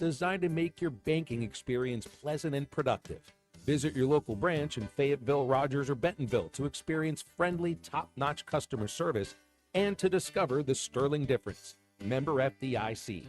designed to make your banking experience pleasant and productive. Visit your local branch in Fayetteville, Rogers, or Bentonville to experience friendly, top-notch customer service and to discover the sterling difference. Member FDIC.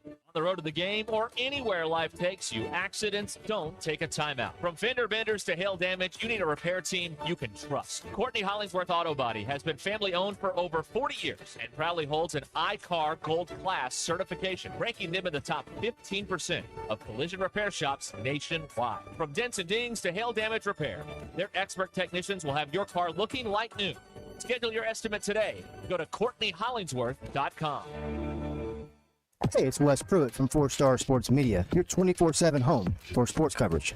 On the road to the game or anywhere life takes you, accidents don't take a timeout. From fender benders to hail damage, you need a repair team you can trust. Courtney Hollingsworth Auto Body has been family owned for over 40 years and proudly holds an iCar Gold Class certification, ranking them in the top 15% of collision repair shops nationwide. From dents and dings to hail damage repair, their expert technicians will have your car looking like new. Schedule your estimate today. Go to CourtneyHollingsworth.com. Hey, it's Wes Pruitt from 4-Star Sports Media, your 24/7 home for sports coverage.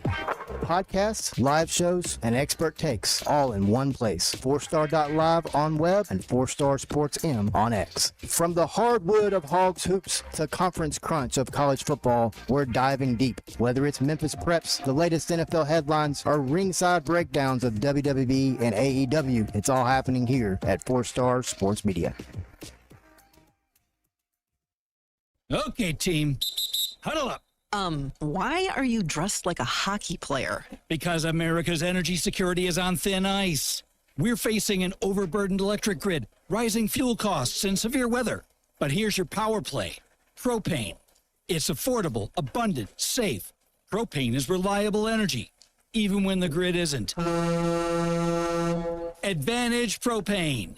Podcasts, live shows, and expert takes all in one place. 4star.live on web and 4-Star Sports M on X. From the hardwood of Hogs Hoops to conference crunch of college football, we're diving deep. Whether it's Memphis Preps, the latest NFL headlines, or ringside breakdowns of WWE and AEW, it's all happening here at 4-Star Sports Media. Okay, team, huddle up. Why are you dressed like a hockey player? Because America's energy security is on thin ice. We're facing an overburdened electric grid, rising fuel costs, and severe weather. But here's your power play. Propane. It's affordable, abundant, safe. Propane is reliable energy, even when the grid isn't. Advantage Propane.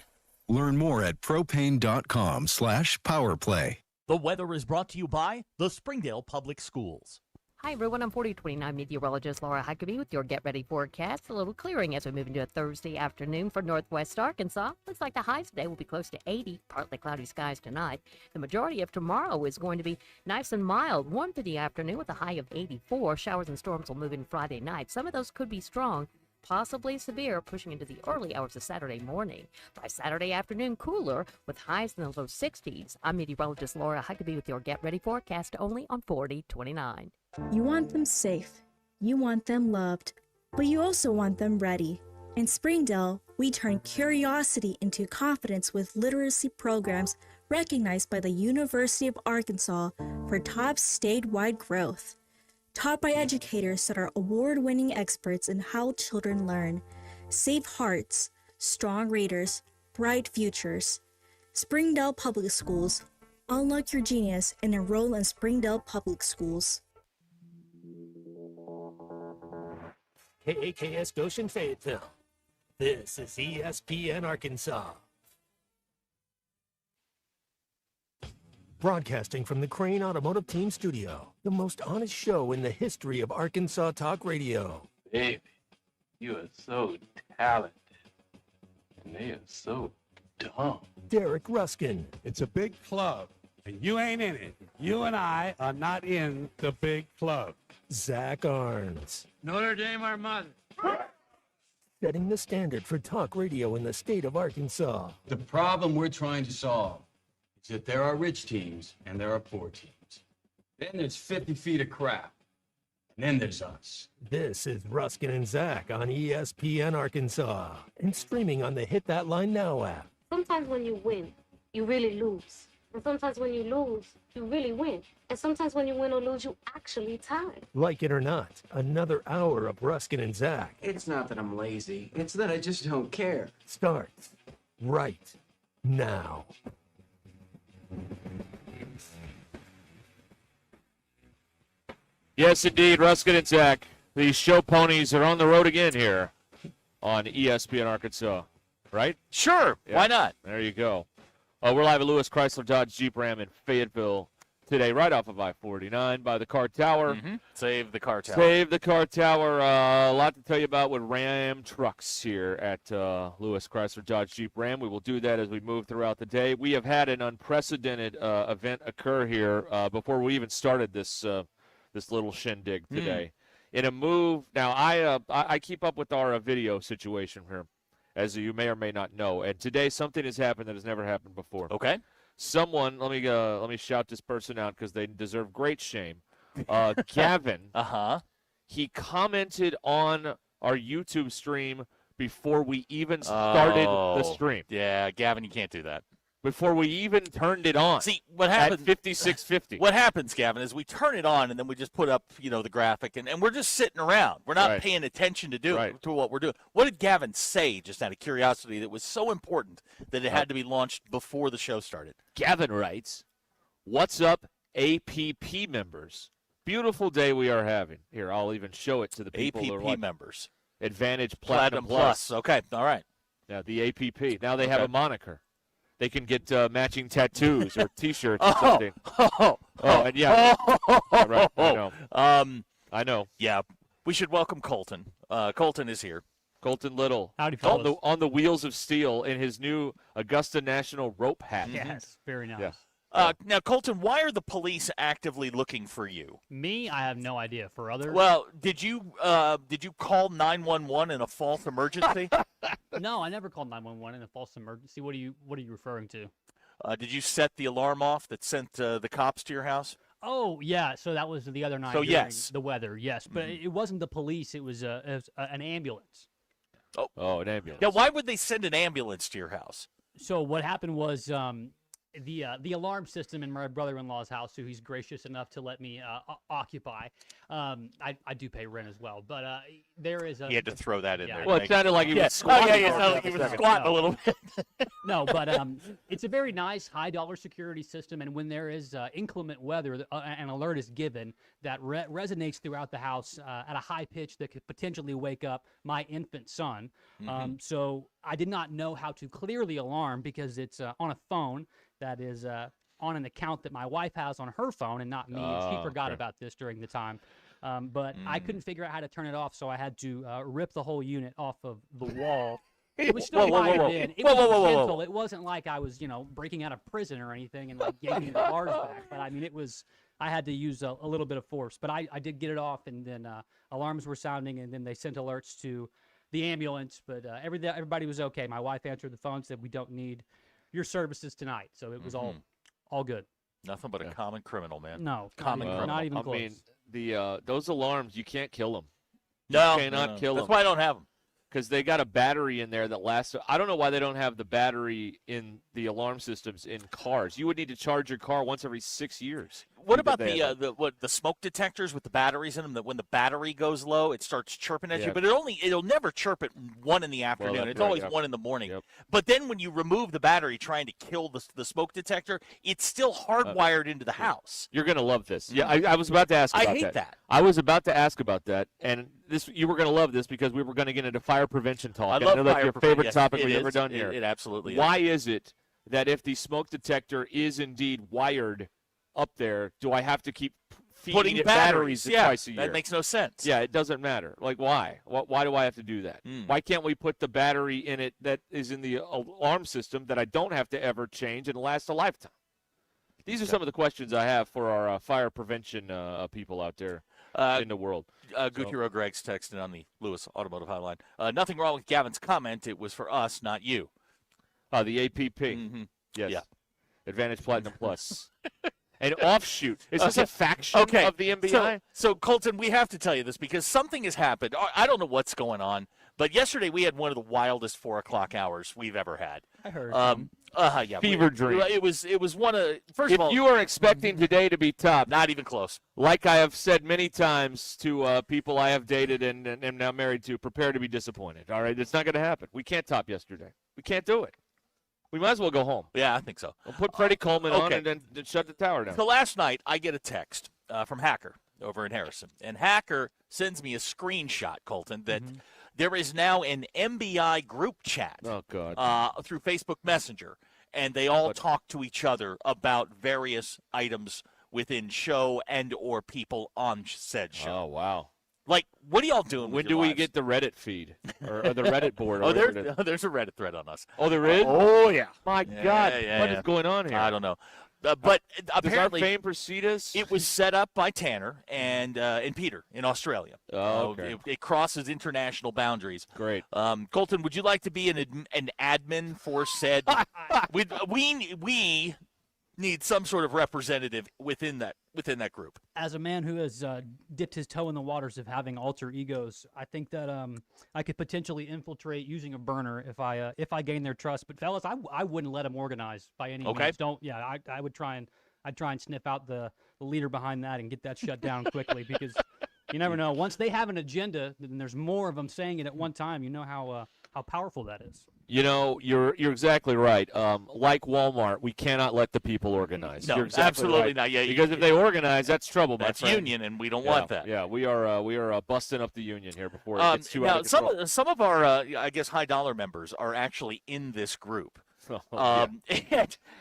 Learn more at propane.com/powerplay. The weather is brought to you by the Springdale Public Schools. Hi, everyone. I'm 4029 meteorologist Laura Huckabee with your Get Ready forecast. A little clearing as we move into a Thursday afternoon for northwest Arkansas. Looks like the highs today will be close to 80, partly cloudy skies tonight. The majority of tomorrow is going to be nice and mild. Warm through the afternoon with a high of 84. Showers and storms will move in Friday night. Some of those could be strong, possibly severe, pushing into the early hours of Saturday morning. By Saturday afternoon, cooler with highs in the low 60s. I'm meteorologist Laura Huckabee with your Get Ready forecast only on 4029. You want them safe, you want them loved, but you also want them ready. In Springdale, we turn curiosity into confidence with literacy programs recognized by the University of Arkansas for top statewide growth. Taught by educators that are award-winning experts in how children learn. Safe hearts, strong readers, bright futures. Springdale Public Schools. Unlock your genius and enroll in Springdale Public Schools. KAKS Goshen Fayetteville. This is ESPN Arkansas. Broadcasting from the Crane Automotive Team Studio, the most honest show in the history of Arkansas Talk Radio. Baby, you are so talented, and they are so dumb. Derek Ruscin. It's a big club, and you ain't in it. You and I are not in the big club. Zach Arns. Notre Dame, our mother. Setting the standard for talk radio in the state of Arkansas. The problem we're trying to solve is that there are rich teams and there are poor teams. Then there's 50 feet of crap. And then there's us. This is Ruskin and Zach on ESPN Arkansas and streaming on the Hit That Line Now app. Sometimes when you win, you really lose. And sometimes when you lose, you really win. And sometimes when you win or lose, you actually tie. Like it or not, another hour of Ruskin and Zach. It's not that I'm lazy. It's that I just don't care. Starts right now. Yes, indeed, Ruskin and Zach. The show ponies are on the road again here on ESPN Arkansas, right? Sure, Yeah. why not? There you go. We're live at Lewis Chrysler Dodge Jeep Ram in Fayetteville today, right off of I-49 by the car tower. Mm-hmm. Save the car tower. Save the car tower. A lot to tell you about with Ram trucks here at Lewis Chrysler Dodge Jeep Ram. We will do that as we move throughout the day. We have had an unprecedented event occur here before we even started this this little shindig today. In a move, now I keep up with our video situation here, as you may or may not know. And today something has happened that has never happened before. Okay. Someone, let me shout this person out because they deserve great shame. Gavin. He commented on our YouTube stream before we even started the stream. Yeah, Gavin, you can't do that. before we even turned it on. See, what happens at 5650. What happens, Gavin, is we turn it on and then we just put up, the graphic and we're just sitting around. We're not paying attention to what we're doing. What did Gavin say, just out of curiosity, that was so important that it had to be launched before the show started? Gavin writes, "What's up, APP members? Beautiful day we are having." Here, I'll even show it to the people who are APP members. Advantage Platinum Plus. Okay, all right. Now the APP. Now they have a moniker. They can get matching tattoos or T-shirts or something. And yeah. Right, I know. I know. Yeah, we should welcome Colton. Colton is here. Colton Little. Howdy, fellas. On the wheels of steel in his new Augusta National rope hat. Yes, very nice. Yeah. Now, Colton, why are the police actively looking for you? Me, I have no idea. For others, well, did you call 911 in a false emergency? No, I never called 911 in a false emergency. What are you referring to? Did you set the alarm off that sent the cops to your house? Oh yeah, so that was the other night. So during yes, the weather, yes, but it wasn't the police. It was an ambulance. Oh, an ambulance. Yeah, why would they send an ambulance to your house? So what happened was the alarm system in my brother-in-law's house, who he's gracious enough to let me occupy. I do pay rent as well, but there is a. He had to throw that in there. Well, it sounded like he was squatting. It sounded like he was squatting a little bit. No, but it's a very nice high-dollar security system, and when there is inclement weather, an alert is given that resonates throughout the house at a high pitch that could potentially wake up my infant son. So I did not know how to clear the alarm because it's on a phone that is on an account that my wife has on her phone and not me. And she forgot about this during the time. But I couldn't figure out how to turn it off, so I had to rip the whole unit off of the wall. It was still wired in. It was gentle. It wasn't like I was, breaking out of prison or anything and like yanking the bars back. But I mean, I had to use a little bit of force. But I did get it off, and then alarms were sounding, and then they sent alerts to the ambulance. But everybody was okay. My wife answered the phone, said, "We don't need your services tonight." So it was all good. Nothing but a common criminal, man. No, common criminal. Not even close. I mean, those alarms, you can't kill them. No, you cannot kill them. That's why I don't have them. Because they got a battery in there that lasts. I don't know why they don't have the battery in the alarm systems in cars. You would need to charge your car once every 6 years. What about the smoke detectors with the batteries in them? That when the battery goes low, it starts chirping at you. But it'll never chirp at 1 in the afternoon. Well, it's always 1 in the morning. Yep. But then when you remove the battery, trying to kill the smoke detector, it's still hardwired into the house. You're gonna love this. Yeah, I was about to ask about that. I hate that. I was about to ask about that, and you were gonna love this because we were gonna get into fire prevention talk. I love that's your favorite topic we've ever done here. It absolutely is. Why is it that if the smoke detector is indeed wired up there, do I have to keep feeding it batteries twice a year? That makes no sense. Yeah, it doesn't matter. Like, why? Why do I have to do that? Why can't we put the battery in it that is in the alarm system that I don't have to ever change and last a lifetime? These are some of the questions I have for our fire prevention people out there in the world. Good Hero Greg's texting on the Lewis Automotive Hotline. Nothing wrong with Gavin's comment. It was for us, not you. The APP. Yes. Yeah. Advantage Platinum Plus. An offshoot. Is this a faction of the MBI? So, Colton, we have to tell you this because something has happened. I don't know what's going on, but yesterday we had one of the wildest 4 o'clock hours we've ever had. I heard. Yeah. Fever dream. It was one of first of all. If you are expecting today to be top, not even close. Like I have said many times to people I have dated and am now married to, prepare to be disappointed. All right, it's not going to happen. We can't top yesterday. We can't do it. We might as well go home. Yeah, I think so. We'll put Freddie Coleman on and then shut the tower down. So last night, I get a text from Hacker over in Harrison. And Hacker sends me a screenshot, Colton, that there is now an MBI group chat through Facebook Messenger. And they all talk to each other about various items within show and or people on said show. Oh, wow. Like, what are y'all doing When with do your we lives? get the Reddit feed or the Reddit board? There's a Reddit thread on us. Oh, there is? Oh, yeah. My God. What is going on here? I don't know. But apparently, does our fame precede us? It was set up by Tanner and Peter in Australia. Oh, okay. It crosses international boundaries. Great. Colton, would you like to be an admin for said? we need some sort of representative within that group. As a man who has dipped his toe in the waters of having alter egos, I think that I could potentially infiltrate using a burner if I gain their trust. But fellas, I wouldn't let them organize by any means. I would try and sniff out the leader behind that and get that shut down quickly because you never know. Once they have an agenda, then there's more of them saying it at one time. You know how powerful that is. You know, you're exactly right. Like Walmart, we cannot let the people organize. No, you're exactly absolutely right. not. Yeah, because if they organize, that's trouble, my that's friend. union, and we don't want that. Yeah, we are busting up the union here before it gets too out of now, control. some of our, I guess, high dollar members are actually in this group.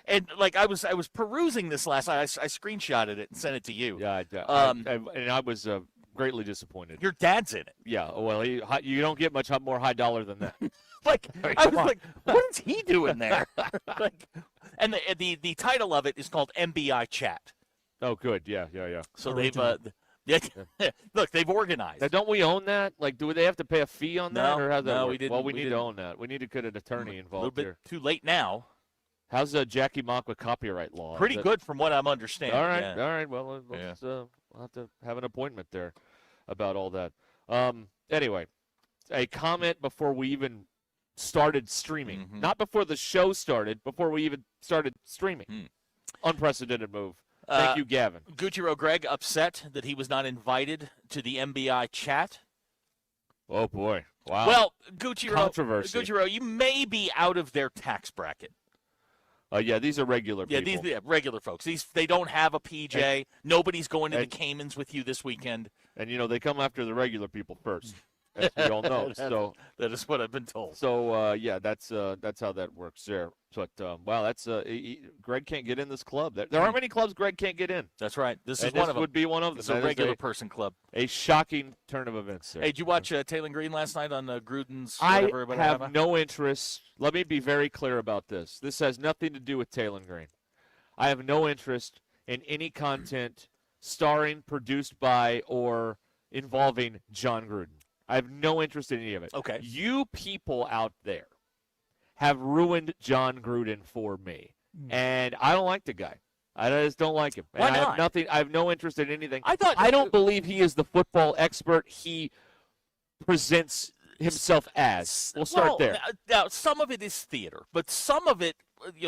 And like I was perusing this last night. I screenshotted it and sent it to you. Yeah, and I was greatly disappointed. Your dad's in it. Yeah, well, you don't get much more high dollar than that. I was like, what is he doing there? And the title of it is called MBI Chat. Oh, good. Yeah. So they've look, they've organized. Now, don't we own that? Like, do they have to pay a fee on that, or how's that work? we didn't. Well, we need to own that. We need to get an attorney involved a little bit here. too late now. How's Jackie Mock with copyright law? Pretty good from what I'm understanding. All right, yeah. all right. Well, we'll have to have an appointment there about all that. Anyway, a comment before we even started streaming. Mm-hmm. Not before the show started, before we even started streaming. Unprecedented move. Thank you, Gavin. Gucci Greg upset that he was not invited to the MBI chat. Oh, boy. Wow. Well, Gucci Controversy. you may be out of their tax bracket. Yeah, these are regular people. Yeah, these regular folks. They don't have a PJ. Nobody's going to the Caymans with you this weekend. And, they come after the regular people first, as we all know. So that is what I've been told. So, that's how that works there. But, wow, that's Greg can't get in this club. There aren't many clubs Greg can't get in. That's right. This is one of them. would be one of them. It's a regular person club. A shocking turn of events there. Hey, did you watch Taylor Green last night on Gruden's? I have no interest. Let me be very clear about this. This has nothing to do with Taylor Green. I have no interest in any content starring, produced by, or involving John Gruden. I have no interest in any of it. Okay. You people out there have ruined John Gruden for me. And I don't like the guy. I just don't like him. Why and not? I have no interest in anything. I don't believe he is the football expert he presents himself as. We'll start there. Now, some of it is theater, but some of it,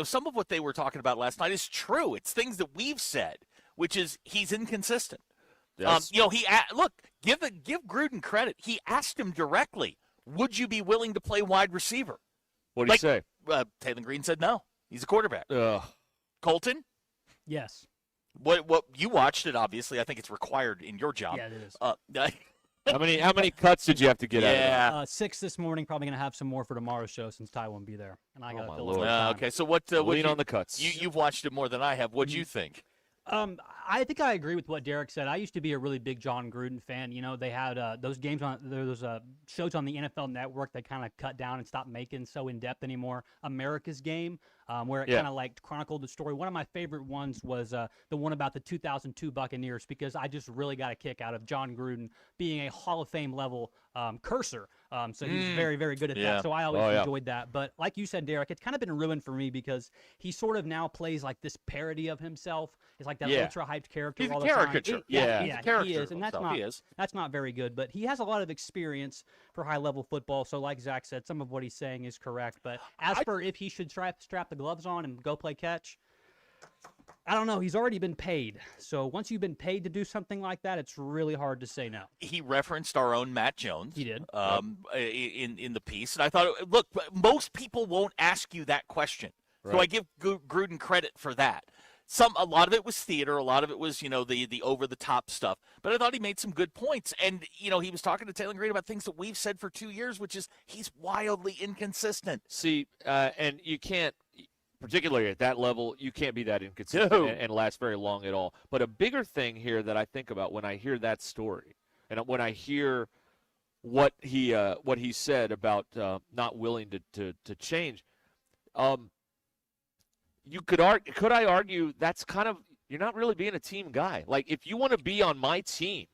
some of what they were talking about last night is true. It's things that we've said, which is he's inconsistent. Yes. Give Gruden credit. He asked him directly, "Would you be willing to play wide receiver?" What did he say? Taylor Green said no. He's a quarterback. Colton? Yes. What you watched it, obviously. I think it's required in your job. Yeah, it is. How many cuts did you have to get out of 6 this morning. Probably going to have some more for tomorrow's show since Ty won't be there. And I got to fill in Okay, so what? Lean on the cuts. You've watched it more than I have. What do you think? I think I agree with what Derek said. I used to be a really big John Gruden fan. They had those games on those shows on the NFL Network that kind of cut down and stopped making so in depth anymore. America's Game, where it kind of like chronicled the story. One of my favorite ones was the one about the 2002 Buccaneers, because I just really got a kick out of John Gruden being a Hall of Fame level cursor. So he's very, very good at that. So I always enjoyed that. But like you said, Derek, it's kind of been ruined for me because he sort of now plays like this parody of himself. It's like that ultra hyped character. He's all a the caricature. time. He's a caricature he is, and that's not very good. But he has a lot of experience for high level football. So like Zach said, some of what he's saying is correct. But as for if he should strap the gloves on and go play catch, I don't know. He's already been paid. So once you've been paid to do something like that, it's really hard to say no. He referenced our own Matt Jones. He did. In the piece. And I thought, look, most people won't ask you that question. Right. So I give Gruden credit for that. A lot of it was theater. A lot of it was, the over-the-top stuff. But I thought he made some good points. And, he was talking to Taylor Green about things that we've said for 2 years, which is he's wildly inconsistent. See, and you can't, particularly at that level, you can't be that inconsistent and last very long at all. But a bigger thing here that I think about when I hear that story, and when I hear what he said about not willing to change, could I argue that's kind of, you're not really being a team guy. Like, if you want to be on my team,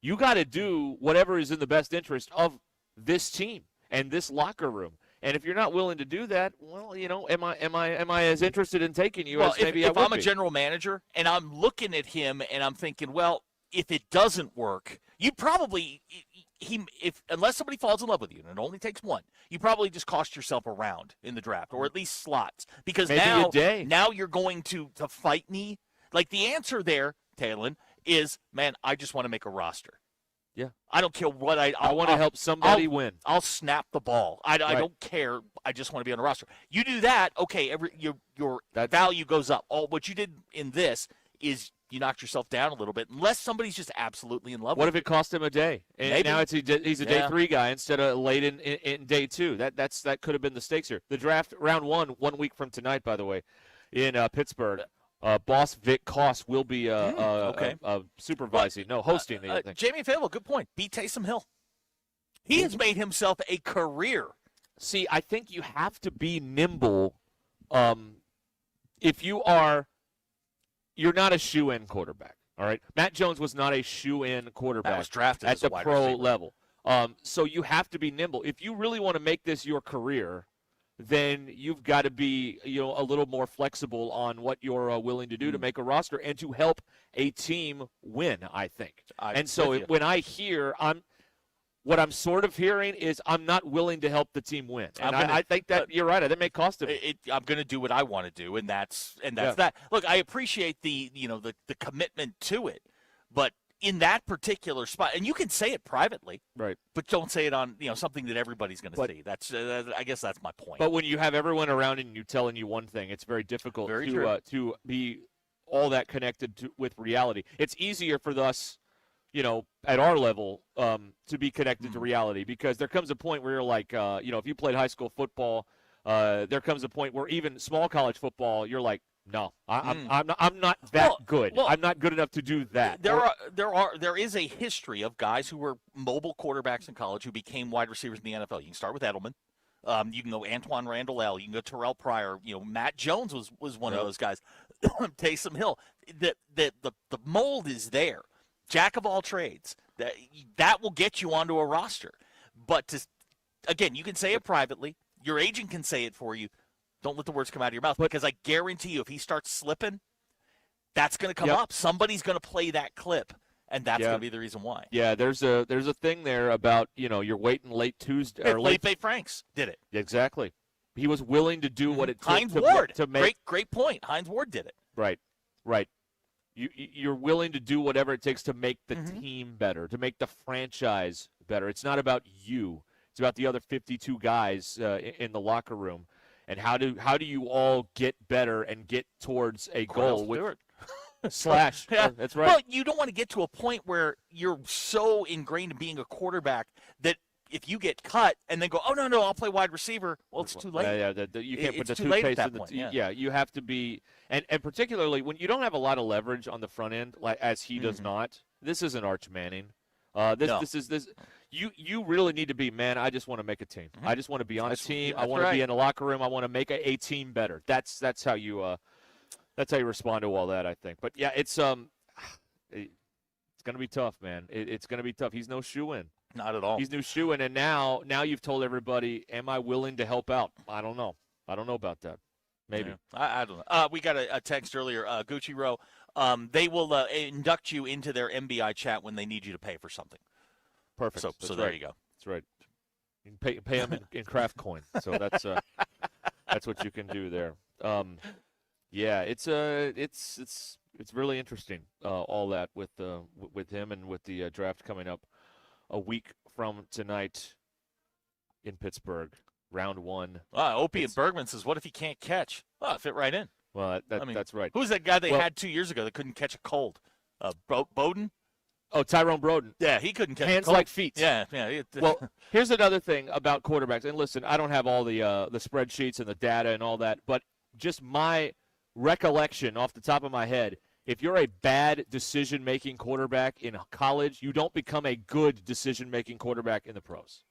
you got to do whatever is in the best interest of this team and this locker room. And if you're not willing to do that, well, am I as interested in taking you as maybe if I would I'm a be? general manager and I'm looking at him and I'm thinking, well, if it doesn't work, you probably unless somebody falls in love with you, and it only takes one, you probably just cost yourself a round in the draft, or at least slots, because Maybe a day. now you're going to fight me. Like the answer there, Talon, is, man, I just want to make a roster. Yeah, I don't care what I want to help somebody win. I'll snap the ball. I don't care. I just want to be on a roster. You do that, okay? Your value goes up. All what you did in this is you knocked yourself down a little bit, unless somebody's just absolutely in love. What with if it cost him a day? And Maybe. now he's a day 3 guy instead of late in day 2. That could have been the stakes here. The draft round 1 week from tonight, by the way, in Pittsburgh. Boss Vic Koss will be supervising, hosting the thing. Jamie Fable, good point. Beat Taysom Hill. He has made himself a career. See, I think you have to be nimble. If you're not a shoe-in quarterback. All right, Matt Jones was not a shoe-in quarterback. That was drafted at as the a wide pro receiver. level. So you have to be nimble. If you really want to make this your career, then you've got to be a little more flexible on what you're willing to do to make a roster and to help a team win, I think. When I hear what I'm sort of hearing is I'm not willing to help the team win. And I think that you're right. That may cost him. I'm going to do what I want to do, and that's that. Look, I appreciate the commitment to it, but in that particular spot, and you can say it privately, right? But don't say it on something that everybody's going to see. That's I guess that's my point. But when you have everyone around and you telling you one thing, it's very difficult to be all that connected with reality. It's easier for us, at our level, to be connected to reality, because there comes a point where you're like, if you played high school football, there comes a point where even small college football, you're like, no, I'm not that good. Well, I'm not good enough to do that. There is a history of guys who were mobile quarterbacks in college who became wide receivers in the NFL. You can start with Edelman. You can go Antoine Randall L. You can go Terrell Pryor. Matt Jones was one of those guys. Taysom Hill. The mold is there. Jack of all trades. That will get you onto a roster. But again, you can say it privately. Your agent can say it for you. Don't let the words come out of your mouth, because I guarantee you, if he starts slipping, that's going to come up. Somebody's going to play that clip, and that's going to be the reason why. Yeah, there's a thing there about you're waiting late Tuesday or late. Felipe Franks did it exactly. He was willing to do what it took Hines Ward to make. Great point. Hines Ward did it. Right. You're willing to do whatever it takes to make the team better, to make the franchise better. It's not about you. It's about the other 52 guys in the locker room. And how do you all get better and get towards a goal with Slash? That's right. Well, you don't want to get to a point where you're so ingrained in being a quarterback that if you get cut and then go, oh no, I'll play wide receiver. Well, it's too late. You can't put the too late at toothpaste that in the point. you have to be, and particularly when you don't have a lot of leverage on the front end, like as he does not. This isn't Arch Manning. This is. You really need to be, man, I just want to make a team. I just want to be on a team. I want to be in a locker room. I want to make a team better. That's how you respond to all that, I think. But yeah, it's going to be tough, man. It's going to be tough. He's no shoe-in. Not at all. He's no shoe-in, and now you've told everybody, am I willing to help out? I don't know. I don't know about that. Maybe. Yeah, I don't know. We got a text earlier, Gucci Row. They will induct you into their MBI chat when they need you to pay for something. Perfect. So there you go. That's right. You can pay them in craft coin. So that's what you can do there. Yeah, it's really interesting. All that with him and with the draft coming up a week from tonight in Pittsburgh, round 1. Opie and Bergman says, "What if he can't catch?" Well, fit right in. Well, that's right. Who's that guy they had 2 years ago that couldn't catch a cold? Bowden. Oh, Tyrone Broden. Yeah, he couldn't catch hands cold. like feet. Yeah. Well, here's another thing about quarterbacks. And listen, I don't have all the spreadsheets and the data and all that, but just my recollection off the top of my head, if you're a bad decision-making quarterback in college, you don't become a good decision-making quarterback in the pros.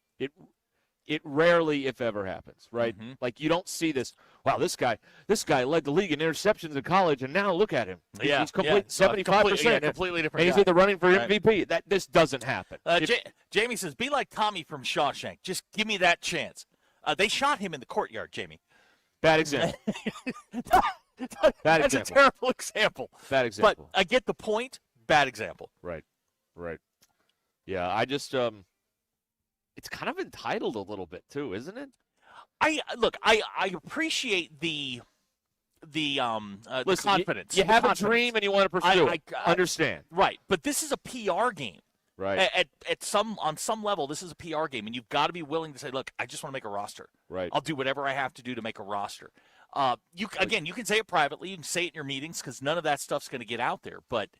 It rarely, if ever, happens, right? Like you don't see this. Wow, this guy led the league in interceptions in college, and now look at him. He's complete 75%. Completely different. And he's in the running for MVP. This doesn't happen. Jamie says, "Be like Tommy from Shawshank. Just give me that chance." They shot him in the courtyard, Jamie. Bad example. That's a terrible example. Bad example. But I get the point. Bad example. Right. Yeah, I just it's kind of entitled a little bit too, isn't it? I appreciate the confidence. You have confidence. a dream and you want to pursue it. Understand. Right, but this is a PR game. Right. On some level, this is a PR game, and you've got to be willing to say, look, I just want to make a roster. Right. I'll do whatever I have to do to make a roster. You can say it privately. You can say it in your meetings because none of that stuff's going to get out there. But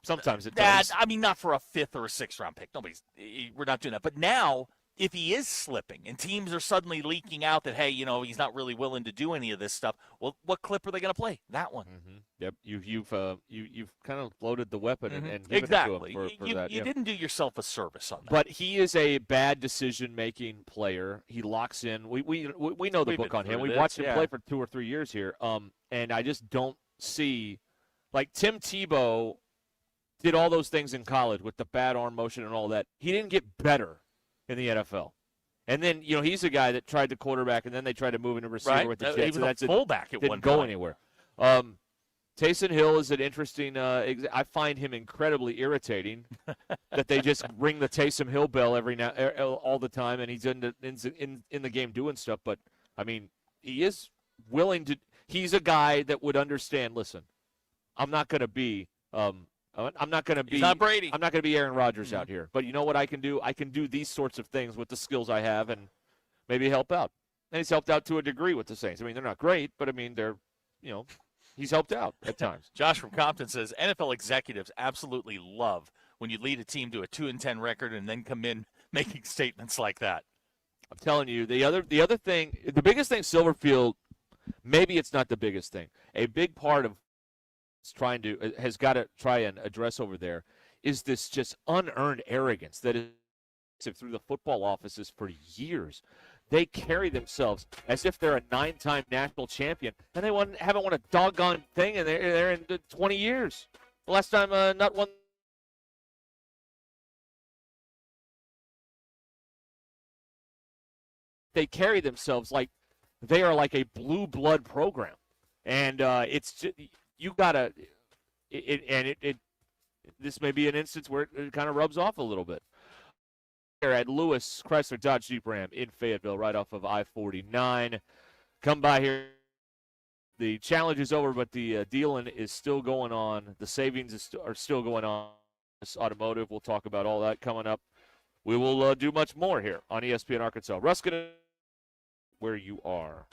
sometimes it does. I mean, not for a 5th or a 6th round pick. We're not doing that. But now, if he is slipping and teams are suddenly leaking out that, hey, he's not really willing to do any of this stuff, well, what clip are they going to play? That one. Mm-hmm. Yep. You've kind of loaded the weapon and given exactly. it to him for that. You didn't do yourself a service on that. But he is a bad decision-making player. He locks in. We know the book on him. We watched him play for 2 or 3 years here. And I just don't see, like Tim Tebow did all those things in college with the bad arm motion and all that. He didn't get better in the NFL. And then, he's a guy that tried to quarterback, and then they tried to move into receiver with the Jets. He was a fullback at one point. Didn't go anywhere. Taysom Hill is an interesting I find him incredibly irritating that they just ring the Taysom Hill bell all the time, and he's in the game doing stuff. But, I mean, he is willing to – he's a guy that would understand, listen, I'm not going to be He's not Brady. I'm not going to be Aaron Rodgers out here. But you know what I can do? I can do these sorts of things with the skills I have and maybe help out. And he's helped out to a degree with the Saints. I mean, they're not great, but, I mean, they're, he's helped out at times. Josh from Compton says, NFL executives absolutely love when you lead a team to a 2-10 record and then come in making statements like that. I'm telling you, the other thing, the biggest thing Silverfield, maybe it's not the biggest thing. A big part of has got to try and address over there is this just unearned arrogance that is through the football offices for years. They carry themselves as if they're a 9-time national champion, and they haven't won a doggone thing, and they're in 20 years. The last time not one. They carry themselves like they are like a blue blood program, and it's just, you gotta. This may be an instance where it kind of rubs off a little bit. Here at Lewis Chrysler Dodge Jeep Ram in Fayetteville, right off of I-49. Come by here. The challenge is over, but the dealing is still going on. The savings are still going on. This automotive, we'll talk about all that coming up. We will do much more here on ESPN Arkansas. Ruscin, where you are.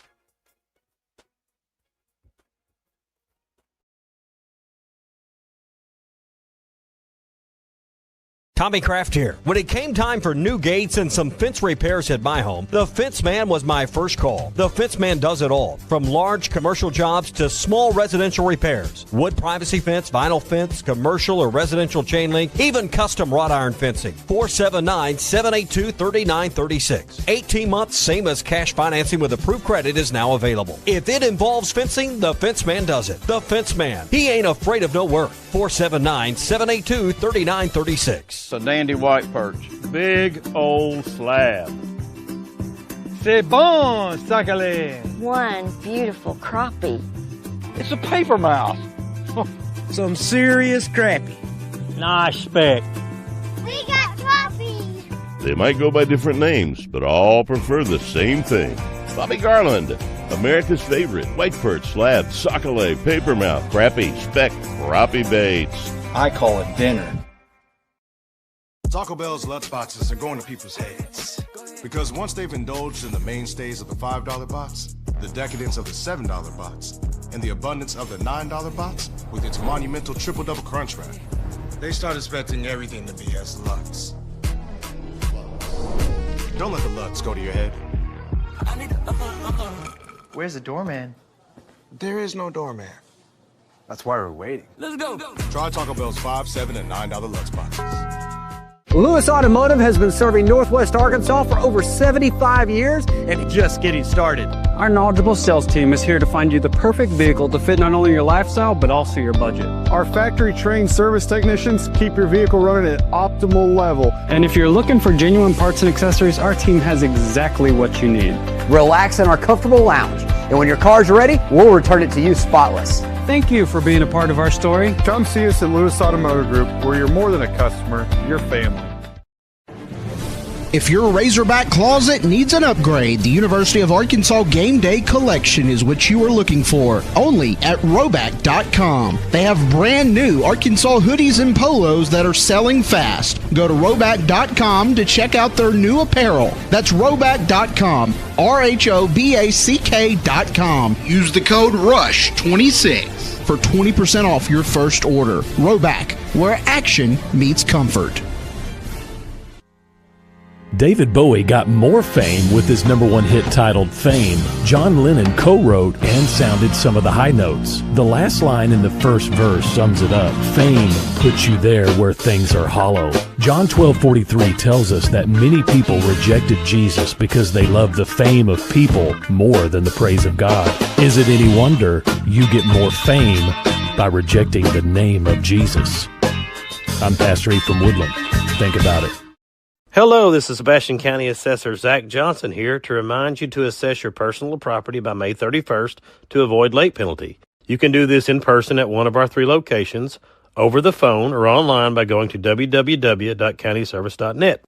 Tommy Kraft here. When it came time for new gates and some fence repairs at my home, the Fence Man was my first call. The Fence Man does it all, from large commercial jobs to small residential repairs. Wood privacy fence, vinyl fence, commercial or residential chain link, even custom wrought iron fencing. 479-782-3936. 18 months, same as cash financing with approved credit is now available. If it involves fencing, the Fence Man does it. The Fence Man. He ain't afraid of no work. 479-782-3936. A dandy white perch. Big old slab. C'est bon, sacale. One beautiful crappie. It's a paper mouse. Some serious crappie. Nice speck. We got crappies. They might go by different names, but all prefer the same thing. Bobby Garland, America's favorite white perch, slab, sacale, paper mouth, crappie, speck, crappie baits. I call it dinner. Taco Bell's Lutz boxes are going to people's heads. Because once they've indulged in the mainstays of the $5 box, the decadence of the $7 box, and the abundance of the $9 box with its monumental triple-double crunch wrap, they start expecting everything to be as Lutz. Don't let the Lutz go to your head. Where's the doorman? There is no doorman. That's why we're waiting. Let's go. Try Taco Bell's $5, $7, and $9 Lutz boxes. Lewis Automotive has been serving Northwest Arkansas for over 75 years and just getting started. Our knowledgeable sales team is here to find you the perfect vehicle to fit not only your lifestyle, but also your budget. Our factory-trained service technicians keep your vehicle running at optimal level. And if you're looking for genuine parts and accessories, our team has exactly what you need. Relax in our comfortable lounge. And when your car's ready, we'll return it to you spotless. Thank you for being a part of our story. Come see us at Lewis Automotive Group, where you're more than a customer, you're family. If your Razorback closet needs an upgrade, the University of Arkansas Game Day Collection is what you are looking for, only at Roback.com. They have brand new Arkansas hoodies and polos that are selling fast. Go to Roback.com to check out their new apparel. That's Roback.com, RHOBACK.com. Use the code RUSH26 for 20% off your first order. Roback, where action meets comfort. David Bowie got more fame with his #1 hit titled Fame. John Lennon co-wrote and sounded some of the high notes. The last line in the first verse sums it up. Fame puts you there where things are hollow. John 12:43 tells us that many people rejected Jesus because they love the fame of people more than the praise of God. Is it any wonder you get more fame by rejecting the name of Jesus? I'm Pastor E from Woodland. Think about it. Hello, this is Sebastian County Assessor Zach Johnson here to remind you to assess your personal property by May 31st to avoid late penalty. You can do this in person at one of our 3 locations, over the phone, or online by going to www.countyservice.net.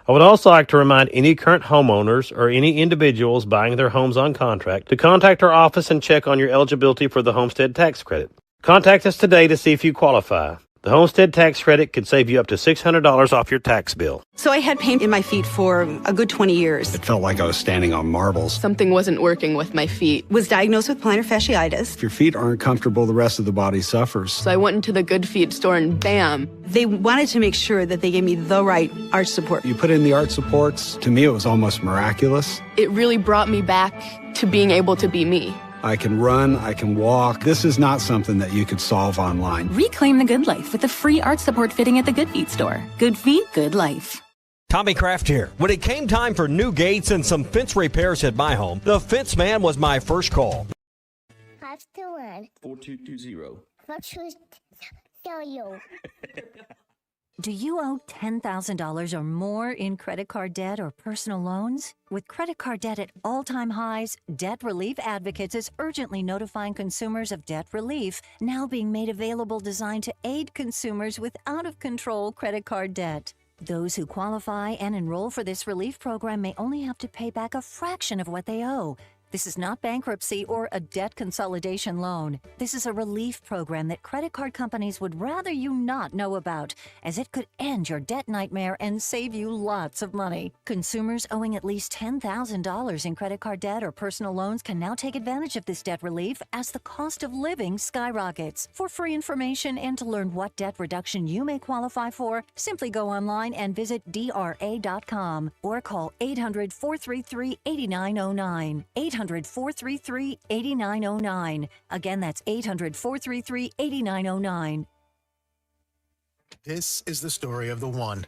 I would also like to remind any current homeowners or any individuals buying their homes on contract to contact our office and check on your eligibility for the homestead tax credit. Contact us today to see if you qualify. The homestead tax credit could save you up to $600 off your tax bill. So I had pain in my feet for a good 20 years. It felt like I was standing on marbles. Something wasn't working with my feet. Was diagnosed with plantar fasciitis. If your feet aren't comfortable, the rest of the body suffers. So I went into the Good Feet store and bam. They wanted to make sure that they gave me the right arch support. You put in the arch supports. To me, it was almost miraculous. It really brought me back to being able to be me. I can run, I can walk. This is not something that you could solve online. Reclaim the good life with a free arch support fitting at the Good Feet store. Good feet, good life. Tommy Kraft here. When it came time for new gates and some fence repairs at my home, the fence man was my first call. 521 4220. What should tell you? Do you owe $10,000 or more in credit card debt or personal loans? With credit card debt at all-time highs, Debt Relief Advocates is urgently notifying consumers of debt relief now being made available designed to aid consumers with out-of-control credit card debt. Those who qualify and enroll for this relief program may only have to pay back a fraction of what they owe. This is not bankruptcy or a debt consolidation loan. This is a relief program that credit card companies would rather you not know about, as it could end your debt nightmare and save you lots of money. Consumers owing at least $10,000 in credit card debt or personal loans can now take advantage of this debt relief as the cost of living skyrockets. For free information and to learn what debt reduction you may qualify for, simply go online and visit DRA.com or call 800-433-8909. 800-433-8909. Again, that's 800-433-8909. This is the story of the one.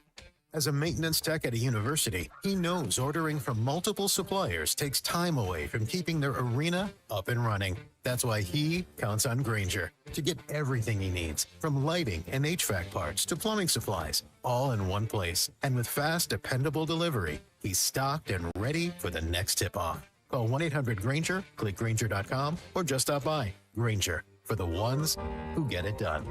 As a maintenance tech at a university, he knows ordering from multiple suppliers takes time away from keeping their arena up and running. That's why he counts on Grainger to get everything he needs, from lighting and HVAC parts to plumbing supplies, all in one place. And with fast, dependable delivery, he's stocked and ready for the next tip-off. Call 1-800-GRAINGER, click Grainger.com, or just stop by. Grainger, for the ones who get it done.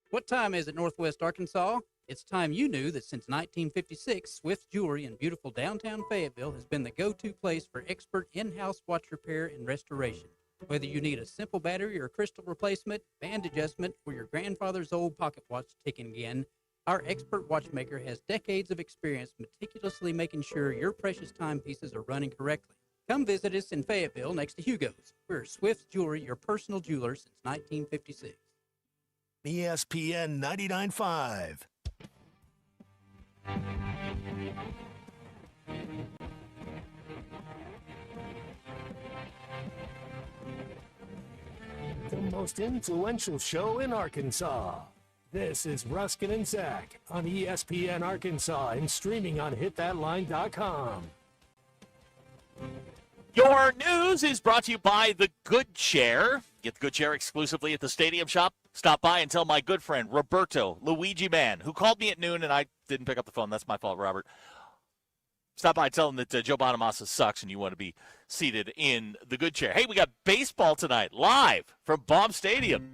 What time is it, Northwest Arkansas? It's time you knew that since 1956, Swift's Jewelry in beautiful downtown Fayetteville has been the go-to place for expert in-house watch repair and restoration. Whether you need a simple battery or crystal replacement, band adjustment, or your grandfather's old pocket watch ticking again, our expert watchmaker has decades of experience meticulously making sure your precious timepieces are running correctly. Come visit us in Fayetteville next to Hugo's. We're Swift's Jewelry, your personal jeweler since 1956. ESPN 99.5. The most influential show in Arkansas. This is Ruscin and Zach on ESPN Arkansas and streaming on hitthatline.com. Your news is brought to you by The Good Chair. Get The Good Chair exclusively at the Stadium Shop. Stop by and tell my good friend, Roberto, Luigi Man, who called me at noon and I didn't pick up the phone. That's my fault, Robert. Stop by and tell him that Joe Bonamassa sucks and you want to be seated in The Good Chair. Hey, we got baseball tonight, live from Baum Stadium.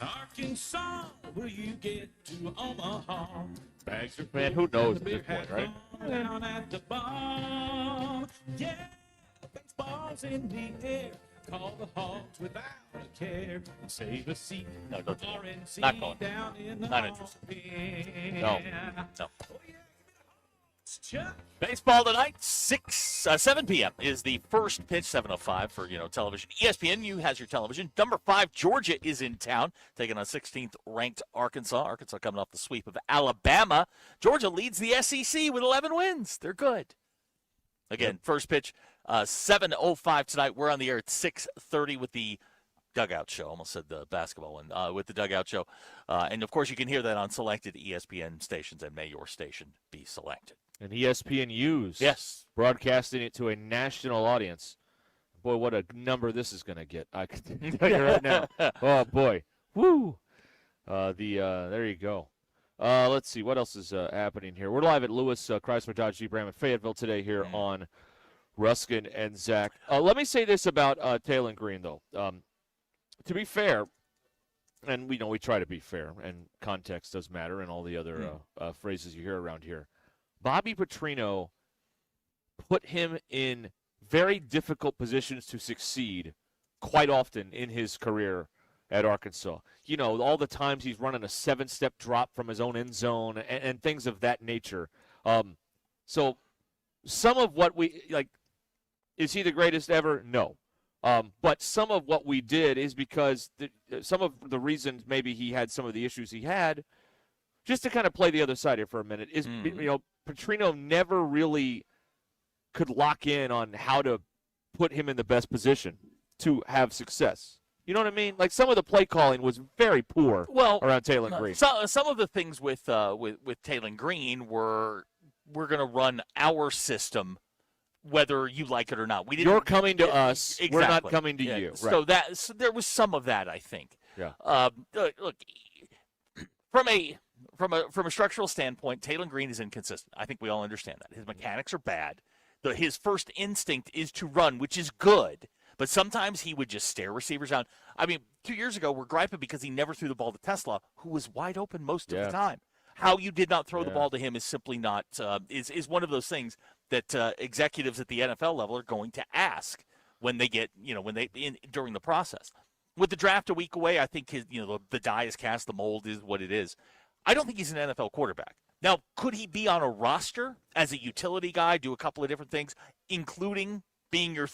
Arkansas, will you get to Omaha? Bags are Man, who knows at this point, right? Down at the bar. Yeah, baseball's in the air. Call the Hawks without a care. Save a seat. No, don't do RNC Not going. down in the Not interested. No. No. Baseball tonight, 7 p.m. is the first pitch, 7:05 for, television. ESPNU has your television. Number 5, Georgia is in town, taking on 16th ranked Arkansas. Arkansas coming off the sweep of Alabama. Georgia leads the SEC with 11 wins. They're good. Again, first pitch, 7:05 tonight. We're on the air at 6:30 with the Dugout Show. Almost said the basketball one, with the Dugout Show. And, of course, you can hear that on selected ESPN stations, and may your station be selected. And ESPN News. Yes. Broadcasting it to a national audience. Boy, what a number this is going to get. I can tell you right now. Oh, boy. Woo. There you go. Let's see. What else is happening here? We're live at Lewis Chrysler Dodge Jeep Ram in Fayetteville today here on Ruscin and Zach. Let me say this about Taylor Green, though. To be fair, and we try to be fair, and context does matter, and all the other phrases you hear around here. Bobby Petrino put him in very difficult positions to succeed quite often in his career at Arkansas. All the times he's running a 7-step drop from his own end zone and things of that nature. So some of what is he the greatest ever? No. But some of what we did is because some of the reasons maybe he had some of the issues he had, just to kind of play the other side here for a minute, is, Petrino never really could lock in on how to put him in the best position to have success. You know what I mean? Like, some of the play calling was very poor around Taylor Green. Some of the things with Taylor Green were, we're going to run our system whether you like it or not. You're coming to us. Exactly. We're not coming to you. Right. So there was some of that, I think. Yeah. Look, from a structural standpoint, Taylor Green is inconsistent. I think we all understand that. His mechanics are bad. His first instinct is to run, which is good. But sometimes he would just stare receivers down. I mean, 2 years ago, we're griping because he never threw the ball to Tesla, who was wide open most of the time. How you did not throw the ball to him is simply not is one of those things that executives at the NFL level are going to ask when they get during the process. With the draft a week away, I think the die is cast, the mold is what it is. I don't think he's an NFL quarterback. Now, could he be on a roster as a utility guy, do a couple of different things, including being your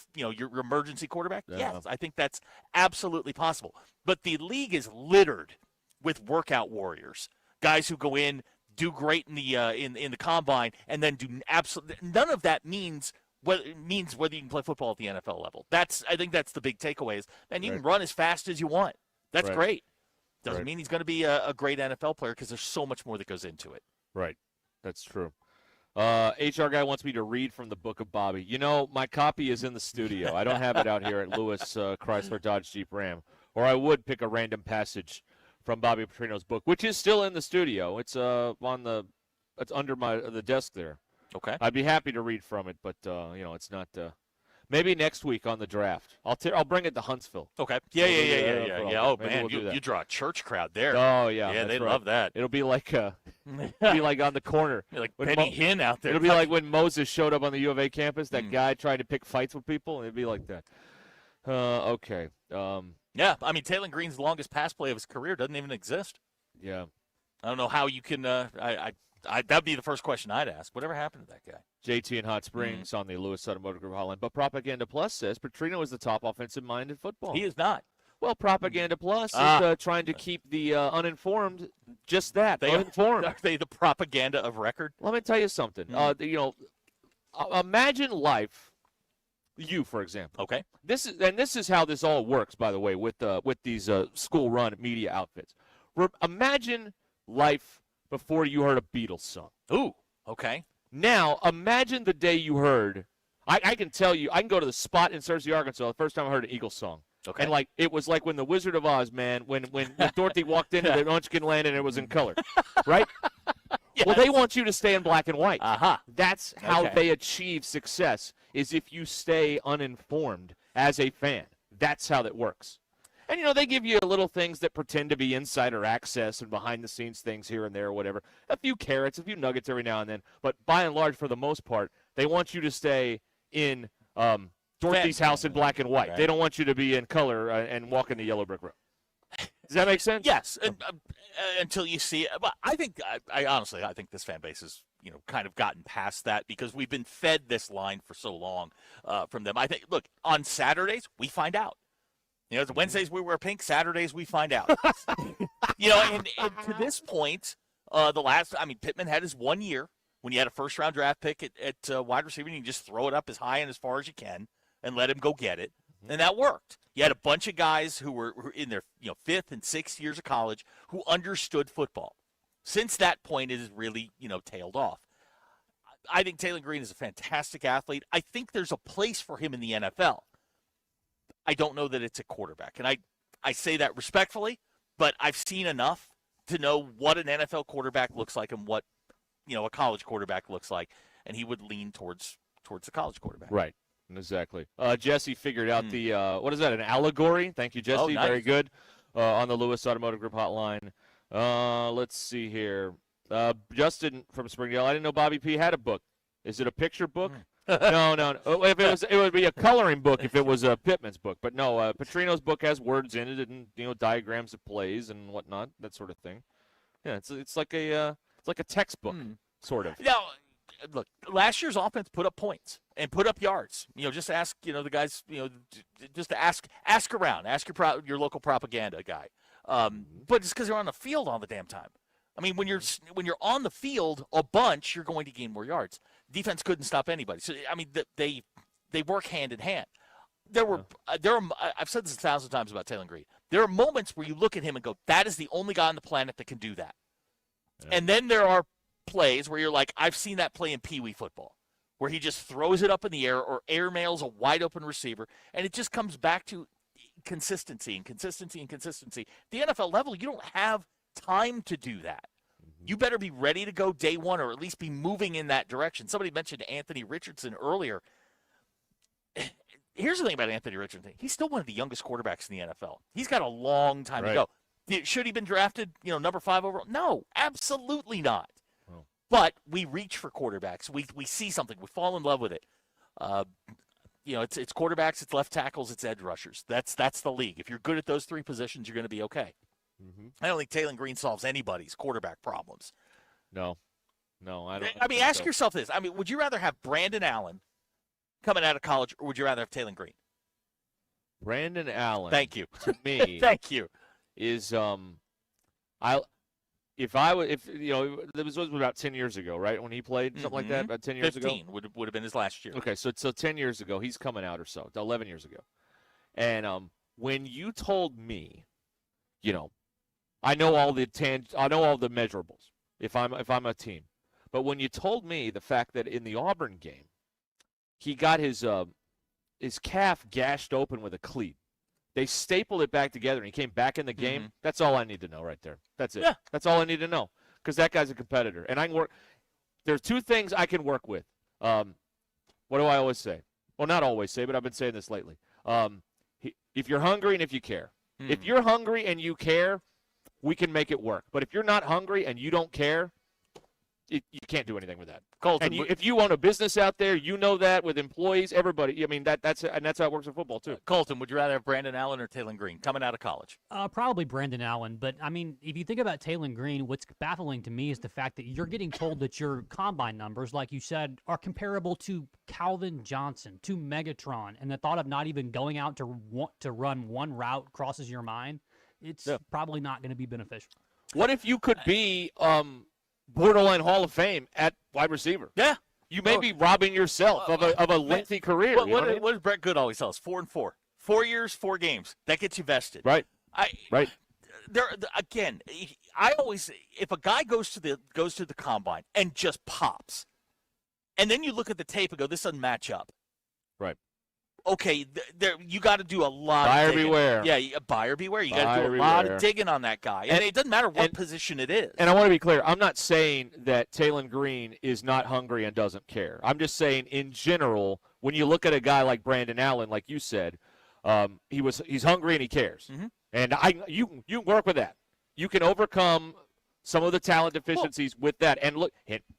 emergency quarterback? Yeah. Yes, I think that's absolutely possible. But the league is littered with workout warriors, guys who go in, do great in the combine, and then do absolutely none of that means whether you can play football at the NFL level. I think that's the big takeaway is, man, you can run as fast as you want. That's great. Doesn't mean he's going to be a great NFL player because there's so much more that goes into it. Right. That's true. HR guy wants me to read from the book of Bobby. My copy is in the studio. I don't have it out here at Lewis Chrysler Dodge Jeep Ram. Or I would pick a random passage from Bobby Petrino's book, which is still in the studio. It's it's under the desk there. Okay. I'd be happy to read from it, but it's not. Maybe next week on the draft. I'll bring it to Huntsville. Okay. Yeah. Oh man, you draw a church crowd there. Oh yeah. Yeah, they love that. It'll be like on the corner. Like Benny Hinn out there. It'll be like when Moses showed up on the U of A campus. That guy tried to pick fights with people. It'd be like that. Okay. Yeah, I mean Taylor Green's longest pass play of his career doesn't even exist. Yeah. I don't know how you can. That'd be the first question I'd ask. Whatever happened to that guy? JT in Hot Springs on the Lewis Sutton Motor Group Hotline. But Propaganda Plus says Petrino is the top offensive mind in football. He is not. Well, Propaganda Plus is trying to keep the uninformed just that. Uninformed. Are they the propaganda of record? Let me tell you something. Imagine life. You, for example. Okay. This is how this all works, by the way, with these school-run media outfits. Imagine life before you heard a Beatles song. Ooh. Okay. Now, imagine the day you heard I can tell you, I can go to the spot in Searcy, Arkansas, the first time I heard an Eagles song. Okay. And it was like when the Wizard of Oz, man, when Dorothy walked into the Munchkin land and it was in color, right? Yes. Well, they want you to stay in black and white. That's how they achieve success, is if you stay uninformed as a fan. That's how that works. And, they give you little things that pretend to be insider access and behind-the-scenes things here and there or whatever. A few carrots, a few nuggets every now and then. But by and large, for the most part, they want you to stay in Dorothy's house in black and white. Right. They don't want you to be in color and walk in the yellow brick road. Does that make sense? Yes, until you see it. But I think, I honestly think this fan base has, kind of gotten past that because we've been fed this line for so long from them. I think, look, on Saturdays, we find out. Wednesdays we wear pink, Saturdays we find out. And to this point, Pittman had his 1 year when you had a first-round draft pick at wide receiver, and you just throw it up as high and as far as you can and let him go get it, and that worked. You had a bunch of guys who were in their fifth and sixth years of college who understood football. Since that point, it has really tailed off. I think Taylor Green is a fantastic athlete. I think there's a place for him in the NFL. I don't know that it's a quarterback, and I say that respectfully, but I've seen enough to know what an NFL quarterback looks like and what a college quarterback looks like, and he would lean towards the college quarterback. Right. Exactly. Jesse figured out the what is that? An allegory? Thank you, Jesse. Oh, nice. Very good. On the Lewis Automotive Group hotline. Let's see here. Justin from Springdale. I didn't know Bobby P had a book. Is it a picture book? No. If it would be a coloring book if it was a Pittman's book. But no, Petrino's book has words in it and diagrams of plays and whatnot, that sort of thing. Yeah, it's like a textbook sort of. Now, look, last year's offense put up points and put up yards. Just ask the guys. Just to ask around, ask your local propaganda guy. But it's because they're on the field all the damn time. I mean, when you're on the field a bunch, you're going to gain more yards. Defense couldn't stop anybody. So I mean, they work hand in hand. There are I've said this 1,000 times about Taylor Green. There are moments where you look at him and go, "That is the only guy on the planet that can do that." Yeah. And then there are plays where you're like, "I've seen that play in Pee Wee football, where he just throws it up in the air or airmails a wide open receiver, and it just comes back to consistency and consistency and consistency." The NFL level, you don't have time to do that. You better be ready to go day one or at least be moving in that direction. Somebody mentioned Anthony Richardson earlier. Here's the thing about Anthony Richardson. He's still one of the youngest quarterbacks in the NFL. He's got a long time to go. Should he have been drafted, number 5 overall? No, absolutely not. Oh. But we reach for quarterbacks. We see something. We fall in love with it. It's quarterbacks, it's left tackles, it's edge rushers. That's the league. If you're good at those 3 positions, you're going to be okay. Mm-hmm. I don't think Taylor Green solves anybody's quarterback problems. No, I don't. I mean, ask yourself this. I mean, would you rather have Brandon Allen coming out of college, or would you rather have Taylor Green? Brandon Allen. Thank you. To me, thank you. Is it was about 10 years ago, right? When he played something like that, about 10 years 15 ago. would have been his last year. Okay, so 10 years ago, he's coming out or so, 11 years ago, and when you told me, I know all the measurables if I'm a team. But when you told me the fact that in the Auburn game, he got his calf gashed open with a cleat. They stapled it back together and he came back in the game. Mm-hmm. That's all I need to know right there. That's it. Yeah. That's all I need to know. Because that guy's a competitor. And I can work. There's 2 things I can work with. What do I always say? Well, not always say, but I've been saying this lately. If you're hungry and if you care. If you're hungry and you care, we can make it work. But if you're not hungry and you don't care, you can't do anything with that. Colton, and if you own a business out there, you know that with employees, everybody. I mean, that's how it works in football too. Colton, would you rather have Brandon Allen or Taylor Green coming out of college? Probably Brandon Allen. But I mean, if you think about Taylor Green, what's baffling to me is the fact that you're getting told that your combine numbers, like you said, are comparable to Calvin Johnson, to Megatron, and the thought of not even going out to want to run one route crosses your mind. It's probably not going to be beneficial. What if you could be borderline Hall of Fame at wide receiver? Yeah. You may be robbing yourself of a lengthy career. What does Brett Good always tell us? 4 and 4. 4 years, 4 games. That gets you vested. Right. Right. Again, I always, if a guy goes to the combine and just pops, and then you look at the tape and go, this doesn't match up. okay, you got to do a lot Buyer of digging. beware. Yeah, buyer beware. You got to do a lot of digging on that guy. And it doesn't matter what position it is. And I want to be clear. I'm not saying that Taylon Green is not hungry and doesn't care. I'm just saying in general, when you look at a guy like Brandon Allen, like you said, he's hungry and he cares. Mm-hmm. And you can work with that. You can overcome some of the talent deficiencies with that. And look,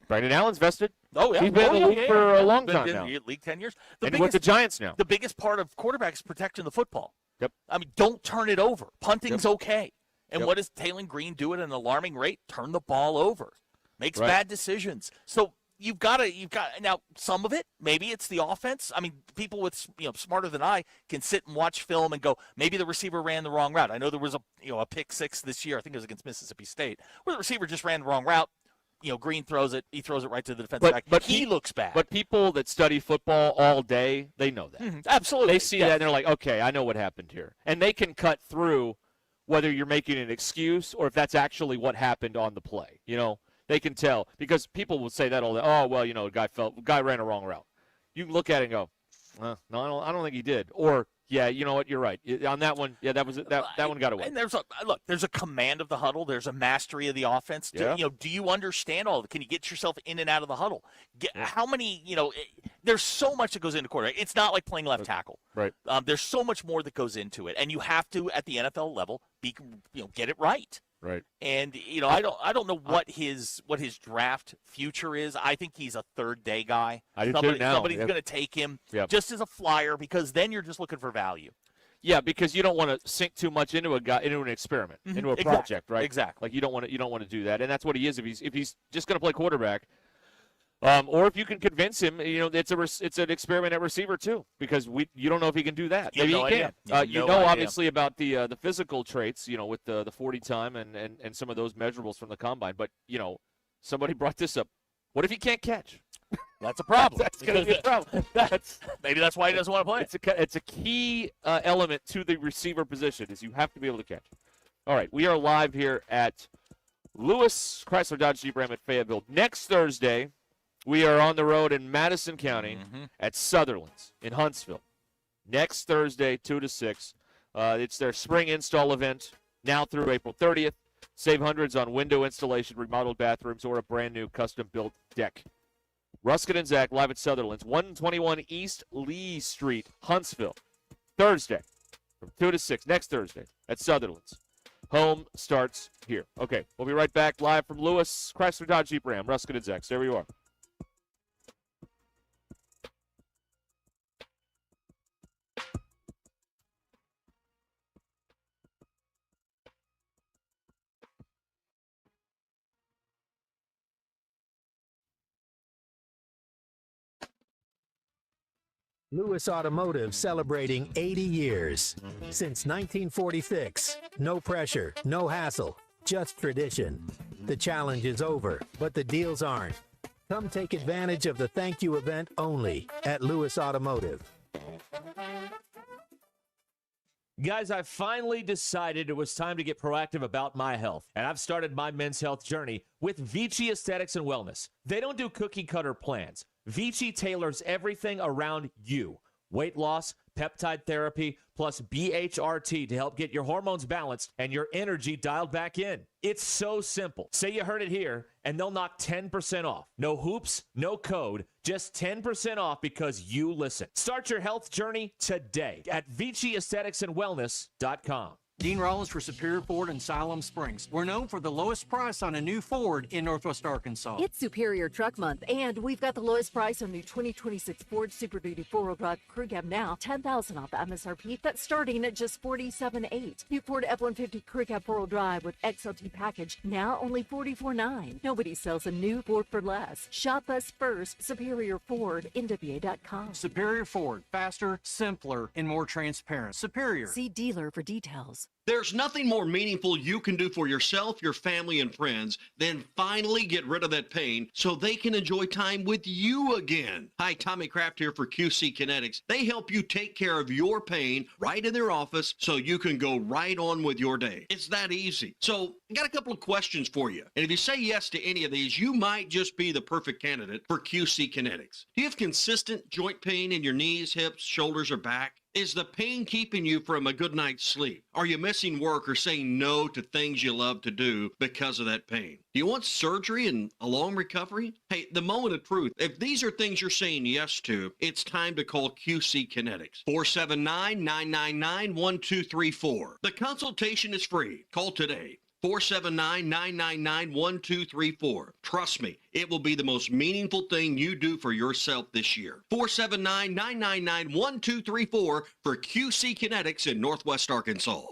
Brandon Allen's vested. Oh, yeah. He's been in the league for a long time now. League 10 years. And with the Giants now. The biggest part of quarterback is protecting the football. Yep. I mean, don't turn it over. Punting's okay. And Yep. what does Taylon Green do at an alarming rate? Turn the ball over. Makes bad decisions. So you've got now some of it, maybe it's the offense. I mean, people with smarter than I can sit and watch film and go, maybe the receiver ran the wrong route. I know there was a pick six this year, I think it was against Mississippi State, where the receiver just ran the wrong route. Green throws it. He throws it right to the defensive back. But he looks bad. But people that study football all day, they know that. Mm-hmm. Absolutely. They see that and they're like, okay, I know what happened here. And they can cut through whether you're making an excuse or if that's actually what happened on the play. They can tell because people will say that all day. Oh, well, the guy ran a wrong route. You can look at it and go, no, I don't think he did. Or, yeah, you know what, you're right. On that one, yeah, that one got away. And there's a command of the huddle. There's a mastery of the offense. Yeah. Do you understand all of it? Can you get yourself in and out of the huddle? How many, there's so much that goes into quarterback. It's not like playing left tackle. Right. There's so much more that goes into it. And you have to, at the NFL level, get it right. Right. And I don't know what his draft future is. I think he's a third day guy. I do too now. Somebody's going to take him just as a flyer because then you're just looking for value. Yeah, because you don't want to sink too much into an experiment, into a project, right? Exactly. Like you don't want to do that, and that's what he is. If he's just going to play quarterback, or if you can convince him, it's an experiment at receiver too, because you don't know if he can do that. Maybe he can. Obviously about the physical traits, with the 40 time and some of those measurables from the combine. But somebody brought this up. What if he can't catch? That's a problem. That's going to be a problem. Maybe that's why he doesn't want to play. It's a key element to the receiver position is you have to be able to catch. All right, we are live here at Lewis Chrysler Dodge Jeep Ram at Fayetteville. Next Thursday, we are on the road in Madison County at Sutherland's in Huntsville. Next Thursday, 2 to 6. It's their spring install event now through April 30th. Save hundreds on window installation, remodeled bathrooms, or a brand-new custom-built deck. Ruscin and Zach live at Sutherland's, 121 East Lee Street, Huntsville. Thursday from 2 to 6, next Thursday at Sutherland's. Home starts here. Okay, we'll be right back live from Lewis Chrysler Dodge Jeep Ram. Ruscin and Zach, there you are. Lewis Automotive celebrating 80 years. Since 1946, no pressure, no hassle, just tradition. The challenge is over, but the deals aren't. Come take advantage of the thank you event only at Lewis Automotive. Guys, I finally decided it was time to get proactive about my health, and I've started my men's health journey with Vici Aesthetics and Wellness. They don't do cookie-cutter plans. Vici tailors everything around you. Weight loss, peptide therapy, plus BHRT to help get your hormones balanced and your energy dialed back in. It's so simple. Say you heard it here, and they'll knock 10% off. No hoops, no code, just 10% off because you listen. Start your health journey today at ViciAestheticsandWellness.com. Dean Rollins for Superior Ford in Siloam Springs. We're known for the lowest price on a new Ford in Northwest Arkansas. It's Superior Truck Month, and we've got the lowest price on new 2026 Ford Super Duty four-wheel drive crew cab now, $10,000 off MSRP. That's starting at just $47,800. New Ford F-150 crew cab four-wheel drive with XLT package now only $44,900. Nobody sells a new Ford for less. Shop us first. Superior Ford, NWA.com. Superior Ford, faster, simpler, and more transparent. Superior. See dealer for details. There's nothing more meaningful you can do for yourself, your family, and friends than finally get rid of that pain so they can enjoy time with you again. Hi, Tommy Kraft here for QC Kinetics. They help you take care of your pain right in their office so you can go right on with your day. It's that easy. So, I got a couple of questions for you. And if you say yes to any of these, you might just be the perfect candidate for QC Kinetics. Do you have consistent joint pain in your knees, hips, shoulders, or back? Is the pain keeping you from a good night's sleep? Are you missing work or saying no to things you love to do because of that pain? Do you want surgery and a long recovery? Hey, the moment of truth, if these are things you're saying yes to, it's time to call QC Kinetics. 479-999-1234. The consultation is free. Call today. 479-999-1234. Trust me, it will be the most meaningful thing you do for yourself this year. 479-999-1234 for QC Kinetics in Northwest Arkansas.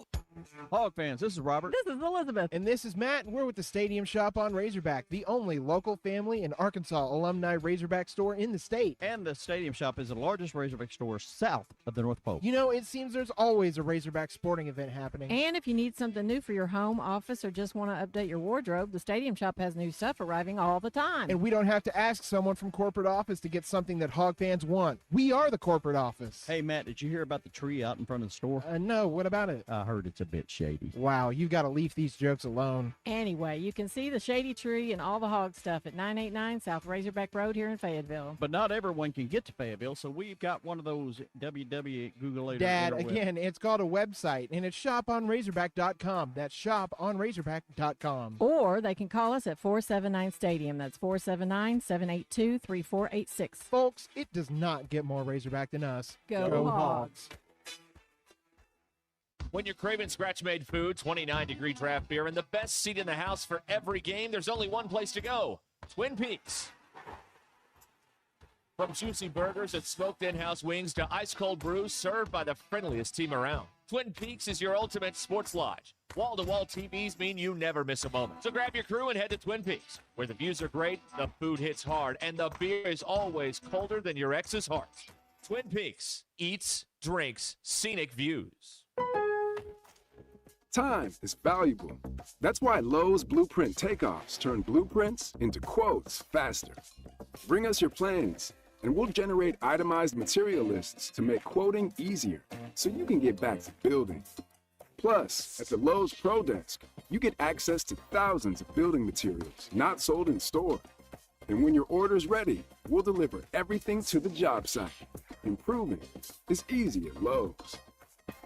Hog fans, this is Robert. This is Elizabeth. And this is Matt, and we're with the Stadium Shop on Razorback, the only local family and Arkansas alumni Razorback store in the state. And the Stadium Shop is the largest Razorback store south of the North Pole. You know, it seems there's always a Razorback sporting event happening. And if you need something new for your home, office, or just want to update your wardrobe, the Stadium Shop has new stuff arriving all the time. And we don't have to ask someone from corporate office to get something that Hog fans want. We are the corporate office. Hey, Matt, did you hear about the tree out in front of the store? No, what about it? I heard it's a bit shady. Wow, you've got to leave these jokes alone. Anyway, you can see the shady tree and all the hog stuff at 989 South Razorback Road here in Fayetteville. But not everyone can get to Fayetteville, so we've got one of those www. Dad, again, it's called a website, and it's shoponrazorback.com. That's shoponrazorback.com. Or they can call us at 479 Stadium. That's 479-782-3486. Folks, it does not get more Razorback than us. Go Hogs. When you're craving scratch-made food, 29-degree draft beer, and the best seat in the house for every game, there's only one place to go, Twin Peaks. From juicy burgers and smoked in-house wings to ice-cold brews served by the friendliest team around, Twin Peaks is your ultimate sports lodge. Wall-to-wall TVs mean you never miss a moment. So grab your crew and head to Twin Peaks, where the views are great, the food hits hard, and the beer is always colder than your ex's heart. Twin Peaks, eats, drinks, scenic views. Time is valuable. That's why Lowe's Blueprint Takeoffs turn blueprints into quotes faster. Bring us your plans, and we'll generate itemized material lists to make quoting easier so you can get back to building. Plus, at the Lowe's Pro Desk, you get access to thousands of building materials not sold in store. And when your order's ready, we'll deliver everything to the job site. Improving is easy at Lowe's.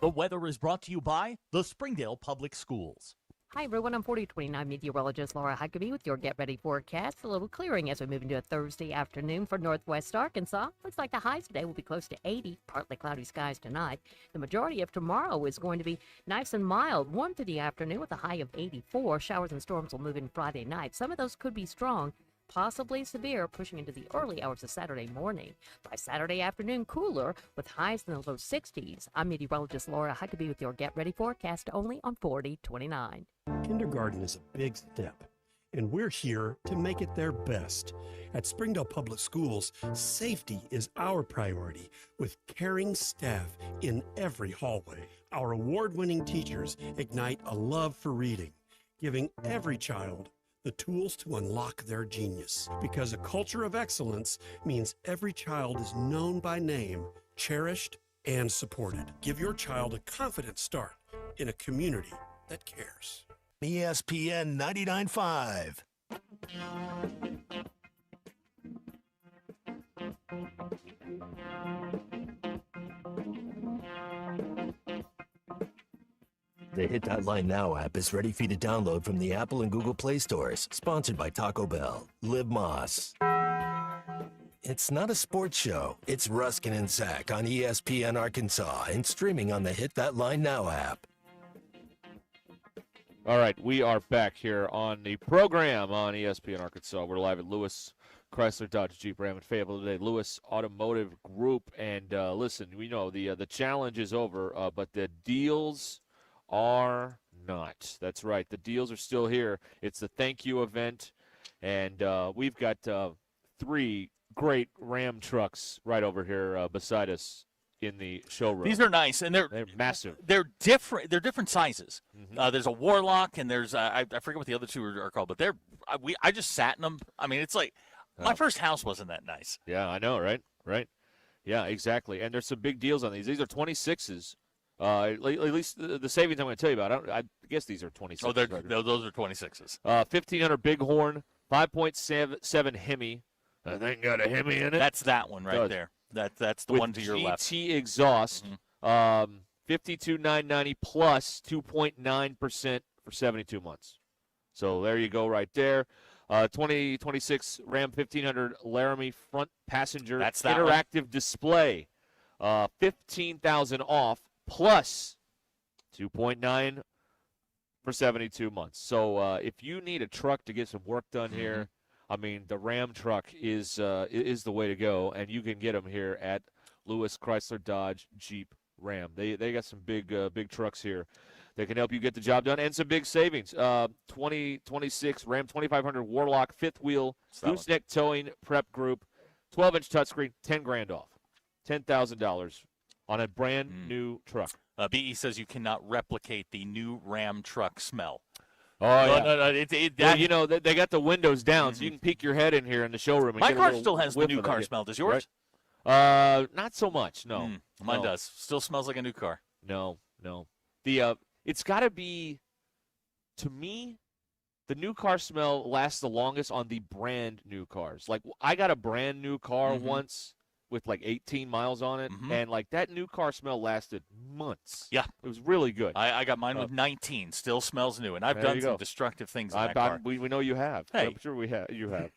The weather is brought to you by the Springdale Public Schools. Hi, everyone. I'm 4029 meteorologist Laura Huckabee with your Get Ready forecast. A little clearing as we move into a Thursday afternoon for Northwest Arkansas. Looks like the highs today will be close to 80, partly cloudy skies tonight. The majority of tomorrow is going to be nice and mild, warm through the afternoon with a high of 84. Showers and storms will move in Friday night. Some of those could be strong, possibly severe, pushing into the early hours of Saturday morning. By Saturday afternoon, cooler with highs in the low 60s. I'm meteorologist Laura Huckabee with your Get Ready forecast only on 4029. Kindergarten is a big step, and we're here to make it their best. At Springdale Public Schools, safety is our priority with caring staff in every hallway. Our award-winning teachers ignite a love for reading, giving every child the tools to unlock their genius. Because a culture of excellence means every child is known by name, cherished, and supported. Give your child a confident start in a community that cares. ESPN 99.5. The Hit That Line Now app is ready for you to download from the Apple and Google Play stores. Sponsored by Taco Bell. Live Moss. It's not a sports show. It's Ruscin and Zach on ESPN Arkansas and streaming on the Hit That Line Now app. All right, we are back here on the program on ESPN Arkansas. We're live at Lewis Chrysler Dodge Jeep Ram in Fayetteville today. Lewis Automotive Group. And listen, we know the challenge is over, but the deals are not. That's right. The deals are still here. It's the thank you event, and we've got 3 great Ram trucks right over here beside us in the showroom. These are nice, and they're massive. They're different. They're different sizes. Mm-hmm. There's a Warlock, and there's I forget what the other two are called, but I just sat in them. I mean, it's like my first house wasn't that nice. Yeah, I know, right? Right. Yeah, exactly. And there's some big deals on these. These are 26s. At least the savings I'm going to tell you about. I guess these are 26s. Oh, those are 26s. 1500 Bighorn, 5.7 Hemi. That thing got a Hemi in it. That's that one right there. That's the With one to your left. GT exhaust, 52,990 plus 2.9% for 72 months. So there you go, right there. 2026 Ram 1500 Laramie front passenger interactive display, 15,000 off plus 2.9 for 72 months. So if you need a truck to get some work done here, I mean, the Ram truck is the way to go, and you can get them here at Lewis Chrysler Dodge Jeep Ram. They got some big trucks here that can help you get the job done, and some big savings. 2026 Ram 2500 Warlock fifth wheel gooseneck towing prep group, 12-inch touchscreen, $10,000 off, $10,000 on a brand new truck. BE says you cannot replicate the new Ram truck smell. Oh, yeah. No, well, you know, they got the windows down, so you can peek your head in here in the showroom. And my get a car little still has the whiff new of car that. smell. Does yours? Right. Not so much, no. Mine No. does. Still smells like a new car. No. The it's got to be, to me, the new car smell lasts the longest on the brand new cars. Like, I got a brand new car once with like 18 miles on it, and like that new car smell lasted months. Yeah. It was really good. I got mine with 19. Still smells new, and I've done some destructive things in that car. We know you have. Hey. I'm sure you have.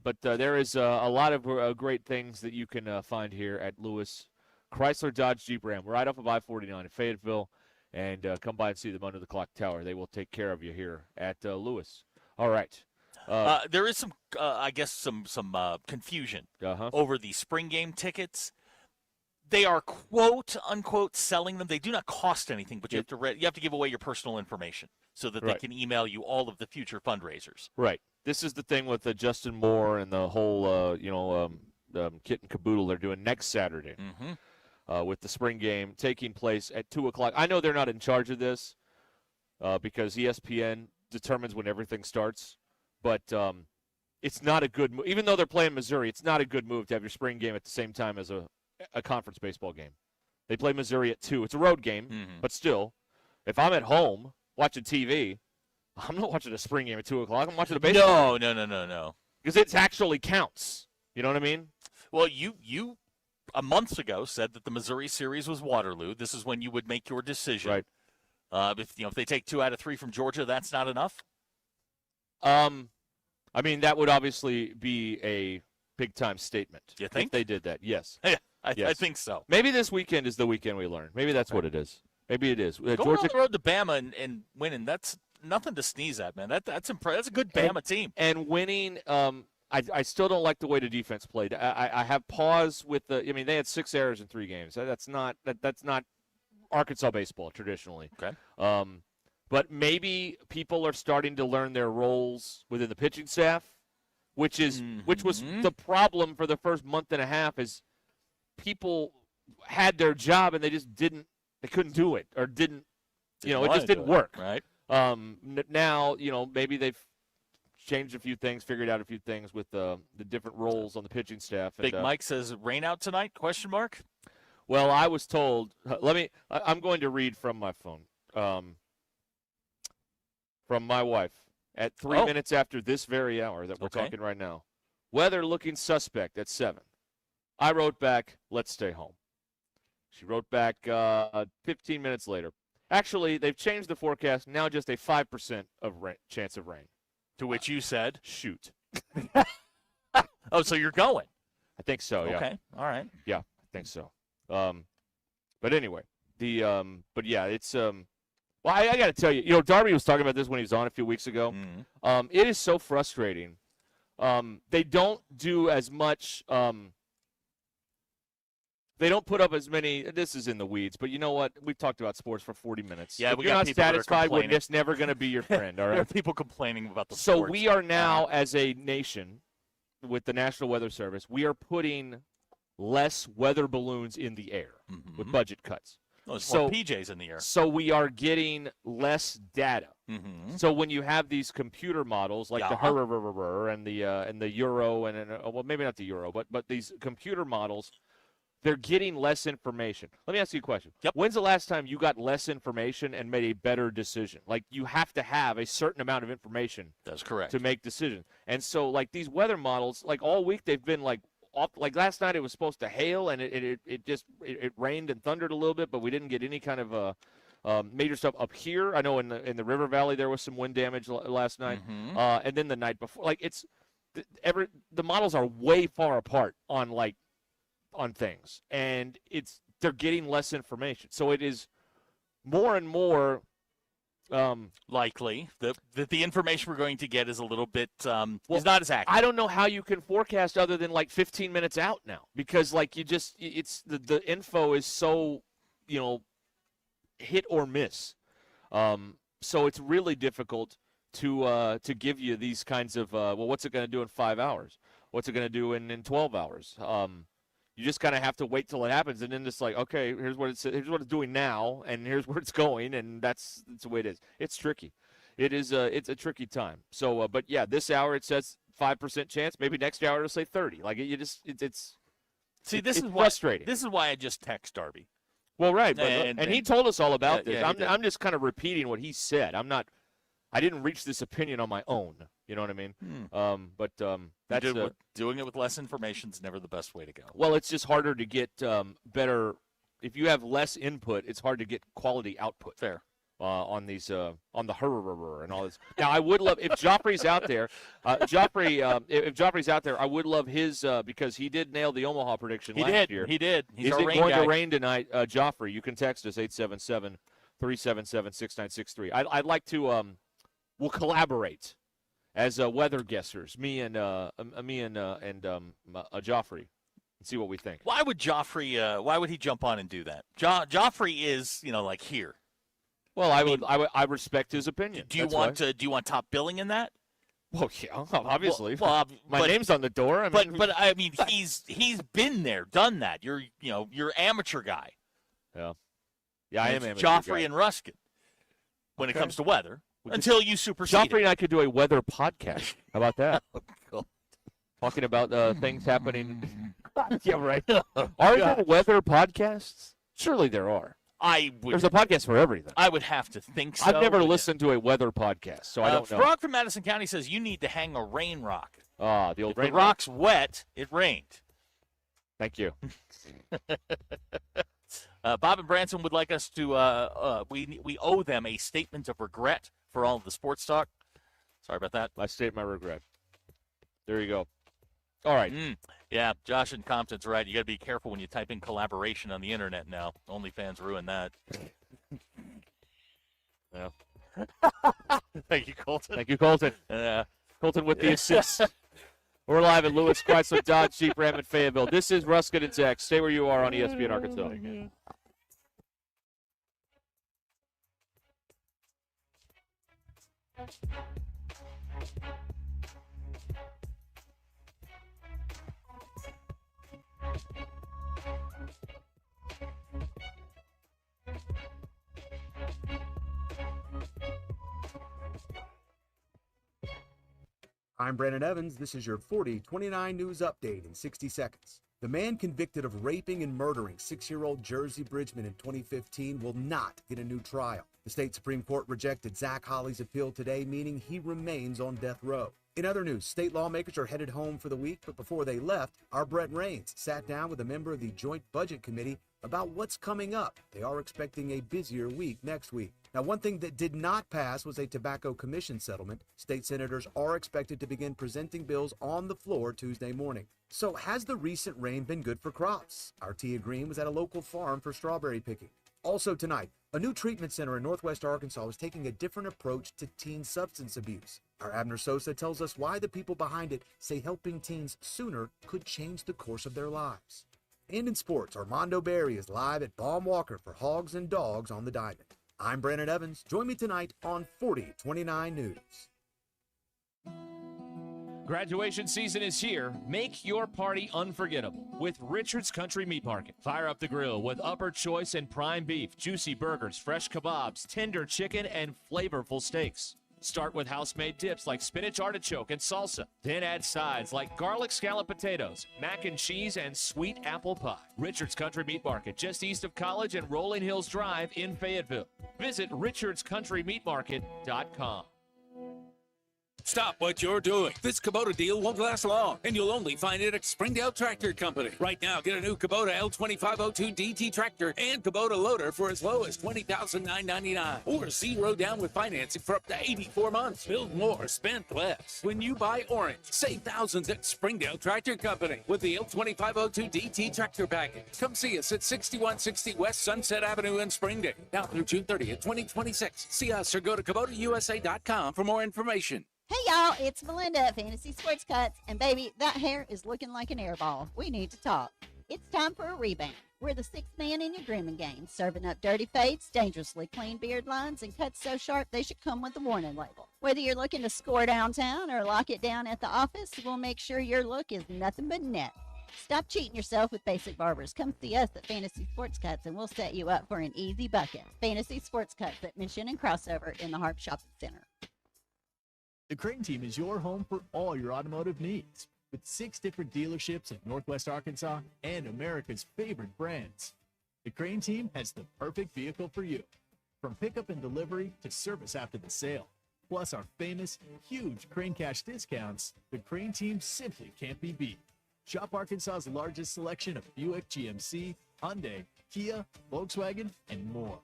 But there is a lot of great things that you can find here at Lewis Chrysler Dodge Jeep Ram, right off of I-49 in Fayetteville. And come by and see them under the clock tower. They will take care of you here at Lewis. All right. There is some, I guess, some confusion over the spring game tickets. They are quote unquote selling them. They do not cost anything, but you have to give away your personal information so that they can email you all of the future fundraisers. Right. This is the thing with Justin Moore and the whole kit and caboodle they're doing next Saturday. With the spring game taking place at 2 o'clock. I know they're not in charge of this because ESPN determines when everything starts, but it's not a good move. Even though they're playing Missouri, it's not a good move to have your spring game at the same time as a conference baseball game. They play Missouri at 2. It's a road game, but still, if I'm at home watching TV, I'm not watching a spring game at 2 o'clock. I'm watching a baseball game. No. Because it actually counts. You know what I mean? Well, you a month ago said that the Missouri series was Waterloo. This is when you would make your decision. Right. If they take 2 out of 3 from Georgia, that's not enough. I mean, that would obviously be a big time statement. You think? If they did that? Yes. Yeah, Yes. I think so. Maybe this weekend is the weekend we learn. Maybe that's what it is. Maybe it is. Going Georgia on the road to Bama and winning, that's nothing to sneeze at, man. That's impressive. That's a good Bama team. And winning, I still don't like the way the defense played. I have pause with the. I mean, they had 6 errors in 3 games. That's not Arkansas baseball traditionally. Okay. But maybe people are starting to learn their roles within the pitching staff, which was the problem for the first month and a half. Is people had their job and they just couldn't do it or didn't it just didn't work. Right. Now maybe they've changed a few things, figured out a few things with the different roles on the pitching staff. Big Mike says, rain out tonight, question mark? Well, I was told, I'm going to read from my phone, from my wife, at 3 minutes after this very hour that we're talking right now. Weather looking suspect at 7. I wrote back, let's stay home. She wrote back 15 minutes later. Actually, they've changed the forecast, now just a 5% of chance of rain. To which you said, shoot. Oh, so you're going? I think so, yeah. Okay, all right. Yeah, I think so. But anyway, but yeah, it's well, I got to tell you, Darby was talking about this when he was on a few weeks ago. It is so frustrating. They don't do as much. They don't put up as many. This is in the weeds, but you know what? We've talked about sports for 40 minutes. Yeah, if we you're got not people that are satisfied with complaining. this, never going to be your friend. All There are right. people complaining about the So sports. we are now, as a nation, with the National Weather Service, we are putting less weather balloons in the air with budget cuts. Well, there's more PJs in the air. So we are getting less data. Mm-hmm. So when you have these computer models like the HRRR and the Euro and well, maybe not the Euro, but these computer models, they're getting less information. Let me ask you a question. Yep. When's the last time you got less information and made a better decision? Like, you have to have a certain amount of information. That's correct. To make decisions. And so, like, these weather models, like, all week they've been, like, off. Like, last night it was supposed to hail, and it just rained and thundered a little bit, but we didn't get any kind of major stuff up here. I know in the River Valley there was some wind damage last night. And then the night before. Like, it's the models are way far apart on, like, on things, and they're getting less information, so it is more and more likely that the information we're going to get is a little bit is not as accurate. I don't know how you can forecast other than like 15 minutes out now, because like it's the info is so hit or miss, so it's really difficult to give you these kinds of what's it going to do in 5 hours, what's it going to do in 12 hours. You just kind of have to wait till it happens, and then it's like, okay, here's what it's doing now, and here's where it's going, and that's the way it is. It's tricky. It's a tricky time. So, but yeah, this hour it says 5% chance. Maybe next hour it'll say 30. Like it's frustrating. This is why I just text Darby. Well, right, and he told us all about this. Yeah, I'm just kind of repeating what he said. I didn't reach this opinion on my own. You know what I mean? That's doing it with less information is never the best way to go. Well, it's just harder to get better. If you have less input, it's hard to get quality output. Fair. On these on the HRRR and all this. Now, I would love if Joffrey's out there. If Joffrey's out there, I would love his because he did nail the Omaha prediction last year. He did. Is it going to rain tonight, Joffrey? You can text us 877-377-6963. I'd like to. We'll collaborate as weather guessers, me and Joffrey, and see what we think. Why would Joffrey? Why would he jump on and do that? Joffrey is, like here. Well, I respect his opinion. Do you want top billing in that? Well, yeah, obviously. My name's on the door. But I mean, he's been there, done that. You're amateur guy. Yeah, I am amateur Joffrey guy. and Ruscin when it comes to weather. Until you supersede Joffrey and I could do a weather podcast. How about that? Cool. Talking about things happening. Yeah, right. Are there weather podcasts? Surely there are. There's a podcast for everything. I would have to think so. I've never listened to a weather podcast, so I don't know. Frog from Madison County says you need to hang a rain rock. Ah, the old rain rock. The rock's wet. It rained. Thank you. Bob and Branson would like us to. We owe them a statement of regret for all of the sports talk. Sorry about that. I state my regret. There you go. All right. Yeah, Josh in Compton's right. You got to be careful when you type in collaboration on the internet now. OnlyFans ruin that. Yeah. Thank you, Colton. Thank you, Colton. Colton with the assist. We're live at Lewis Chrysler Dodge Jeep Ram in Fayetteville. This is Ruscin and Zach. Stay where you are on ESPN Arkansas. I'm Brandon Evans. This is your 40-29 news update in 60 seconds. The man convicted of raping and murdering 6-year-old Jersey Bridgman in 2015 will not get a new trial. The state Supreme Court rejected Zach Holley's appeal today, meaning he remains on death row. In other news, state lawmakers are headed home for the week, but before they left, our Brett Rains sat down with a member of the Joint Budget Committee about what's coming up. They are expecting a busier week next week. Now, one thing that did not pass was a tobacco commission settlement. State senators are expected to begin presenting bills on the floor Tuesday morning. So has the recent rain been good for crops? Our Tia Green was at a local farm for strawberry picking. Also tonight, a new treatment center in Northwest Arkansas is taking a different approach to teen substance abuse. Our Abner Sosa tells us why the people behind it say helping teens sooner could change the course of their lives. And in sports, Armando Berry is live at Baum Walker for Hogs and Dogs on the Diamond. I'm Brandon Evans. Join me tonight on 4029 News. Graduation season is here. Make your party unforgettable with Richard's Country Meat Market. Fire up the grill with upper choice and prime beef, juicy burgers, fresh kebabs, tender chicken, and flavorful steaks. Start with house-made dips like spinach artichoke and salsa. Then add sides like garlic scallop potatoes, mac and cheese, and sweet apple pie. Richard's Country Meat Market, just east of College and Rolling Hills Drive in Fayetteville. Visit richardscountrymeatmarket.com. Stop what you're doing. This Kubota deal won't last long, and you'll only find it at Springdale Tractor Company. Right now, get a new Kubota L2502 DT tractor and Kubota loader for as low as $20,999, or 0 down with financing for up to 84 months. Build more, spend less. When you buy orange, save thousands at Springdale Tractor Company with the L2502 DT tractor package. Come see us at 6160 West Sunset Avenue in Springdale. Now through June 30th, 2026. See us or go to KubotaUSA.com for more information. Hey y'all, it's Melinda at Fantasy Sports Cuts, and baby, that hair is looking like an air ball. We need to talk. It's time for a rebound. We're the sixth man in your grooming game, serving up dirty fades, dangerously clean beard lines, and cuts so sharp they should come with a warning label. Whether you're looking to score downtown or lock it down at the office, we'll make sure your look is nothing but net. Stop cheating yourself with basic barbers. Come see us at Fantasy Sports Cuts, and we'll set you up for an easy bucket. Fantasy Sports Cuts at Mission and Crossover in the Harp Shopping Center. The Crane Team is your home for all your automotive needs, with 6 different dealerships in Northwest Arkansas and America's favorite brands. The Crane Team has the perfect vehicle for you, from pickup and delivery to service after the sale. Plus our famous, huge Crane Cash discounts, the Crane Team simply can't be beat. Shop Arkansas's largest selection of Buick, GMC, Hyundai, Kia, Volkswagen, and more.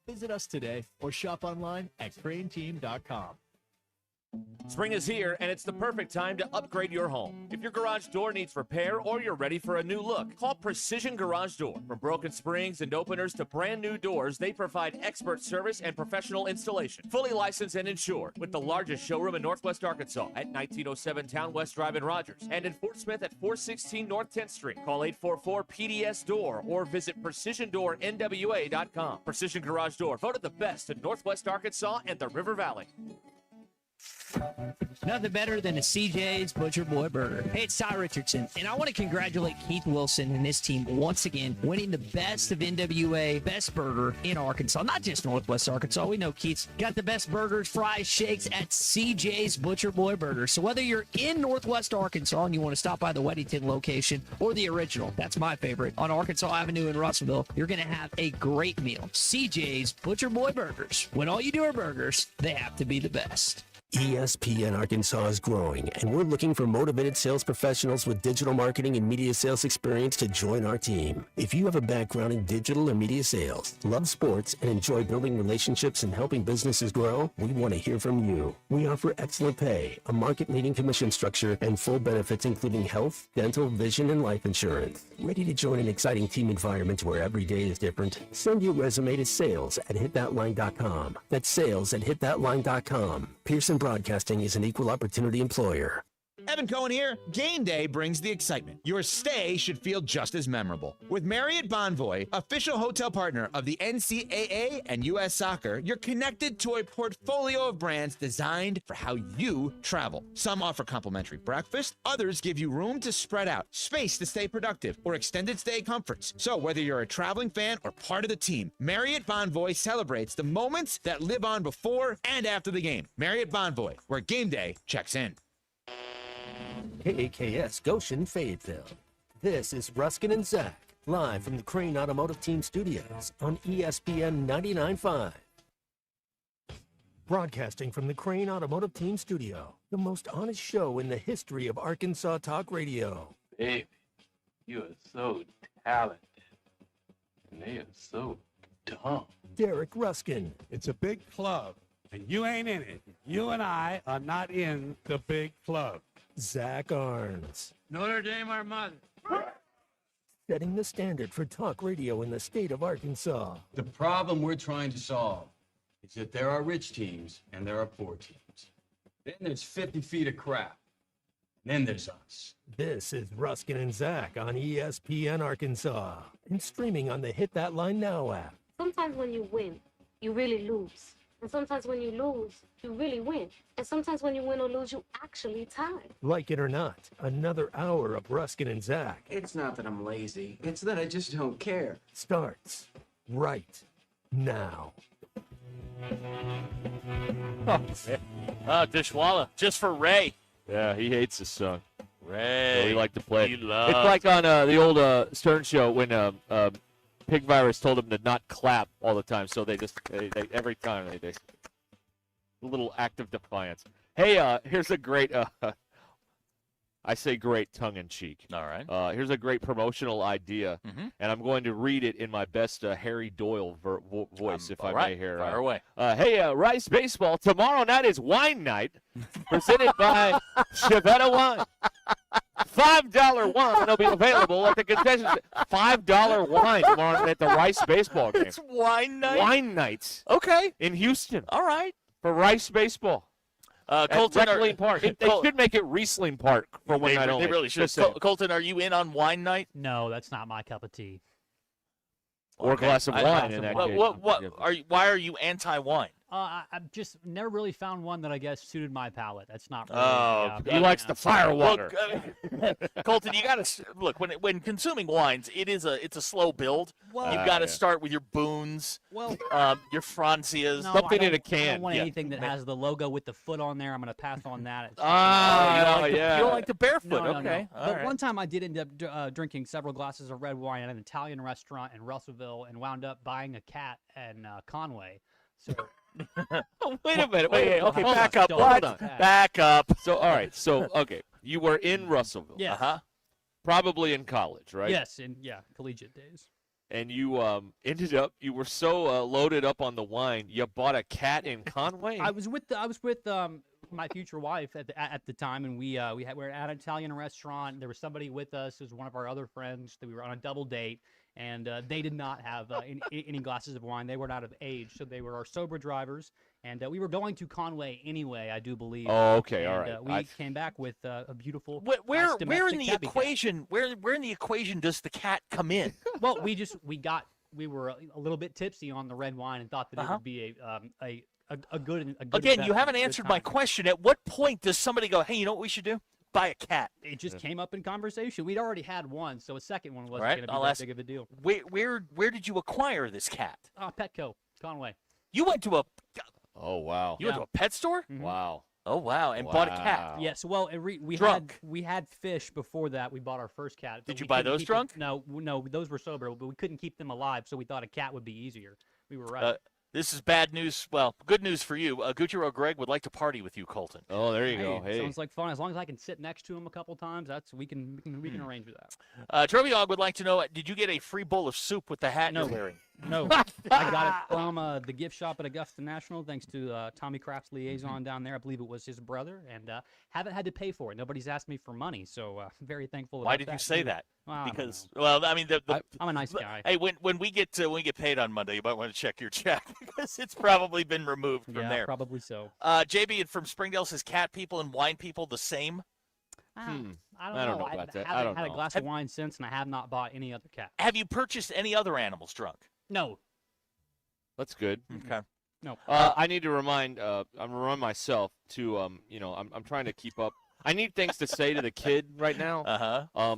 Visit us today or shop online at craneteam.com. Spring is here, and it's the perfect time to upgrade your home. If your garage door needs repair or you're ready for a new look, call Precision Garage Door. From broken springs and openers to brand new doors, they provide expert service and professional installation. Fully licensed and insured, with the largest showroom in Northwest Arkansas at 1907 Town West Drive in Rogers, and in Fort Smith at 416 North 10th Street. Call 844-PDS-DOOR or visit PrecisionDoorNWA.com. Precision Garage Door, voted the best in Northwest Arkansas and the River Valley. Nothing better than a CJ's Butcher Boy Burger. Hey, it's Ty Richardson, and I want to congratulate Keith Wilson and his team once again, winning the Best of NWA Best Burger in Arkansas. Not just Northwest Arkansas. We know Keith's got the best burgers, fries, shakes at CJ's Butcher Boy Burger. So whether you're in Northwest Arkansas and you want to stop by the Weddington location or the original, that's my favorite, on Arkansas Avenue in Russellville, you're going to have a great meal. CJ's Butcher Boy Burgers. When all you do are burgers, they have to be the best. ESPN Arkansas is growing, and we're looking for motivated sales professionals with digital marketing and media sales experience to join our team. If you have a background in digital or media sales, love sports, and enjoy building relationships and helping businesses grow, we want to hear from you. We offer excellent pay, a market-leading commission structure, and full benefits including health, dental, vision, and life insurance. Ready to join an exciting team environment where every day is different? Send your resume to sales@hitthatline.com. That's sales@hitthatline.com. Pearson Broadcasting is an equal opportunity employer. Evan Cohen here. Game day brings the excitement. Your stay should feel just as memorable. With Marriott Bonvoy, official hotel partner of the NCAA and U.S. Soccer, you're connected to a portfolio of brands designed for how you travel. Some offer complimentary breakfast, others give you room to spread out, space to stay productive, or extended stay comforts. So whether you're a traveling fan or part of the team, Marriott Bonvoy celebrates the moments that live on before and after the game. Marriott Bonvoy, where game day checks in. KAKS Goshen, Fayetteville. This is Ruskin and Zach, live from the Crane Automotive Team Studios on ESPN 99.5. Broadcasting from the Crane Automotive Team Studio, the most honest show in the history of Arkansas Talk Radio. Baby, you are so talented, and they are so dumb. Derek Ruskin. It's a big club, and you ain't in it. You and I are not in the big club. Zach Arns. Notre Dame, our mother. Setting the standard for talk radio in the state of Arkansas. The problem we're trying to solve is that there are rich teams and there are poor teams. Then there's 50 feet of crap. And then there's us. This is Ruskin and Zach on ESPN Arkansas and streaming on the Hit That Line Now app. Sometimes when you win, you really lose. And sometimes when you lose, you really win. And sometimes when you win or lose, you actually tie. Like it or not, another hour of Ruskin and Zach It's not that I'm lazy. It's that I just don't care. starts right now. Dishwalla, just for Ray. Yeah, he hates this song. Ray. So he liked to play. He It's loves like on the old Stern show when Pig Virus told him to not clap all the time. So they every time they a little act of defiance. Hey, here's a great. I say great tongue-in-cheek. All right. Here's a great promotional idea, and I'm going to read it in my best Harry Doyle voice, if I may here. Fire away. Hey, Rice Baseball, tomorrow night is wine night, presented by Chivetta Wine. $5 wine will be available at the concession stand. $5 wine tomorrow night at the Rice Baseball game. It's wine night? Wine nights. Okay. In Houston. All right. For Rice Baseball. Colton, Recklin Park. They should make it Riesling Park for one night only. They really should. Just saying. Colton, are you in on wine night? No, that's not my cup of tea. Or a glass of wine in that case. Why are you anti-wine? I've just never really found one that I guess suited my palate. That's not really. He likes the fire water. Colton, you got to look when consuming wines. It's a slow build. Well, You've got to start with your Boones, well, your Francias, no, something I in a don't- I can. don't want anything that has the logo with the foot on there. I'm going to pass on that. You don't like the barefoot? No, Okay. No. All But right. one time I did end up drinking several glasses of red wine at an Italian restaurant in Russellville and wound up buying a cat in Conway. So. Wait a minute. Wait. Okay, Hold back on, up. don't What? hold on. Back up. So, all right. So, okay. You were in Russellville. Yes. Probably in college, right? Yes, collegiate days. And you ended up. You were so loaded up on the wine. You bought a cat in Conway. I was with my future wife at the time, and we were at an Italian restaurant. There was somebody with us. It was one of our other friends that we were on a double date, and they did not have any glasses of wine. They were not of age, so they were our sober drivers. And we were going to Conway anyway, I do believe. Oh, okay, all And, right. we came back with a beautiful. Where nice in domestic the tabby cat. equation? Where in the equation does the cat come in? Well, we were a little bit tipsy on the red wine and thought that it would be a good. Again, you haven't investment, a good answered my time. question. At what point does somebody go, hey, you know what we should do? Buy a cat. It just came up in conversation. We'd already had one, so a second one wasn't Right, going to be I'll that ask- big of a deal. Where did you acquire this cat? Petco, Conway. You went to a Oh wow. you went to a pet store? Wow. Oh wow, and bought a cat. Yes, well, we Drunk. had fish before that. We bought our first cat. but Did you we buy couldn't those keep drunk? them- No, those were sober, but we couldn't keep them alive, so we thought a cat would be easier. We were right. This is bad news. Well, good news for you. Gucciero Greg would like to party with you, Colton. Oh, there you go. Hey. Sounds like fun. As long as I can sit next to him a couple times, we can arrange for that. Trophy Dog would like to know, did you get a free bowl of soup with the hat No. you're wearing? No, I got it from the gift shop at Augusta National, thanks to Tommy Kraft's liaison down there. I believe it was his brother, and haven't had to pay for it. Nobody's asked me for money, so very thankful. Why about did you that, say too. that? Well, I don't Because, know. well, I mean, I'm a nice guy. Hey, when we get paid on Monday, you might want to check your check because it's probably been removed from Yeah, there. probably so. JB from Springdale says cat people and wine people the same. I don't I know. don't know about that. I haven't don't had know. a glass of wine since, and I have not bought any other cat. Have you purchased any other animals drunk? No. That's good. Okay. No. I need to remind myself to I'm trying to keep up. I need things to say to the kid right now. Uh-huh.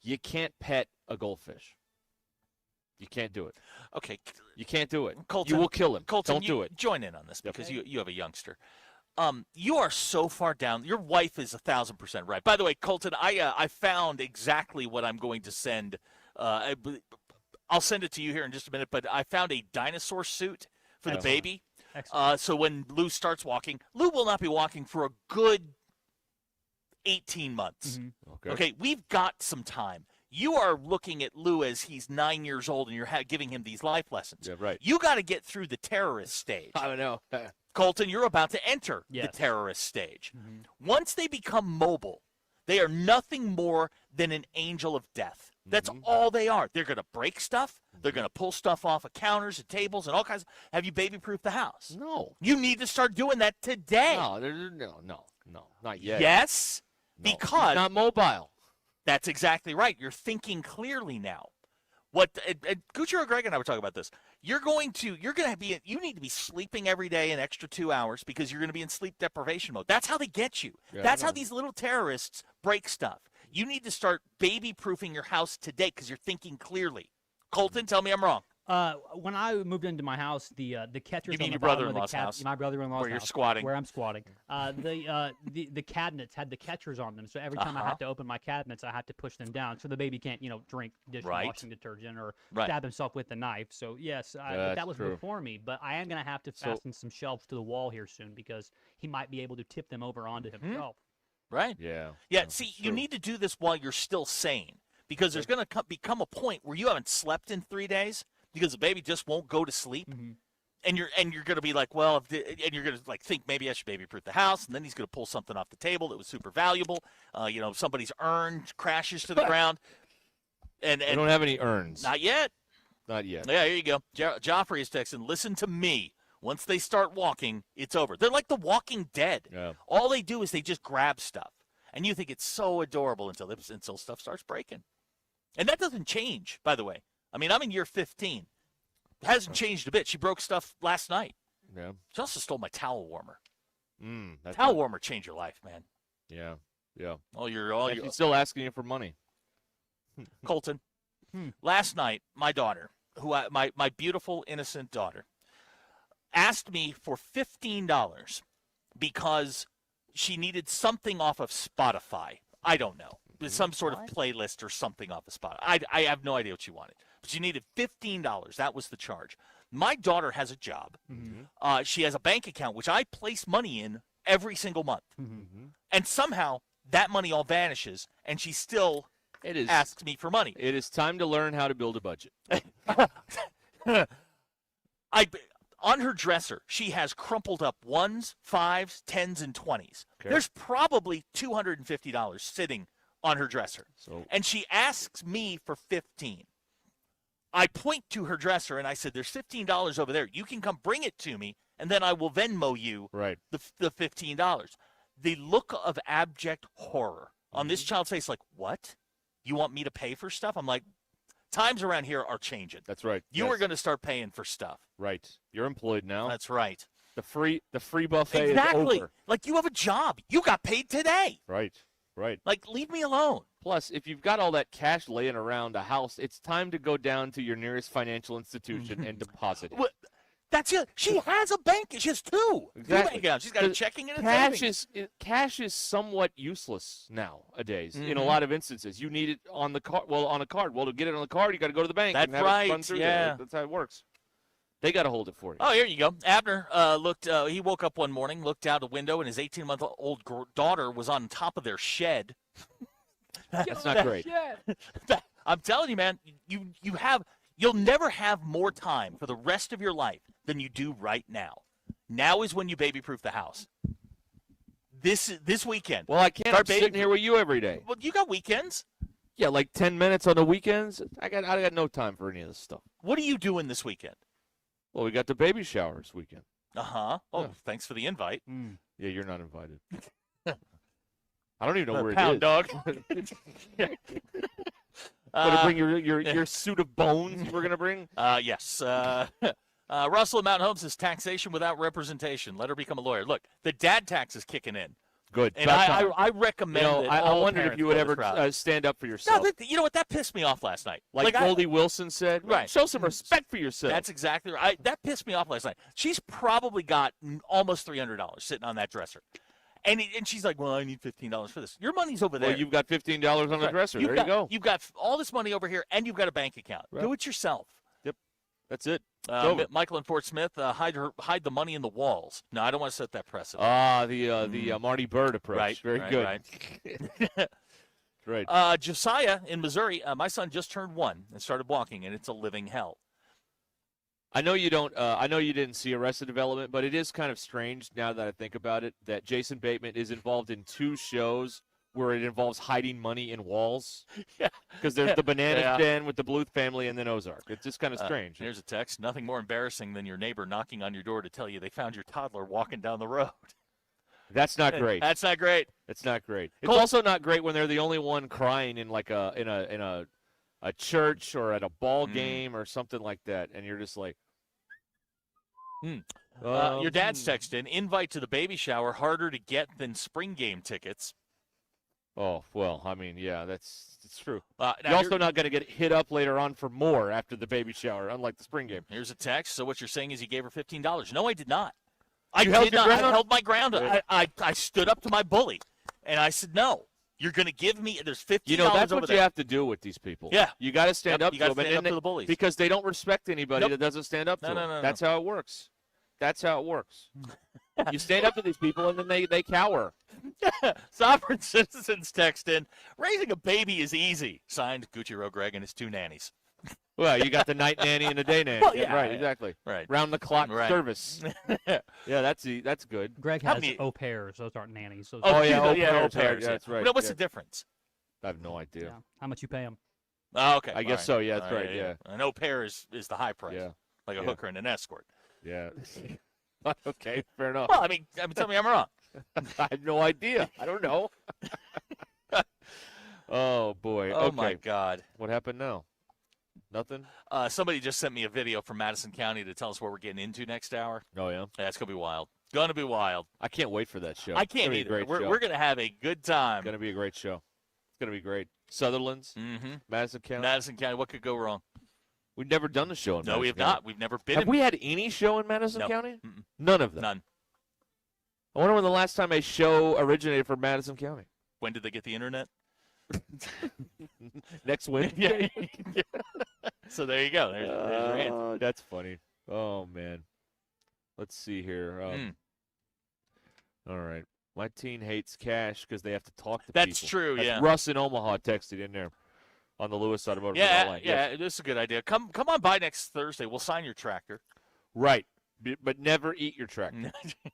You can't pet a goldfish. You can't do it. Okay. You can't do it. Colton, you will kill him. Colton, Don't do it. Join in on this because you have a youngster. You are so far down. Your wife is 1,000% right. By the way, Colton, I found exactly what I'm going to send. I'll send it to you here in just a minute. But I found a dinosaur suit for the baby. So when Lou starts walking, Lou will not be walking for a good 18 months. Mm-hmm. Okay, we've got some time. You are looking at Lou as he's 9 years old, and you're giving him these life lessons. Yeah, right. You got to get through the terrorist stage. I don't know. Colton, you're about to enter the terrorist stage. Once they become mobile, they are nothing more than an angel of death. That's all they are. They're going to break stuff. They're going to pull stuff off of counters and tables and all kinds. Have you baby-proofed the house? No. You need to start doing that today. No, not yet. Yes, No. because He's not mobile. That's exactly right. You're thinking clearly now. And Kuchero, Greg, and I were talking about this. You need to be sleeping every day an extra 2 hours because you're going to be in sleep deprivation mode. That's how they get you. Yeah, That's how these little terrorists break stuff. You need to start baby-proofing your house today because you're thinking clearly. Colton, tell me I'm wrong. When I moved into my house, the catchers. You mean on your the bottom of brother-in-law's the house? My brother-in-law's Where you're house, squatting. Where I'm squatting. The cabinets had the catchers on them, so every time I Uh-huh. had to open my cabinets, I had to push them down so the baby can't, drink dishwashing detergent or Right. stab himself with a knife. So yes, That's that was true. before me. But I am gonna have to fasten some shelves to the wall here soon because he might be able to tip them over onto himself. Right? Yeah. Yeah, see, you need to do this while you're still sane because there's going to become a point where you haven't slept in 3 days because the baby just won't go to sleep. And you're going to be like, well, and you're going to like think maybe I should baby-proof the house, and then he's going to pull something off the table that was super valuable. Somebody's urn crashes to the ground. And We don't have any urns. Not yet. Not yet. Yeah, here you go. Joffrey is texting, listen to me. Once they start walking, it's over. They're like the Walking Dead. Yeah. All they do is they just grab stuff. And you think it's so adorable until stuff starts breaking. And that doesn't change, by the way. I mean, I'm in year 15. It hasn't changed a bit. She broke stuff last night. Yeah. She also stole my towel warmer. That's Towel warmer changed your life, man. Yeah. Yeah. You're She's still asking you for money. Colton, last night, my daughter, my beautiful, innocent daughter, asked me for $15 because she needed something off of Spotify. I don't know. Some sort of playlist or something off of Spotify. I have no idea what she wanted. But she needed $15. That was the charge. My daughter has a job. She has a bank account, which I place money in every single month. And somehow that money all vanishes, and she still asks me for money. It is time to learn how to build a budget. On her dresser, she has crumpled up 1s, 5s, 10s, and 20s. Okay. There's probably $250 sitting on her dresser. And she asks me for $15. I point to her dresser and I said, there's $15 over there. You can come bring it to me, and then I will Venmo you the $15. The look of abject horror on this child's face, like, what? You want me to pay for stuff? I'm like, times around here are changing. That's right. You are going to start paying for stuff. Right. You're employed now. That's right. The free buffet exactly. is over. Like, you have a job. You got paid today. Right. Right. Like, leave me alone. Plus, if you've got all that cash laying around the house, it's time to go down to your nearest financial institution and deposit it. That's it. She has a bank. She has two. Exactly. Two bank accounts. She's got a checking and a savings. Cash is somewhat useless nowadays in a Mhm. lot of instances. You need it on the card. Well, on a card. Well, to get it on the card, you got to go to the bank. That's and have right. It run through Yeah. there. That's how it works. They got to hold it for you. Oh, here you go. Abner looked. He woke up one morning, looked out a window, and his 18-month-old daughter was on top of their shed. That's not great. I'm telling you, man. You'll never have more time for the rest of your life than you do right now. Now is when you baby-proof the house. This weekend. Well, I can't. Start I'm sitting here with you every day. Well, you got weekends. Yeah, like 10 minutes on the weekends. I got no time for any of this stuff. What are you doing this weekend? Well, we got the baby shower this weekend. Uh-huh. Oh, thanks for the invite. Yeah, you're not invited. I don't even know where Pound it is. dog. Want to bring your suit of bones we're going to bring? Yes. Russell at Mountain Homes says taxation without representation. Let her become a lawyer. Look, the dad tax is kicking in. Good. And I recommend that I all wondered if parents you would go ever this route. stand up for yourself. No, you know what? That pissed me off last night. Like I- Goldie Wilson said, Right. show some respect for yourself. That's exactly right. That pissed me off last night. She's probably got almost $300 sitting on that dresser. And she's like, well, I need $15 for this. Your money's over there. Well, you've got $15 on the dresser. There you go. You've got all this money over here, and you've got a bank account. Right. Do it yourself. Yep. That's it. It's over. Michael in Fort Smith, hide the money in the walls. No, I don't want to set that precedent. The Marty Bird approach. Right, Very right, good. right. Right. Josiah in Missouri, my son just turned 1 and started walking, and it's a living hell. I know you don't. I know you didn't see Arrested Development, but it is kind of strange now that I think about it that Jason Bateman is involved in 2 shows where it involves hiding money in walls. Yeah. Because there's the Banana Yeah. Den with the Bluth family and then Ozark. It's just kind of strange. Here's a text. Nothing more embarrassing than your neighbor knocking on your door to tell you they found your toddler walking down the road. That's not great. That's not great. It's not great. It's Colt- also not great when they're the only one crying in like a a church or at a ball game or something like that, and you're just like, your dad's texting, invite to the baby shower harder to get than spring game tickets. Oh, well, I mean, yeah, that's true. Now You're also not going to get hit up later on for more after the baby shower, unlike the spring game. Here's a text. So what you're saying is he gave her $15. No, I did not. You held your ground? I held my ground. Good. I stood up to my bully, and I said, no, you're going to give me – there's $15 You know, that's over what there. you have to do with these people. Yeah. You got to stand up you to gotta them. stand and up to the bullies. Because they don't respect anybody that doesn't stand up to them. No. That's how it works. That's how it works. You stand up to these people, and then they cower. Sovereign Citizens text in, raising a baby is easy. Signed, Gucci Roe Greg and his 2 nannies. Well, you got the night nanny and the day nanny. Well, yeah, right, yeah. exactly. Right. Round-the-clock Right. service. Yeah, that's good. Greg How has many- au pairs. Those aren't nannies. Those Oh, are- yeah, au au pairs. pairs. Yeah, that's right. Now, what's yeah. the difference? I have no idea. Yeah. How much you pay them? Oh, okay. I guess so, yeah, that's right, yeah. An au pair is the high price. Yeah. Like a Yeah. hooker and an escort. Yeah. Okay, fair enough. Well, I mean, tell me I'm wrong. I have no idea. I don't know. Oh, boy. Oh, okay. my God. What happened now? Nothing? Somebody just sent me a video from Madison County to tell us what we're getting into next hour. Oh, yeah? Yeah, it's going to be wild. Going to be wild. I can't wait for that show. I It's gonna can't be a either. great show. We're going to have a good time. It's going to be a great show. It's going to be great. Sutherland's, Madison County. Madison County. What could go wrong? We've never done a show in No, Madison we have County. not. We've never been Have in. we had any show in Madison No. County? Mm-mm. None of them. None. I wonder when the last time a show originated from Madison County. When did they get the internet? Next Wednesday. Yeah. So there you go. There's your answer. That's funny. Oh, man. Let's see here. All right. My teen hates cash because they have to talk to people. That's true, yeah. Russ in Omaha texted in there on the Lewis Automotive. Yeah, line. yeah, this is a good idea. Come on by next Thursday. We'll sign your tractor. Right. But never eat your tractor.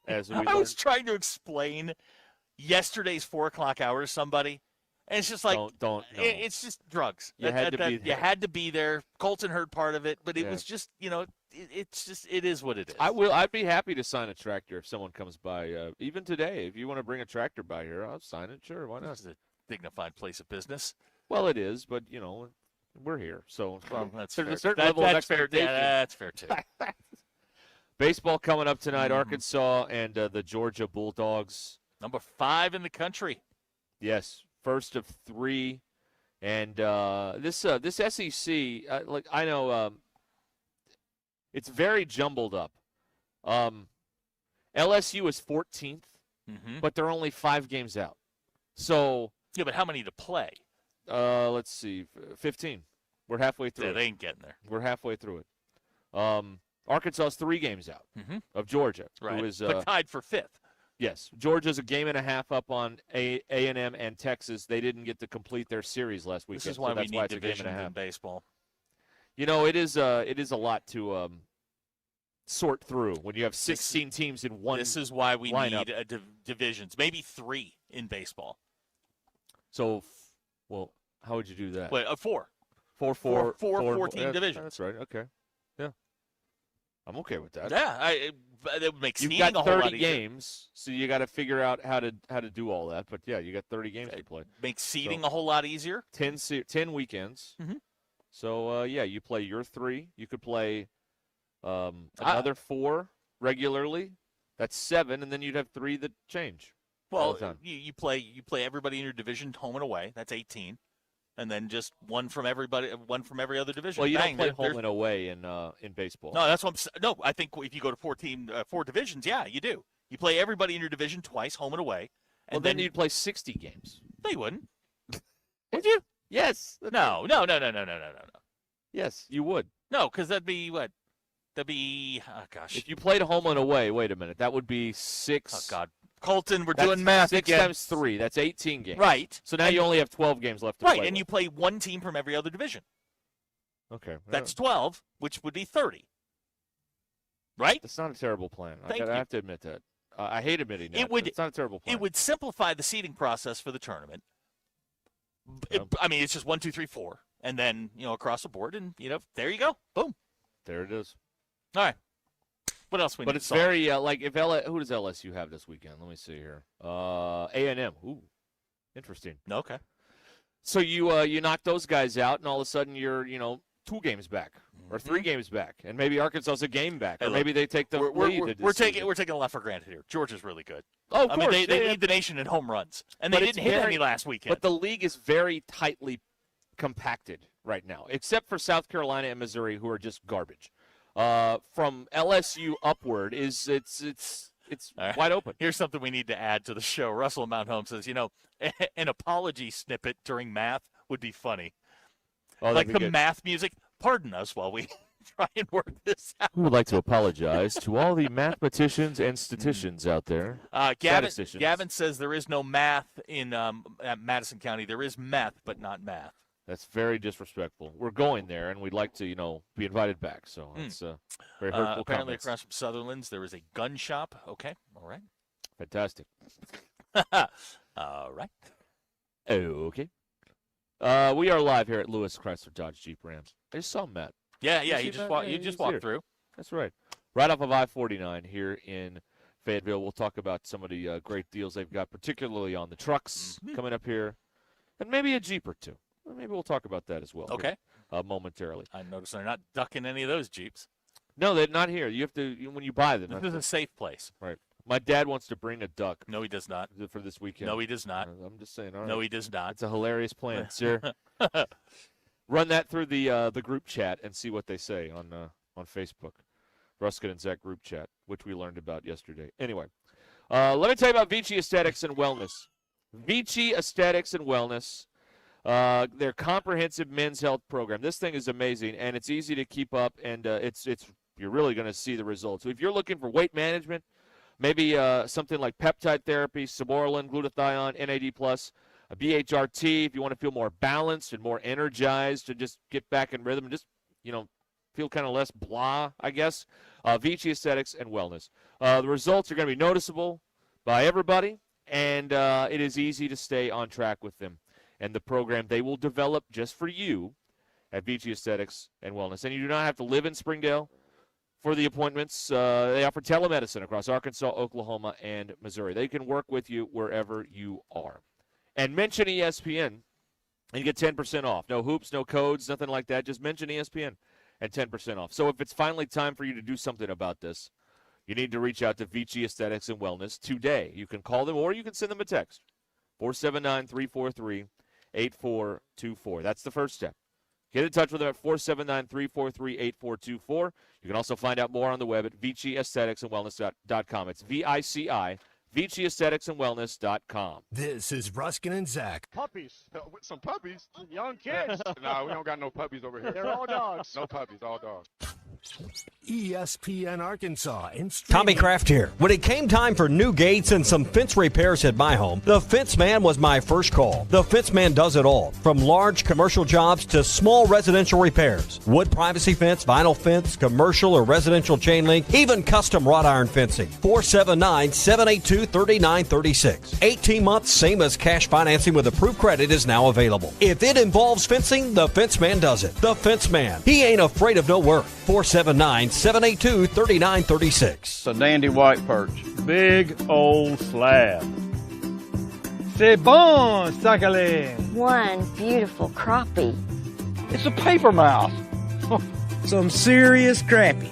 As we I was learned. trying to explain yesterday's 4 o'clock hour to somebody, and it's just like don't. No. It's just drugs. You had to be there. You had to be there. Colton heard part of it, but it Yeah. was just it's just it is what it is. I'd be happy to sign a tractor if someone comes by. Even today, if you want to bring a tractor by here, I'll sign it. Sure, why not? This is a dignified place of business. Well, it is, but we're here, so Well, that's there's fair. a certain level That's of fair. expectation. Yeah, that's fair too. Baseball coming up tonight, Arkansas and the Georgia Bulldogs. Number 5 in the country. Yes, first of 3, and this SEC, I know it's very jumbled up. LSU is 14th, but they're only 5 games out. So yeah, but how many to play? Let's see, 15. We're halfway through. Yeah, it. they ain't getting there. We're halfway through it. Arkansas's 3 games out of Georgia, Right, who is but tied for 5th. Yes, Georgia's a game and a half up on A&M and Texas. They didn't get to complete their series last weekend. This is why so we that's need why it's a game division and a half. in baseball. It is a lot to sort through when you have 16 teams in one. This is why we lineup. need divisions, maybe 3 in baseball. So, well, how would you do that? Wait, 4. 4 14 yeah, divisions. That's right. Okay. Yeah. I'm okay with that. Yeah, it would make You've seeding got a whole lot 30 easier. games, so you got to figure out how to do all that. But yeah, you got 30 games to play. Makes seeding a whole lot easier. 10 weekends. So yeah, you play your 3. You could play another 4 regularly. That's 7, and then you'd have 3 that change. all Well, the time. you play everybody in your division home and away. That's 18, and then just one from every other division. Well, you Bang, don't play there- home and away in baseball. No, that's what I'm saying. No, I think if you go to 4 divisions, yeah, you do. You play everybody in your division twice, home and away. And Well, then you'd play 60 games. No, you wouldn't. Would you? Yes. No. Yes, you would. No, because that'd be what? That'd be gosh. If you played home and away, wait a minute, that would be 6. Oh God, Colton, we're That's doing math 6 again. times 3. That's 18 games. Right. So now you only have 12 games left to Right, play. and you play one team from every other division. Okay. That's 12, which would be 30. Right? That's not a terrible plan. Thank I you. have to admit that. I hate admitting that. It would. But it's not a terrible plan. It would simplify the seeding process for the tournament. I mean, it's just 1, 2, 3, 4, and then across the board, and there you go, boom. There it is. All right. What else we need? But to it's solve? very if who does LSU have this weekend? Let me see here. A&M. Ooh, interesting. Okay. So you knock those guys out, and all of a sudden you're 2 games back or 3 games back, and maybe Arkansas's a game back, or maybe they take the lead. We're taking a lot for granted here. Georgia's really good. Oh, of course. They lead the nation in home runs, and they didn't hit any last weekend. But the league is very tightly compacted right now, except for South Carolina and Missouri, who are just garbage. From LSU upward, it's right. wide open. Here's something we need to add to the show. Russell Mount Home says, an apology snippet during math would be funny. Oh, like be the good. Math music. Pardon us while we try and work this out. We would like to apologize to all the mathematicians and statisticians out there. Gavin says there is no math in at Madison County. There is meth, but not math. That's very disrespectful. We're going there, and we'd like to, be invited back. So it's very hurtful Apparently comments. across from Sutherland's, there is a gun shop. Okay, all right. Fantastic. All right. Okay. We are live here at Lewis Chrysler Dodge Jeep Rams. I just saw Matt. Yeah, You just walked through. That's right. Right off of I-49 here in Fayetteville. We'll talk about some of the great deals they've got, particularly on the trucks coming up here, and maybe a Jeep or two. Maybe we'll talk about that as well. Okay. Here, momentarily. I noticed they're not ducking any of those Jeeps. No, they're not here. You have to when you buy them. This is a safe place. Right. My dad wants to bring a duck. No, he does not. For this weekend. No, he does not. I'm just saying. All right. No, he does not. It's a hilarious plan, sir. Run that through the group chat and see what they say on Facebook. Ruscin and Zach group chat, which we learned about yesterday. Anyway, let me tell you about Vici Aesthetics and Wellness. Vici Aesthetics and Wellness. Their comprehensive men's health program. This thing is amazing, and it's easy to keep up, and you're really going to see the results. So if you're looking for weight management, maybe something like peptide therapy, Samorelin, glutathione, NAD+, a BHRT, if you want to feel more balanced and more energized to just get back in rhythm and just, feel kind of less blah, I guess, Vici Aesthetics and Wellness. The results are going to be noticeable by everybody, and it is easy to stay on track with them. And the program they will develop just for you at Vici Aesthetics and Wellness. And you do not have to live in Springdale for the appointments. They offer telemedicine across Arkansas, Oklahoma, and Missouri. They can work with you wherever you are. And mention ESPN, and you get 10% off. No hoops, no codes, nothing like that. Just mention ESPN and 10% off. So if it's finally time for you to do something about this, you need to reach out to Vici Aesthetics and Wellness today. You can call them or you can send them a text, 479-343-8424. That's the first step. Get in touch with them at 479-343-8424. You can also find out more on the web at ViciAestheticsandWellness.com. It's VICI, ViciAestheticsandWellness.com. This is Ruscin and Zach. Puppies. With some puppies. Young kids. Nah, we don't got no puppies over here. They're all dogs. No puppies, all dogs. ESPN Arkansas and Tommy Kraft here. When it came time for new gates and some fence repairs at my home, the Fence Man was my first call. The Fence Man does it all, from large commercial jobs to small residential repairs. Wood privacy fence, vinyl fence, commercial or residential chain link, even custom wrought iron fencing. 479-782-3936. 18 months, same as cash financing with approved credit is now available. If it involves fencing, the Fence Man does it. The Fence Man. He ain't afraid of no work. 479-782-3936. It's a dandy white perch. Big old slab. C'est bon, sacalé. One beautiful crappie. It's a paper mouth. Some serious crappie.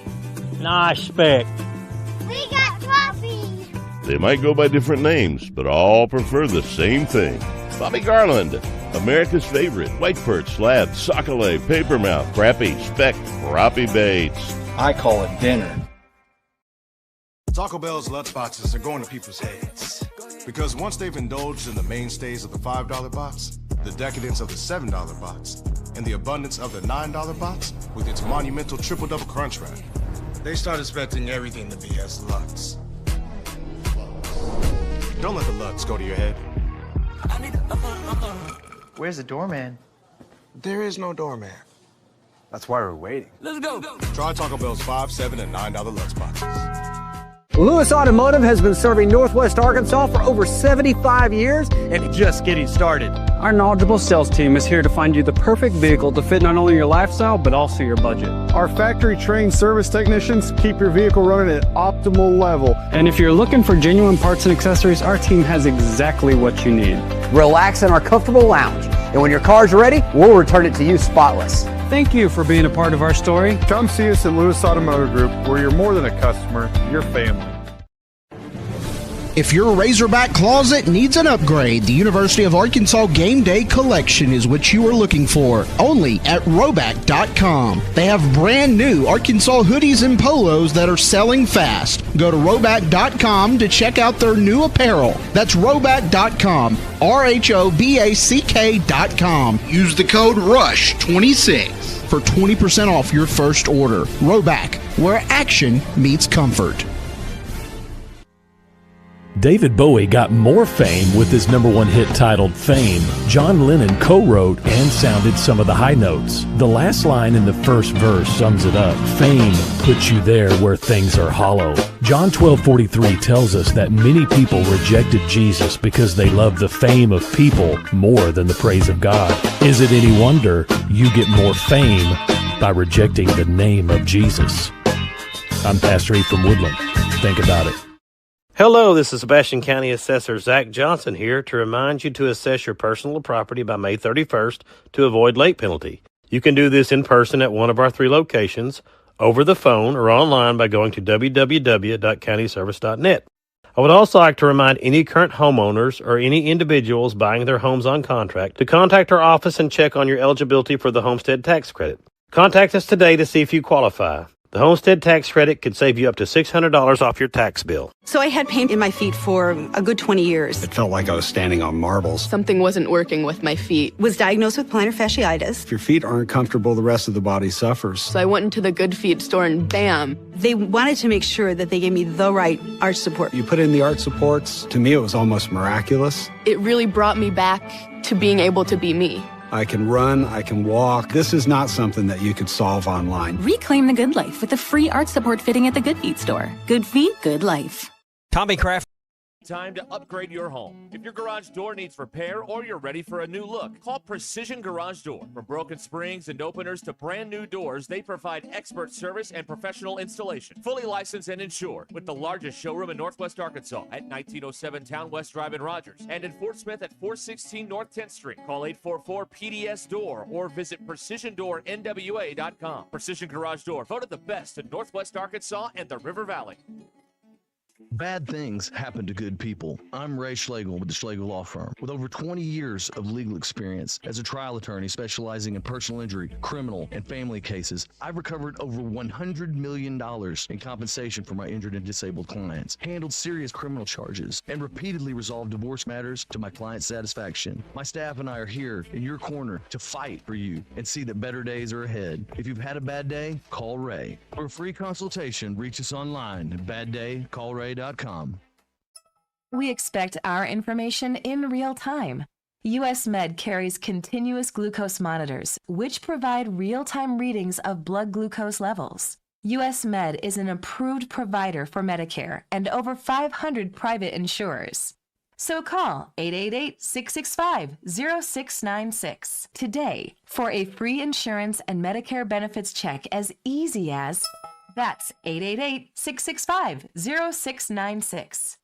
Nice speck. We got crappies. They might go by different names, but all prefer the same thing. Bobby Garland, America's favorite white perch, slab, sockeye, papermouth, crappie, speck, crappie baits. I call it dinner. Taco Bell's lunchboxes are going to people's heads. Because once they've indulged in the mainstays of the $5 box, the decadence of the $7 box, and the abundance of the $9 box with its monumental triple-double crunch wrap, they start expecting everything to be as Lux. Don't let the Lux go to your head. Where's the doorman? There is no doorman. That's why we're waiting. Let's go. Try Taco Bell's $5, $7, and $9 Lux boxes. Lewis Automotive has been serving Northwest Arkansas for over 75 years and just getting started. Our knowledgeable sales team is here to find you the perfect vehicle to fit not only your lifestyle, but also your budget. Our factory-trained service technicians keep your vehicle running at optimal level. And if you're looking for genuine parts and accessories, our team has exactly what you need. Relax in our comfortable lounge. And when your car's ready, we'll return it to you spotless. Thank you for being a part of our story. Come see us at Lewis Automotive Group, where you're more than a customer, you're family. If your Razorback closet needs an upgrade, the University of Arkansas Game Day Collection is what you are looking for, only at Roback.com. They have brand new Arkansas hoodies and polos that are selling fast. Go to Roback.com to check out their new apparel. That's Roback.com, RHOBACK.com. Use the code RUSH26 for 20% off your first order. Roback, where action meets comfort. David Bowie got more fame with his #1 hit titled Fame. John Lennon co-wrote and sounded some of the high notes. The last line in the first verse sums it up. Fame puts you there where things are hollow. John 12:43 tells us that many people rejected Jesus because they love the fame of people more than the praise of God. Is it any wonder you get more fame by rejecting the name of Jesus? I'm Pastor E from Woodland. Think about it. Hello, this is Sebastian County Assessor Zach Johnson here to remind you to assess your personal property by May 31st to avoid late penalty. You can do this in person at one of our 3 locations, over the phone, or online by going to www.countyservice.net. I would also like to remind any current homeowners or any individuals buying their homes on contract to contact our office and check on your eligibility for the homestead tax credit. Contact us today to see if you qualify. The homestead tax credit could save you up to $600 off your tax bill. So I had pain in my feet for a good 20 years. It felt like I was standing on marbles. Something wasn't working with my feet. Was diagnosed with plantar fasciitis. If your feet aren't comfortable, the rest of the body suffers. So I went into the Good Feet store and bam. They wanted to make sure that they gave me the right arch support. You put in the arch supports. To me, it was almost miraculous. It really brought me back to being able to be me. I can run, I can walk. This is not something that you could solve online. Reclaim the good life with a free arch support fitting at the Good Feet store. Good feet, good life. Tommy Craft. Time to upgrade your home. If your garage door needs repair or you're ready for a new look, call Precision Garage Door. From broken springs and openers to brand new doors, they provide expert service and professional installation. Fully licensed and insured, with the largest showroom in Northwest Arkansas at 1907 Town West Drive in Rogers and in Fort Smith at 416 North 10th Street. Call 844-PDS-DOOR or visit PrecisionDoorNWA.com. Precision Garage Door, voted the best in Northwest Arkansas and the River Valley. Bad things happen to good people. I'm Ray Schlegel with the Schlegel Law Firm. With over 20 years of legal experience as a trial attorney specializing in personal injury, criminal, and family cases, I've recovered over $100 million in compensation for my injured and disabled clients, handled serious criminal charges, and repeatedly resolved divorce matters to my client's satisfaction. My staff and I are here in your corner to fight for you and see that better days are ahead. If you've had a bad day, call Ray. For a free consultation, reach us online at baddaycallray.com. We expect our information in real time. US Med carries continuous glucose monitors, which provide real-time readings of blood glucose levels. US Med is an approved provider for Medicare and over 500 private insurers. So call 888-665-0696 today for a free insurance and Medicare benefits check as easy as... That's 888-665-0696.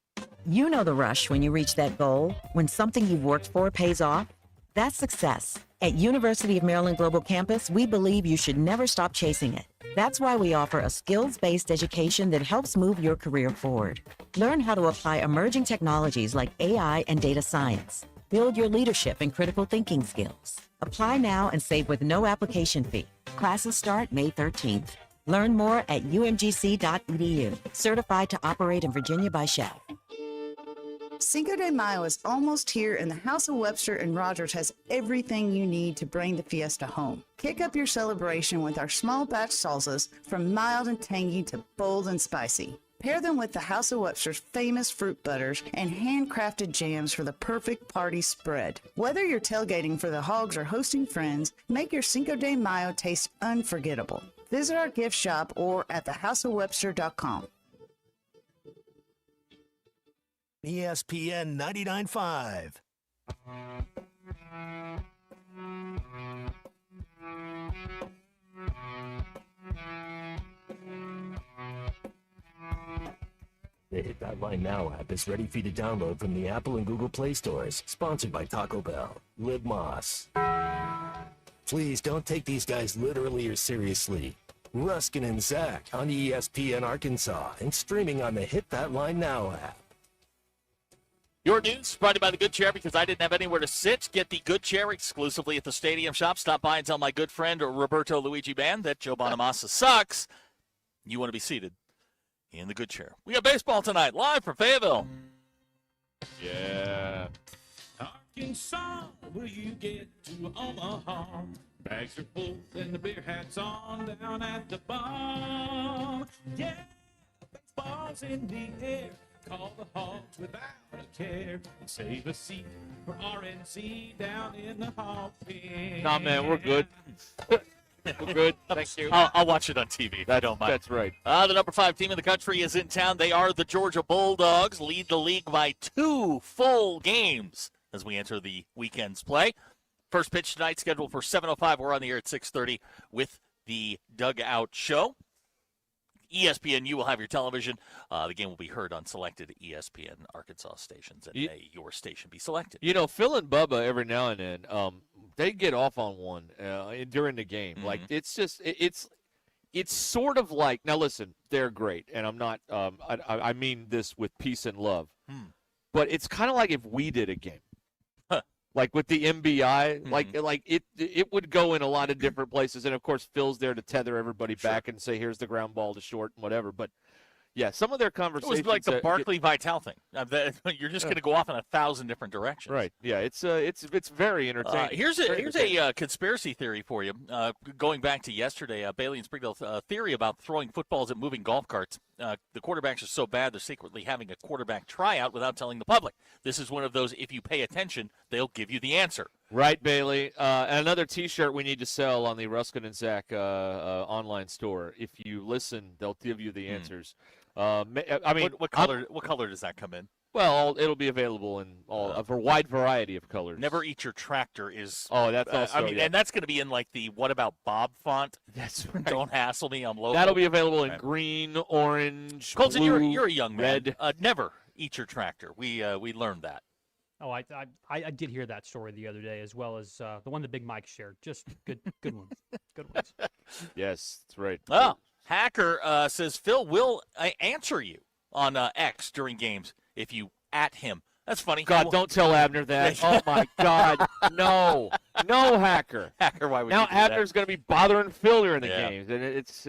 You know the rush when you reach that goal, when something you've worked for pays off. That's success. At University of Maryland Global Campus, we believe you should never stop chasing it. That's why we offer a skills-based education that helps move your career forward. Learn how to apply emerging technologies like AI and data science. Build your leadership and critical thinking skills. Apply now and save with no application fee. Classes start May 13th. Learn more at umgc.edu. Certified to operate in Virginia by Shell. Cinco de Mayo is almost here, and the House of Webster and Rogers has everything you need to bring the fiesta home. Kick up your celebration with our small batch salsas, from mild and tangy to bold and spicy. Pair them with the House of Webster's famous fruit butters and handcrafted jams for the perfect party spread. Whether you're tailgating for the hogs or hosting friends, make your Cinco de Mayo taste unforgettable. Visit our gift shop or at thehouseofwebster.com. ESPN 99.5. The Hit That Line Now app is ready for you to download from the Apple and Google Play stores. Sponsored by Taco Bell. Live Moss. Please don't take these guys literally or seriously. Ruscin and Zach on ESPN Arkansas and streaming on the Hit That Line Now app. Your news brought to you by the Good Chair. Because I didn't have anywhere to sit, get the Good Chair exclusively at the Stadium Shop. Stop by and tell my good friend Roberto Luigi Band that Joe Bonamassa sucks. You want to be seated in the Good Chair. We got baseball tonight, live from Fayetteville. Yeah. Arkansas, will you get to Omaha? Bags are full and the beer hat's on down at the bar. Yeah, baseball's in the air. Call the Hogs without a care and save a seat for RNC down in the hog pen. Nah, man, we're good. We're good. Thank you. I'll watch it on TV if I don't mind. That's right. The number 5 team in the country is in town. They are the Georgia Bulldogs, lead the league by 2 full games as we enter the weekend's play. First pitch tonight scheduled for 7:05. We're on the air at 6:30 with the Dugout Show. ESPNU will have your television. The game will be heard on selected ESPN Arkansas stations, and may your station be selected. You know, Phil and Bubba every now and then, they get off on one during the game. Mm-hmm. Like it's sort of like, now listen, they're great, and I'm not. I mean this with peace and love, but it's kind of like if we did a game. Like with the MBI, like it would go in a lot of different places, and of course Phil's there to tether everybody back and say, "Here's the ground ball to short and whatever." But yeah, some of their conversations. It was like the Barkley Vitale thing. You're just going to go off in 1,000 different directions. Right. Yeah. It's very entertaining. Here's a conspiracy theory for you. Going back to yesterday, Bailey and Sprigdale theory about throwing footballs at moving golf carts. The quarterbacks are so bad they're secretly having a quarterback tryout without telling the public. This is one of those, if you pay attention, they'll give you the answer. Right, Bailey. Another T-shirt we need to sell on the Ruscin and Zach online store. If you listen, they'll give you the answers. I mean, what color does that come in? Well, it'll be available in a wide variety of colors. Never Eat Your Tractor is. Oh, that's also. and that's going to be in like the What About Bob font. That's right. Don't hassle me. I'm local. That'll be available in green, orange, Colton, blue, you're a young man. red. Never eat your tractor. We learned that. Oh, I did hear that story the other day, as well as the one that Big Mike shared. Just good ones. Good ones. Yes, that's right. Oh, Hacker says Phil will answer you on X during games if you at him. That's funny. God, don't tell Abner that. Oh, my God. No, Hacker. Hacker, why would now you do Abner's going to be bothering Phil during the Yeah. games. And it's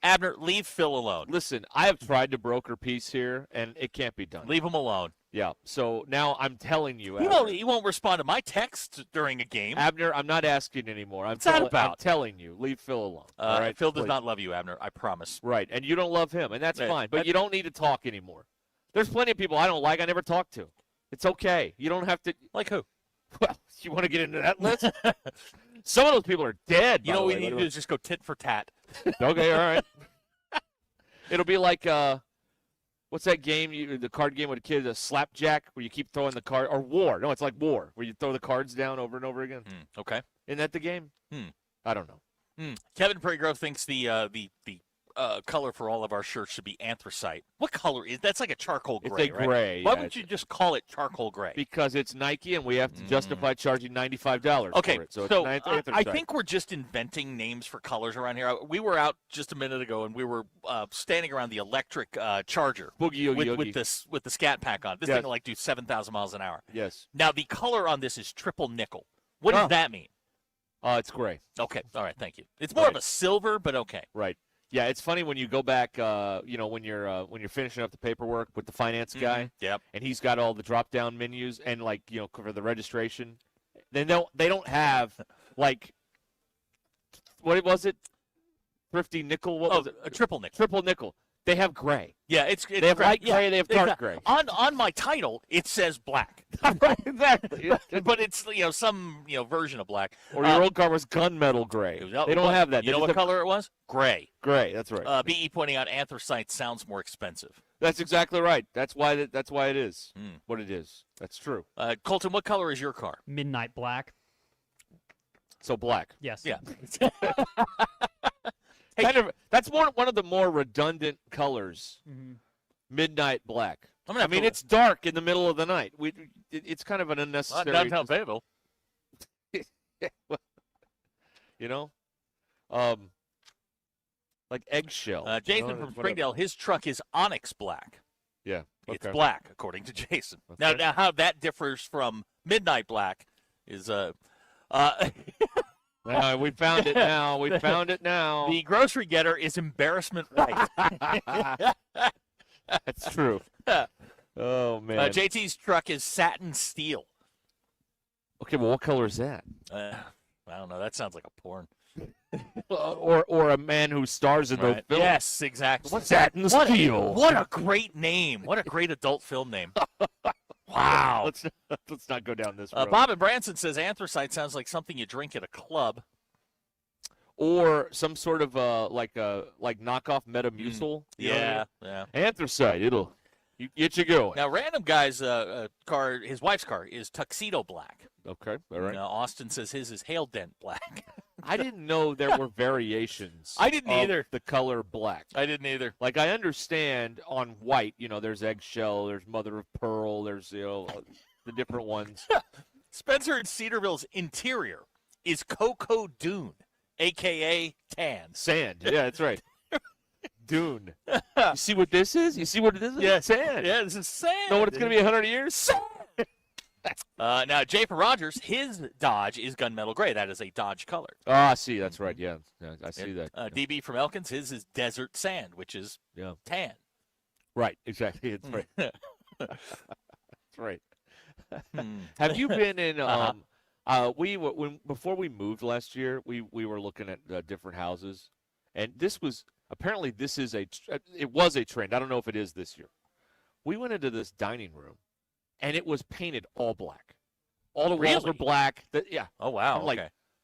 Abner, leave Phil alone. Listen, I have tried to broker peace here, and it can't be done. Leave him alone. Yeah, so now I'm telling you, He won't respond to my texts during a game. Abner, I'm not asking anymore. What's that about? I'm telling you, leave Phil alone. All right, Phil does please. not love you, Abner. I promise. Right, and you don't love him, and that's Yeah, fine. But you don't need to talk anymore. There's plenty of people I don't like. I never talk to. It's okay. You don't have to. Like who? Well, you want to get into that list? Some of those people are dead. You know what we need to do is just go tit for tat. Okay, all right. It'll be like what's that game? The card game with the kids, a slapjack, where you keep throwing the card, or war. No, it's like war, where you throw the cards down over and over again. Okay. Isn't that the game? I don't know. Kevin Pregrove thinks the color for all of our shirts should be anthracite. What color is that's like a charcoal gray? It's a gray. Right? Why yeah, would you just call it charcoal gray? Because it's Nike, and we have to justify charging $95 Okay, for it. So so it's I think we're just inventing names for colors around here. We were out just a minute ago, and we were standing around the electric charger Boogie Oogie with the Scat Pack on. This Yes. thing will like do 7,000 miles an hour. Yes. Now the color on this is triple nickel. What does that mean? It's gray. Okay. All right. Thank you. It's more of a silver, but okay. Right. Yeah, it's funny when you go back, when you're finishing up the paperwork with the finance guy, Yep. and he's got all the drop-down menus and for the registration. They don't have like what was it? Thrifty nickel. What was it? A triple nickel. Triple nickel. They have gray. Yeah, it's they have light gray. They have dark gray. On my title, it says black. Right, exactly. But it's some version of black. Or your old car was gunmetal gray. They don't have that. You know what color it was? Gray. Gray. That's right. BE pointing out anthracite sounds more expensive. That's exactly right. That's why it is what it is. That's true. Colton, what color is your car? Midnight black. So black. Yes. Yeah. That's one of the more redundant colors midnight black. I mean, it's dark in the middle of the night. It's kind of an unnecessary. Downtown Fayetteville. You know, like eggshell. Jason from Springdale, his truck is onyx black. Yeah, it's black according to Jason. Okay. Now, how that differs from midnight black is we found it now. We found it now. The grocery getter is embarrassment white. That's true. Oh man. JT's truck is satin steel. Okay, well, what color is that? I don't know. That sounds like a porn. or a man who stars in those films. Yes, exactly. What's satin steel? What a great name. What a great adult film name. Wow. Let's not go down this road. Bob and Branson says anthracite sounds like something you drink at a club. Or some sort of like knockoff Metamucil. You know what I mean? Anthracite. It'll get you going. Now, random guy's car, his wife's car, is tuxedo black. Okay, all right. Austin says his is hail dent black. I didn't know there were variations. I didn't either. The color black. I didn't either. Like, I understand on white, there's eggshell, there's mother of pearl, there's the different ones. Spencer and Cedarville's interior is cocoa dune, a.k.a. tan. Sand. Yeah, that's right. Dune. You see what this is? You see what this is? Yeah, sand. Yeah, this is sand. Know what it's going to be 100 years? Sand. Now, Jay for Rogers, his Dodge is gunmetal gray. That is a Dodge color. I see. That's right. Yeah, I see that. DB from Elkins, his is desert sand, which is tan. Right. Exactly. It's right. That's right. Have you been in? Before we moved last year, we were looking at different houses, and this was it was a trend. I don't know if it is this year. We went into this dining room, and it was painted all black. All the walls were black. Oh wow. I'm like,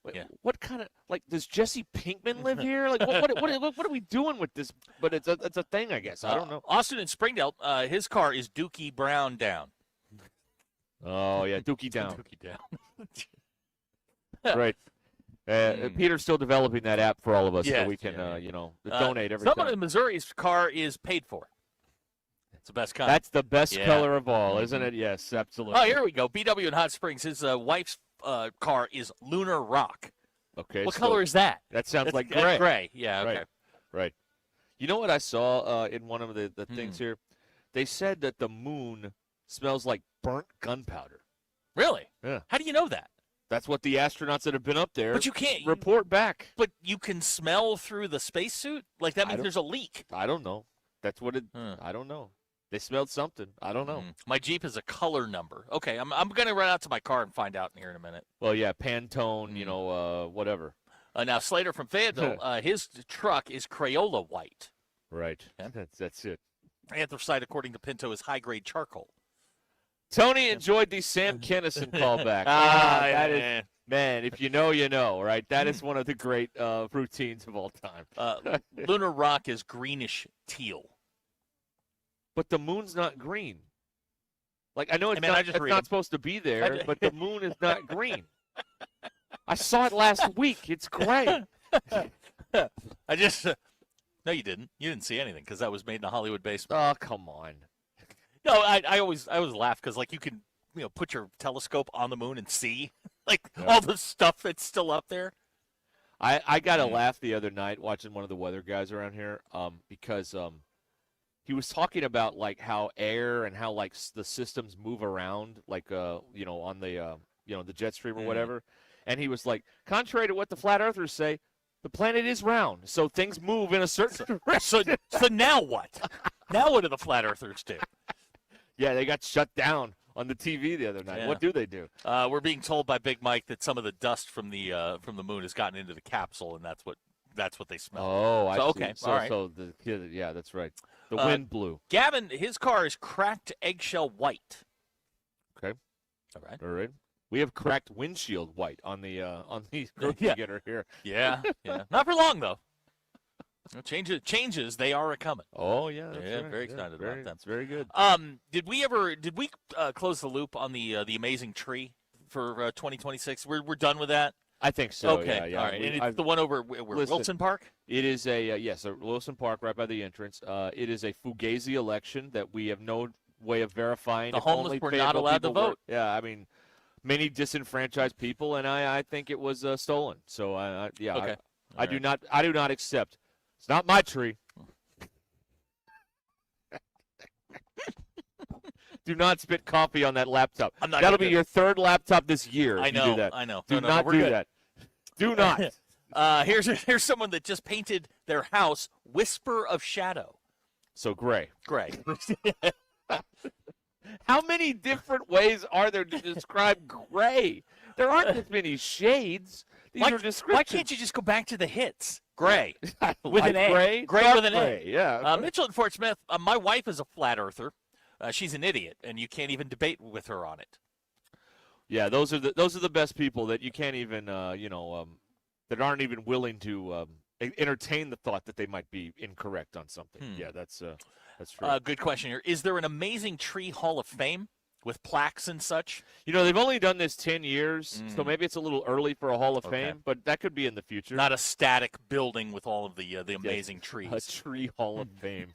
okay. What kind of does Jesse Pinkman live here? Like what are we doing with this? But it's a thing, I guess. I don't know. Austin in Springdale, his car is Dookie Brown down. Oh yeah, Dookie down. Dookie down. Right. Peter's still developing that app for all of us, so we can donate every Someone time. in Missouri's car is paid for. It's the best kind. That's the best color of all, isn't it? Yes, absolutely. Oh, here we go. BW in Hot Springs. His wife's car is Lunar Rock. Okay. What color is that? That sounds like gray. That's gray. Yeah. Okay. Right. You know what I saw in one of the things here? They said that the moon smells like burnt gunpowder. Really? Yeah. How do you know that? That's what the astronauts that have been up there. But you can't report back. But you can smell through the spacesuit. Like that means there's a leak. I don't know. That's what it. I don't know. They smelled something. I don't know. My Jeep is a color number. Okay, I'm going to run out to my car and find out here in a minute. Well, yeah, Pantone, whatever. Now, Slater from Fayetteville, his truck is Crayola white. Right. Yeah. That's it. Anthracite, according to Pinto, is high-grade charcoal. Tony enjoyed the Sam Kennison callback. That is, man, if you know, you know, right? That is one of the great routines of all time. Lunar Rock is greenish teal. But the moon's not green. Like, I know it's it's not supposed to be there, but the moon is not green. I saw it last week. It's gray. I just no, you didn't. You didn't see anything because that was made in a Hollywood basement. Oh, come on. No, I always laugh because you can put your telescope on the moon and see all the stuff that's still up there. I got a laugh the other night watching one of the weather guys around here because he was talking about how air and how the systems move around on the the jet stream or whatever, and he was like, contrary to what the flat earthers say, the planet is round, so things move in a certain direction. So now what? Now what do the flat earthers do? Yeah, they got shut down on the TV the other night. Yeah. What do they do? We're being told by Big Mike that some of the dust from the moon has gotten into the capsule, and that's what they smell. Oh, I see. Okay, all right. So yeah, that's right. The wind blew. Gavin, his car is cracked eggshell white. Okay. All right. All right. We have cracked windshield white on the grocery getter here. Yeah. Not for long though. Changes, they are a coming. Oh yeah, that's yeah, right. very excited about that. That's very good. Did we close the loop on the amazing tree for 2026? We're done with that. I think so. Okay, yeah. all right. And it's the one over where Wilson Park? It is a Wilson Park right by the entrance. It is a Fugazi election that we have no way of verifying. The if homeless only were Fayetteville not allowed to people were- vote. Yeah, I mean, many disenfranchised people, and I think it was stolen. So Okay. I do not accept. It's not my tree. Do not spit coffee on that laptop. I'm not That'll gonna be do your third laptop this year. If I you know. do that. I know. Do No, not we're do good. that. Do not. Here's someone that just painted their house Whisper of Shadow. So gray. Gray. How many different ways are there to describe gray? There aren't this many shades. These are descriptions. Why can't you just go back to the hits? Gray. With Like an A. gray? Gray Dark with an gray, A. yeah. Mitchell and Fort Smith, my wife is a flat earther. She's an idiot, and you can't even debate with her on it. Yeah, those are the best people that you can't even that aren't even willing to entertain the thought that they might be incorrect on something. Yeah, that's true. Good question here. Is there an amazing tree hall of fame with plaques and such? They've only done this 10 years, so maybe it's a little early for a Hall of Okay. Fame, but that could be in the future. Not a static building with all of the amazing trees. A tree Hall of Fame.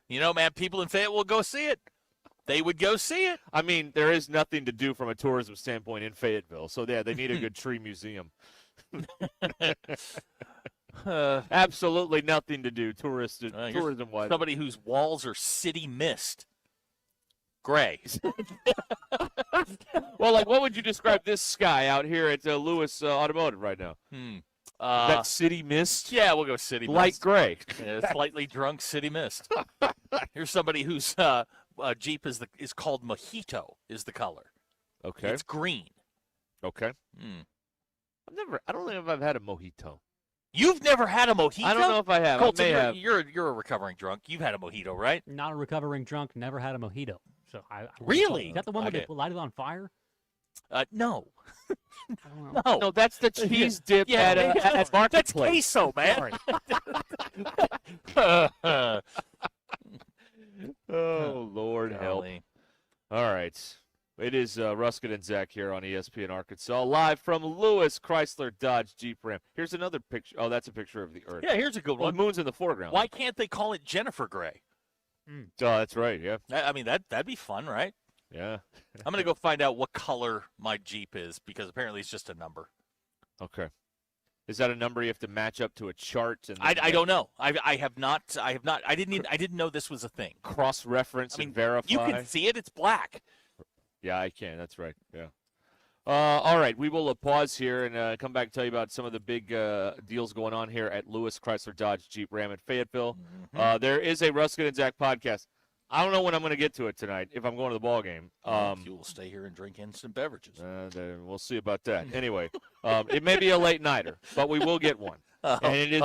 Man, people in Fayetteville will go see it. They would go see it. I mean, there is nothing to do from a tourism standpoint in Fayetteville, so yeah, they need a good tree museum. Absolutely nothing to do tourism-wise. Somebody whose walls are city mist. Gray. Well, what would you describe this sky out here at Lewis Automotive right now? That city mist? Yeah, we'll go city mist. Light gray. Yeah, slightly drunk city mist. Here's somebody whose Jeep is called Mojito is the color. Okay. It's green. Okay. I don't know if I've had a mojito. You've never had a mojito? I don't know if I have. Colton, I may have. You're a recovering drunk. You've had a mojito, right? Not a recovering drunk. Never had a mojito. So Really? Is that the one where they light it on fire? No. No, that's the cheese dip at Marketplace. That's queso, man. Oh, Lord help. All right. It is Ruscin and Zach here on ESPN Arkansas, live from Lewis Chrysler Dodge Jeep Ram. Here's another picture. Oh, that's a picture of the Earth. Yeah, here's a good one. The moon's in the foreground. Why can't they call it Jennifer Gray? Oh, that's right, yeah. I mean, that'd be fun, right? Yeah. I'm going to go find out what color my Jeep is because apparently it's just a number. Okay. Is that a number you have to match up to a chart? And I don't know. I have not. I didn't know this was a thing. Cross-reference and verify. You can see it. It's black. Yeah, I can. That's right. Yeah. All right. We will pause here and come back and tell you about some of the big deals going on here at Lewis Chrysler Dodge Jeep Ram in Fayetteville. There is a Ruscin and Zach podcast. I don't know when I'm going to get to it tonight if I'm going to the ball game. You will stay here and drink instant beverages. We'll see about that. Anyway, it may be a late nighter, but we will get one. And it is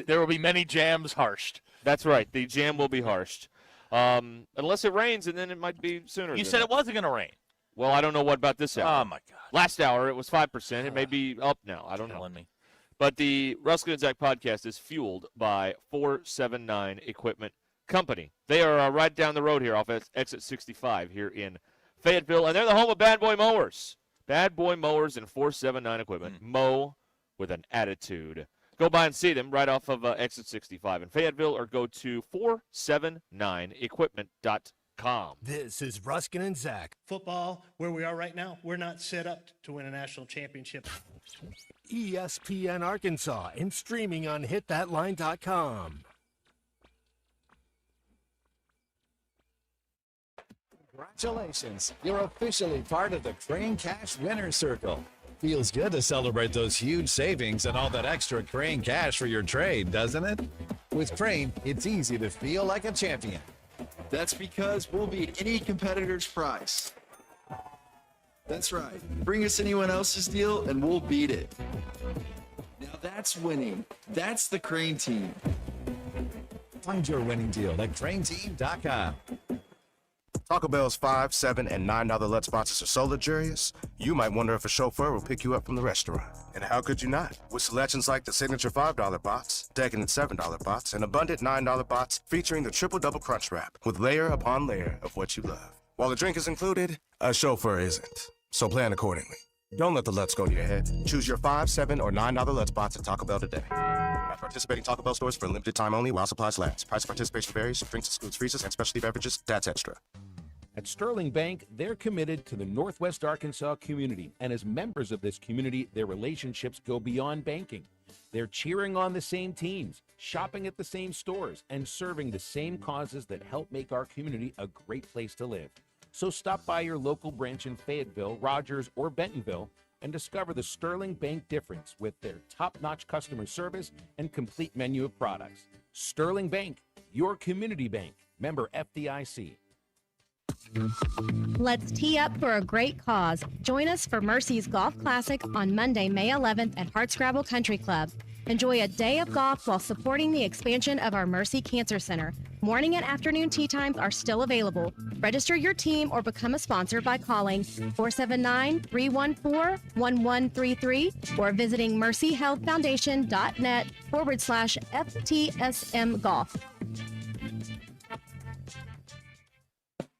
there will be many jams harshed. That's right. The jam will be harshed. Unless it rains, and then it might be sooner. You said it wasn't going to rain. Well, I don't know what about this hour. Oh, my God. Last hour, it was 5%. It may be up now. I don't know. Me. But the Ruscin and Zach podcast is fueled by 479 Equipment Company. They are right down the road here off exit 65 here in Fayetteville, and they're the home of Bad Boy Mowers. Bad Boy Mowers and 479 Equipment. Mow with an attitude. Go by and see them right off of exit 65 in Fayetteville, or go to 479equipment.com. This is Ruscin and Zach. Football, where we are right now, we're not set up to win a national championship. ESPN Arkansas and streaming on hitthatline.com. Congratulations, you're officially part of the Crane Cash Winner's Circle. Feels good to celebrate those huge savings and all that extra Crane cash for your trade, doesn't it? With Crane, it's easy to feel like a champion. That's because we'll beat any competitor's price. That's right. Bring us anyone else's deal and we'll beat it. Now that's winning. That's the Crane team. Find your winning deal at craneteam.com. Taco Bell's $5, $7, and $9 Let's boxes are so luxurious, you might wonder if a chauffeur will pick you up from the restaurant. And how could you not? With selections like the signature $5 box, decadent $7 box, and abundant $9 box featuring the triple-double crunch wrap with layer upon layer of what you love. While the drink is included, a chauffeur isn't. So plan accordingly. Don't let the Lutz go to your head. Choose your $5, $7, or $9 Lutz box at Taco Bell today. At participating Taco Bell stores for a limited time only while supplies last. Price of participation varies. Drinks excludes freezers and specialty beverages. That's extra. At Sterling Bank, they're committed to the Northwest Arkansas community, and as members of this community, their relationships go beyond banking. They're cheering on the same teams, shopping at the same stores, and serving the same causes that help make our community a great place to live. So stop by your local branch in Fayetteville, Rogers, or Bentonville and discover the Sterling Bank difference with their top-notch customer service and complete menu of products. Sterling Bank, your community bank. Member FDIC. Let's tee up for a great cause. Join us for Mercy's Golf Classic on Monday, May 11th at Hartscrabble Country Club. Enjoy a day of golf while supporting the expansion of our Mercy Cancer Center. Morning and afternoon tee times are still available. Register your team or become a sponsor by calling 479-314-1133 or visiting mercyhealthfoundation.net/FTSM Golf.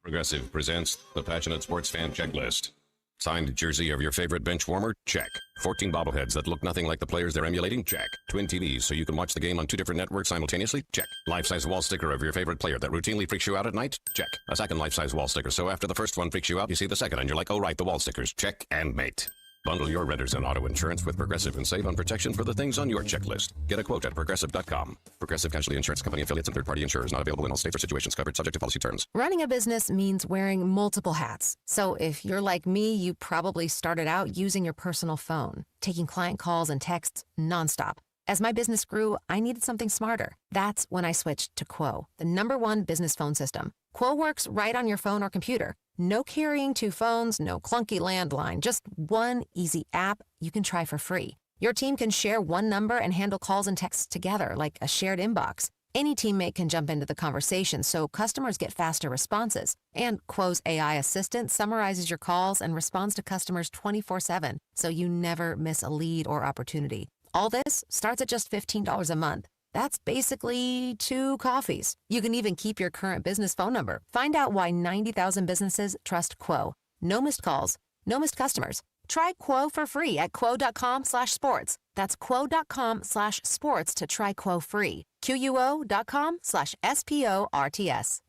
Progressive presents the Passionate Sports Fan Checklist. Signed jersey of your favorite bench warmer? Check. 14 bobbleheads that look nothing like the players they're emulating? Check. Twin TVs so you can watch the game on 2 different networks simultaneously? Check. Life-size wall sticker of your favorite player that routinely freaks you out at night? Check. A second life-size wall sticker so after the first one freaks you out, you see the second and you're like, oh right, the wall stickers. Check and mate. Bundle your renters and auto insurance with Progressive and save on protection for the things on your checklist. Get a quote at Progressive.com. Progressive Casualty Insurance Company affiliates and third-party insurers not available in all states or situations covered subject to policy terms. Running a business means wearing multiple hats. So if you're like me, you probably started out using your personal phone, taking client calls and texts nonstop. As my business grew, I needed something smarter. That's when I switched to Quo, the #1 business phone system. Quo works right on your phone or computer. No carrying 2 phones, no clunky landline, just one easy app you can try for free. Your team can share one number and handle calls and texts together like a shared inbox. Any teammate can jump into the conversation so customers get faster responses. And Quo's AI assistant summarizes your calls and responds to customers 24/7, so you never miss a lead or opportunity. All this starts at just $15 a month. That's basically 2 coffees. You can even keep your current business phone number. Find out why 90,000 businesses trust Quo. No missed calls, no missed customers. Try Quo for free at quo.com/sports. That's quo.com/sports to try Quo free. QUO.com/SPORTS.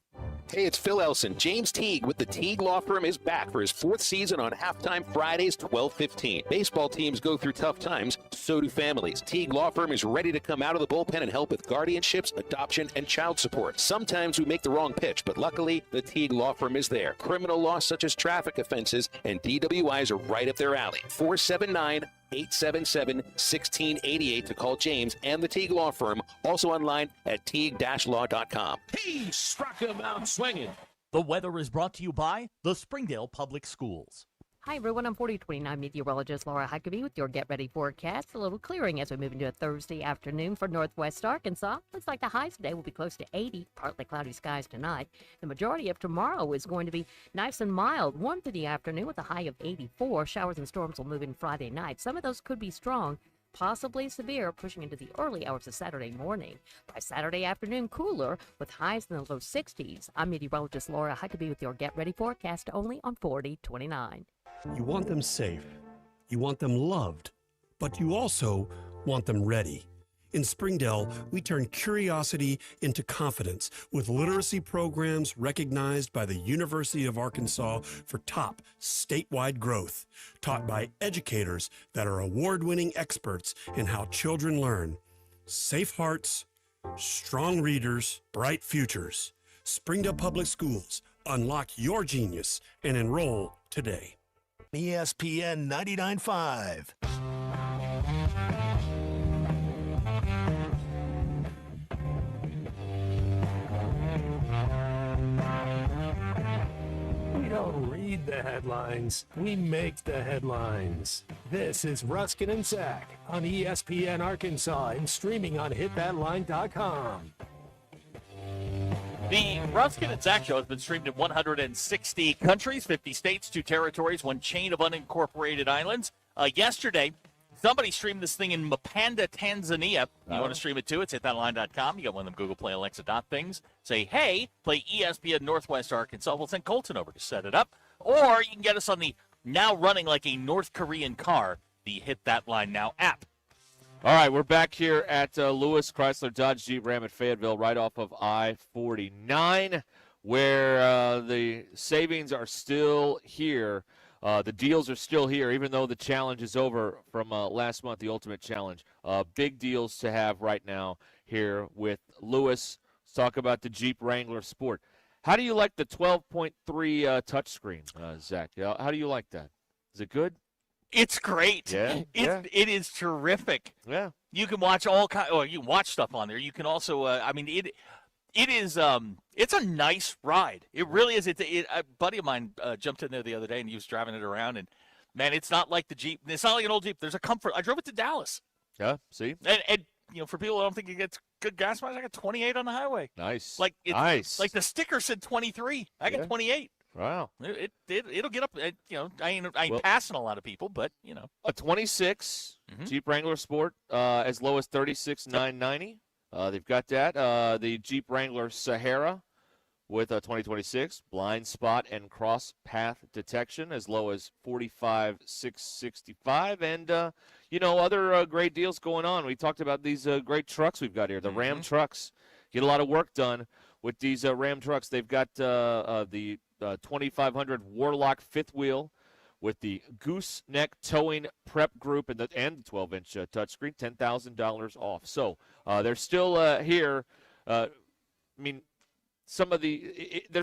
Hey, it's Phil Elson. James Teague with the Teague Law Firm is back for his 4th season on Halftime Fridays, 12:15. Baseball teams go through tough times, so do families. Teague Law Firm is ready to come out of the bullpen and help with guardianships, adoption, and child support. Sometimes we make the wrong pitch, but luckily, the Teague Law Firm is there. Criminal law such as traffic offenses and DWIs are right up their alley. 479-877-1688 to call James and the Teague Law Firm, also online at teague-law.com. He struck him out swinging. The weather is brought to you by the Springdale Public Schools. Hi, everyone. I'm 4029 meteorologist Laura Huckabee with your Get Ready forecast. A little clearing as we move into a Thursday afternoon for northwest Arkansas. Looks like the high today will be close to 80, partly cloudy skies tonight. The majority of tomorrow is going to be nice and mild. Warm through the afternoon with a high of 84. Showers and storms will move in Friday night. Some of those could be strong, possibly severe, pushing into the early hours of Saturday morning. By Saturday afternoon, cooler with highs in the low 60s. I'm meteorologist Laura Huckabee with your Get Ready forecast only on 4029. You want them safe, you want them loved, but you also want them ready. In Springdale, we turn curiosity into confidence with literacy programs recognized by the University of Arkansas for top statewide growth, taught by educators that are award-winning experts in how children learn. Safe hearts, strong readers, bright futures. Springdale Public Schools. Unlock your genius and enroll today. ESPN 99.5. We don't read the headlines, we make the headlines. This is Ruscin and Zach on ESPN Arkansas and streaming on hitthatline.com. The Ruscin and Zach Show has been streamed in 160 countries, 50 states, 2 territories, 1 chain of unincorporated islands. Yesterday, somebody streamed this thing in Mpanda, Tanzania. You want to stream it too? It's hitthatline.com. You got one of them Google Play, Alexa things. Say, hey, play ESPN Northwest Arkansas. We'll send Colton over to set it up. Or you can get us on the now running like a North Korean car, the Hit That Line Now app. All right, we're back here at Lewis Chrysler Dodge Jeep Ram at Fayetteville, right off of I-49, where the savings are still here. The deals are still here, even though the challenge is over from last month, the Ultimate Challenge. Big deals to have right now here with Lewis. Let's talk about the Jeep Wrangler Sport. How do you like the 12.3 touchscreen, Zach? How do you like that? Is it good? It's great. Yeah, It is terrific. Yeah. You can watch all kind. Or you can watch stuff on there. You can also. It is. It's a nice ride. It really is. A buddy of mine jumped in there the other day and he was driving it around, and man, it's not like the Jeep. It's not like an old Jeep. There's a comfort. I drove it to Dallas. Yeah. See. And for people who don't think it gets good gas mileage, I got 28 on the highway. Nice. Nice. Like the sticker said 23. I got 28. Wow. It'll get up. I ain't passing a lot of people, but a 26 Jeep Wrangler Sport as low as $36,990. They've got that. The Jeep Wrangler Sahara with a 2026 blind spot and cross path detection as low as $45,665. And other great deals going on. We talked about these great trucks we've got here. The Ram trucks get a lot of work done with these Ram trucks. They've got the 2500 Warlock fifth wheel with the gooseneck towing prep group and the 12-inch touchscreen, $10,000 off. So they're still here. They're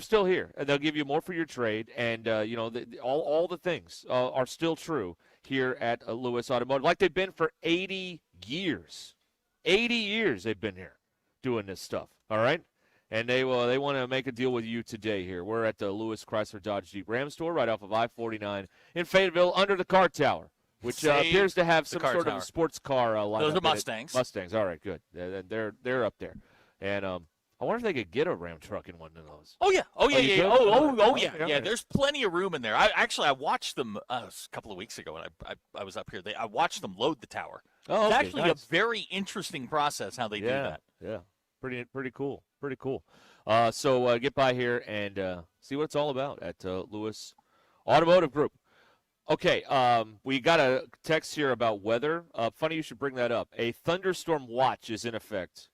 still here, and they'll give you more for your trade. And all the things are still true here at Lewis Automotive, like they've been for 80 years. 80 years they've been here doing this stuff. All right. And they want to make a deal with you today here. We're at the Lewis Chrysler Dodge Jeep Ram store right off of I-49 in Fayetteville under the car tower, which appears to have some sort of a sports car lineup. Those are Mustangs. Mustangs. All right, good. They're up there. And I wonder if they could get a Ram truck in one of those. Oh, yeah. Yeah. Yeah, there's plenty of room in there. I watched them a couple of weeks ago, and I was up here. I watched them load the tower. Oh, okay, it's actually nice. a very interesting process how they do that. Yeah. Pretty cool. Pretty cool. So get by here and see what it's all about at Lewis Automotive Group. Okay, we got a text here about weather. Funny you should bring that up. A thunderstorm watch is in effect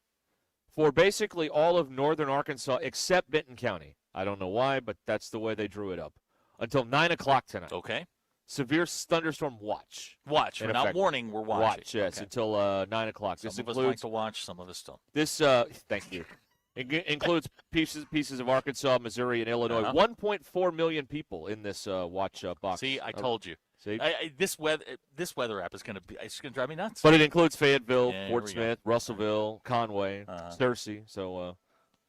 for basically all of northern Arkansas except Benton County. I don't know why, but that's the way they drew it up. Until 9 o'clock tonight. Okay. Severe thunderstorm watch. Watch. We're not warning, we're watching. Watch, yes, okay. Until 9 o'clock. Some of us like to watch, some of us don't. This, thank you. It includes pieces of Arkansas, Missouri, and Illinois. 1.4 million people in this watch box. See, I told you. See? This weather app is going to drive me nuts. But it includes Fayetteville, Yeah, Fort Smith, Russellville, Conway, Searcy, so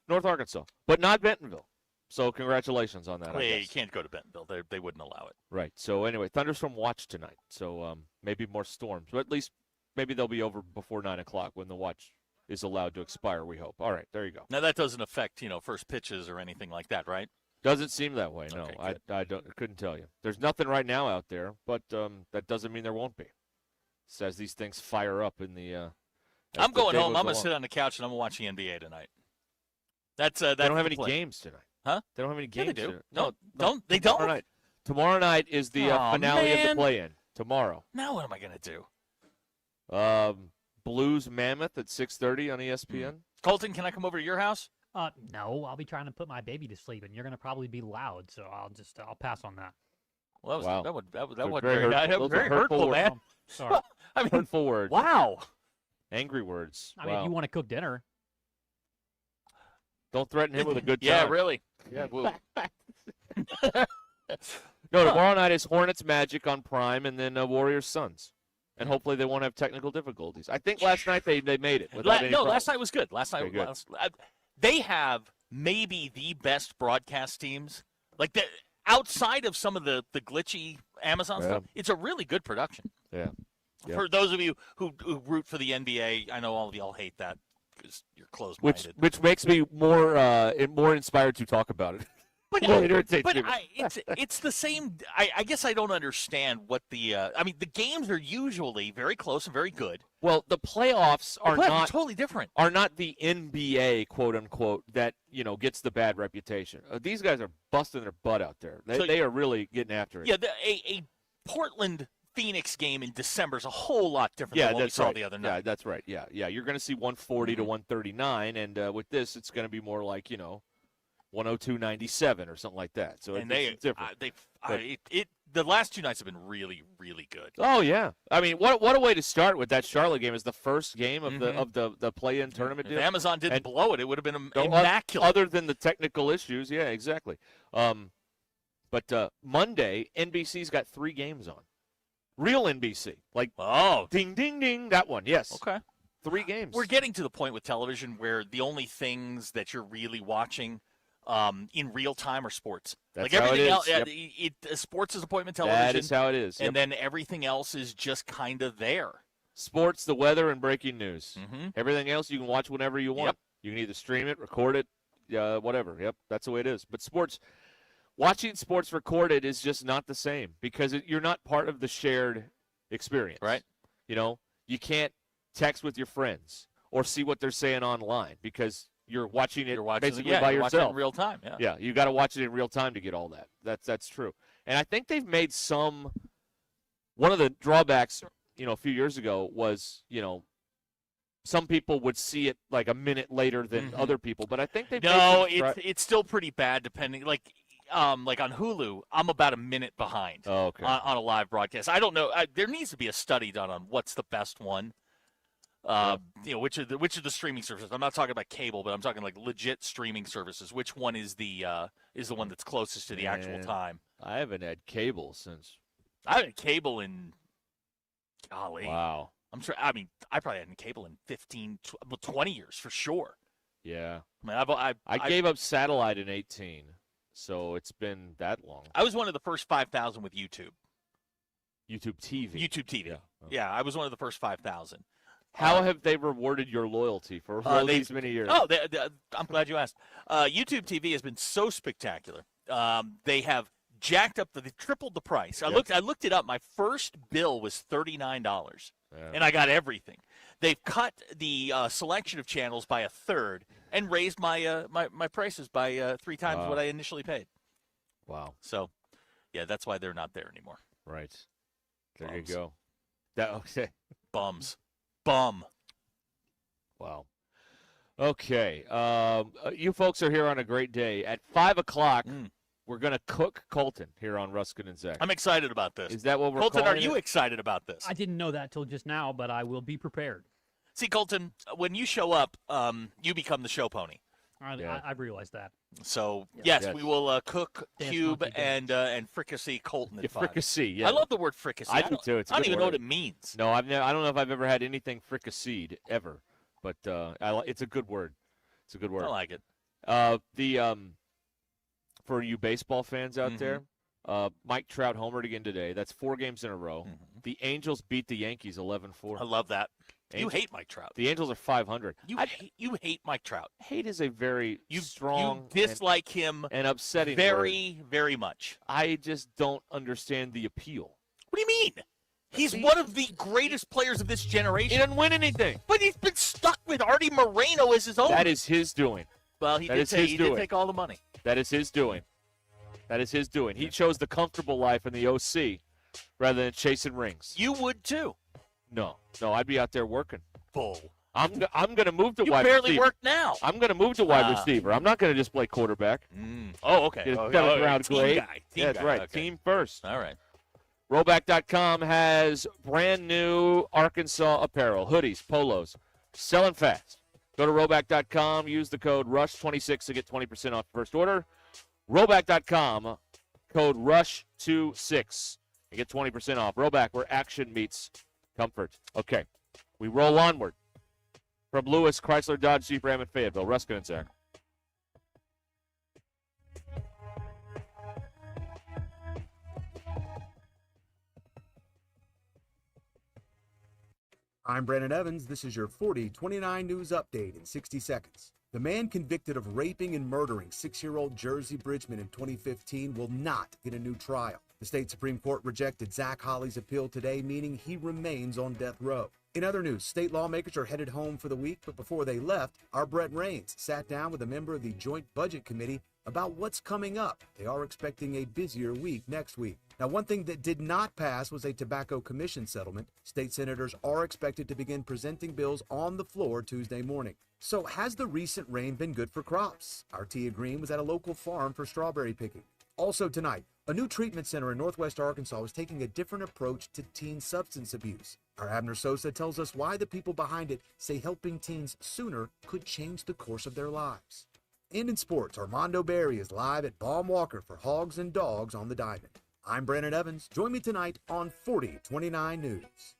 North Arkansas, but not Bentonville. So congratulations on that. Well, yeah, you can't go to Bentonville. They wouldn't allow it. Right. So anyway, thunderstorm watch tonight. So maybe more storms, but at least maybe they'll be over before 9 o'clock when the watch is allowed to expire, we hope. All right, there you go. Now, that doesn't affect, first pitches or anything like that, right? Doesn't seem that way, no. Okay, I couldn't tell you. There's nothing right now out there, but that doesn't mean there won't be. As these things fire up in the I'm going home. I'm going to sit on the couch and I'm going to watch the NBA tonight. They don't have any games tonight. Huh? They don't have any games. Yeah, they do. tonight. No, don't. They don't? Tomorrow night. Tomorrow night is the finale of the play-in. Tomorrow. Now what am I going to do? Blues Mammoth at 6:30 on ESPN. Colton, can I come over to your house? No, I'll be trying to put my baby to sleep, and you're going to probably be loud, so I'll pass on that. Well, that was very hurtful, man. Sorry. I mean, hurtful words. Wow. Angry words. I mean, if you want to cook dinner. Don't threaten him with a good time. Yeah, really. Yeah. No, tomorrow night is Hornets Magic on Prime, and then Warriors Suns. And hopefully they won't have technical difficulties. I think last night they made it. Last night was good. Last night good. They have maybe the best broadcast teams. Like outside of some of the glitchy Amazon stuff, it's a really good production. Yeah. For those of you who root for the NBA, I know all of y'all hate that because you're closed-minded. Which makes me more inspired to talk about it. But, Well, it irritates me. it's the same. I guess I don't understand what the. I mean, the games are usually very close and very good. Well, the playoffs are not totally different. Are not the NBA quote unquote that gets the bad reputation. These guys are busting their butt out there. They are really getting after it. Yeah, a Portland Phoenix game in December is a whole lot different than what we saw the other night. Yeah, that's right. Yeah. You're going to see 140 to 139, and with this, it's going to be more like 102-97 or something like that. So it's different. The last two nights have been really, really good. Oh yeah, I mean, what a way to start with that Charlotte game is the first game of the play-in tournament. If Amazon didn't blow it, it would have been immaculate. Other than the technical issues, yeah, exactly. But Monday, NBC's got 3 games on. Real NBC, ding, ding, ding, that one, yes. Okay. 3 games. We're getting to the point with television where the only things that you're really watching in real time are sports. That's like everything how it is. else, Yep. Sports is appointment television. That is how it is. And then everything else is just kind of there. Sports, the weather, and breaking news. Everything else you can watch whenever you want. Yep. You can either stream it, record it, whatever. Yep, that's the way it is. But watching sports recorded is just not the same because you're not part of the shared experience. Right. You can't text with your friends or see what they're saying online because you're watching it basically by you're yourself. watching it in real time. Yeah, you got to watch it in real time to get all that. That's true. And I think they've made one of the drawbacks, a few years ago was, some people would see it like a minute later than other people, but I think they've it's still pretty bad depending like on Hulu, I'm about a minute behind on a live broadcast. I don't know. There needs to be a study done on what's the best one. Which are the streaming services? I'm not talking about cable, but I'm talking like legit streaming services. Which one is the one that's closest to the actual time? I haven't had cable since. I haven't had cable in, golly. Wow. I'm sure. I mean, I probably hadn't cable in 20 years for sure. Yeah. I mean, I gave up satellite in 2018, so it's been that long. I was one of the first 5,000 with YouTube. YouTube TV. YouTube TV. Yeah, I was one of the first 5,000. How have they rewarded your loyalty for all these many years? Oh, I'm glad you asked. YouTube TV has been so spectacular. They have jacked up they tripled the price. I looked it up. My first bill was $39, and I got everything. They've cut the selection of channels by a third and raised my my prices by 3 times what I initially paid. Wow. So, yeah, that's why they're not there anymore. Right. There you go. Okay. Bums. Bum. Wow. Okay. You folks are here on a great day. At 5 o'clock, we're going to cook Colton here on Ruscin and Zach. I'm excited about this. Is that what we're Colton, calling are you it? excited about this? I didn't know that till just now, but I will be prepared. See, Colton, when you show up, you become the show pony. I realized that. So, yes, we will cook Cube and fricassee Colton at 5. Fricassee, yeah. I love the word fricassee. I do too. It's a I don't good even know word. what it means. No, I don't know if I've ever had anything fricasseed ever, but it's a good word. It's a good word. I like it. For you baseball fans out there, Mike Trout homered again today. That's 4 games in a row. The Angels beat the Yankees 11-4. I love that. You hate Mike Trout. The Angels are 500. You hate Mike Trout. Hate is a very strong. You dislike him and upsetting very, word. very much. I just don't understand the appeal. What do you mean? He's one of the greatest players of this generation. He doesn't win anything. But he's been stuck with Artie Moreno as his own. That is his doing. Well, he did take all the money. That is his doing. That is his doing. He chose the comfortable life in the OC rather than chasing rings. You would too. No, I'd be out there working. Bull. I'm going to move to you wide barely receiver. work now. I'm going to move to wide receiver. I'm not going to just play quarterback. Oh, okay. Get a 7th round team grade. guy. That's right. Okay. Team first. All right. Rollback.com has brand new Arkansas apparel, hoodies, polos, selling fast. Go to rollback.com, use the code RUSH26 to get 20% off first order. Rollback.com, code RUSH26 and get 20% off. Rollback, where action meets comfort. Okay, we roll onward. From Lewis, Chrysler, Dodge, Jeep, Ram, and Fayetteville, Ruscin and Zach. I'm Brandon Evans. This is your 40-29 news update in 60 seconds. The man convicted of raping and murdering 6-year-old Jersey Bridgman in 2015 will not get a new trial. The state Supreme Court rejected Zach Holly's appeal today, meaning he remains on death row. In other news, state lawmakers are headed home for the week, but before they left, our Brett Rains sat down with a member of the Joint Budget Committee about what's coming up. They are expecting a busier week next week. Now, one thing that did not pass was a tobacco commission settlement. State senators are expected to begin presenting bills on the floor Tuesday morning. So has the recent rain been good for crops? Our Tia Green was at a local farm for strawberry picking. Also tonight, a new treatment center in Northwest Arkansas is taking a different approach to teen substance abuse. Our Abner Sosa tells us why the people behind it say helping teens sooner could change the course of their lives. And in sports, Armando Berry is live at Baum Walker for Hogs and Dogs on the Diamond. I'm Brandon Evans. Join me tonight on 4029 News.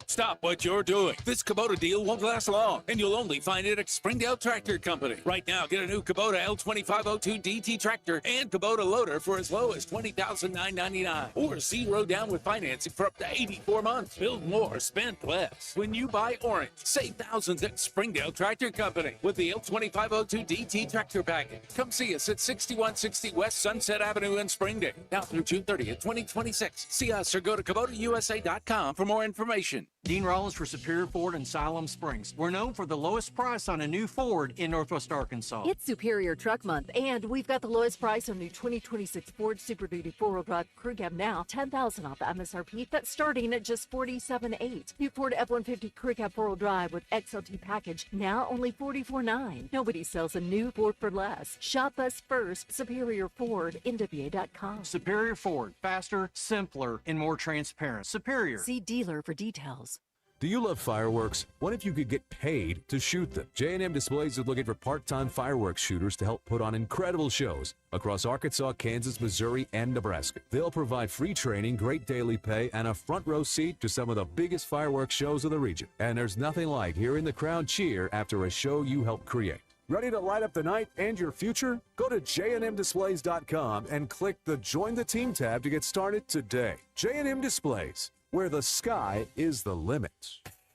Stop what you're doing. This Kubota deal won't last long, and you'll only find it at Springdale Tractor Company. Right now, get a new Kubota L2502 DT tractor and Kubota loader for as low as $20,999, or 0 down with financing for up to 84 months. Build more, spend less. When you buy orange, save thousands at Springdale Tractor Company with the L2502 DT tractor package. Come see us at 6160 West Sunset Avenue in Springdale. Now through June 30th, 2026. See us or go to KubotaUSA.com for more information. Dean Rollins for Superior Ford in Siloam Springs. We're known for the lowest price on a new Ford in Northwest Arkansas. It's Superior Truck Month, and we've got the lowest price on new 2026 Ford Super Duty 4-wheel drive crew cab now, $10,000 off the MSRP. That's starting at just $47,800. New Ford F-150 crew cab 4-wheel drive with XLT package now only $44,900. Nobody sells a new Ford for less. Shop us first. Superior Ford, NWA.com. Superior Ford, faster, simpler, and more transparent. Superior. See dealer for details. Do you love fireworks? What if you could get paid to shoot them? J&M Displays is looking for part-time fireworks shooters to help put on incredible shows across Arkansas, Kansas, Missouri, and Nebraska. They'll provide free training, great daily pay, and a front row seat to some of the biggest fireworks shows of the region. And there's nothing like hearing the crowd cheer after a show you helped create. Ready to light up the night and your future? Go to jnmdisplays.com and click the Join the Team tab to get started today. J&M Displays, where the sky is the limit.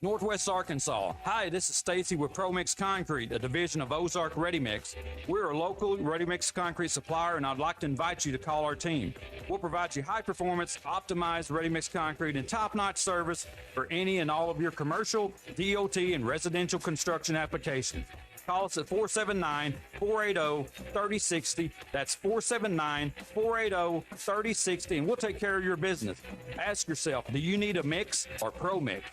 Northwest Arkansas. Hi, this is Stacy with ProMix Concrete, a division of Ozark Ready Mix. We're a local ready mix concrete supplier, and I'd like to invite you to call our team. We'll provide you high performance, optimized ready mix concrete and top-notch service for any and all of your commercial, DOT, and residential construction applications. Call us at 479-480-3060. That's 479-480-3060, and we'll take care of your business. Ask yourself, do you need a mix or Pro Mix?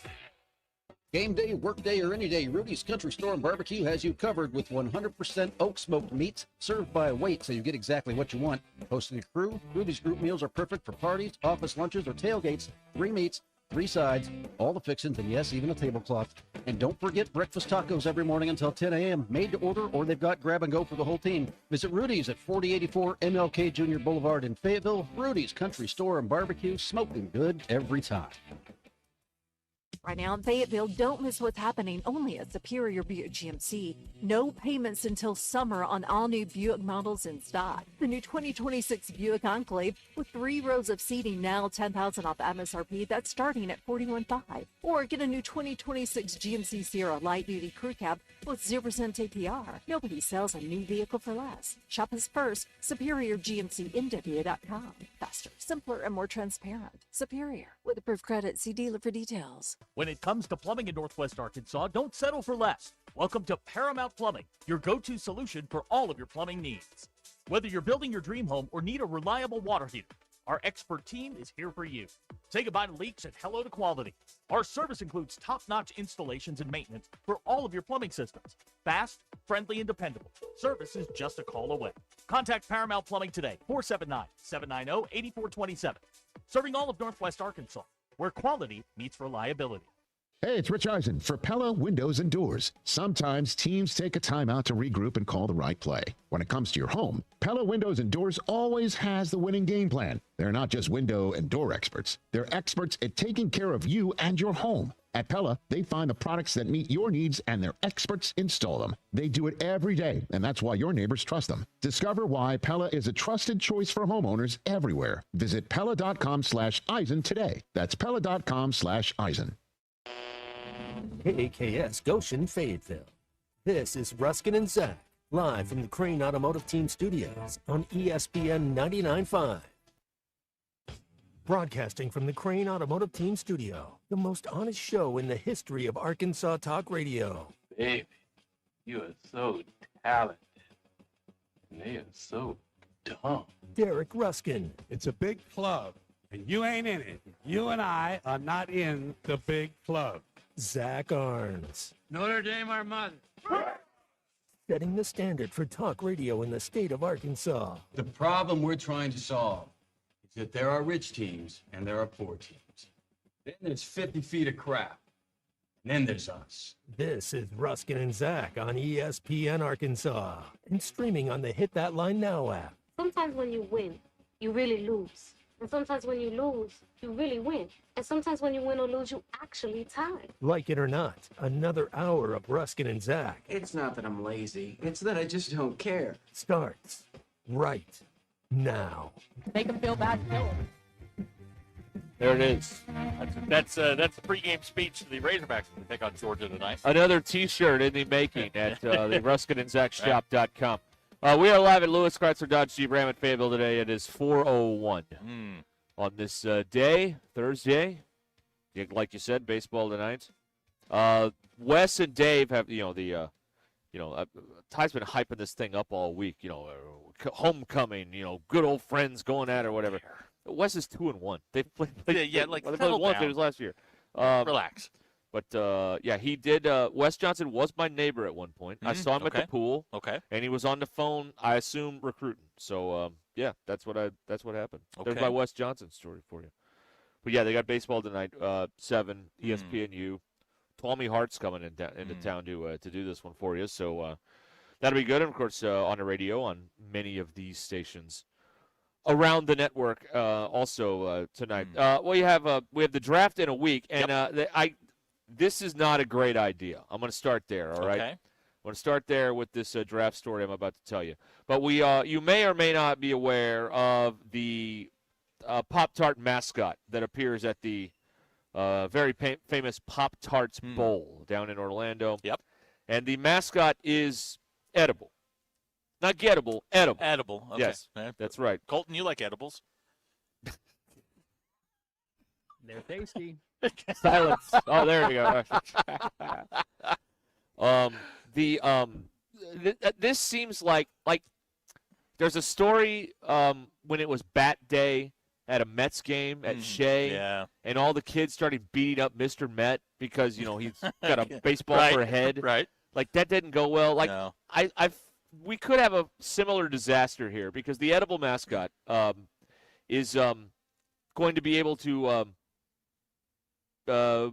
Game day, work day, or any day, Rudy's Country Store and Barbecue has you covered with 100% oak smoked meats served by weight so you get exactly what you want. Hosting a crew, Rudy's group meals are perfect for parties, office lunches, or tailgates. 3 meats, 3 sides, all the fixings, and yes, even a tablecloth. And don't forget breakfast tacos every morning until 10 a.m. Made to order, or they've got grab and go for the whole team. Visit Rudy's at 4084 MLK Jr. Boulevard in Fayetteville. Rudy's Country Store and Barbecue, smoking good every time. Right now in Fayetteville, don't miss what's happening only at Superior Buick GMC. No payments until summer on all new Buick models in stock. The new 2026 Buick Enclave with 3 rows of seating now $10,000 off MSRP. That's starting at $41,500. Or get a new 2026 GMC Sierra Light Duty Crew Cab with 0% APR. Nobody sells a new vehicle for less. Shop us first. SuperiorGMCNW.com. Faster, simpler, and more transparent. Superior. With approved credit, see dealer for details. When it comes to plumbing in Northwest Arkansas, don't settle for less. Welcome to Paramount Plumbing, your go-to solution for all of your plumbing needs. Whether you're building your dream home or need a reliable water heater, our expert team is here for you. Say goodbye to leaks and hello to quality. Our service includes top-notch installations and maintenance for all of your plumbing systems. Fast, friendly, and dependable. Service is just a call away. Contact Paramount Plumbing today, 479-790-8427. Serving all of Northwest Arkansas, where quality meets reliability. Hey, it's Rich Eisen for Pella Windows and Doors. Sometimes teams take a timeout to regroup and call the right play. When it comes to your home, Pella Windows and Doors always has the winning game plan. They're not just window and door experts. They're experts at taking care of you and your home. At Pella, they find the products that meet your needs and their experts install them. They do it every day, and that's why your neighbors trust them. Discover why Pella is a trusted choice for homeowners everywhere. Visit Pella.com/Eisen today. That's Pella.com/Eisen. KAKS Goshen, Fayetteville. This is Ruskin and Zach, live from the Crane Automotive Team Studios on ESPN 99.5. Broadcasting from the Crane Automotive Team Studio, the most honest show in the history of Arkansas Talk Radio. Baby, you are so talented. And they are so dumb. Derek Ruskin. It's a big club, and you ain't in it. You and I are not in the big club. Zach Arns. Notre Dame, our mother. Setting the standard for talk radio in the state of Arkansas. The problem we're trying to solve is that there are rich teams and there are poor teams. Then there's 50 feet of crap. And then there's us. This is Ruskin and Zach on ESPN Arkansas and streaming on the Hit That Line Now app. Sometimes when you win, you really lose. And sometimes when you lose, you really win. And sometimes when you win or lose, you actually tie. Like it or not, another hour of Ruskin and Zach It's not that I'm lazy. It's that I just don't care. starts right now. Make them feel bad. There it is. That's the pregame speech to the Razorbacks when they take on Georgia tonight. Another T-shirt in the making at the RuskinandZachShop.com. We are live at Lewis Chrysler Dodge Jeep Ram in Fayetteville today. It is 4:01 on this day, Thursday. Like you said, baseball tonight. Wes and Dave have Ty's been hyping this thing up all week. Homecoming. Good old friends going at it or whatever. Wes is 2-1. They played. They played once. It was last year. Relax. But, he did. Wes Johnson was my neighbor at one point. I saw him at the pool. Okay. And he was on the phone, I assume, recruiting. So, that's what happened. Okay. There's my Wes Johnson story for you. But, yeah, they got baseball tonight, 7, ESPNU. Tommy Hart's coming into town to do this one for you. So, that'll be good. And, of course, on the radio on many of these stations around the network also tonight. We have the draft in a week, and this is not a great idea. I'm going to start there, all right? Okay. I'm going to start there with this draft story I'm about to tell you. But you may or may not be aware of the Pop-Tart mascot that appears at the very famous Pop-Tarts Bowl down in Orlando. Yep. And the mascot is edible. Not gettable, edible. Edible. Okay. Yes, that's right. Colton, you like edibles? They're tasty. Silence. Oh, there we go. This seems like there's a story when it was Bat Day at a Mets game at Shea, and all the kids started beating up Mr. Met because he's got a baseball for a head. Right. Like that didn't go well. Like no. We could have a similar disaster here because the edible mascot is going to be able to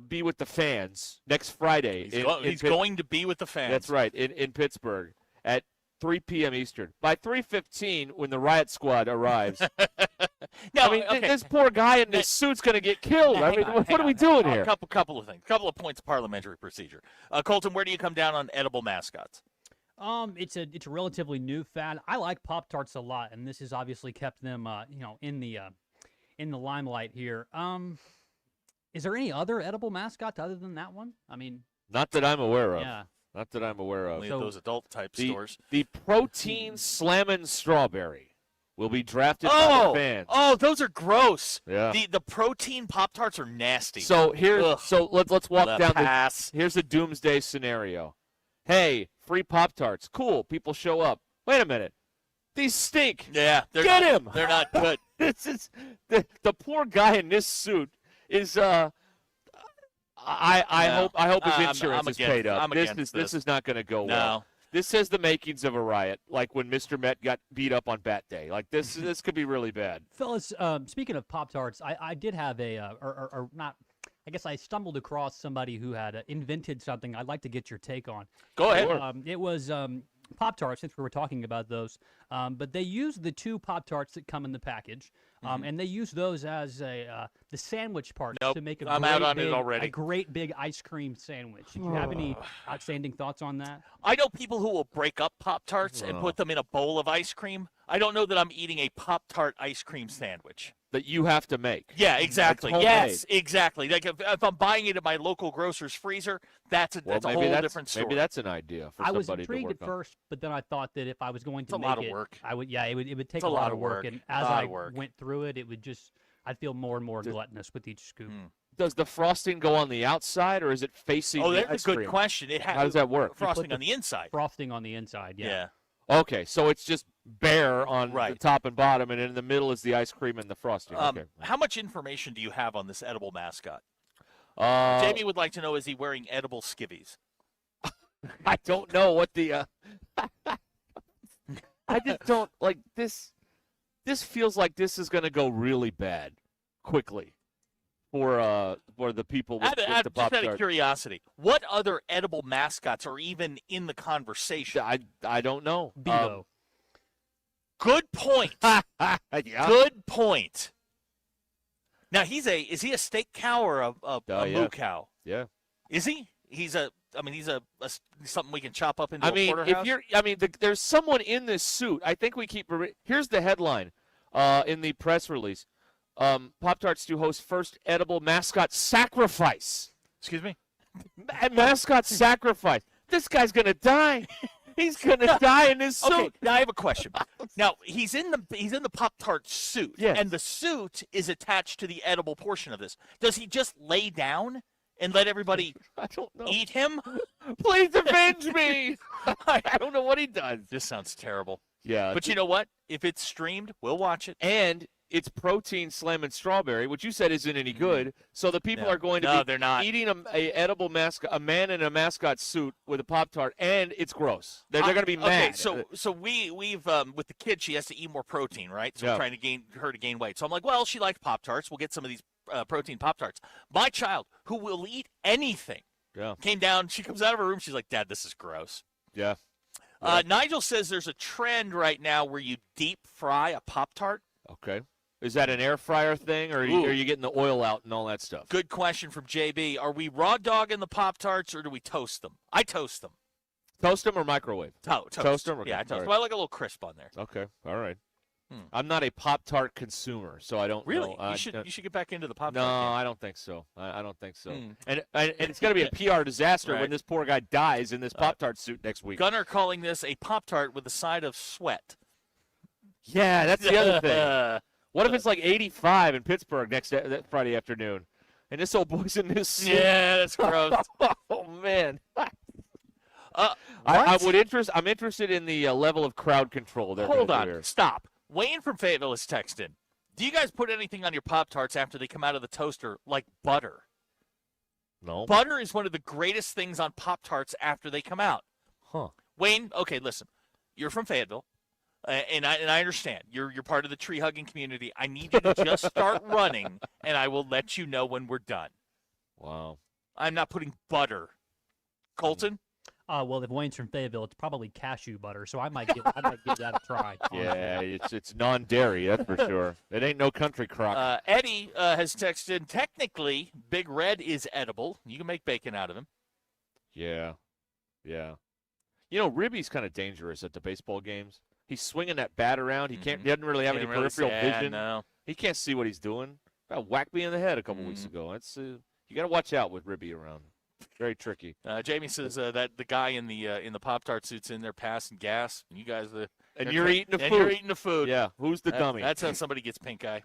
be with the fans next Friday. He's going to be with the fans. That's right, in Pittsburgh at 3 p.m. Eastern. By 3:15, when the riot squad arrives, this poor guy in this suit's going to get killed. What are we doing here? A couple of things. A couple of points of parliamentary procedure. Colton, where do you come down on edible mascots? It's a relatively new fad. I like Pop-Tarts a lot, and this has obviously kept them in the limelight here. Is there any other edible mascot other than that one? Not that I'm aware of. Yeah. Not that I'm aware of. Only at those adult type stores. The protein slammin' strawberry will be drafted by the fans. Oh, those are gross. Yeah. The protein Pop-Tarts are nasty. So let's walk down pass. Here's a doomsday scenario. Hey, free Pop-Tarts. Cool. People show up. Wait a minute. These stink. Yeah. Get him. They're not good. This is the poor guy in this suit is I hope his insurance is paid up. This is not going to go well. This has the makings of a riot, like when Mr. Met got beat up on Bat Day. Like this could be really bad. Fellas, speaking of Pop-Tarts, I did have or not. I guess I stumbled across somebody who had invented something I'd like to get your take on. Go ahead. It was Pop-Tarts, since we were talking about those. But they use the 2 Pop-Tarts that come in the package, and they use those as the sandwich parts to make a great big ice cream sandwich. Do you have any outstanding thoughts on that? I know people who will break up Pop-Tarts and put them in a bowl of ice cream. I don't know that I'm eating a Pop-Tart ice cream sandwich. that you have to make. Yeah, exactly. It's Yes, exactly. Like if I'm buying it at my local grocer's freezer, that's a whole different story. Maybe that's an idea for somebody to work on. I was intrigued at first, but then I thought that if I was going to It's make a lot of it, work. I would. Yeah, it would take a a lot lot of of work. work. And as A lot I of work. went through it, it would just. I'd feel more and more gluttonous with each scoop. Does the frosting go on the outside, or is it facing the that's ice a good cream? question. How does that work? Frosting on the inside. Frosting on the inside, yeah. Okay, so it's just bare on the top and bottom, and in the middle is the ice cream and the frosting. Okay. How much information do you have on this edible mascot? Uh, Jamie would like to know, is he wearing edible skivvies? I don't know what the. I just don't like this. This feels like this is going to go really bad quickly for the people with, with the Pop-Tart. Just out of curiosity, what other edible mascots are even in the conversation? I don't know. Bevo. Good point. Yeah. Good point. Now is he a steak cow or a moo cow? Yeah. Is he? He's a something we can chop up into a porterhouse? There's someone in this suit. I think we keep. Here's the headline in the press release. Pop-Tarts to host first edible mascot sacrifice. Excuse me? Mascot sacrifice. This guy's going to die. He's going to die in his suit. Okay, now I have a question. Now, he's in the Pop-Tart suit, and the suit is attached to the edible portion of this. Does he just lay down and let everybody eat him? Please avenge me. I don't know what he does. This sounds terrible. Yeah. But you know what? If it's streamed, we'll watch it. And it's protein slamming strawberry, which you said isn't any good. So the people are going to be eating a edible mascot, a man in a mascot suit with a Pop-Tart, and it's gross. They're going to be mad. Okay, so we've with the kid, she has to eat more protein, right? So we're trying to gain weight. So I'm like, well, she likes Pop-Tarts. We'll get some of these protein Pop-Tarts. My child, who will eat anything, came down. She comes out of her room. She's like, Dad, this is gross. Yeah. Nigel says there's a trend right now where you deep fry a Pop-Tart. Okay. Is that an air fryer thing, or are you getting the oil out and all that stuff? Good question from JB. Are we raw dogging the Pop-Tarts, or do we toast them? I toast them. Toast them or microwave? Toast them? Okay. Yeah, I toast them. Right. Well, I like a little crisp on there. Okay. All right. I'm not a Pop-Tart consumer, so I don't really? know. You should get back into the Pop-Tart. No, game. I don't think so. I don't think so. And it's going to be a PR disaster when this poor guy dies in this Pop-Tart suit next week. Gunnar calling this a Pop-Tart with a side of sweat. Yeah, that's the other thing. What if it's like 85 in Pittsburgh next Friday afternoon, and this old boy's in this suit? Yeah, that's gross. Oh man. I'm interested in the level of crowd control there. Hold on, stop. Wayne from Fayetteville is texting. Do you guys put anything on your Pop-Tarts after they come out of the toaster, like butter? No. Butter is one of the greatest things on Pop-Tarts after they come out. Huh. Wayne, okay, listen. You're from Fayetteville. And I understand. You're part of the tree-hugging community. I need you to just start running, and I will let you know when we're done. Wow. I'm not putting butter. Colton? Well, if Wayne's from Fayetteville, it's probably cashew butter, so I might give that a try. Yeah, it's non-dairy, that's for sure. It ain't no country crock. Eddie has texted, technically, Big Red is edible. You can make bacon out of him. Yeah. Yeah. You know, Ribby's kind of dangerous at the baseball games. He's swinging that bat around. He doesn't really have any peripheral vision. No. He can't see what he's doing. Whacked me in the head a couple weeks ago. It's you got to watch out with Ribby around. Very tricky. Jamie says that the guy in the Pop-Tart suit's in there passing gas. And you guys and you're eating the food. And you're eating the food. Yeah. Who's the dummy? That's how somebody gets pink eye.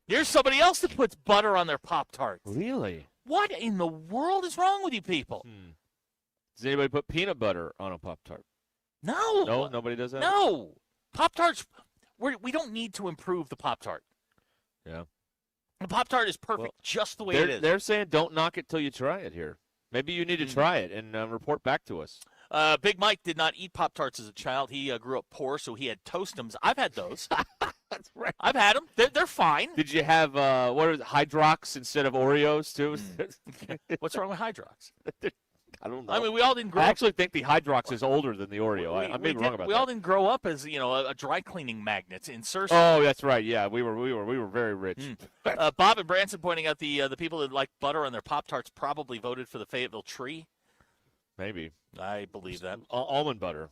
Here's somebody else that puts butter on their Pop-Tarts. Really? What in the world is wrong with you people? Does anybody put peanut butter on a Pop-Tart? No. No, nobody does that? No. Pop-Tarts, we don't need to improve the Pop-Tart. Yeah. The Pop-Tart is perfect just the way it is. They're saying don't knock it till you try it here. Maybe you need to try it and report back to us. Big Mike did not eat Pop-Tarts as a child. He grew up poor, so he had Toastums. I've had those. That's right. I've had them. They're fine. Did you have, what is it, Hydrox instead of Oreos, too? What's wrong with Hydrox? I don't know. I mean, we all didn't grow up. I actually think the Hydrox is older than the Oreo. I may be wrong about that. We all didn't grow up as, a dry cleaning magnet in Searcy. Oh, that's right. Yeah, we were very rich. Bob and Branson pointing out the people that like butter on their Pop-Tarts probably voted for the Fayetteville tree. Maybe. I believe that. Almond butter,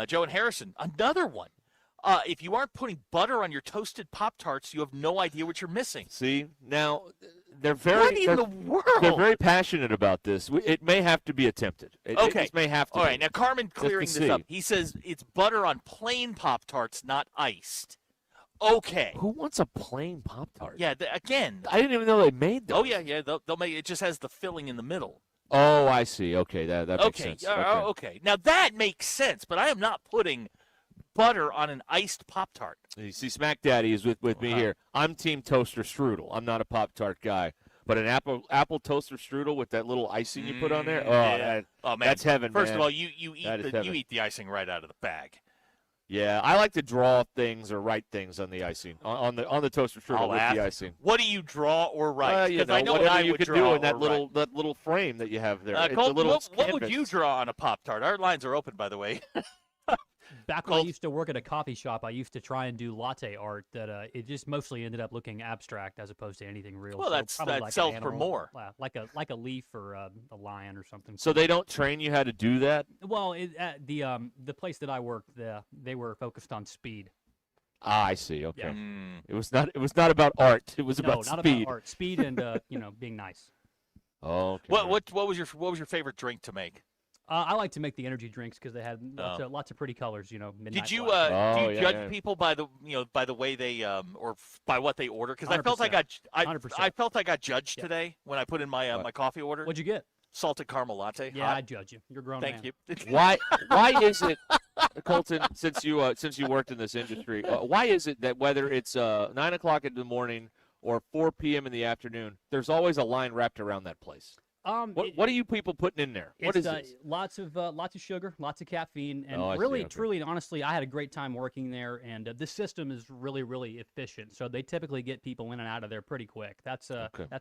Joe and Harrison, another one. If you aren't putting butter on your toasted Pop-Tarts, you have no idea what you're missing. See, now they're very What in the world? They're very passionate about this. It may have to be attempted. It just may have to. All be. right, now Carmen clearing Just to this up. see. He says it's butter on plain Pop-Tarts, not iced. Okay. Who wants a plain Pop-Tart? Yeah, again. I didn't even know they made those. Oh, yeah. They'll make it just has the filling in the middle. Oh, I see. Okay, that makes sense. Okay. Now that makes sense, but I am not putting butter on an iced Pop-Tart. You see, Smack Daddy is with me here. I'm Team Toaster Strudel. I'm not a Pop-Tart guy. But an apple toaster strudel with that little icing you put on there, man, that's heaven, First man. of all, you eat the icing right out of the bag. Yeah, I like to draw things or write things on the icing, on the toaster strudel with the icing. What do you draw or write? You know, I know whatever what I you would could draw do in that or little frame that you have there. It's a Colton, little what would canvas. you draw on a Pop-Tart? Our lines are open, by the way. Back when I used to work at a coffee shop, I used to try and do latte art that it just mostly ended up looking abstract as opposed to anything real. Well, so that like sells an for animal, more. like a leaf or a lion or something. So they don't train you how to do that? Well, at the place that I worked, they were focused on speed. Ah, I see. Okay. Yeah. It was not about art. It was about not speed. about art. Speed and being nice. Oh. Okay. What was your favorite drink to make? I like to make the energy drinks because they had lots of pretty colors. Midnight Did you black. do you judge people by the way they or by what they order? Because I felt I felt I got judged today when I put in my my coffee order. What'd you get? Salted caramel latte. Yeah, hot. I judge you. You're a grown Thank man. you. Why is it, Colton? Since you worked in this industry, why is it that whether it's 9 o'clock in the morning or 4 p.m. in the afternoon, there's always a line wrapped around that place? What are you people putting in there? What is this? Lots of sugar, lots of caffeine, and I see, really, okay. truly, and honestly, I had a great time working there. And the system is really, really efficient. So they typically get people in and out of there pretty quick. That's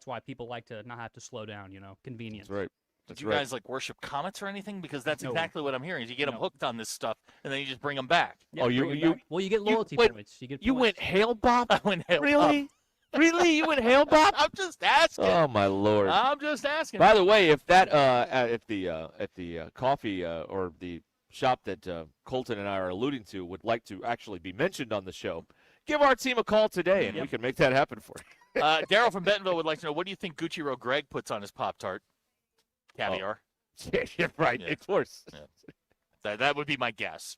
why people like to not have to slow down. Convenience. That's right. Did you guys like worship comets or anything? Because that's No. exactly what I'm hearing. Is you get them hooked on this stuff, and then you just bring them back. Yeah, well, you get loyalty points. You went Hail Bob? I went Hail Really? Really? You went Hail Bob? I'm just asking. Oh my Lord! I'm just asking. By the way, if that if the coffee or the shop that Colton and I are alluding to would like to actually be mentioned on the show, give our team a call today, and we can make that happen for you. Daryl from Bentonville would like to know, what do you think Gucci Greg puts on his Pop-Tart? Caviar. Yeah, you're right. Yeah. Of course. Yeah. That would be my guess.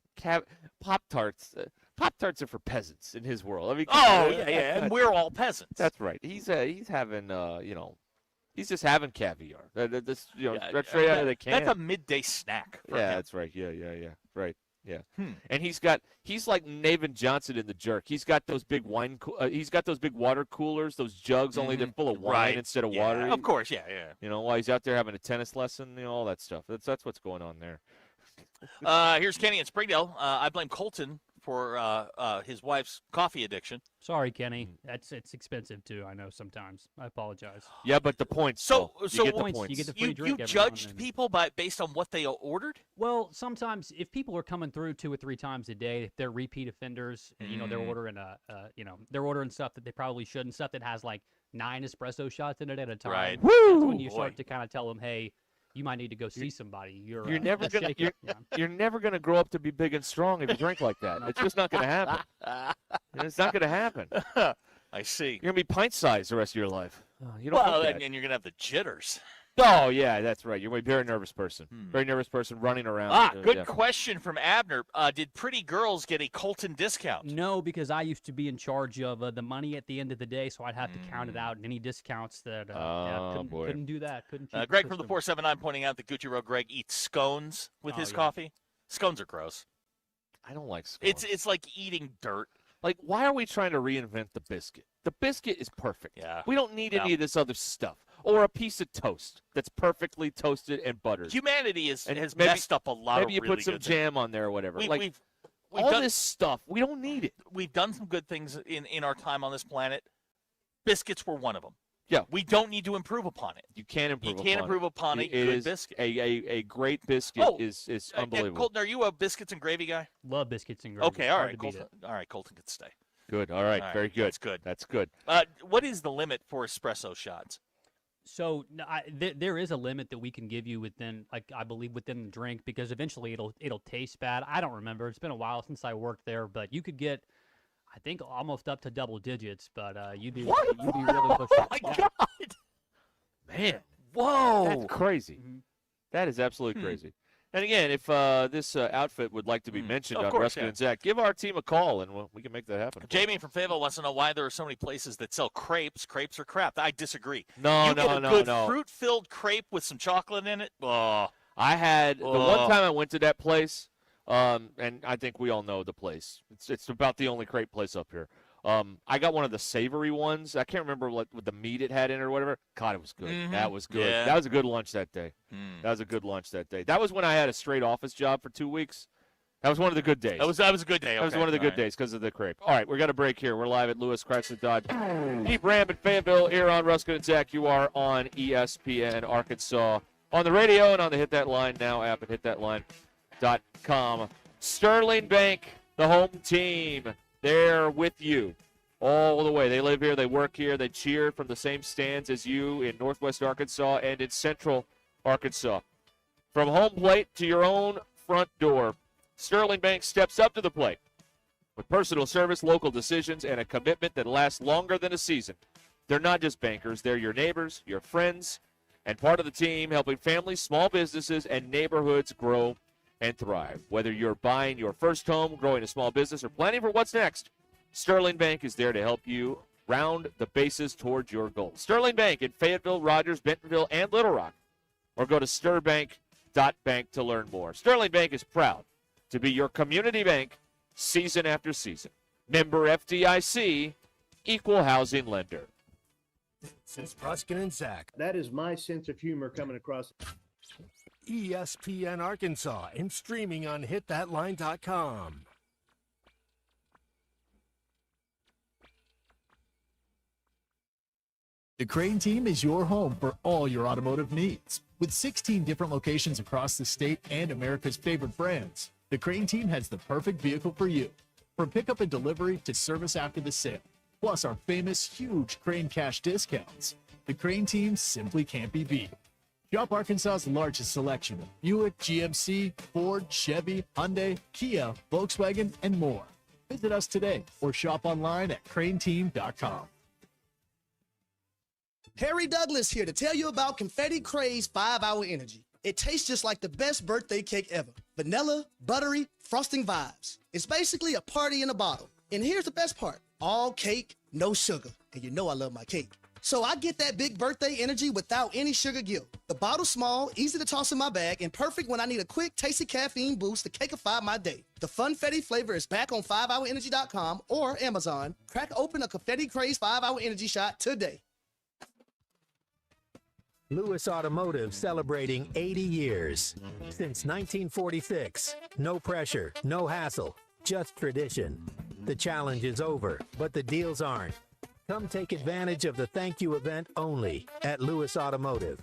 Pop-Tarts. Pop-Tarts are for peasants in his world. I mean, yeah, and we're all peasants. That's right. He's having he's just having caviar. That's straight out of the can. That's a midday snack. For him. That's right. Yeah. Right. Yeah. And he's like Navin Johnson in The Jerk. He's got those big he's got those big water coolers, those jugs, only they're full of wine instead of water. Of course, yeah. While he's out there having a tennis lesson, all that stuff. That's what's going on there. Here's Kenny in Springdale. I blame Colton for his wife's coffee addiction. Sorry, Kenny. It's expensive too. I know sometimes. I apologize. Yeah, but the points. So you get the points. points. You get the free drink. You every now and judged then. people based on what they ordered? Well, sometimes if people are coming through 2 or 3 times a day, if they're repeat offenders, and they're ordering they're ordering stuff that they probably shouldn't, stuff that has like 9 espresso shots in it at a time. Right. That's when you start to kind of tell them, hey, you might need to go see somebody. You're never gonna grow up to be big and strong if you drink like that. It's just not gonna happen. It's not gonna happen. I see. You're gonna be pint sized the rest of your life. You don't Well, want that. and you're gonna have the jitters. Oh yeah, that's right. You're a very nervous person. Very nervous person running around. Good question from Abner. Did pretty girls get a Colton discount? No, because I used to be in charge of the money at the end of the day, so I'd have to count it out, and any discounts that couldn't do that. Couldn't. cheat the Greg from the system. 479 pointing out that Gucci Road Greg eats scones with his coffee. Scones are gross. I don't like scones. It's like eating dirt. Like, why are we trying to reinvent the biscuit? The biscuit is perfect. Yeah. We don't need any of this other stuff. Or a piece of toast that's perfectly toasted and buttered. Humanity has maybe, messed up a lot of Maybe you really put some good jam on there or whatever. We've all done, this stuff, we don't need it. We've done some good things in our time on this planet. Biscuits were one of them. Yeah. We don't need to improve upon it. You can't improve upon it. You can't improve upon a good biscuit. A great biscuit is unbelievable. Colton, are you a biscuits and gravy guy? Love biscuits and gravy. Okay, all Hard right. to beat Colton, it. all right, Colton can stay. Good. All right. Very good. That's good. That's good. What is the limit for espresso shots? So there is a limit that we can give you within, like, I believe within the drink, because eventually it'll taste bad. I don't remember. It's been a while since I worked there, but you could get, I think, almost up to double digits. But you'd be really pushing. Oh my God, man! Whoa, That's crazy. Mm-hmm. That is absolutely crazy. And again, if this outfit would like to be mentioned on Ruscin and Zach, give our team a call, and we can make that happen. Jamie from Fayetteville wants to know why there are so many places that sell crepes. Crepes are crap. I disagree. No, you no, get a no, good no. fruit-filled crepe with some chocolate in it. Oh. I had the one time I went to that place, and I think we all know the place. It's about the only crepe place up here. I got one of the savory ones. I can't remember what the meat it had in it or whatever. God, it was good. Mm-hmm. That was good. Yeah. That was a good lunch that day. That was a good lunch that day. That was when I had a straight office job for 2 weeks. That was one of the good days. That was a good day. That was Okay. one of the good days because of the crepe. All right, we're going to break here. We're live at Lewis Chrysler Dodge Jeep Ram in Fayetteville. Here on Ruscin and Zach, you are on ESPN Arkansas on the radio and on the Hit That Line Now app at hitthatline.com. Sterling Bank, the home team, they're with you all the way. They live here, they work here, they cheer from the same stands as you in Northwest Arkansas and in Central Arkansas. From home plate to your own front door, Sterling Bank steps up to the plate with personal service, local decisions, and a commitment that lasts longer than a season. They're not just bankers, they're your neighbors, your friends, and part of the team helping families, small businesses, and neighborhoods grow and thrive. Whether you're buying your first home, growing a small business, or planning for what's next, Sterling Bank is there to help you round the bases towards your goals. Sterling Bank in Fayetteville, Rogers, Bentonville, and Little Rock. Or go to stirbank.bank to learn more. Sterling Bank is proud to be your community bank season after season. Member FDIC, equal housing lender. Since Ruscin and Zach. That is my sense of humor coming across. ESPN Arkansas and streaming on hitthatline.com. The Crane team is your home for all your automotive needs. With 16 different locations across the state and America's favorite brands, the Crane team has the perfect vehicle for you. From pickup and delivery to service after the sale, plus our famous huge Crane cash discounts. The Crane team simply can't be beat. Shop Arkansas's largest selection of Buick, GMC, Ford, Chevy, Hyundai, Kia, Volkswagen, and more. Visit us today or shop online at craneteam.com. Harry Douglas here to tell you about Confetti Craze 5-Hour Energy. It tastes just like the best birthday cake ever. Vanilla, buttery, frosting vibes. It's basically a party in a bottle. And here's the best part. All cake, no sugar. And you know I love my cake. So I get that big birthday energy without any sugar guilt. The bottle's small, easy to toss in my bag, and perfect when I need a quick, tasty caffeine boost to cakeify my day. The Funfetti flavor is back on 5hourenergy.com or Amazon. Crack open a Confetti Craze 5-Hour Energy shot today. Lewis Automotive celebrating 80 years. Since 1946. No pressure, no hassle, just tradition. The challenge is over, but the deals aren't. Come take advantage of the thank you event only at Lewis Automotive.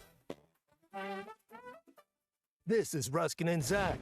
This is Ruscin and Zach.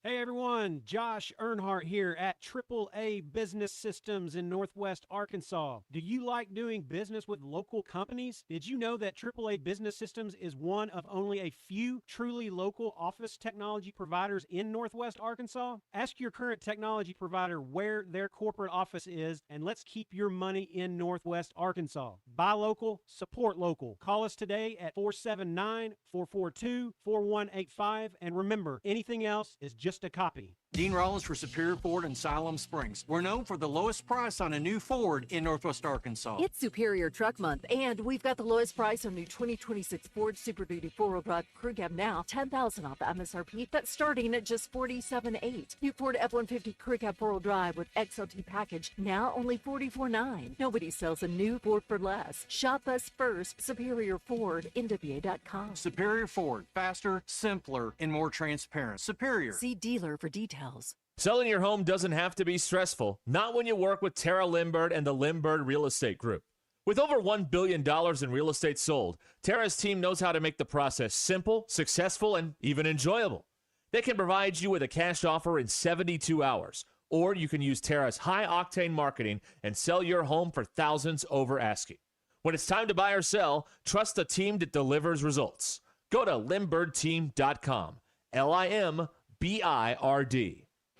Hey everyone, Josh Earnhardt here at AAA Business Systems in Northwest Arkansas. Do you like doing business with local companies? Did you know that AAA Business Systems is one of only a few truly local office technology providers in Northwest Arkansas? Ask your current technology provider where their corporate office is, and let's keep your money in Northwest Arkansas. Buy local, support local. Call us today at 479-442-4185, and remember, anything else is just a copy. Dean Rollins for Superior Ford in Siloam Springs. We're known for the lowest price on a new Ford in Northwest Arkansas. It's Superior Truck Month, and we've got the lowest price on new 2026 Ford Super Duty 4-wheel drive crew cab now, $10,000 off MSRP. That's starting at just $47,800. New Ford F-150 crew cab 4-wheel drive with XLT package now only $44,900. Nobody sells a new Ford for less. Shop us first. Superior Ford, NWA.com. Superior Ford, faster, simpler, and more transparent. Superior. See dealer for details. Selling your home doesn't have to be stressful, not when you work with Tara Limbird and the Limbird Real Estate Group. With over $1 billion in real estate sold, Tara's team knows how to make the process simple, successful, and even enjoyable. They can provide you with a cash offer in 72 hours Or you can use Terra's high-octane marketing and sell your home for thousands over asking. When it's time to buy or sell, trust a team that delivers results. Go to LimbirdTeam.com. LIMBIRD.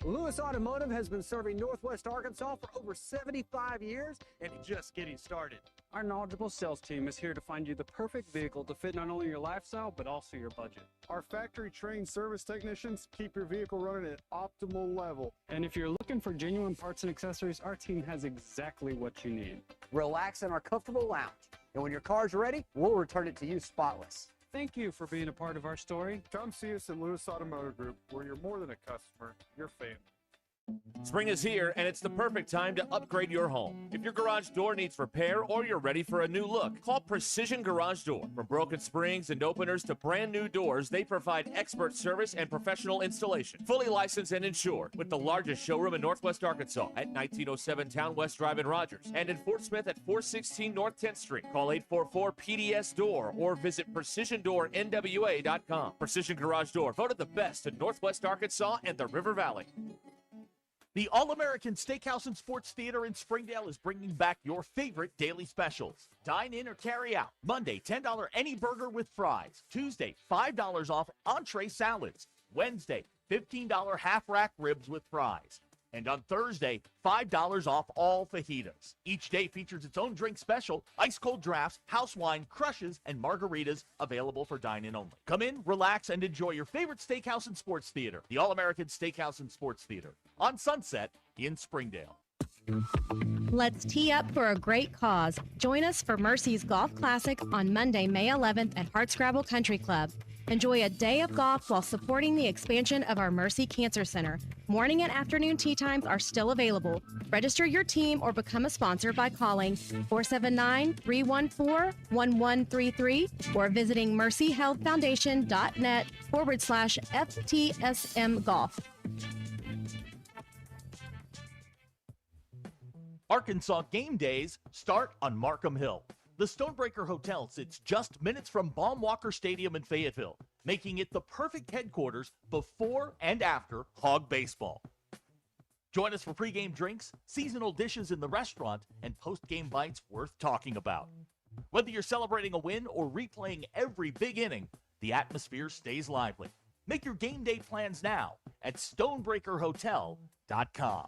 Lewis Automotive has been serving Northwest Arkansas for over 75 years and just getting started. Our knowledgeable sales team is here to find you the perfect vehicle to fit not only your lifestyle, but also your budget. Our factory-trained service technicians keep your vehicle running at optimal level. And if you're looking for genuine parts and accessories, our team has exactly what you need. Relax in our comfortable lounge. And when your car's ready, we'll return it to you spotless. Thank you for being a part of our story. Come see us at Lewis Automotive Group, where you're more than a customer, you're family. Spring is here, and it's the perfect time to upgrade your home. If your garage door needs repair or you're ready for a new look, call Precision Garage Door. From broken springs and openers to brand new doors, they provide expert service and professional installation. Fully licensed and insured, with the largest showroom in Northwest Arkansas at 1907 Town West Drive in Rogers, and in Fort Smith at 416 North 10th Street. Call 844-PDS-DOOR or visit PrecisionDoorNWA.com. Precision Garage Door, voted the best in Northwest Arkansas and the River Valley. The All-American Steakhouse and Sports Theater in Springdale is bringing back your favorite daily specials. Dine in or carry out. Monday, $10 any burger with fries. Tuesday, $5 off entree salads. Wednesday, $15 half-rack ribs with fries. And on Thursday, $5 off all fajitas. Each day features its own drink special, ice-cold drafts, house wine, crushes, and margaritas available for dine-in only. Come in, relax, and enjoy your favorite steakhouse and sports theater, the All-American Steakhouse and Sports Theater, on Sunset in Springdale. Let's tee up for a great cause. Join us for Mercy's Golf Classic on Monday, May 11th at Hardscrabble Country Club. Enjoy a day of golf while supporting the expansion of our Mercy Cancer Center. Morning and afternoon tee times are still available. Register your team or become a sponsor by calling 479-314-1133 or visiting mercyhealthfoundation.net/FTSM Golf. Arkansas game days start on Markham Hill. The Stonebreaker Hotel sits just minutes from Baum-Walker Stadium in Fayetteville, making it the perfect headquarters before and after Hog Baseball. Join us for pregame drinks, seasonal dishes in the restaurant, and post-game bites worth talking about. Whether you're celebrating a win or replaying every big inning, the atmosphere stays lively. Make your game day plans now at StonebreakerHotel.com.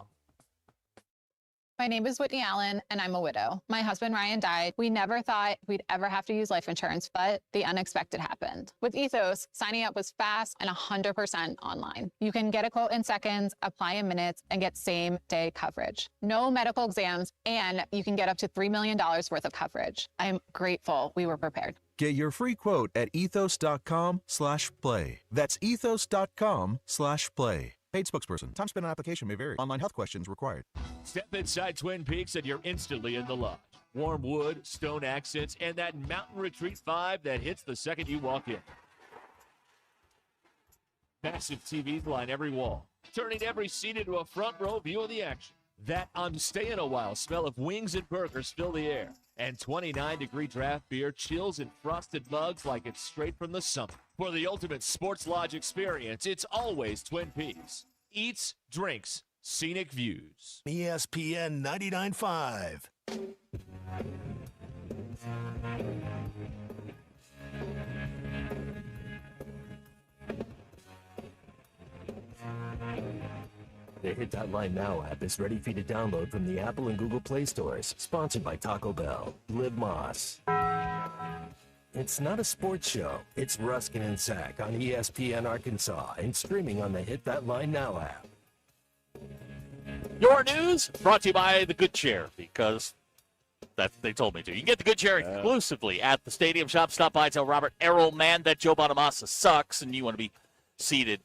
My name is Whitney Allen, and I'm a widow. My husband, Ryan, died. We never thought we'd ever have to use life insurance, but the unexpected happened. With Ethos, signing up was fast and 100% online. You can get a quote in seconds, apply in minutes, and get same-day coverage. No medical exams, and you can get up to $3 million worth of coverage. I'm grateful we were prepared. Get your free quote at ethos.com/play. That's ethos.com/play. Paid spokesperson. Time spent on application may vary. Online health questions required. Step inside Twin Peaks and you're instantly in the lodge. Warm wood, stone accents, and that mountain retreat vibe that hits the second you walk in. Massive TVs line every wall, turning every seat into a front row view of the action. That I'm staying a while smell of wings and burgers fill the air. And 29-degree draft beer chills in frosted mugs like it's straight from the summer. For the ultimate sports lodge experience, it's always Twin Peaks. Eats, drinks, scenic views. ESPN 99.5. The Hit That Line Now app is ready for you to download from the Apple and Google Play stores. Sponsored by Taco Bell. Live Moss. It's not a sports show. It's Ruscin and Zach on ESPN Arkansas and streaming on the Hit That Line Now app. Your news brought to you by the Good Chair, because they told me to. You can get the Good Chair exclusively at the Stadium Shop. Stop by, tell Robert Errol, man, that Joe Bonamassa sucks, and you want to be seated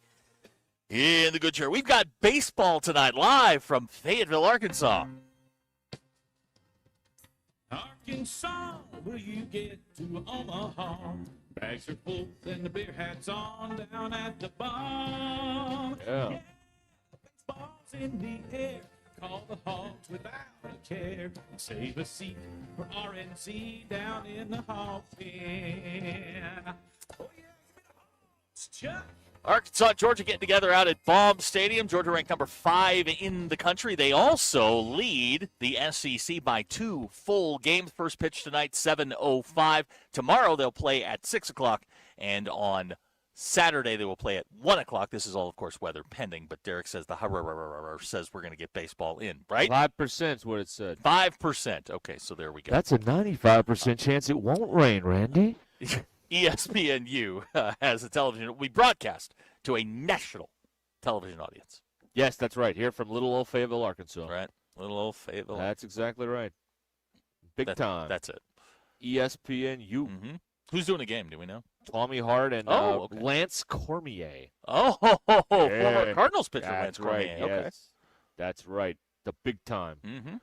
in the Good Chair. We've got baseball tonight live from Fayetteville, Arkansas. Arkansas, will you get to Omaha? Bags are full and the beer hat's on down at the bar. Yeah. Baseball's in the air. Call the Hogs without a care. Save a seat for RNC down in the Hog Pen. Oh, yeah, Chuck. Arkansas and Georgia getting together out at Baum Stadium. Georgia ranked number 5 in the country. They also lead the SEC by 2 full games. First pitch tonight, 7:05. Tomorrow they'll play at 6 o'clock, and on Saturday they will play at 1 o'clock. This is all, of course, weather pending, but Derek says says we're going to get baseball in, right? 5% is what it said. 5%. Okay, so there we go. That's a 95% chance it won't rain, Randy. ESPNU has a television. We broadcast to a national television audience. Yes, that's right. Here from little old Fayetteville, Arkansas. Right. Little old Fayetteville. That's exactly right. Big time. That's it. ESPNU. Mm-hmm. Who's doing the game? Do we know? Tommy Hart and okay. Lance Cormier. Former Cardinals pitcher That's Lance Cormier. right. Okay. Yes. That's right. The big time. Mm-hmm.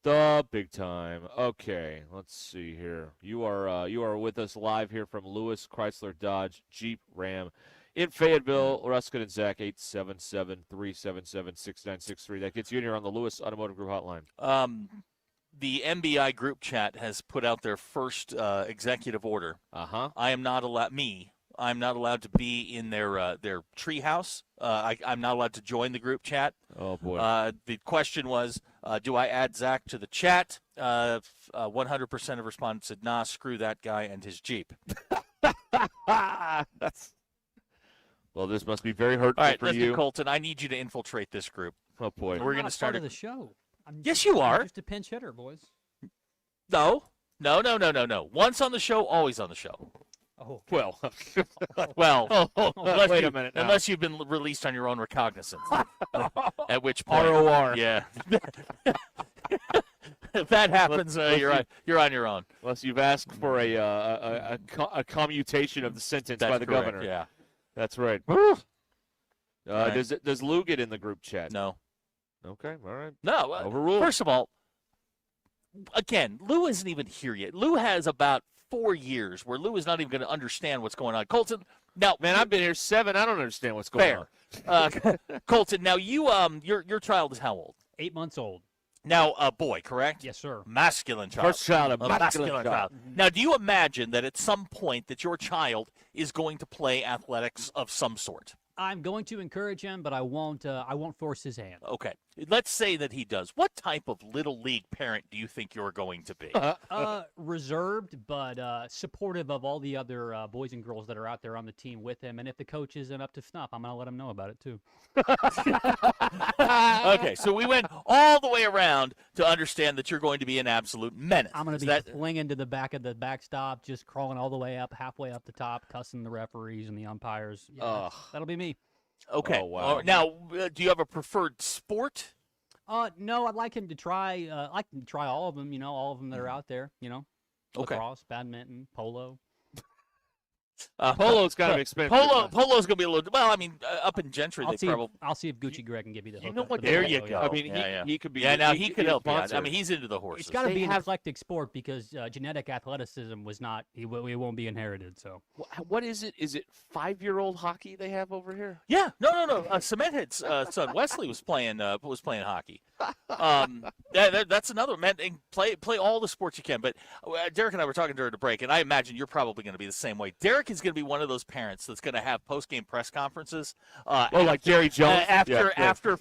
The big time. Okay, let's see here. You are with us live here from Lewis Chrysler Dodge Jeep Ram in Fayetteville. Ruscin and Zach, 877-377-6963. That gets you in here on the Lewis Automotive Group hotline. The MBI group chat has put out their first executive order. Uh-huh. I'm not allowed to be in their treehouse. I'm not allowed to join the group chat. Oh, boy. The question was, do I add Zach to the chat? 100% of respondents said, nah, screw that guy and his Jeep. Well, this must be very hurtful All right, for listen, you. Colton, I need you to infiltrate this group. Oh, boy. We're going to start part of the show. Yes, you are. I'm just a pinch hitter, boys. No. Once on the show, always on the show. Oh, well, wait a minute now. Unless you've been released on your own recognizance, at which point, ROR. Yeah. If that happens, you're on your own. Unless you've asked for a commutation of the sentence by the correct, governor. Yeah, that's right. Right. Does Lou get in the group chat? No. Okay, all right. No. Overruled. First of all, again, Lou isn't even here yet. Lou has about 4 years where Lou is not even going to understand what's going on. Colton, now, man, I've been here 7. I don't understand what's going on. Colton, now your child is how old? 8 months old. Now, a boy, correct? Yes, sir. Masculine child. First child, a masculine child. Mm-hmm. Now, do you imagine that at some point that your child is going to play athletics of some sort? I'm going to encourage him, but I won't force his hand. Okay. Let's say that he does. What type of little league parent do you think you're going to be? Reserved, but supportive of all the other boys and girls that are out there on the team with him. And if the coach isn't up to snuff, I'm going to let him know about it, too. Okay, so we went all the way around to understand that you're going to be an absolute menace. I'm going to be clinging to the back of the backstop, just crawling all the way up, halfway up the top, cussing the referees and the umpires. Yeah, that'll be me. Okay. Oh, wow. Now, do you have a preferred sport? No, I'd like him to try. I can try all of them. All of them that are out there. Okay. Lacrosse, badminton, polo. Polo's kind of expensive. Polo's gonna be a little. Well, I mean, up in Gentry, I'll see if Gucci Greg can give you the. You know what? There you go. I mean, he could be. Yeah, now he could help you. sponsor. I mean, he's into the horses. It's got to be an eclectic sport because genetic athleticism was not. It won't be inherited. So. What is it? Is it 5-year-old hockey they have over here? Yeah. No. Cementhead's son Wesley was playing hockey. That's another man. Play all the sports you can. But Derek and I were talking during the break, and I imagine you're probably going to be the same way. Derek is going to be one of those parents that's going to have post-game press conferences. Like Jerry Jones after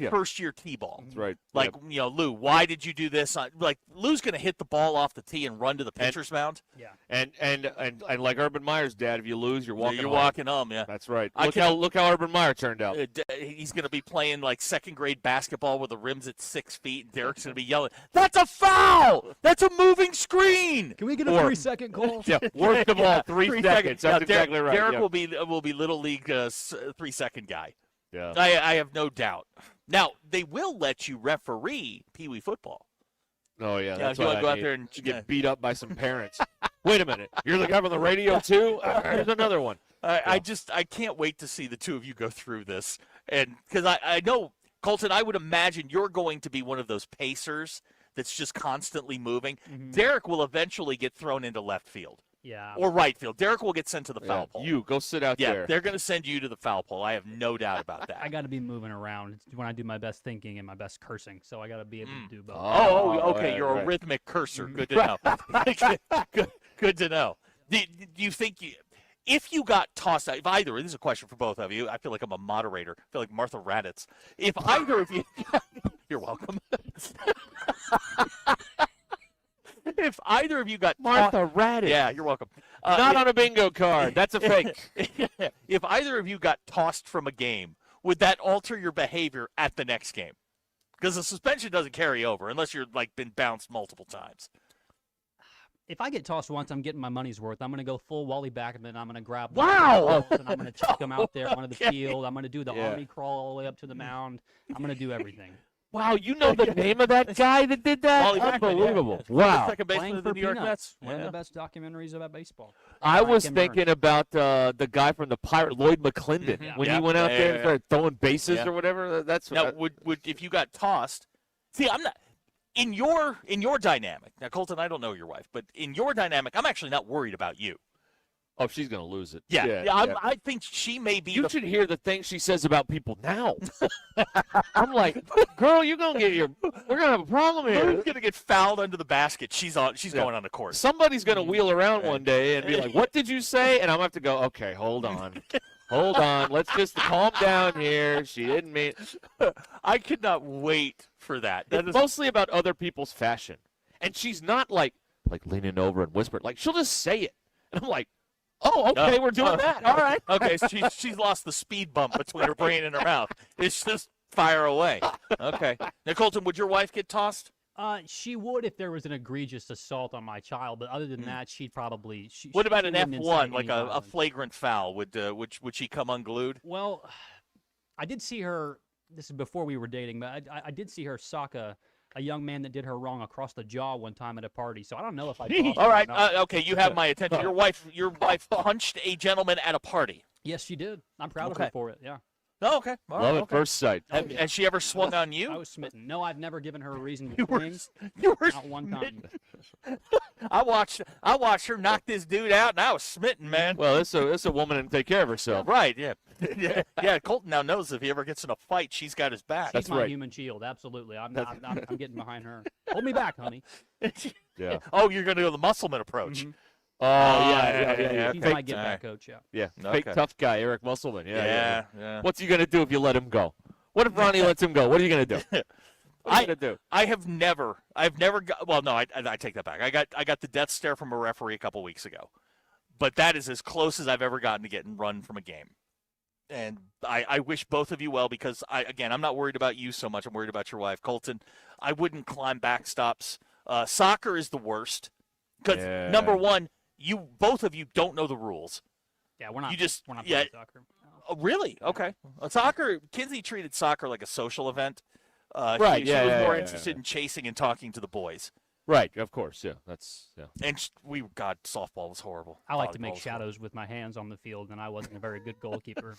first-year T-ball. That's right. Like Lou, why did you do this? Like Lou's going to hit the ball off the tee and run to the pitcher's mound. Yeah. And like Urban Meyer's dad, if you lose, you're walking. You're home. walking home. Yeah. That's right. Look how Urban Meyer turned out. He's going to be playing like second-grade basketball with the rims at 6 feet, and Derek's going to be yelling, "That's a foul! That's a moving screen!" Can we get a 3-second call? Yeah. Worst of all, 3 seconds. That's exactly right. Derek will be little league 3-second guy. Yeah. I have no doubt. Now they will let you referee Pee Wee football. Oh yeah, that's you what want to go I out need. there and get beat up by some parents. Wait a minute, you're the guy on the radio too? Here's another one. I can't wait to see the two of you go through this, and because I know, Colton, I would imagine you're going to be one of those pacers that's just constantly moving. Mm-hmm. Derek will eventually get thrown into left field. Yeah. Or right field. Derek will get sent to the foul pole. You go sit out there. Yeah, they're going to send you to the foul pole. I have no doubt about that. I got to be moving around. It's when I do my best thinking and my best cursing, so I got to be able to do both. Okay. You're a rhythmic cursor. Good to know. Good to know. Do you think if you got tossed out, if either, this is a question for both of you. I feel like I'm a moderator. I feel like Martha Raddatz. If either of you, you're welcome. If either of you got Martha Raddatz. Yeah, you're welcome. Not on a bingo card. That's a fake. If either of you got tossed from a game, would that alter your behavior at the next game? Because the suspension doesn't carry over unless you're like been bounced multiple times. If I get tossed once, I'm getting my money's worth. I'm going to go full Wally back, and then I'm going to grab Wow! and I'm going to chuck them out there onto the field. I'm going to do the army crawl all the way up to the mound. I'm going to do everything. Wow, you know the name of that guy that did that? Wally Backman, Unbelievable. yeah. Wow. Second baseman Playing of the for New York Peanuts. Mets. One of the best documentaries about baseball. I was Kim thinking Burns. about the guy from the Pirate, Lloyd McClendon, when he went out there and started throwing bases or whatever. That's now, would if you got tossed? See, I'm not in your dynamic. Now, Colton, I don't know your wife, but in your dynamic, I'm actually not worried about you. Oh, she's going to lose it. Yeah, I think she may be. You should hear the things she says about people now. I'm like, girl, we're going to have a problem here. Who's going to get fouled under the basket? She's going on the court. Somebody's going to wheel around one day and be like, what did you say? And I'm going to have to go, okay, hold on. Hold on. Let's just calm down here. She didn't mean. I could not wait for that. It's mostly about other people's fashion. And she's not like leaning over and whispering. Like, she'll just say it. And I'm like, oh, okay, we're doing that. All right. Okay, so she's lost the speed bump between her brain and her mouth. It's just fire away. Okay. Now, Colton, would your wife get tossed? She would if there was an egregious assault on my child, but other than that, she'd probably. What about she an wouldn't F1, incite like any a violence. flagrant foul? Would she come unglued? Well, I did see her. This is before we were dating, but I did see her sock a young man that did her wrong across the jaw one time at a party. So I don't know if I. All right. Okay, you have my attention. Your wife punched a gentleman at a party. Yes, she did. I'm proud of her for it. Yeah. Oh, okay. All right, Love at okay. first sight. Has she ever swung on you? I was smitten. No, I've never given her a reason to swing. You were Not one time. I watched her knock this dude out, and I was smitten, man. Well, it's a woman and take care of herself. Right, yeah. Yeah, Colton now knows if he ever gets in a fight, she's got his back. She's my human shield. Absolutely. I'm getting behind her. Hold me back, honey. Yeah. Oh, you're going to go the Musselman approach. Mm-hmm. Oh, yeah. He's my get back coach, yeah. Yeah, Okay. fake tough guy, Eric Musselman. Yeah. What's he going to do if you let him go? What if Ronnie lets him go? What are you going to do? What are you going to do? I've never got, well, no, I take that back. I got the death stare from a referee a couple weeks ago. But that is as close as I've ever gotten to getting run from a game. And I wish both of you well because, I'm not worried about you so much. I'm worried about your wife. Colton, I wouldn't climb backstops. Soccer is the worst because, number one, both of you don't know the rules. Yeah, we're not we're playing soccer. Oh, really? Okay. Soccer, Kinsey treated soccer like a social event. Right, She was more interested in chasing and talking to the boys. Right, of course, yeah. And softball was horrible. I like to make Volleyball was shadows with my hands on the field, and I wasn't a very good goalkeeper.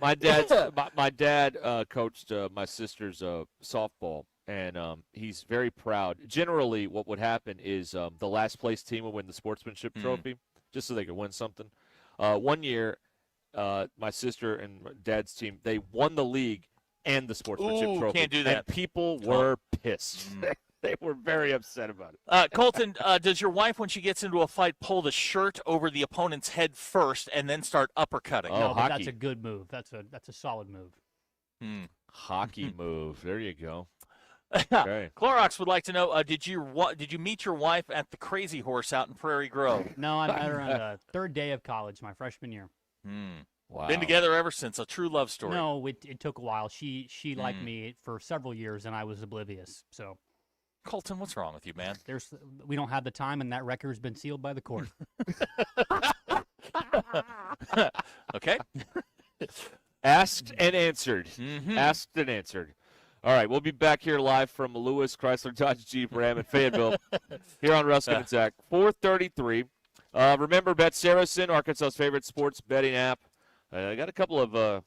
my dad coached my sister's softball, and he's very proud. Generally, what would happen is the last place team would win the sportsmanship trophy, just so they could win something. One year, my sister and my dad's team, they won the league and the sportsmanship trophy. Can't do that. And people were pissed. They were very upset about it. Colton, does your wife, when she gets into a fight, pull the shirt over the opponent's head first and then start uppercutting? Oh, No, but hockey. that's a good move. That's a solid move. Hockey move. There you go. Okay. Clorox would like to know: did you meet your wife at the Crazy Horse out in Prairie Grove? No, I met her on the third day of college, my freshman year. Wow. Been together ever since. A true love story. No, it took a while. She liked me for several years, and I was oblivious. So, Colton, what's wrong with you, man? We don't have the time, and that record's been sealed by the court. Okay. Asked and answered. Asked and answered. All right, we'll be back here live from Lewis Chrysler Dodge Jeep Ram in Fayetteville here on Ruscin and Zach. 4:33. Remember, Bet Saracen, Arkansas's favorite sports betting app. I got a couple of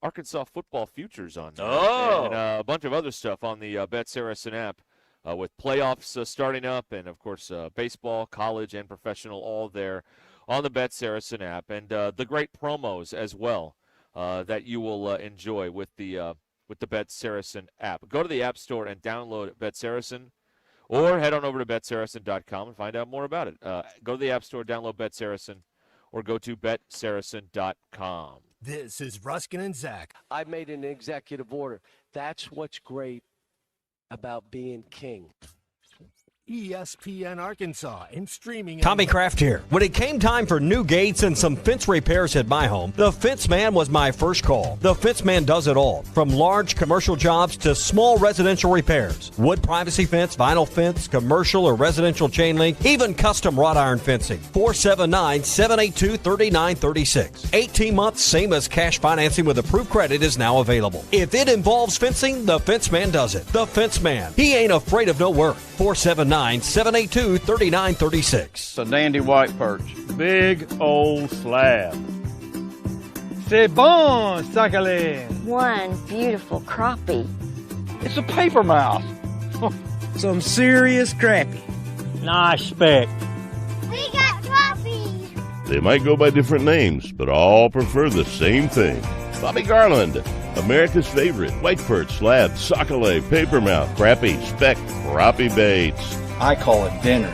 Arkansas football futures on there. Oh. And a bunch of other stuff on the Bet Saracen app with playoffs starting up and, of course, baseball, college, and professional all there on the Bet Saracen app. And the great promos as well that you will enjoy with the Bet Saracen app. Go to the App Store and download Bet Saracen Or head on over to BetSaracen.com and find out more about it. Go to the App Store, download BetSaracen, or go to BetSaracen.com. This is Ruscin and Zach. I made an executive order. That's what's great about being king. ESPN Arkansas and streaming. Tommy Kraft here. When it came time for new gates and some fence repairs at my home, the Fence Man was my first call. The Fence Man does it all, from large commercial jobs to small residential repairs. Wood privacy fence, vinyl fence, commercial or residential chain link, even custom wrought iron fencing. 479-782-3936. 18 months, same as cash financing with approved credit is now available. If it involves fencing, the Fence Man does it. The Fence Man. He ain't afraid of no work. 479-782-3936. It's a dandy white perch. Big old slab. C'est bon, sacalé. One beautiful crappie. It's a paper mouth. Some serious crappie. Nice speck. We got crappie. They might go by different names, but all prefer the same thing. Bobby Garland, America's favorite white perch, slab, sockeye, papermouth, crappie, speck, crappie baits. I call it dinner.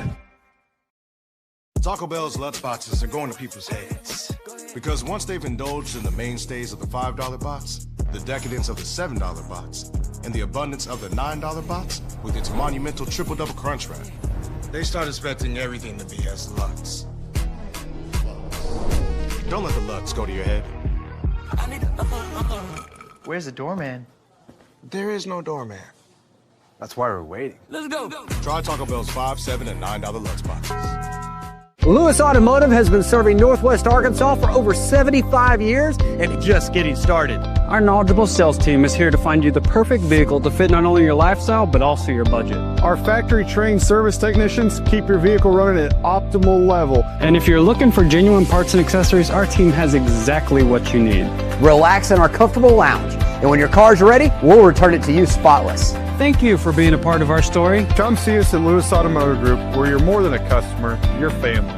Taco Bell's lunchboxes are going to people's heads. Because once they've indulged in the mainstays of the $5 box, the decadence of the $7 box, and the abundance of the $9 box with its monumental triple-double crunch wrap, they start expecting everything to be as Lux. Don't let the Lux go to your head. Where's the doorman? There is no doorman. That's why we're waiting. Let's go. Try Taco Bell's $5, $7, and $9 lunch boxes. Lewis Automotive has been serving Northwest Arkansas for over 75 years and just getting started. Our knowledgeable sales team is here to find you the perfect vehicle to fit not only your lifestyle, but also your budget. Our factory-trained service technicians keep your vehicle running at optimal level. And if you're looking for genuine parts and accessories, our team has exactly what you need. Relax in our comfortable lounge, and when your car's ready, we'll return it to you spotless. Thank you for being a part of our story. Come see us at Lewis Automotive Group, where you're more than a customer, you're family.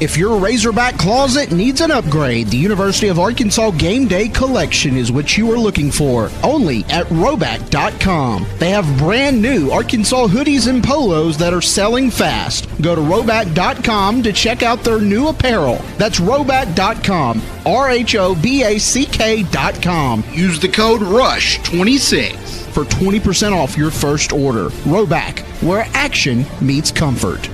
If your Razorback closet needs an upgrade, the University of Arkansas Game Day Collection is what you are looking for. Only at Roback.com. They have brand new Arkansas hoodies and polos that are selling fast. Go to Roback.com to check out their new apparel. That's Roback.com. RHOBACK.com. Use the code RUSH26 for 20% off your first order. Roback, where action meets comfort.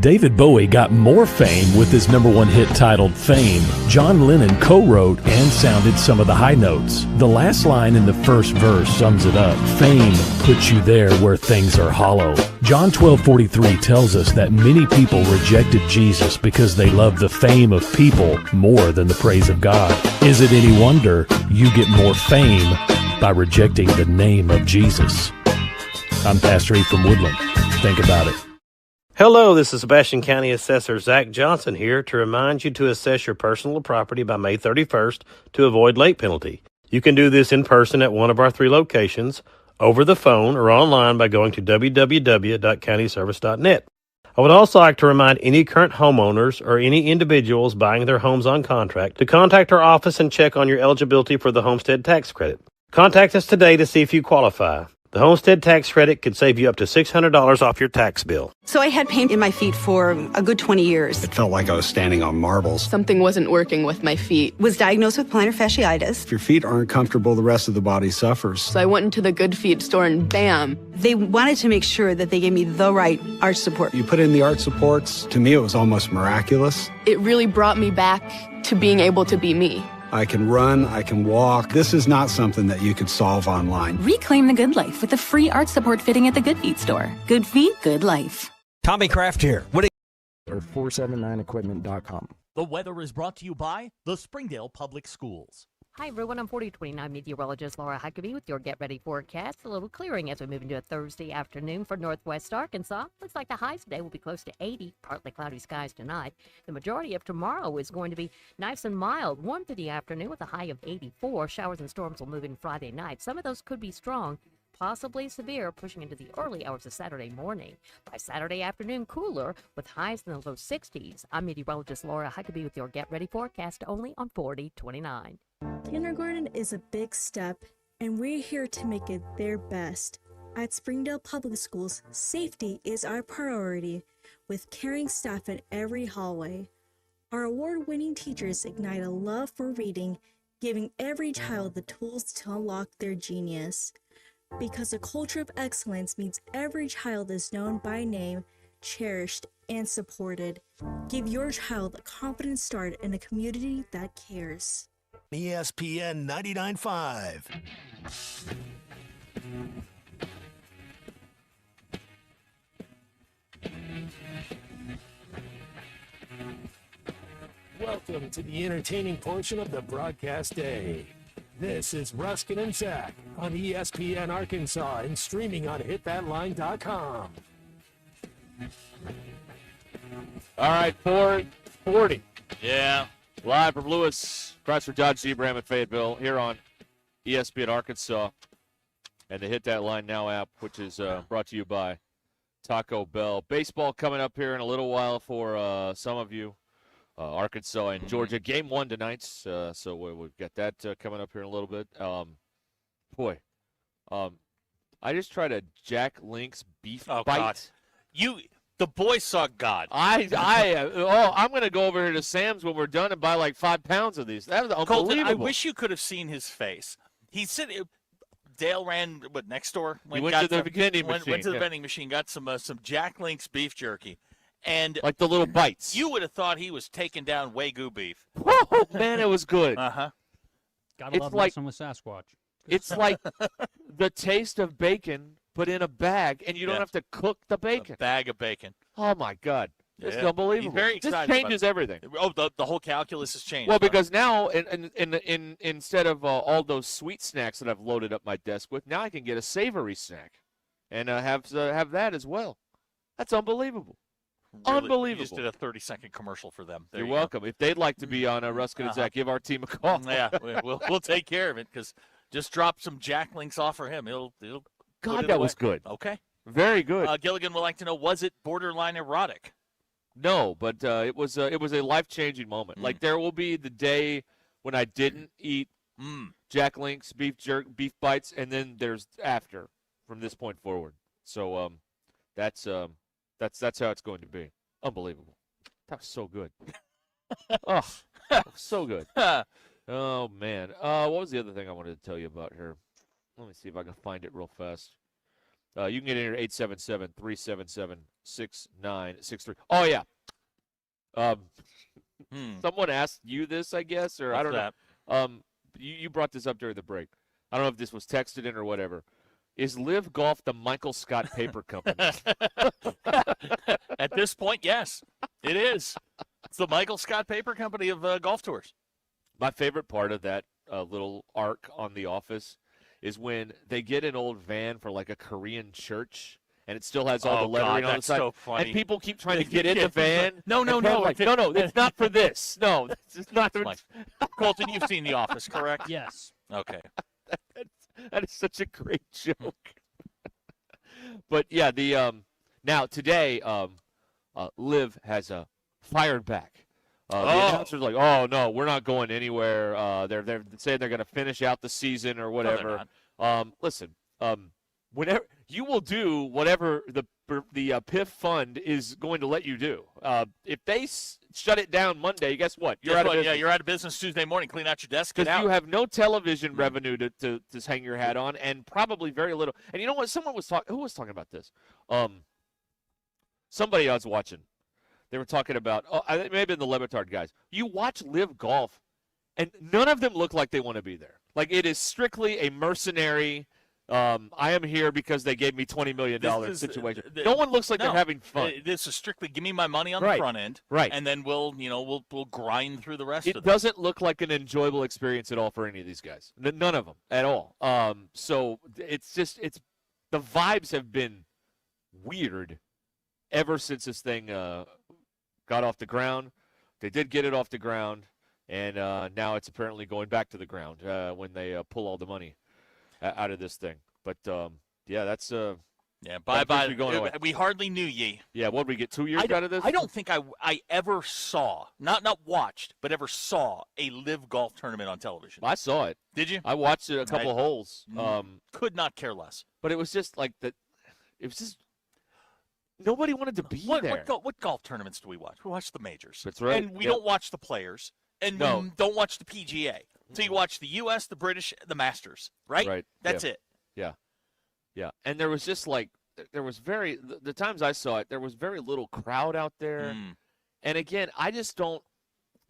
David Bowie got more fame with his #1 hit titled Fame. John Lennon co-wrote and sounded some of the high notes. The last line in the first verse sums it up. Fame puts you there where things are hollow. John 12:43 tells us that many people rejected Jesus because they loved the fame of people more than the praise of God. Is it any wonder you get more fame by rejecting the name of Jesus? I'm Pastor E from Woodland. Think about it. Hello, this is Sebastian County Assessor Zach Johnson here to remind you to assess your personal property by May 31st to avoid late penalty. You can do this in person at one of our 3 locations, over the phone, or online by going to www.countyservice.net. I would also like to remind any current homeowners or any individuals buying their homes on contract to contact our office and check on your eligibility for the homestead tax credit. Contact us today to see if you qualify. The homestead tax credit could save you up to $600 off your tax bill. So I had pain in my feet for a good 20 years. It felt like I was standing on marbles. Something wasn't working with my feet. Was diagnosed with plantar fasciitis. If your feet aren't comfortable, the rest of the body suffers. So I went into the Good Feet store and bam. They wanted to make sure that they gave me the right arch support. You put in the arch supports. To me, it was almost miraculous. It really brought me back to being able to be me. I can run, I can walk. This is not something that you could solve online. Reclaim the good life with a free arch support fitting at the Good Feet store. Good feet, good life. Tommy Kraft here. Or 479equipment.com. The weather is brought to you by the Springdale Public Schools. Hi, everyone. I'm 4029 meteorologist Laura Huckabee with your Get Ready forecast. A little clearing as we move into a Thursday afternoon for northwest Arkansas. Looks like the high today will be close to 80, partly cloudy skies tonight. The majority of tomorrow is going to be nice and mild, warm through the afternoon with a high of 84. Showers and storms will move in Friday night. Some of those could be strong, possibly severe, pushing into the early hours of Saturday morning. By Saturday afternoon, cooler with highs in the low 60s. I'm meteorologist Laura Huckabee with your Get Ready forecast only on 4029. Kindergarten is a big step and we're here to make it their best. At Springdale Public Schools, safety is our priority, with caring staff in every hallway. Our award-winning teachers ignite a love for reading, giving every child the tools to unlock their genius. Because a culture of excellence means every child is known by name, cherished, and supported. Give your child a confident start in a community that cares. ESPN 99.5. Welcome to the entertaining portion of the broadcast day. This is Ruscin and Zach on ESPN Arkansas and streaming on hitthatline.com. All right, 4:40. Yeah. Live from Lewis, Chrysler Dodge Jeep Ram at Fayetteville, here on ESPN Arkansas and the Hit That Line Now app, which is brought to you by Taco Bell. Baseball coming up here in a little while for some of you. Arkansas and Georgia. Game 1 tonight, so we've got that coming up here in a little bit. I just tried a Jack Link's beef bite. God. The boy saw God. I'm going to go over here to Sam's when we're done and buy like 5 pounds of these. That was unbelievable. Colton, I wish you could have seen his face. He said Dale ran next door. Went to the vending machine. Went to the vending machine, got some Jack Link's beef jerky. And like the little bites. You would have thought he was taking down Wagyu beef. Oh, man, it was good. Uh-huh. Gotta love wrestling with Sasquatch. It's like the taste of bacon put in a bag, and you don't have to cook the bacon. A bag of bacon. Oh, my God. It's unbelievable. He's very excited. This changes everything. Oh, the whole calculus has changed. Well, because now, instead of all those sweet snacks that I've loaded up my desk with, now I can get a savory snack and have that as well. That's unbelievable. Really, Unbelievable. You just did a 30-second commercial for them. You're welcome. If they'd like to be on Ruscin and Zach, give our team a call. Yeah, we'll take care of it because just drop some Jack Links off for him. He'll God, that was good. Okay. Very good. Gilligan would like to know, was it borderline erotic? No, but it was a life-changing moment. Like there will be the day when I didn't eat Jack Link's beef bites, and then there's after from this point forward. So that's how it's going to be. Unbelievable. That was so good. So good. Oh man. What was the other thing I wanted to tell you about here? Let me see if I can find it real fast. You can get in here at 877-377-6963. Oh, yeah. Someone asked you this, I guess, or I don't know. You brought this up during the break. I don't know if this was texted in or whatever. Is Live Golf the Michael Scott Paper Company? At this point, yes, it is. It's the Michael Scott Paper Company of golf tours. My favorite part of that little arc on The Office is when they get an old van for like a Korean church, and it still has all the lettering on the side. So funny. And people keep trying to get in the van. No. Like, no, it's not for this. No, it's not. Colton, you've seen The Office, correct? Yes. Okay. That is such a great joke. But yeah, now today, Liv has fired back. The announcer's like, "Oh no, we're not going anywhere." They're saying they're going to finish out the season or whatever. Listen, whenever you will do whatever the PIF fund is going to let you do. If they shut it down Monday, guess what? You're out of business. Yeah, you're out of business Tuesday morning. Clean out your desk. Because you have no television revenue to hang your hat on, and probably very little. And you know what? Someone was talking. Who was talking about this? Somebody I was watching. They were talking about. I think maybe the Le Batard guys. You watch Live Golf, and none of them look like they want to be there. Like it is strictly a mercenary. I am here because they gave me $20 million situation. No one looks like they're having fun. This is strictly give me my money on the front end, right? And then we'll grind through the rest of it. It doesn't look like an enjoyable experience at all for any of these guys. None of them at all. So it's the vibes have been weird ever since this thing got off the ground. They did get it off the ground, and now it's apparently going back to the ground when they pull all the money out of this thing. But yeah, that's Yeah, we hardly knew ye. Yeah, what did we get, 2 years out of this? I don't think I ever saw, not watched, but ever saw a live golf tournament on television. I saw it. Did you? I watched it a couple holes. Could not care less. But it was just like that. It was just nobody wanted to be there. What golf tournaments do we watch? We watch the majors. That's right. And we don't watch the players, and we don't watch the PGA. So you watch the U.S., the British, the Masters, right? Right. That's it. Yeah. Yeah. And there was just like, the times I saw it, there was very little crowd out there. And again, I just don't,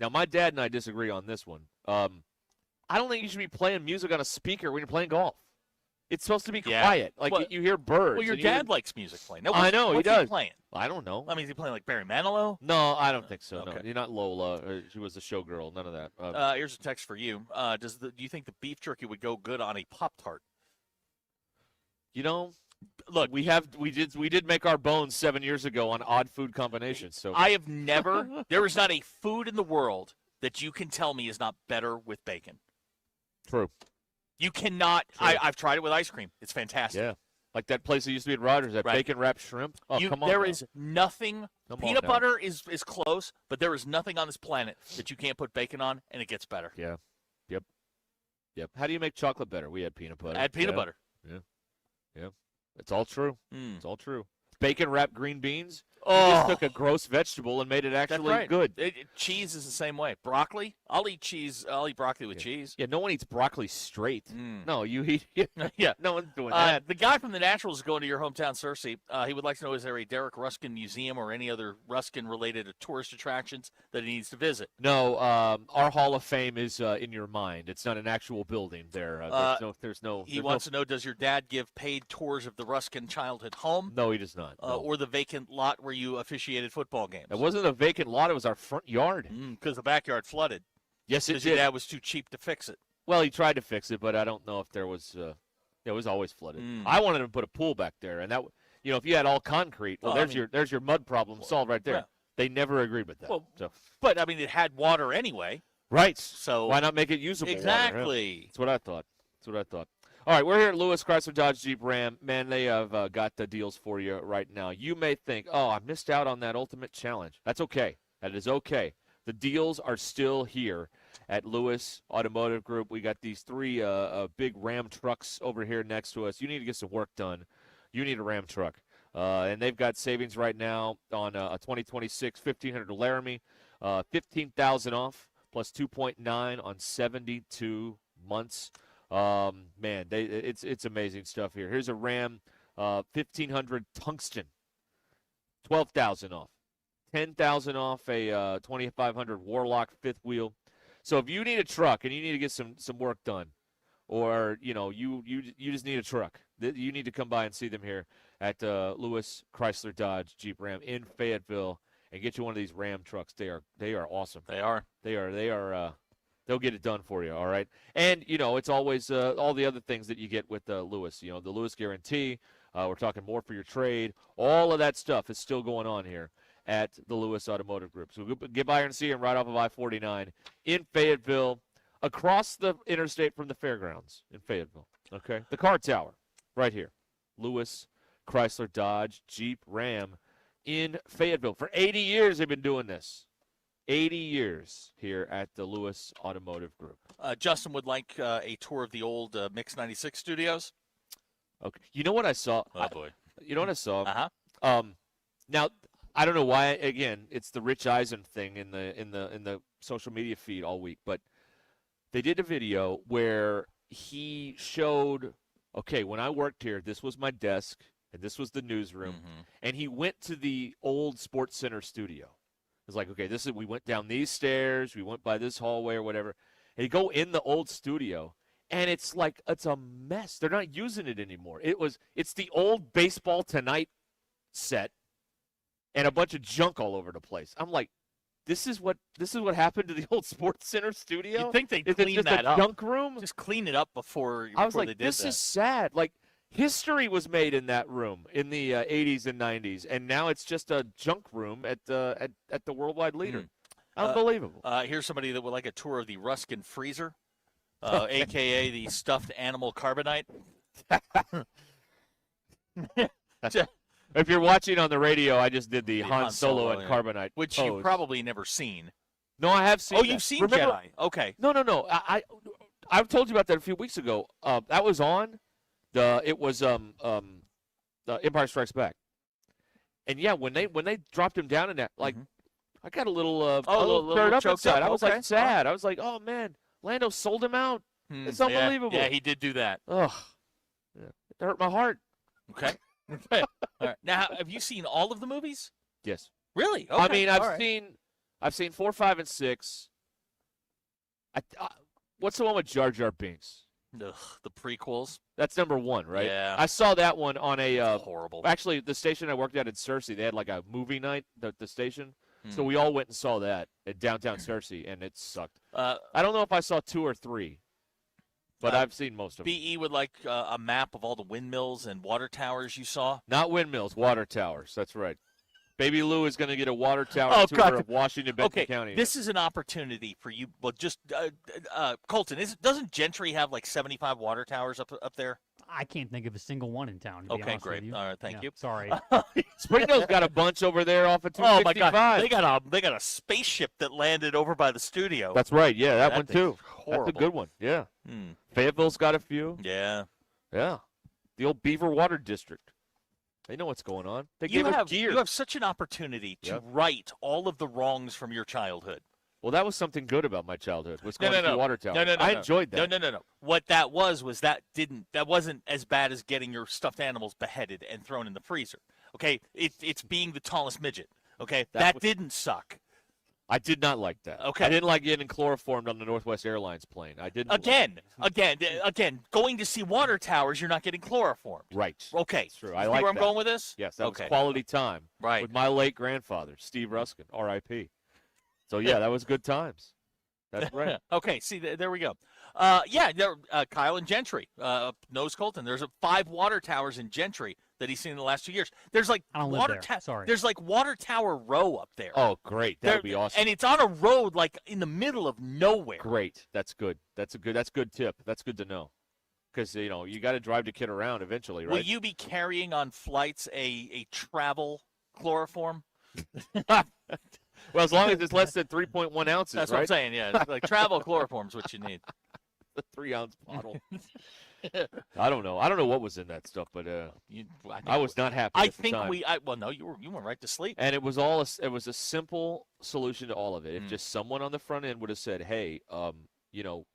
now my dad and I disagree on this one. I don't think you should be playing music on a speaker when you're playing golf. It's supposed to be quiet. Like, you hear birds. Well, your dad likes music playing. No, I know, he does. What's he playing? I don't know. I mean, is he playing like Barry Manilow? No, I don't think so. Okay. No, you're not Lola. She was the showgirl. None of that. Here's a text for you. Do you think the beef jerky would go good on a Pop-Tart? You know, look, we did make our bones 7 years ago on odd food combinations. So I have never. There is not a food in the world that you can tell me is not better with bacon. True. You cannot. I've tried it with ice cream. It's fantastic. Yeah. Like that place that used to be at Rogers, that bacon-wrapped shrimp. Oh, come on. There is nothing. Peanut butter is close, but there is nothing on this planet that you can't put bacon on, and it gets better. Yeah. Yep. How do you make chocolate better? We had peanut butter. Add peanut butter. Yeah. It's all true. It's all true. Bacon-wrapped green beans. Oh. You just took a gross vegetable and made it actually good. Cheese is the same way. Broccoli, I'll eat cheese. I'll eat broccoli with cheese. Yeah, no one eats broccoli straight. No, you eat. Yeah, no one's doing that. The guy from the Naturals is going to your hometown, Cersei. He would like to know: is there a Derek Ruskin museum or any other Ruskin-related tourist attractions that he needs to visit? No, our Hall of Fame is in your mind. It's not an actual building there. There's no. He wants to know: does your dad give paid tours of the Ruskin childhood home? No, he does not. No. Or the vacant lot where you officiated football games? It wasn't a vacant lot. It was our front yard. Because the backyard flooded. Yes, it did. Your dad was too cheap to fix it. Well, he tried to fix it, but I don't know if there was. It was always flooded. I wanted to put a pool back there, and that, if you had all concrete, there's your mud problem solved right there. Yeah. They never agreed with that. Well, but I mean, it had water anyway. Right. So why not make it usable? Exactly. Water? That's what I thought. All right, we're here at Lewis Chrysler Dodge Jeep Ram. Man, they have got the deals for you right now. You may think, I missed out on that Ultimate Challenge. That's okay. That is okay. The deals are still here at Lewis Automotive Group. We got these three big Ram trucks over here next to us. You need to get some work done. You need a Ram truck. And they've got savings right now on a 2026 1500 Laramie, $15,000 off, plus 2.9 on 72 months. Man, it's amazing stuff here. Here's a Ram 1500 Tungsten, $12,000 off, $10,000 off a 2500 Warlock fifth wheel. So if you need a truck and you need to get some work done, or you just need a truck, you need to come by and see them here at Lewis Chrysler Dodge Jeep Ram in Fayetteville and get you one of these Ram trucks. They are awesome. They are. They'll get it done for you, all right? And, it's always all the other things that you get with Lewis. The Lewis Guarantee. We're talking more for your trade. All of that stuff is still going on here at the Lewis Automotive Group. So get by here and see them right off of I-49 in Fayetteville, across the interstate from the fairgrounds in Fayetteville, okay? The car tower right here. Lewis Chrysler Dodge Jeep Ram in Fayetteville. For 80 years they've been doing this. 80 years here at the Lewis Automotive Group. Justin would like a tour of the old Mix 96 studios. Okay. You know what I saw? Oh, boy. You know what I saw? Uh-huh. Now, I don't know why, again, it's the Rich Eisen thing in the social media feed all week, but they did a video where he showed, okay, when I worked here, this was my desk, and this was the newsroom, and he went to the old Sports Center studio. It's like, okay, we went down these stairs, we went by this hallway or whatever, and you go in the old studio, and it's like, it's a mess. They're not using it anymore. It's the old Baseball Tonight set and a bunch of junk all over the place. I'm like, this is what happened to the old Sports Center studio? You'd think they'd clean that that up. Junk room? Just clean it up before I was like, they did this that. is sad. Like, history was made in that room in the 80s and 90s, and now it's just a junk room at the Worldwide Leader. Unbelievable. Here's somebody that would like a tour of the Ruskin freezer, a.k.a. the stuffed animal carbonite. If you're watching on the radio, I just did the Han Solo and Carbonite, which pose. you've probably never seen. No, I have seen. You've seen Jedi. Okay. No. I've told you about that a few weeks ago. That was on the Empire Strikes Back, and yeah, when they dropped him down in that, like, I got a little stirred up inside. I was like sad. I was like, oh man, Lando sold him out. It's unbelievable. Yeah, he did do that. Ugh, it hurt my heart. Okay. All right. Now, have you seen all of the movies? Yes. Really? Okay. I mean, I've seen 4, 5, and 6. What's the one with Jar Jar Binks? The prequels. That's number 1, right? Yeah. I saw that one on a horrible. Actually, the station I worked at in Searcy, they had like a movie night. The station, so we all went and saw that at downtown Searcy, and it sucked. I don't know if I saw 2 or 3, but I've seen most of them. BE would like a map of all the windmills and water towers you saw. Not windmills, water towers. That's right. Baby Lou is going to get a water tower tour of Washington, Benton County. This is an opportunity for you. Well, just Colton, doesn't Gentry have like 75 water towers up there? I can't think of a single one in town. To be honest great. with you. All right, thank you. Sorry. Springdale's got a bunch over there off of 265. Oh my God, they got a spaceship that landed over by the studio. That's right. Yeah, that one too. Horrible. That's a good one. Yeah. Fayetteville's got a few. Yeah. Yeah. The old Beaver Water District. They know what's going on. They gave us gear. You have such an opportunity to right all of the wrongs from your childhood. Well, that was something good about my childhood. Was going to water tower. No. I enjoyed that. No. What that was that wasn't as bad as getting your stuffed animals beheaded and thrown in the freezer. Okay, it's being the tallest midget. Okay, that didn't suck. I did not like that. Okay. I didn't like getting chloroformed on the Northwest Airlines plane. I didn't. Again, going to see water towers, you're not getting chloroformed. Right. Okay. That's true. I like like where I'm that. going with this? Yes, that was quality time. Right. With my late grandfather, Steve Ruscin, R.I.P. So, yeah, that was good times. That's right. Okay, see, there we go. Kyle and Gentry knows Colton. There's 5 water towers in Gentry that he's seen in the last 2 years. There's like There's like Water Tower Row up there. Oh, great. That would be awesome. And it's on a road like in the middle of nowhere. Great. That's good. That's good tip. That's good to know. Because, you got to drive the kid around eventually, right? Will you be carrying on flights a travel chloroform? Well, as long as it's less than 3.1 ounces, That's right? what I'm saying, yeah. Like travel chloroform's what you need. The 3-ounce bottle. I don't know. I don't know what was in that stuff, but I was not happy. I at the think time. you went right to sleep. And it was a simple solution to all of it. If just someone on the front end would have said, "Hey, you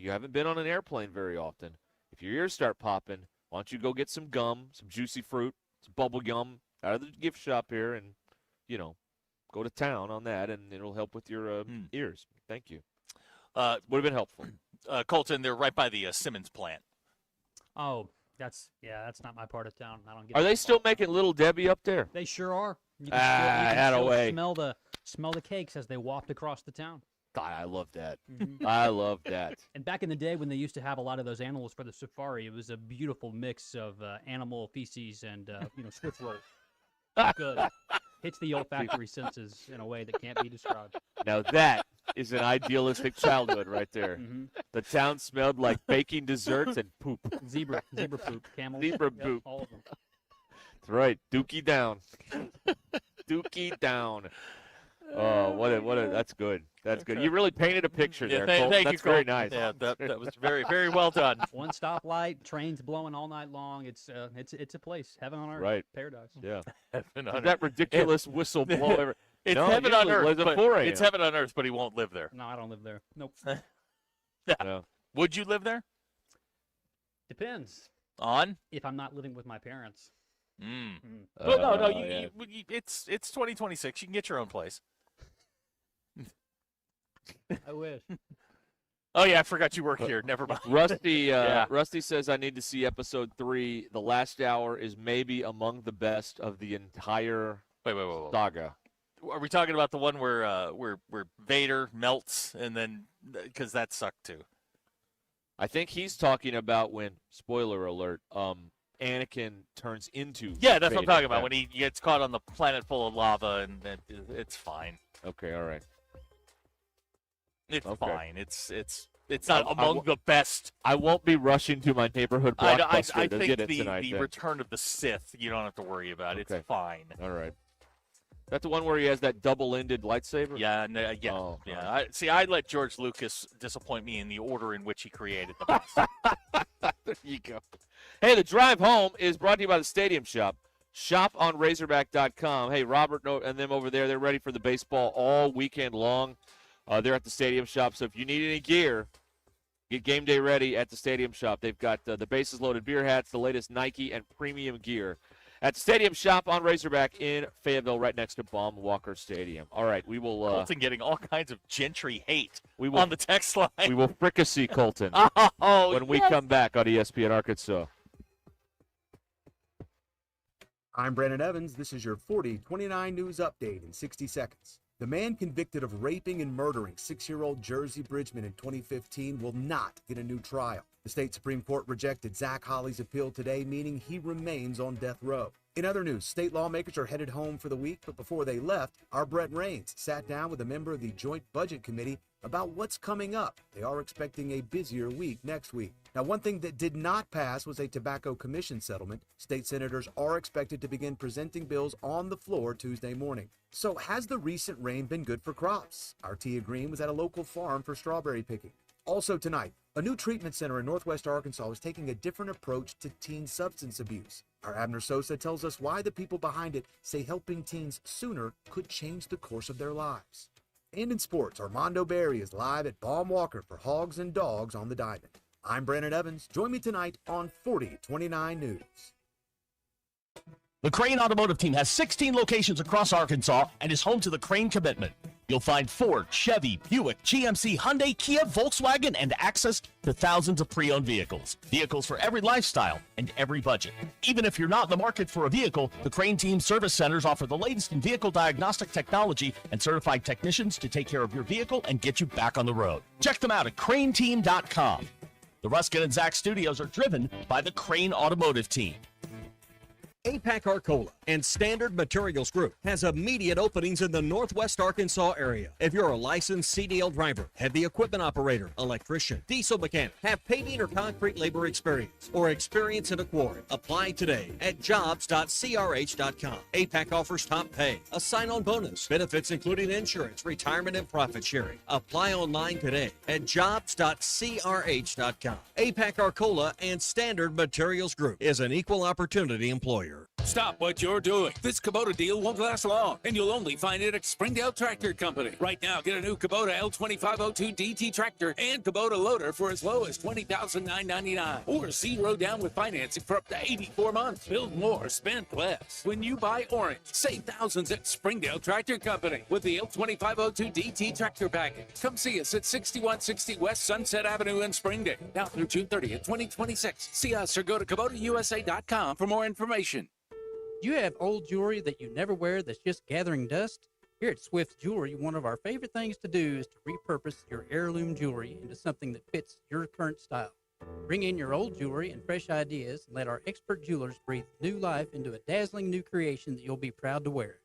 haven't been on an airplane very often. If your ears start popping, why don't you go get some gum, some juicy fruit, some bubble gum out of the gift shop here, and go to town on that, and it'll help with your ears." Thank you. Would have been helpful. Colton, they're right by the Simmons plant. Oh, that's not my part of town. I don't get. Are they still making Little Debbie up there? They sure are. You can away. Smell the cakes as they waft across the town. God, I love that. I love that. And back in the day when they used to have a lot of those animals for the safari, it was a beautiful mix of animal feces and Swiss roll. Good. Hits the olfactory senses in a way that can't be described. Now that is an idealistic childhood right there. The town smelled like baking desserts and poop. Zebra poop. Camel. Zebra poop. All of them. That's right. Dookie down. Dookie down. Oh, that's good. That's good. You really painted a picture there, Colt. Thank That's you, Colt. very nice. Yeah, that was very, very well done. One stoplight, trains blowing all night long. It's a place, heaven on earth, right? Paradise. Yeah. Heaven on that ridiculous whistle blow. It's no, heaven on earth. It's heaven on earth, but he won't live there. No, I don't live there. Nope. No. Would you live there? Depends. On? If I'm not living with my parents. But no. It's 2026. You can get your own place. I wish. Oh yeah, I forgot you work here. Never mind. Rusty says I need to see episode 3. The last hour is maybe among the best of the entire saga. Are we talking about the one where Vader melts and then because that sucked too? I think he's talking about when, spoiler alert, Anakin turns into that's Vader. what I'm talking about. When he gets caught on the planet full of lava and it's fine. Okay, all right. It's fine. It's It's not among the best. I won't be rushing to my neighborhood Blockbuster I to think get it tonight. the Return of the Sith, you don't have to worry about. Okay. It's fine. All right. That's the one where he has that double-ended lightsaber? Yeah, yeah. Oh, yeah. I let George Lucas disappoint me in the order in which he created the box. There you go. Hey, the drive home is brought to you by the Stadium Shop. Shop on Razorback.com. Hey, Robert and them over there, they're ready for the baseball all weekend long. They're at the Stadium Shop, so if you need any gear, get game day ready at the Stadium Shop. They've got the bases loaded beer hats, the latest Nike and premium gear. At the Stadium Shop on Razorback in Fayetteville, right next to Baum Walker Stadium. All right, we will. Colton getting all kinds of gentry hate on the text line. We will fricassee Colton when we come back on ESPN Arkansas. I'm Brandon Evans. This is your 40-29 news update in 60 seconds. The man convicted of raping and murdering 6-year-old Jersey Bridgman in 2015 will not get a new trial. The state Supreme Court rejected Zach Holley's appeal today, meaning he remains on death row. In other news, state lawmakers are headed home for the week, but before they left, our Brett Rains sat down with a member of the Joint Budget Committee about what's coming up. They are expecting a busier week next week. Now, one thing that did not pass was a tobacco commission settlement. State senators are expected to begin presenting bills on the floor Tuesday morning. So has the recent rain been good for crops? Our Tia Green was at a local farm for strawberry picking. Also tonight, a new treatment center in Northwest Arkansas is taking a different approach to teen substance abuse. Our Abner Sosa tells us why the people behind it say helping teens sooner could change the course of their lives. And in sports, Armando Berry is live at Baum Walker for Hogs and Dogs on the Diamond. I'm Brandon Evans. Join me tonight on 40-29 News. The Crane Automotive Team has 16 locations across Arkansas and is home to the Crane Commitment. You'll find Ford, Chevy, Buick, GMC, Hyundai, Kia, Volkswagen, and access to thousands of pre-owned vehicles. Vehicles for every lifestyle and every budget. Even if you're not in the market for a vehicle, the Crane Team service centers offer the latest in vehicle diagnostic technology and certified technicians to take care of your vehicle and get you back on the road. Check them out at craneteam.com. The Ruscin and Zach studios are driven by the Crane Automotive Team. APAC Arcola and Standard Materials Group has immediate openings in the Northwest Arkansas area. If you're a licensed CDL driver, heavy equipment operator, electrician, diesel mechanic, have paving or concrete labor experience, or experience in a quarry, apply today at jobs.crh.com. APAC offers top pay, a sign-on bonus, benefits including insurance, retirement, and profit sharing. Apply online today at jobs.crh.com. APAC Arcola and Standard Materials Group is an equal opportunity employer. Stop what you're doing. This Kubota deal won't last long, and you'll only find it at Springdale Tractor Company. Right now, get a new Kubota L2502 DT tractor and Kubota loader for as low as $20,999, or 0 down with financing for up to 84 months. Build more, spend less. When you buy orange, save thousands at Springdale Tractor Company with the L2502 DT tractor package. Come see us at 6160 West Sunset Avenue in Springdale. Now through June 30th, 2026. See us or go to KubotaUSA.com for more information. Do you have old jewelry that you never wear that's just gathering dust? Here at Swift Jewelry, one of our favorite things to do is to repurpose your heirloom jewelry into something that fits your current style. Bring in your old jewelry and fresh ideas and let our expert jewelers breathe new life into a dazzling new creation that you'll be proud to wear.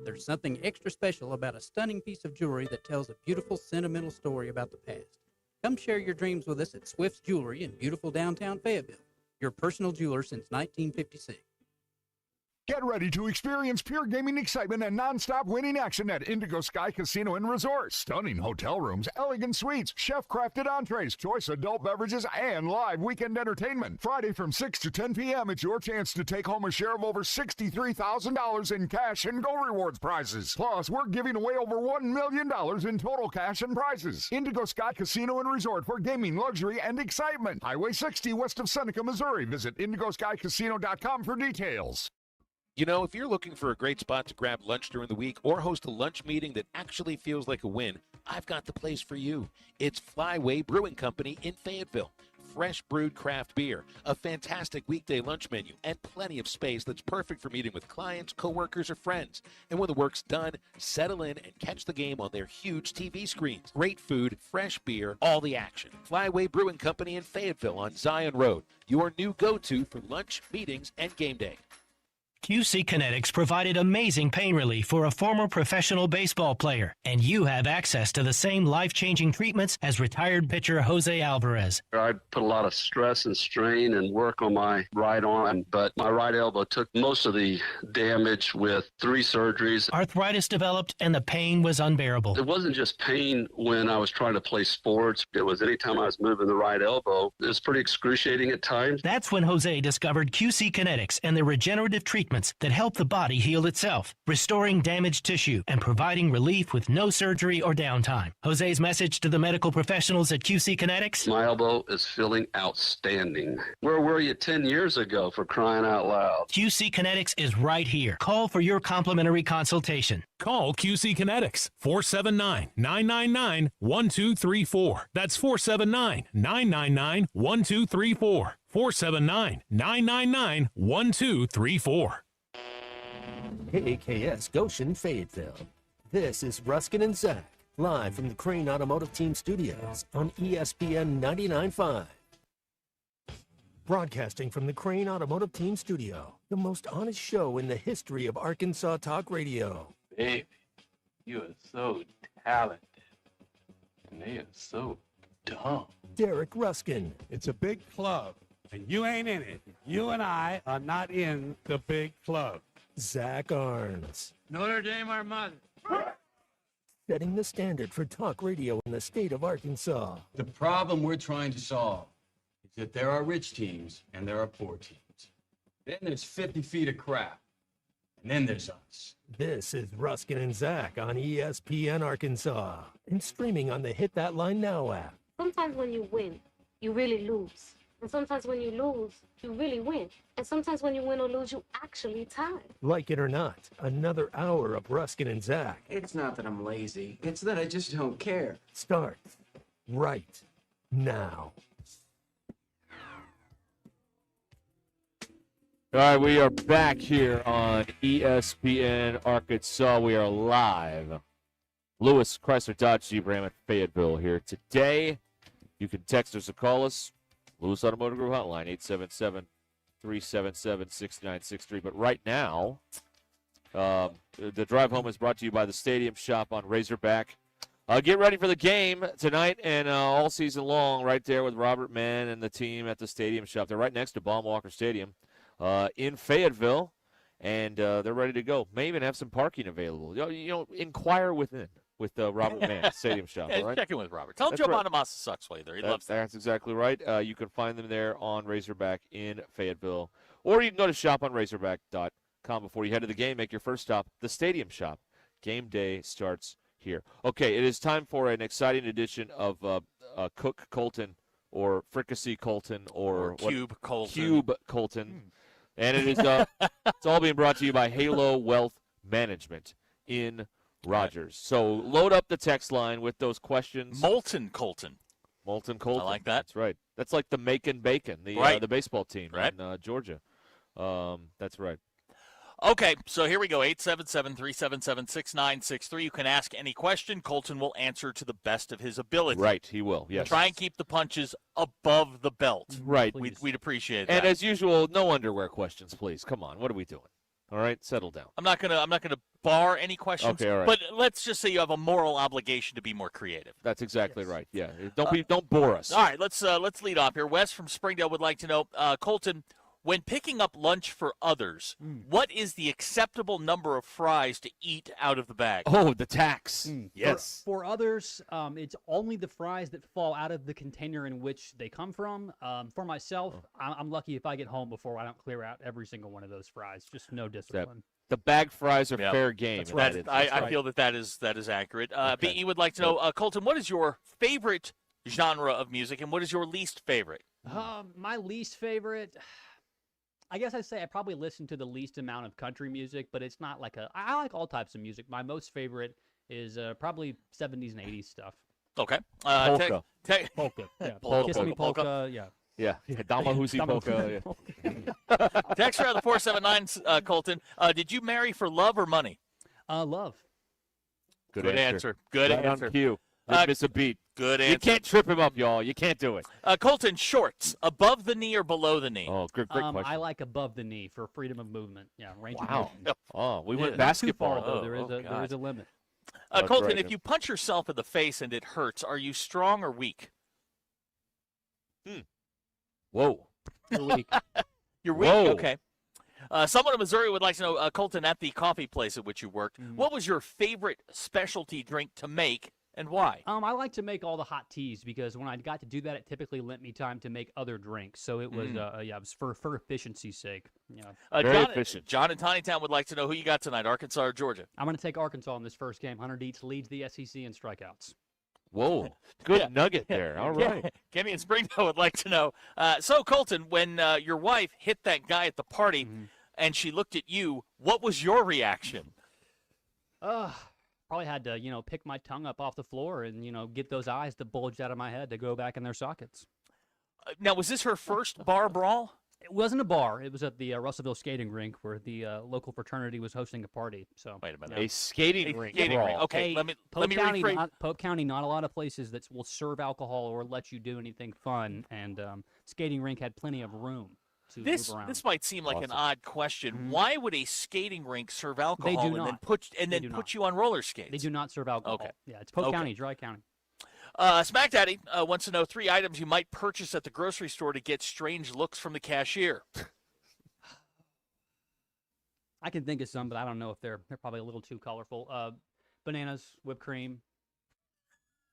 There's something extra special about a stunning piece of jewelry that tells a beautiful, sentimental story about the past. Come share your dreams with us at Swift's Jewelry in beautiful downtown Fayetteville, your personal jeweler since 1956. Get ready to experience pure gaming excitement and non-stop winning action at Indigo Sky Casino and Resort. Stunning hotel rooms, elegant suites, chef-crafted entrees, choice adult beverages, and live weekend entertainment. Friday from 6 to 10 p.m., it's your chance to take home a share of over $63,000 in cash and Go Rewards prizes. Plus, we're giving away over $1 million in total cash and prizes. Indigo Sky Casino and Resort for gaming, luxury, and excitement. Highway 60 west of Seneca, Missouri. Visit IndigoSkyCasino.com for details. You know, if you're looking for a great spot to grab lunch during the week or host a lunch meeting that actually feels like a win, I've got the place for you. It's Flyway Brewing Company in Fayetteville. Fresh brewed craft beer, a fantastic weekday lunch menu, and plenty of space that's perfect for meeting with clients, coworkers, or friends. And when the work's done, settle in and catch the game on their huge TV screens. Great food, fresh beer, all the action. Flyway Brewing Company in Fayetteville on Zion Road, your new go-to for lunch, meetings, and game day. QC Kinetics provided amazing pain relief for a former professional baseball player, and you have access to the same life-changing treatments as retired pitcher Jose Alvarez. I put a lot of stress and strain and work on my right arm, but my right elbow took most of the damage with 3 surgeries. Arthritis developed, and the pain was unbearable. It wasn't just pain when I was trying to play sports. It was anytime I was moving the right elbow. It was pretty excruciating at times. That's when Jose discovered QC Kinetics and the regenerative treatments that help the body heal itself, restoring damaged tissue and providing relief with no surgery or downtime. Jose's message to the medical professionals at QC Kinetics? My elbow is feeling outstanding. Where were you 10 years ago, for crying out loud? QC Kinetics is right here. Call for your complimentary consultation. Call QC Kinetics, 479-999-1234. That's 479-999-1234. 479-999-1234. KAKS Goshen, Fayetteville. This is Ruscin and Zach, live from the Crane Automotive Team Studios on ESPN 99.5. Broadcasting from the Crane Automotive Team Studio, the most honest show in the history of Arkansas Talk Radio. Baby, you are so talented, and they are so dumb. Derek Ruscin. It's a big club, and you ain't in it. You and I are not in the big club. Zach Arns. Notre Dame, our mother. Setting the standard for talk radio in the state of Arkansas. The problem we're trying to solve is that there are rich teams and there are poor teams. Then there's 50 feet of crap. And then there's us. This is Ruscin and Zach on ESPN Arkansas and streaming on the Hit That Line Now app. Sometimes when you win, you really lose. And sometimes when you lose, you really win. And sometimes when you win or lose, you actually tie. Like it or not, another hour of Ruscin and Zach. It's not that I'm lazy. It's that I just don't care. Starts right now. All right, we are back here on ESPN Arkansas. We are live. Lewis Chrysler Dodge Jeep Ram at Fayetteville here today. You can text us or call us. Lewis Automotive Group Hotline, 877-377-6963. But right now, the drive home is brought to you by the Stadium Shop on Razorback. Get ready for the game tonight and all season long right there with Robert Mann and the team at the Stadium Shop. They're right next to Baum-Walker Stadium in Fayetteville, and they're ready to go. May even have some parking available. Inquire with Robert Mann, Stadium Shop. Yeah, all right? check in with Robert. Tell him Joe Bonamassa sucks while there. He loves that. That's exactly right. You can find them there on Razorback in Fayetteville. Or you can go to shoponrazorback.com before you head to the game. Make your first stop, the Stadium Shop. Game day starts here. Okay, it is time for an exciting edition of Cook Colton or Fricassee Colton or Cube Colton. Cube Colton. And it is it's all being brought to you by Halo Wealth Management in Rogers. So load up the text line with those questions. Molten Colton. Molten Colton. I like that. That's right. That's like the Macon Bacon, the baseball team in Georgia. That's right. Okay, so here we go, 877-377-6963. You can ask any question. Colton will answer to the best of his ability. Right, he will, yes. Try and keep the punches above the belt. Right. We'd appreciate that. And as usual, no underwear questions, please. Come on, what are we doing? All right, settle down. I'm not gonna bar any questions. Okay, all right. But let's just say you have a moral obligation to be more creative. That's exactly right. Yeah, don't bore us. All right, let's lead off here. Wes from Springdale would like to know, Colton, when picking up lunch for others, what is the acceptable number of fries to eat out of the bag? Oh, the tax. Yes. For others, it's only the fries that fall out of the container in which they come from. For myself, I'm lucky if I get home before I don't clear out every single one of those fries. Just no discipline. The bag fries are fair game. That's right. I feel that is accurate. Okay. B.E. would like to know, Colton, what is your favorite genre of music and what is your least favorite? My least favorite, I guess I'd say I probably listen to the least amount of country music, but it's not like I like all types of music. My most favorite is probably 70s and 80s stuff. Okay. Polka. Polka. Yeah. Polka. Kiss Me Polka. Yeah. Yeah. Damahusi Polka. Text out of the 479, Colton. Did you marry for love or money? Love. Good answer. Good right answer. On cue. Didn't miss a beat. Good answer. You can't trip him up, y'all. You can't do it. Colton, shorts, above the knee or below the knee? Oh, great question. I like above the knee for freedom of movement. Yeah, range of Wow. motion. Oh, we went Not basketball. too far, though. There is a limit. Colton, if you punch yourself in the face and it hurts, are you strong or weak? Whoa. You're weak. You're weak? Whoa. Okay. Someone in Missouri would like to know, Colton, at the coffee place at which you worked, what was your favorite specialty drink to make and why? I like to make all the hot teas because when I got to do that, it typically lent me time to make other drinks. So it was, it was for efficiency's sake. Yeah. Very efficient. John in Tawnytown would like to know who you got tonight, Arkansas or Georgia? I'm going to take Arkansas in this first game. Hunter Dietz leads the SEC in strikeouts. Whoa. Good nugget there. All right. Kenny in Springdale would like to know. So, Colton, when your wife hit that guy at the party and she looked at you, what was your reaction? Probably had to, pick my tongue up off the floor and, get those eyes that bulged out of my head to go back in their sockets. Now, was this her first bar brawl? It wasn't a bar. It was at the Russellville skating rink where the local fraternity was hosting a party. So wait a minute. A skating rink. Okay, let me rephrase. Pope County, not a lot of places that will serve alcohol or let you do anything fun, and skating rink had plenty of room to move around. This might seem like an odd question. Why would a skating rink serve alcohol They do and not. then put you on roller skates? They do not serve alcohol. Okay. Yeah, it's Pope County, Dry County. Smack Daddy wants to know 3 items you might purchase at the grocery store to get strange looks from the cashier. I can think of some, but I don't know if they're probably a little too colorful. Bananas, whipped cream.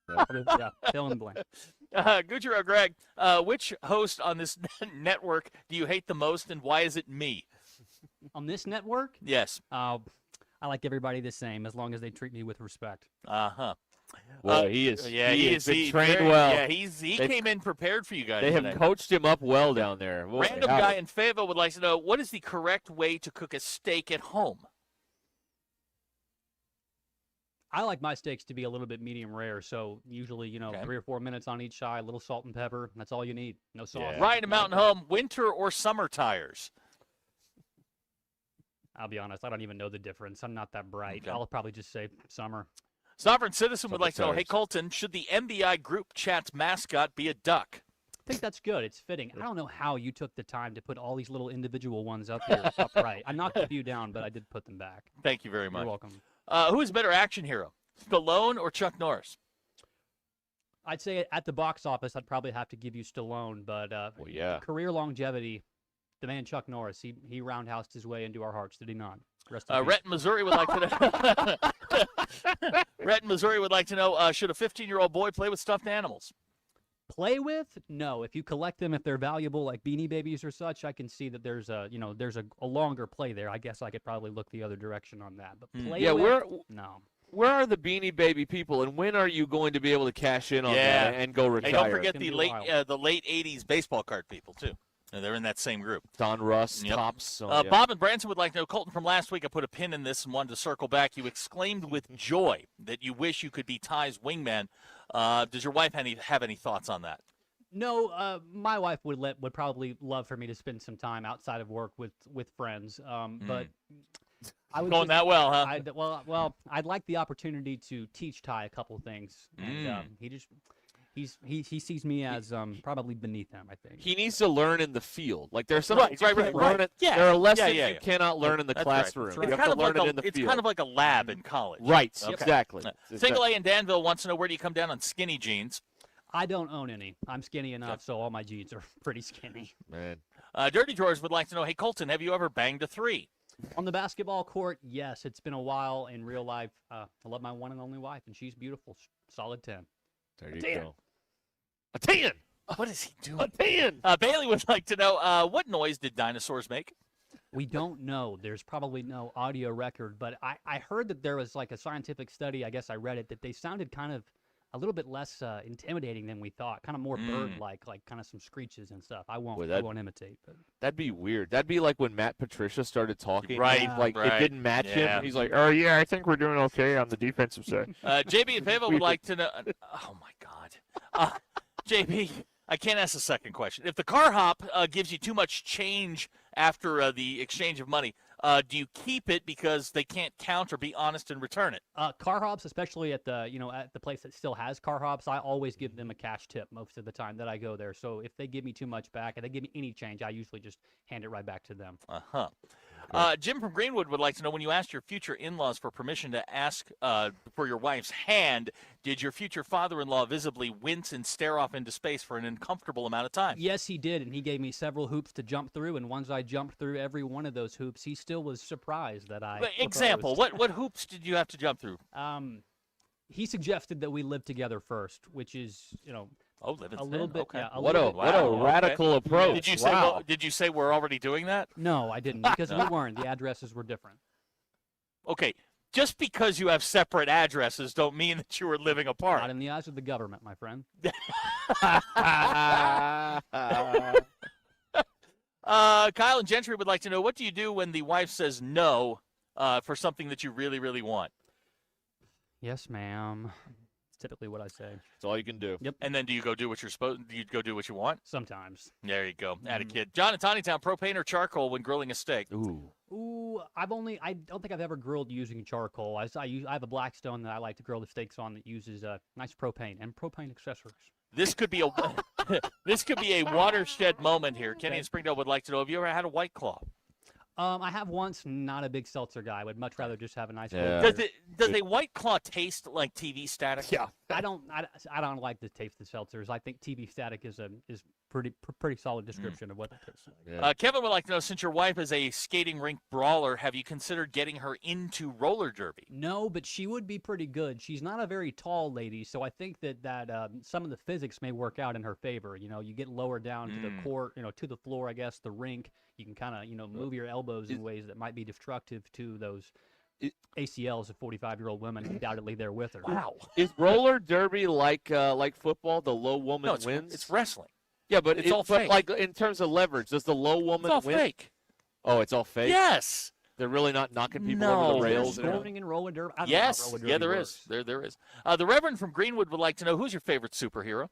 Yeah, fill in the blank. Gutierrez Greg, which host on this network do you hate the most, and why is it me? On this network? Yes. I like everybody the same as long as they treat me with respect. Uh-huh. Well, he is. Yeah, he is. Been trained well. Yeah, he came in prepared for you guys. They have today. coached him up well down there. Boy, Random guy in Fayetteville would like to know, what is the correct way to cook a steak at home? I like my steaks to be a little bit medium rare, so usually, 3 or 4 minutes on each side, a little salt and pepper. That's all you need. No sauce. Yeah. Ryan in Mountain Home, winter or summer tires? I'll be honest, I don't even know the difference. I'm not that bright. Okay. I'll probably just say summer. Sovereign Citizen would like to know, hey, Colton, should the MBI group chat's mascot be a duck? I think that's good. It's fitting. I don't know how you took the time to put all these little individual ones up here upright. I knocked a few down, but I did put them back. Thank you very much. You're welcome. Who is a better action hero, Stallone or Chuck Norris? I'd say at the box office, I'd probably have to give you Stallone, but career longevity, the man Chuck Norris, he roundhoused his way into our hearts, did he not? Rhett in Missouri would like to know. Rhett in Missouri would like to know, should a 15-year-old boy play with stuffed animals? Play with? No. If you collect them, if they're valuable, like Beanie Babies or such, I can see that there's a longer play there. I guess I could probably look the other direction on that. But play with? No. Where are the Beanie Baby people, and when are you going to be able to cash in on that and go retire? And don't forget the late 80s baseball card people too. They're in that same group. Don Russ, Tops. Bob and Branson would like to know, Colton, from last week, I put a pin in this and wanted to circle back. You exclaimed with joy that you wish you could be Ty's wingman. Does your wife have any thoughts on that? No, my wife would probably love for me to spend some time outside of work with friends. But I would going that well, huh? Well, I'd like the opportunity to teach Ty a couple things, and he sees me as probably beneath him, I think. He needs to learn in the field. Like there's some right. Yeah. There are lessons you cannot learn in the classroom. Right. You have to learn it in the field. It's kind of like a lab in college. Right. Okay. Exactly. Single A in Danville wants to know, where do you come down on skinny jeans? I don't own any. I'm skinny enough, so all my jeans are pretty skinny. Man. Dirty Drawers would like to know, hey, Colton, have you ever banged a 3? On the basketball court, yes. It's been a while. In real life, I love my one and only wife, and she's beautiful. Solid 10. There you go. A 10. What is he doing? A 10. Bailey would like to know, what noise did dinosaurs make? We don't know. There's probably no audio record, but I heard that there was like a scientific study, I guess I read it, that they sounded kind of a little bit less intimidating than we thought, kind of more bird-like, like kind of some screeches and stuff. I won't imitate. But that'd be weird. That'd be like when Matt Patricia started talking. Right. It didn't match him. He's like, oh, yeah, I think we're doing okay on the defensive side. JB and Fayetteville would like to know, oh, my God. JB, I can't ask the second question. If the car hop gives you too much change after the exchange of money, Do you keep it because they can't count or be honest and return it? Car hops, especially at the place that still has car hops, I always give them a cash tip most of the time that I go there. So if they give me too much back and they give me any change, I usually just hand it right back to them. Jim from Greenwood would like to know, when you asked your future in-laws for permission to ask for your wife's hand, did your future father-in-law visibly wince and stare off into space for an uncomfortable amount of time? Yes, he did, and he gave me several hoops to jump through, and once I jumped through every one of those hoops, he still was surprised that I Example, proposed. what hoops did you have to jump through? He suggested that we live together first, which is, living a little bit. Okay. Yeah, What a radical approach. Did you say? Did you say we're already doing that? No, I didn't, because we weren't. The addresses were different. Okay, just because you have separate addresses don't mean that you were living apart. Not in the eyes of the government, my friend. Kyle and Gentry would like to know, what do you do when the wife says no for something that you really, really want? Yes, ma'am. It's typically what I say. That's all you can do. Yep. And then do you go do what you're supposed? Do you go do what you want? Sometimes. There you go. Atta kid. John in Tawnytown, propane or charcoal when grilling a steak? Ooh, I don't think I've ever grilled using charcoal. I have a Blackstone that I like to grill the steaks on that uses nice propane and propane accessories. This could be a watershed moment here. Kenny in Springdale would like to know, have you ever had a White Claw? I have once. Not a big seltzer guy. I would much rather just have a nice. Does a White Claw taste like TV static? Yeah. I don't like the taste of seltzers. I think TV static is pretty solid description of what that tastes like. Kevin would like to know, since your wife is a skating rink brawler, have you considered getting her into roller derby? No, but she would be pretty good. She's not a very tall lady, so I think that some of the physics may work out in her favor. You get lower down to the court, to the floor, I guess, the rink. You can kind of, move your elbows in ways that might be destructive to those ACLs of 45-year-old women undoubtedly there with her. Wow. Is roller derby like football? The low woman wins? It's wrestling. Yeah, but it's all fake. Like in terms of leverage, does the low woman win? It's all win? fake. Oh, it's all fake? Yes. They're really not knocking people over the rails? Scoring and roller derby. I don't yes. know how roller derby Yeah, there works. is. There is. The Reverend from Greenwood would like to know, who's your favorite superhero?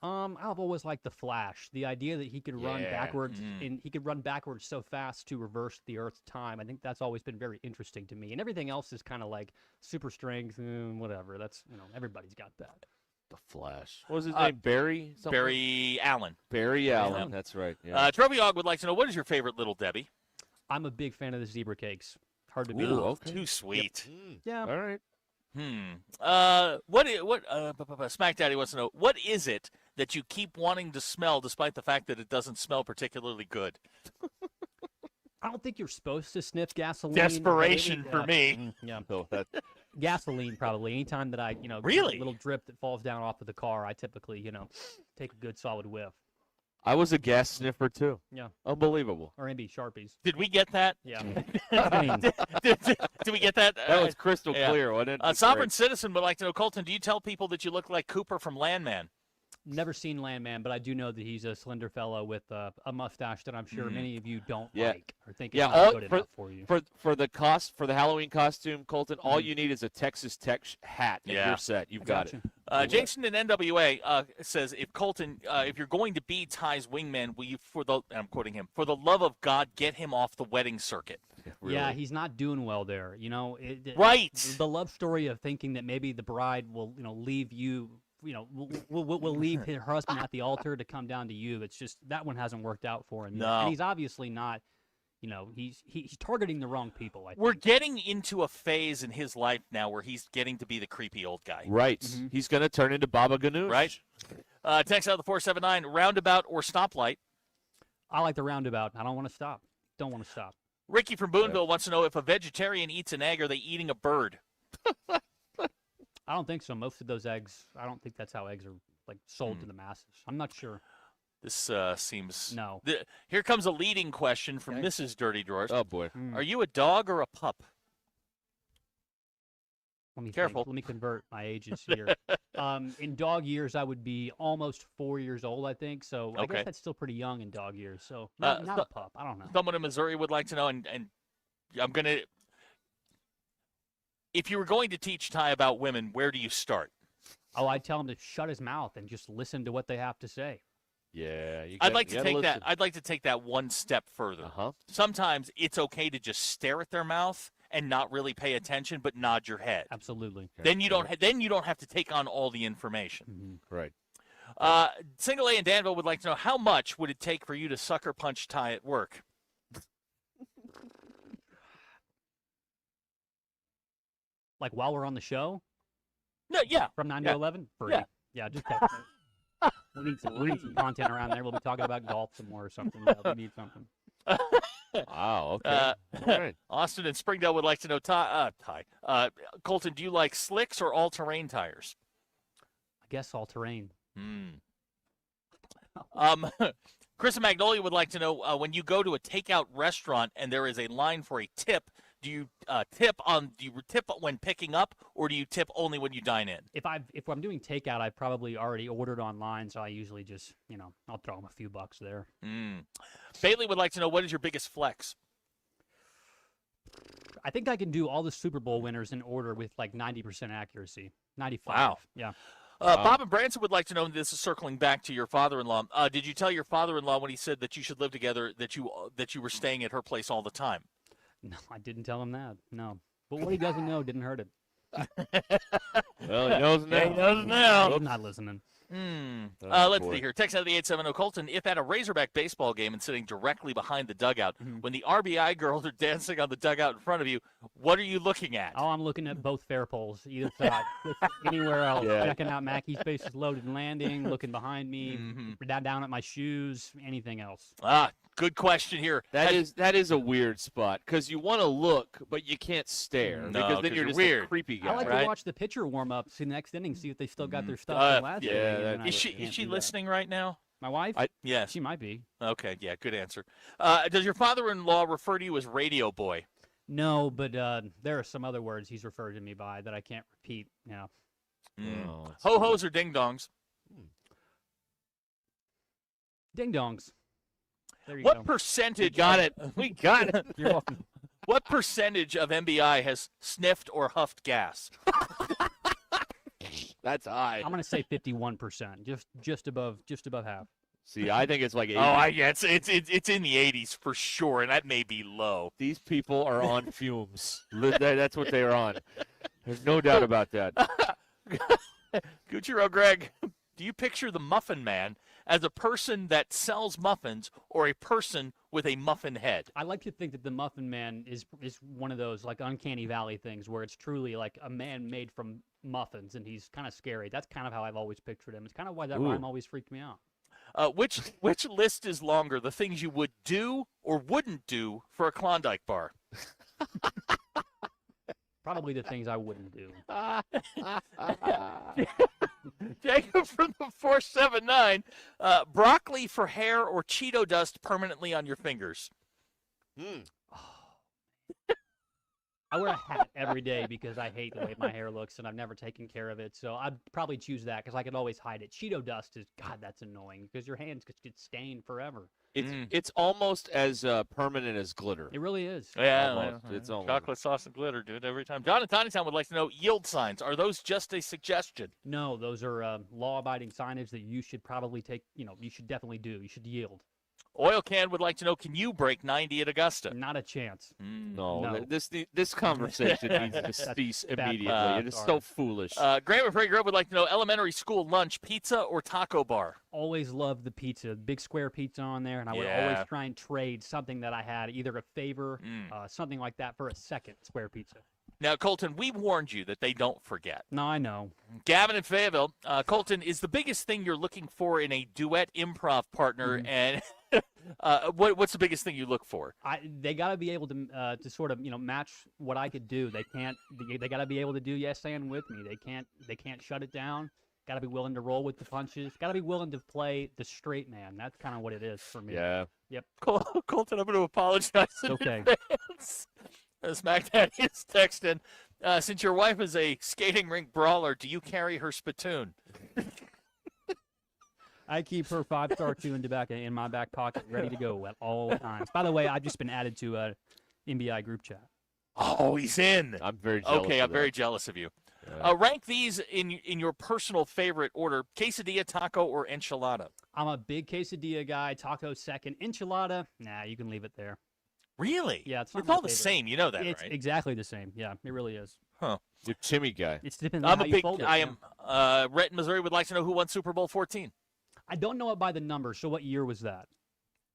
I've always liked the Flash. The idea that he could run backwards and he could run backwards so fast to reverse the Earth's time. I think that's always been very interesting to me. And everything else is kind of like super strength and whatever. That's everybody's got that. The Flash. What was his name? Barry? Something? Barry Allen. Barry Allen. That's right. Yeah. Trophy Hog would like to know, what is your favorite Little Debbie? I'm a big fan of the zebra cakes. Hard to beat. Ooh, okay. Too sweet. Yep. Yeah. All right. Smack Daddy wants to know, what is it that you keep wanting to smell despite the fact that it doesn't smell particularly good? I don't think you're supposed to sniff gasoline. Desperation for me. Yeah. Gasoline, probably. Anytime that I, really? Get a little drip that falls down off of the car, I typically, take a good solid whiff. I was a gas sniffer, too. Yeah. Unbelievable. Or maybe Sharpies. Did we get that? Yeah. Did we get that? That was crystal clear, wasn't it? Sovereign Citizen would like to know, Colton, do you tell people that you look like Cooper from Landman? Never seen Landman, but I do know that he's a slender fellow with a mustache that I'm sure many of you don't like or think is not good enough for you. For the Halloween costume, Colton, all you need is a Texas Tech hat and you're set. You've got it. Jason in NWA says, if Colton, if you're going to be Ty's wingman, will you, and I'm quoting him, for the love of God, get him off the wedding circuit? Really? Yeah, he's not doing well there. Right. The love story of thinking that maybe the bride will, leave you. Will leave her husband at the altar to come down to you. It's just that one hasn't worked out for him. No. And he's obviously not, he's targeting the wrong people. I think. We're getting into a phase in his life now where he's getting to be the creepy old guy. Right. Mm-hmm. He's going to turn into Baba Ganoush. Right. Text out the 479, roundabout or stoplight? I like the roundabout. I don't want to stop. Don't want to stop. Ricky from Boonville wants to know, if a vegetarian eats an egg, are they eating a bird? I don't think so. Most of those eggs, I don't think that's how eggs are sold to the masses. I'm not sure. This seems... No. Here comes a leading question from Mrs. Dirty Drawers. Oh, boy. Are you a dog or a pup? Let me Careful. Let me convert my ages here. In dog years, I would be almost 4 years old, I think. So I guess that's still pretty young in dog years. So not a pup. I don't know. Someone in Missouri would like to know, and I'm going to... If you were going to teach Ty about women, where do you start? Oh, I'd tell him to shut his mouth and just listen to what they have to say. Yeah, I'd like to take that. I'd like to take that one step further. Sometimes it's okay to just stare at their mouth and not really pay attention, but nod your head. Absolutely. Then you don't. Then you don't have to take on all the information. Mm-hmm. Right. Single A in Danville would like to know, how much would it take for you to sucker punch Ty at work? Like while we're on the show? No, yeah. From 9 to 11? Free. Yeah, just text me. We need some content around there. We'll be talking about golf some more or something. We need something. Wow, okay. All right. Austin and Springdale would like to know, Colton, do you like slicks or all-terrain tires? I guess all-terrain. Chris and Magnolia would like to know, when you go to a takeout restaurant and there is a line for a tip, do you tip when picking up, or do you tip only when you dine in? If I'm doing takeout, I've probably already ordered online, so I usually just, I'll throw them a few bucks there. Bailey would like to know, what is your biggest flex? I think I can do all the Super Bowl winners in order with like 90% accuracy. 95. Wow. Yeah. Bob and Branson would like to know, and this is circling back to your father-in-law. Did you tell your father-in-law when he said that you should live together that you were staying at her place all the time? No, I didn't tell him that. No. But what he doesn't know didn't hurt him. Well, he knows now. He knows now. I'm not listening. Let's see here. Text out of the 870 Colton. If at a Razorback baseball game and sitting directly behind the dugout, when the RBI girls are dancing on the dugout in front of you, what are you looking at? Oh, I'm looking at both fair poles, either side. Anywhere else. Yeah. Checking out Mackey's bases loaded and landing, looking behind me, down at my shoes, anything else. Good question here. That is a weird spot because you want to look, but you can't stare because then you're just weird. A creepy guy. I like right? to watch the pitcher warm up, see the next inning, see if they still got their stuff from last inning. Is she listening right now? My wife? Yes. She might be. Okay, yeah, good answer. Does your father-in-law refer to you as Radio Boy? No, but there are some other words he's referred to me by that I can't repeat now. Ho-hos or ding-dongs? Ding-dongs. There you What go. percentage? Got it. We got it. You're welcome. What percentage of MBI has sniffed or huffed gas? That's high. I'm gonna say 51%, just above half. See, I think it's like 80. It's in the 80s for sure, and that may be low. These people are on fumes. That's what they are on. There's no doubt about that. Gucci Greg, do you picture the Muffin Man as a person that sells muffins or a person with a muffin head? I like to think that the Muffin Man is one of those like uncanny valley things where it's truly like a man made from muffins, and he's kind of scary. That's kind of how I've always pictured him. It's kind of why that rhyme always freaked me out. Which list is longer, the things you would do or wouldn't do for a Klondike bar? Probably the things I wouldn't do. Jacob from the 479, broccoli for hair or Cheeto dust permanently on your fingers? I wear a hat every day because I hate the way my hair looks, and I've never taken care of it. So I'd probably choose that because I could always hide it. Cheeto dust is, God, that's annoying because your hands could get stained forever. It's almost as permanent as glitter. It really is. Yeah, almost. It's almost. Chocolate sauce and glitter, dude, every time. John and Tiny Town would like to know, yield signs, are those just a suggestion? No, those are law-abiding signage that you should probably take, you should definitely do. You should yield. Oil Can would like to know, can you break 90 at Augusta? Not a chance. No. This conversation needs to cease immediately. It is so foolish. Graham Frey Grove would like to know, elementary school lunch, pizza or taco bar? Always loved the pizza, big square pizza on there, and I would always try and trade something that I had, either a favor, something like that, for a second square pizza. Now, Colton, we warned you that they don't forget. No, I know. Gavin in Fayetteville, Colton, is the biggest thing you're looking for in a duet improv partner, and what's the biggest thing you look for? They got to be able to sort of match what I could do. They can't. They got to be able to do yes and with me. They can't shut it down. Got to be willing to roll with the punches. Got to be willing to play the straight man. That's kind of what it is for me. Yeah. Yep. Colton, I'm going to apologize in advance. Smack Daddy is texting. Since your wife is a skating rink brawler, do you carry her spittoon? I keep her 5-star tuned in my back pocket, ready to go at all times. By the way, I've just been added to a NBI group chat. Oh, he's in. I'm very jealous. Okay, I'm very jealous of you. Rank these in your personal favorite order: quesadilla, taco, or enchilada. I'm a big quesadilla guy. Taco second. Enchilada, nah, you can leave it there. Really? Yeah, it's all the same. You know that, it's right? Exactly the same. Yeah, it really is. Huh. You're a Timmy guy. It's depends on how you fold it. I am. Rhett, Missouri would like to know who won Super Bowl 14. I don't know it by the number. So what year was that?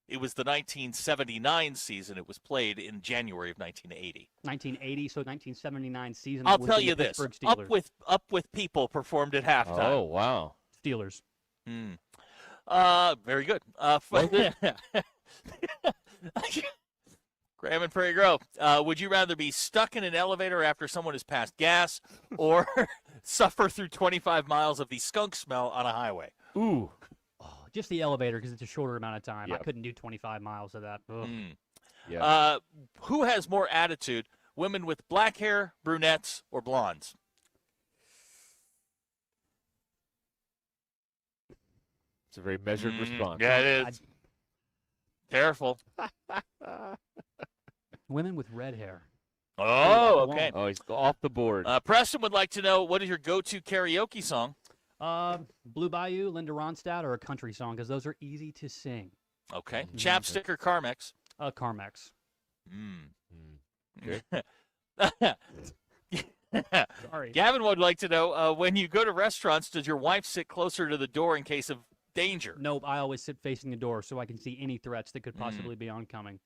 It was the 1979 season. It was played in January of 1980. 1980, so 1979 season. I'll tell you this: Up with People performed at halftime. Oh wow, Steelers. Very good. Graham and Prairie Grove. Would you rather be stuck in an elevator after someone has passed gas, or suffer through 25 miles of the skunk smell on a highway? Ooh. Just the elevator because it's a shorter amount of time. Yep. I couldn't do 25 miles of that. Yeah. Who has more attitude, women with black hair, brunettes, or blondes? It's a very measured response. Yeah, it is. Careful. Women with red hair. Oh, okay. Oh, he's off the board. Preston would like to know, what is your go-to karaoke song? Blue Bayou, Linda Ronstadt, or a country song, because those are easy to sing. Okay. Chapstick or Carmex? Carmex. Good. Sorry. Gavin would like to know, when you go to restaurants, does your wife sit closer to the door in case of danger? Nope, I always sit facing the door so I can see any threats that could possibly be oncoming.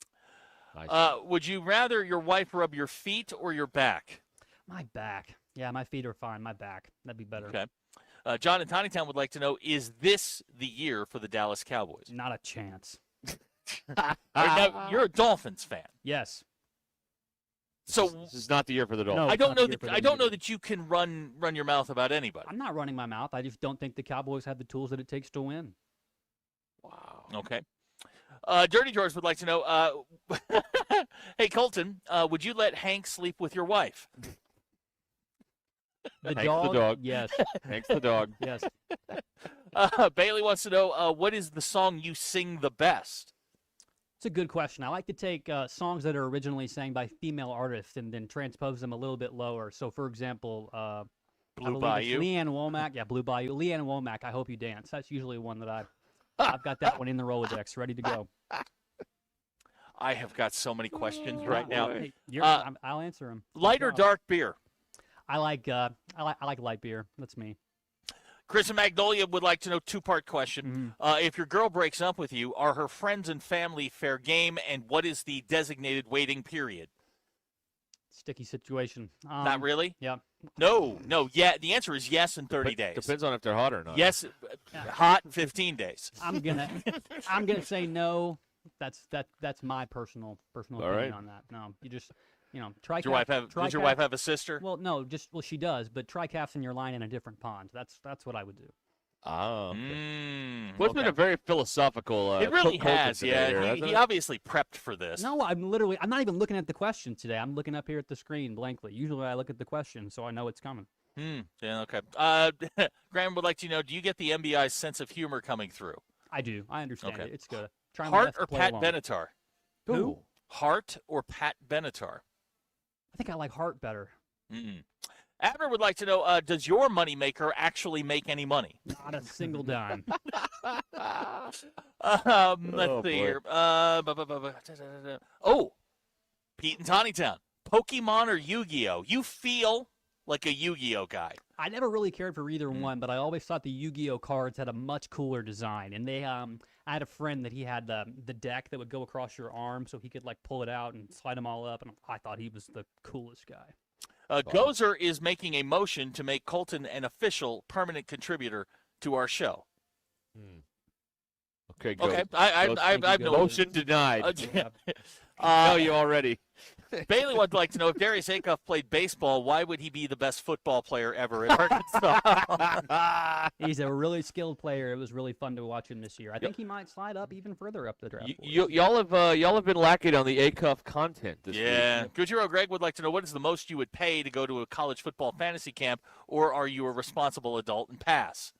Would you rather your wife rub your feet or your back? My back. Yeah, my feet are fine. My back. That'd be better. Okay. John in Tonytown would like to know, is this the year for the Dallas Cowboys? Not a chance. Now, you're a Dolphins fan. Yes. So this is not the year for the Dolphins. No, I don't know that you can run your mouth about anybody. I'm not running my mouth. I just don't think the Cowboys have the tools that it takes to win. Wow. Okay. Dirty George would like to know, hey, Colton, would you let Hank sleep with your wife? The Hank's dog? the dog. Yes. Hank's the dog. Yes. Bailey wants to know, what is the song you sing the best? It's a good question. I like to take songs that are originally sang by female artists and then transpose them a little bit lower. So, for example, Blue Bayou? Leanne Womack. Yeah, Blue Bayou. Leanne Womack, I Hope You Dance. That's usually one that I've got that one in the Rolodex, ready to go. I have got so many questions right now. Hey, I'll answer them. Light or dark beer? I like light beer. That's me. Chris and Magnolia would like to know, two-part question. If your girl breaks up with you, are her friends and family fair game, and what is the designated waiting period? Sticky situation. Not really? Yeah. No. Yeah. The answer is yes in 30 days. Depends on if they're hot or not. Yes, hot in 15 days. I'm gonna say no. That's my personal opinion on that. No, you just try. Does your wife have a sister? Well, no, she does, but try casting your line in a different pond. That's what I would do. Oh, okay. Well, it's been a very philosophical. It really has. Today, he obviously prepped for this. No, I'm not even looking at the question today. I'm looking up here at the screen blankly. Usually I look at the question, so I know it's coming. Yeah. Okay. Graham would like to know, do you get the MBI's sense of humor coming through? I do. I understand it. It's good. Hart or Pat Benatar? Who? Hart or Pat Benatar? I think I like Hart better. Abner would like to know, does your moneymaker actually make any money? Not a single dime. Let's see here. Pete and Tonytown. Pokemon or Yu-Gi-Oh? You feel like a Yu-Gi-Oh guy. I never really cared for either one, but I always thought the Yu-Gi-Oh cards had a much cooler design. And they, I had a friend that he had the deck that would go across your arm, so he could like pull it out and slide them all up. And I thought he was the coolest guy. Gozer is making a motion to make Colton an official permanent contributor to our show. Okay, go. Okay, I've no motion denied. Know you already. Bailey would like to know, if Darius Acuff played baseball, why would he be the best football player ever in Arkansas? He's a really skilled player. It was really fun to watch him this year. I think he might slide up even further up the draft. Y'all have been lacking on the Acuff content this week. Gujiro Greg would like to know, what is the most you would pay to go to a college football fantasy camp, or are you a responsible adult and pass?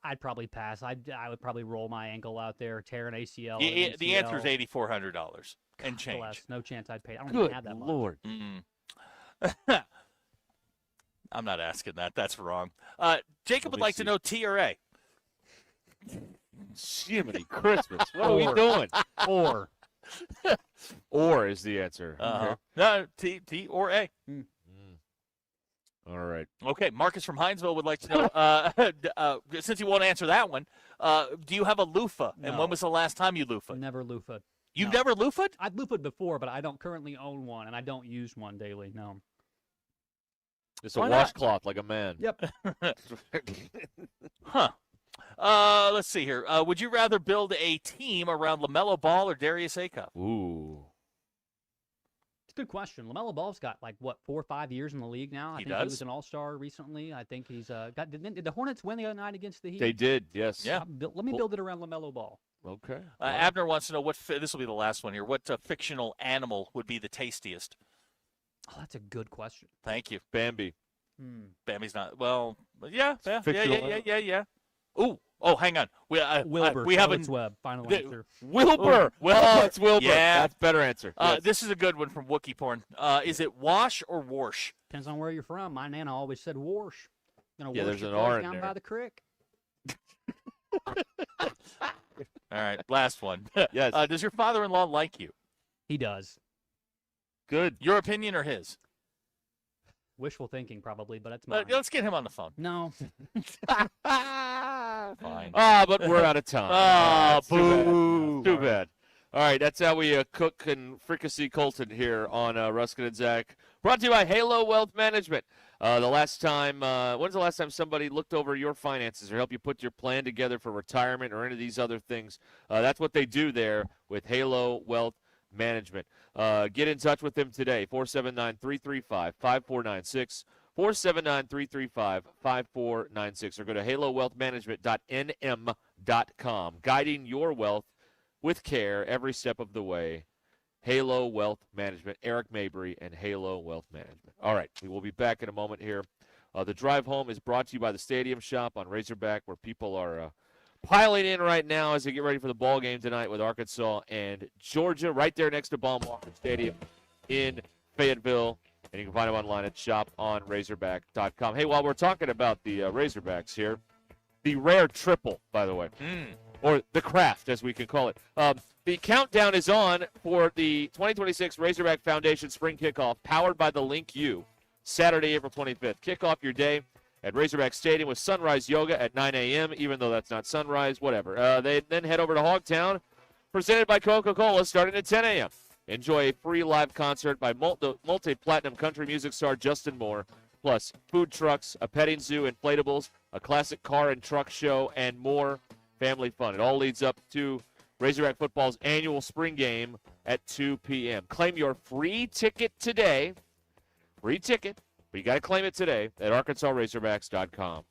I'd probably pass. I would probably roll my ankle out there, tear an ACL. The answer is $8,400 and change. No chance I'd pay. I don't even have that Lord. I'm not asking that. That's wrong. Jacob would like to know T or A. Jiminy Christmas. What are we doing? Or. Or is the answer. Okay. No, T or A. All right. Okay, Marcus from Hinesville would like to know, since you won't answer that one, do you have a loofah? No. And when was the last time you loofah'd? Never loofah'd. You've never loofah'd? I've loofah'd before, but I don't currently own one, and I don't use one daily, no. It's a washcloth like a man. Yep. Huh. Let's see here. Would you rather build a team around LaMelo Ball or Darius Acuff? Ooh. It's a good question. LaMelo Ball's got, 4 or 5 years in the league now. I think he was an all-star recently. I think he's got. Did the Hornets win the other night against the Heat? They did, yes. Yeah. Let me build it around LaMelo Ball. Okay. Abner wants to know this will be the last one here. What fictional animal would be the tastiest? Oh, that's a good question. Thank you. Bambi. Bambi's not. Well, yeah. Fictional. Ooh. Oh, hang on. Wilbur. We haven't. Webb. Final answer. Wilbur. Well, it's Wilbur. Yeah. That's a better answer. Yes. This is a good one from Wookiee Porn. Is it wash or warsh? Depends on where you're from. My Nana always said warsh. Yeah, there's an R in down there. by the creek. All right, last one. Yes. Does your father-in-law like you? He does. Good. Your opinion or his? Wishful thinking, probably, but that's mine. Let's get him on the phone. No. Fine. But we're out of time. Boo. Too bad. All right, that's how we cook and fricassee Colton here on Ruscin and Zach. Brought to you by Halo Wealth Management. When's the last time somebody looked over your finances or helped you put your plan together for retirement or any of these other things? That's what they do there with Halo Wealth Management. Get in touch with them today, 479-335-5496, 479-335-5496, or go to halowealthmanagement.nm.com, guiding your wealth with care every step of the way. Halo Wealth Management, Eric Mabry and Halo Wealth Management. All right, we will be back in a moment here. The drive home is brought to you by the Stadium Shop on Razorback, where people are piling in right now as they get ready for the ball game tonight with Arkansas and Georgia, right there next to Baum-Walker Stadium in Fayetteville. And you can find them online at shoponrazorback.com. Hey, while we're talking about the Razorbacks here, the rare triple, by the way, or the craft, as we can call it. The countdown is on for the 2026 Razorback Foundation Spring Kickoff, powered by the Link U, Saturday, April 25th. Kick off your day at Razorback Stadium with Sunrise Yoga at 9 a.m., even though that's not sunrise, whatever. They then head over to Hogtown, presented by Coca-Cola, starting at 10 a.m. Enjoy a free live concert by multi-platinum country music star Justin Moore, plus food trucks, a petting zoo, inflatables, a classic car and truck show, and more family fun. It all leads up to Razorback football's annual spring game at 2 p.m. Claim your free ticket today. Free ticket, but you got to claim it today at ArkansasRazorbacks.com.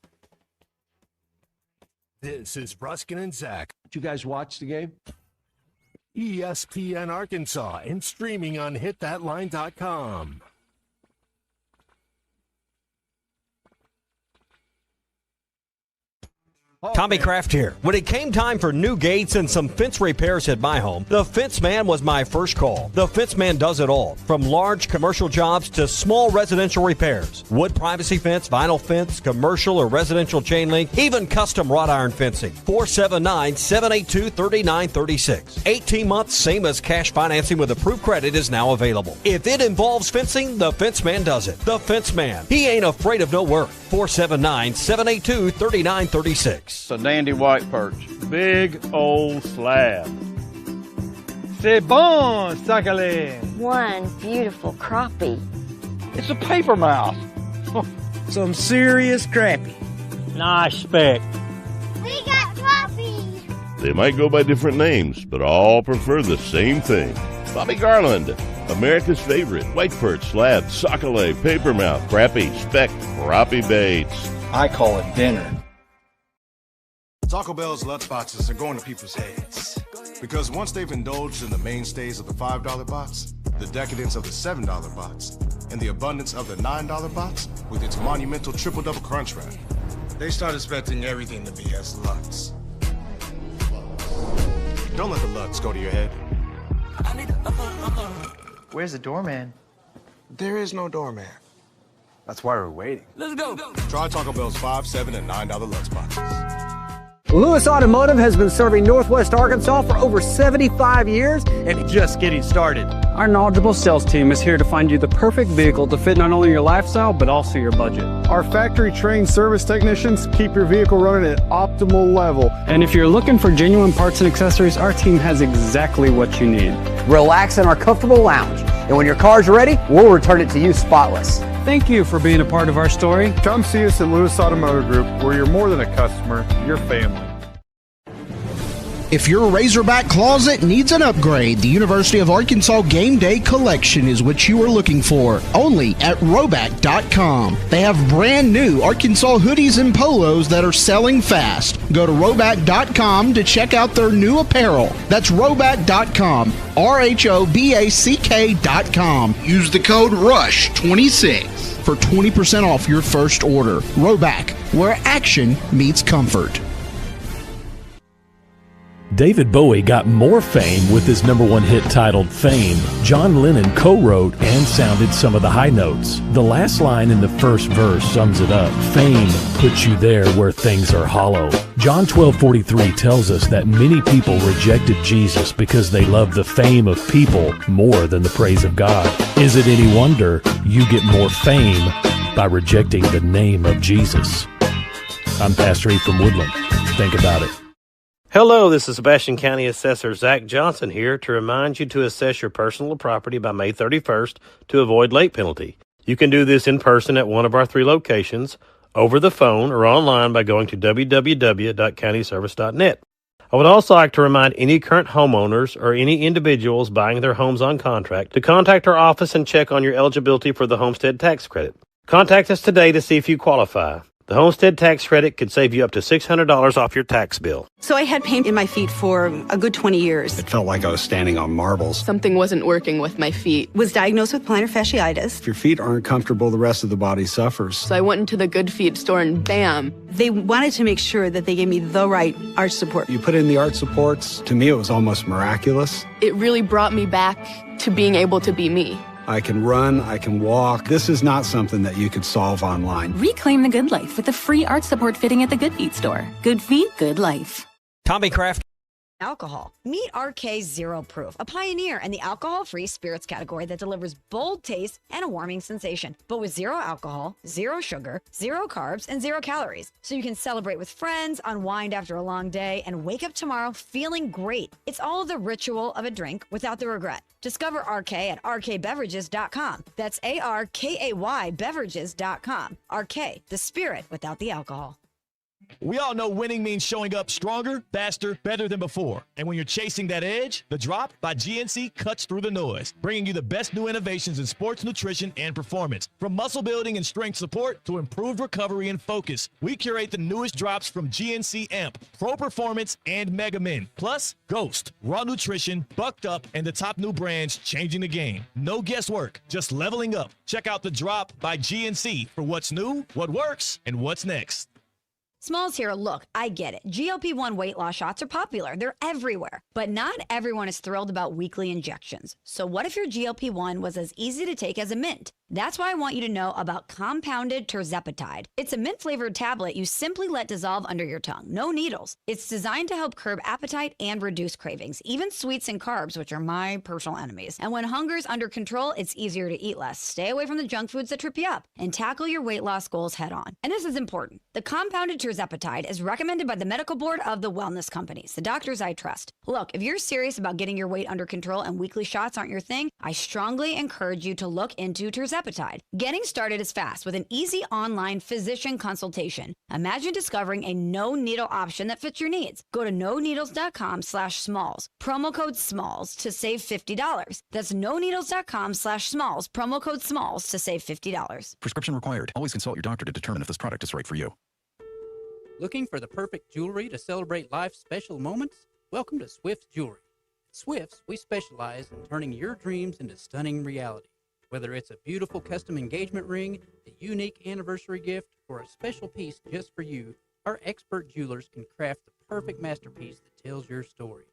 This is Ruscin and Zach. Did you guys watch the game? ESPN Arkansas and streaming on hitthatline.com. Tommy Kraft here. When it came time for new gates and some fence repairs at my home, the Fence Man was my first call. The Fence Man does it all, from large commercial jobs to small residential repairs. Wood privacy fence, vinyl fence, commercial or residential chain link, even custom wrought iron fencing. 479-782-3936. 18 months, same as cash financing with approved credit, is now available. If it involves fencing, the Fence Man does it. The Fence Man. He ain't afraid of no work. 479-782-3936. It's a dandy white perch. Big old slab. C'est bon, sacale. One beautiful crappie. It's a paper mouse. Some serious crappie. Nice speck. We got crappies. They might go by different names, but all prefer the same thing. Bobby Garland, America's favorite white perch, slab, sockeye, papermouth, crappie, speck, crappie baits. I call it dinner. Taco Bell's lunchboxes are going to people's heads. Because once they've indulged in the mainstays of the $5 box, the decadence of the $7 box, and the abundance of the $9 box with its monumental triple-double crunch wrap, they start expecting everything to be as Lux. Don't let the Lux go to your head. Where's the doorman? There is no doorman. That's why we're waiting. Let's go. Try Taco Bell's $5, $7, and $9 lunchboxes. Lewis Automotive has been serving Northwest Arkansas for over 75 years and just getting started. Our knowledgeable sales team is here to find you the perfect vehicle to fit not only your lifestyle, but also your budget. Our factory-trained service technicians keep your vehicle running at optimal level. And if you're looking for genuine parts and accessories, our team has exactly what you need. Relax in our comfortable lounge, and when your car's ready, we'll return it to you spotless. Thank you for being a part of our story. Come see us at Lewis Automotive Group, where you're more than a customer, you're family. If your Razorback closet needs an upgrade, the University of Arkansas Game Day Collection is what you are looking for, only at Roback.com. They have brand new Arkansas hoodies and polos that are selling fast. Go to Roback.com to check out their new apparel. That's Roback.com, RHOBACK.com. Use the code RUSH26 for 20% off your first order. Roback, where action meets comfort. David Bowie got more fame with his #1 hit titled Fame. John Lennon co-wrote and sounded some of the high notes. The last line in the first verse sums it up. Fame puts you there where things are hollow. John 12:43 tells us that many people rejected Jesus because they love the fame of people more than the praise of God. Is it any wonder you get more fame by rejecting the name of Jesus? I'm Pastor E from Woodland. Think about it. Hello, this is Sebastian County Assessor Zach Johnson here to remind you to assess your personal property by May 31st to avoid late penalty. You can do this in person at one of our 3 locations, over the phone, or online by going to www.countyservice.net. I would also like to remind any current homeowners or any individuals buying their homes on contract to contact our office and check on your eligibility for the homestead tax credit. Contact us today to see if you qualify. The homestead tax credit could save you up to $600 off your tax bill. So I had pain in my feet for a good 20 years. It felt like I was standing on marbles. Something wasn't working with my feet. Was diagnosed with plantar fasciitis. If your feet aren't comfortable, the rest of the body suffers. So I went into the Good Feet store and bam. They wanted to make sure that they gave me the right arch support. You put in the arch supports. To me, it was almost miraculous. It really brought me back to being able to be me. I can run, I can walk. This is not something that you could solve online. Reclaim the good life with a free arch support fitting at the Good Feet store. Good Feet, good life. Tommy Craft. Alcohol. Meet RK Zero Proof, a pioneer in the alcohol-free spirits category that delivers bold taste and a warming sensation, but with 0 alcohol, 0 sugar, 0 carbs, and 0 calories. So you can celebrate with friends, unwind after a long day, and wake up tomorrow feeling great. It's all the ritual of a drink without the regret. Discover RK at rkbeverages.com. That's ARKAY beverages.com. RK, the spirit without the alcohol. We all know winning means showing up stronger, faster, better than before. And when you're chasing that edge, the Drop by GNC cuts through the noise, bringing you the best new innovations in sports nutrition and performance. From muscle building and strength support to improved recovery and focus, we curate the newest drops from GNC Amp, Pro Performance, and Mega Men. Plus, Ghost, Raw Nutrition, Bucked Up, and the top new brands changing the game. No guesswork, just leveling up. Check out the Drop by GNC for what's new, what works, and what's next. Smalls here, look, I get it. GLP-1 weight loss shots are popular. They're everywhere. But not everyone is thrilled about weekly injections. So what if your GLP-1 was as easy to take as a mint? That's why I want you to know about compounded terzepatide. It's a mint-flavored tablet you simply let dissolve under your tongue. No needles. It's designed to help curb appetite and reduce cravings, even sweets and carbs, which are my personal enemies. And when hunger's under control, it's easier to eat less. Stay away from the junk foods that trip you up and tackle your weight loss goals head on. And this is important. The compounded terzepatide is recommended by the medical board of the wellness companies, the doctors I trust. Look, if you're serious about getting your weight under control and weekly shots aren't your thing, I strongly encourage you to look into terzepatide. Getting started is fast with an easy online physician consultation. Imagine discovering a no-needle option that fits your needs. Go to noneedles.com/smalls. Promo code SMALLS to save $50. That's noneedles.com/smalls. Promo code SMALLS to save $50. Prescription required. Always consult your doctor to determine if this product is right for you. Looking for the perfect jewelry to celebrate life's special moments? Welcome to Swift's Jewelry. At Swift's, we specialize in turning your dreams into stunning reality. Whether it's a beautiful custom engagement ring, a unique anniversary gift, or a special piece just for you, our expert jewelers can craft the perfect masterpiece that tells your story.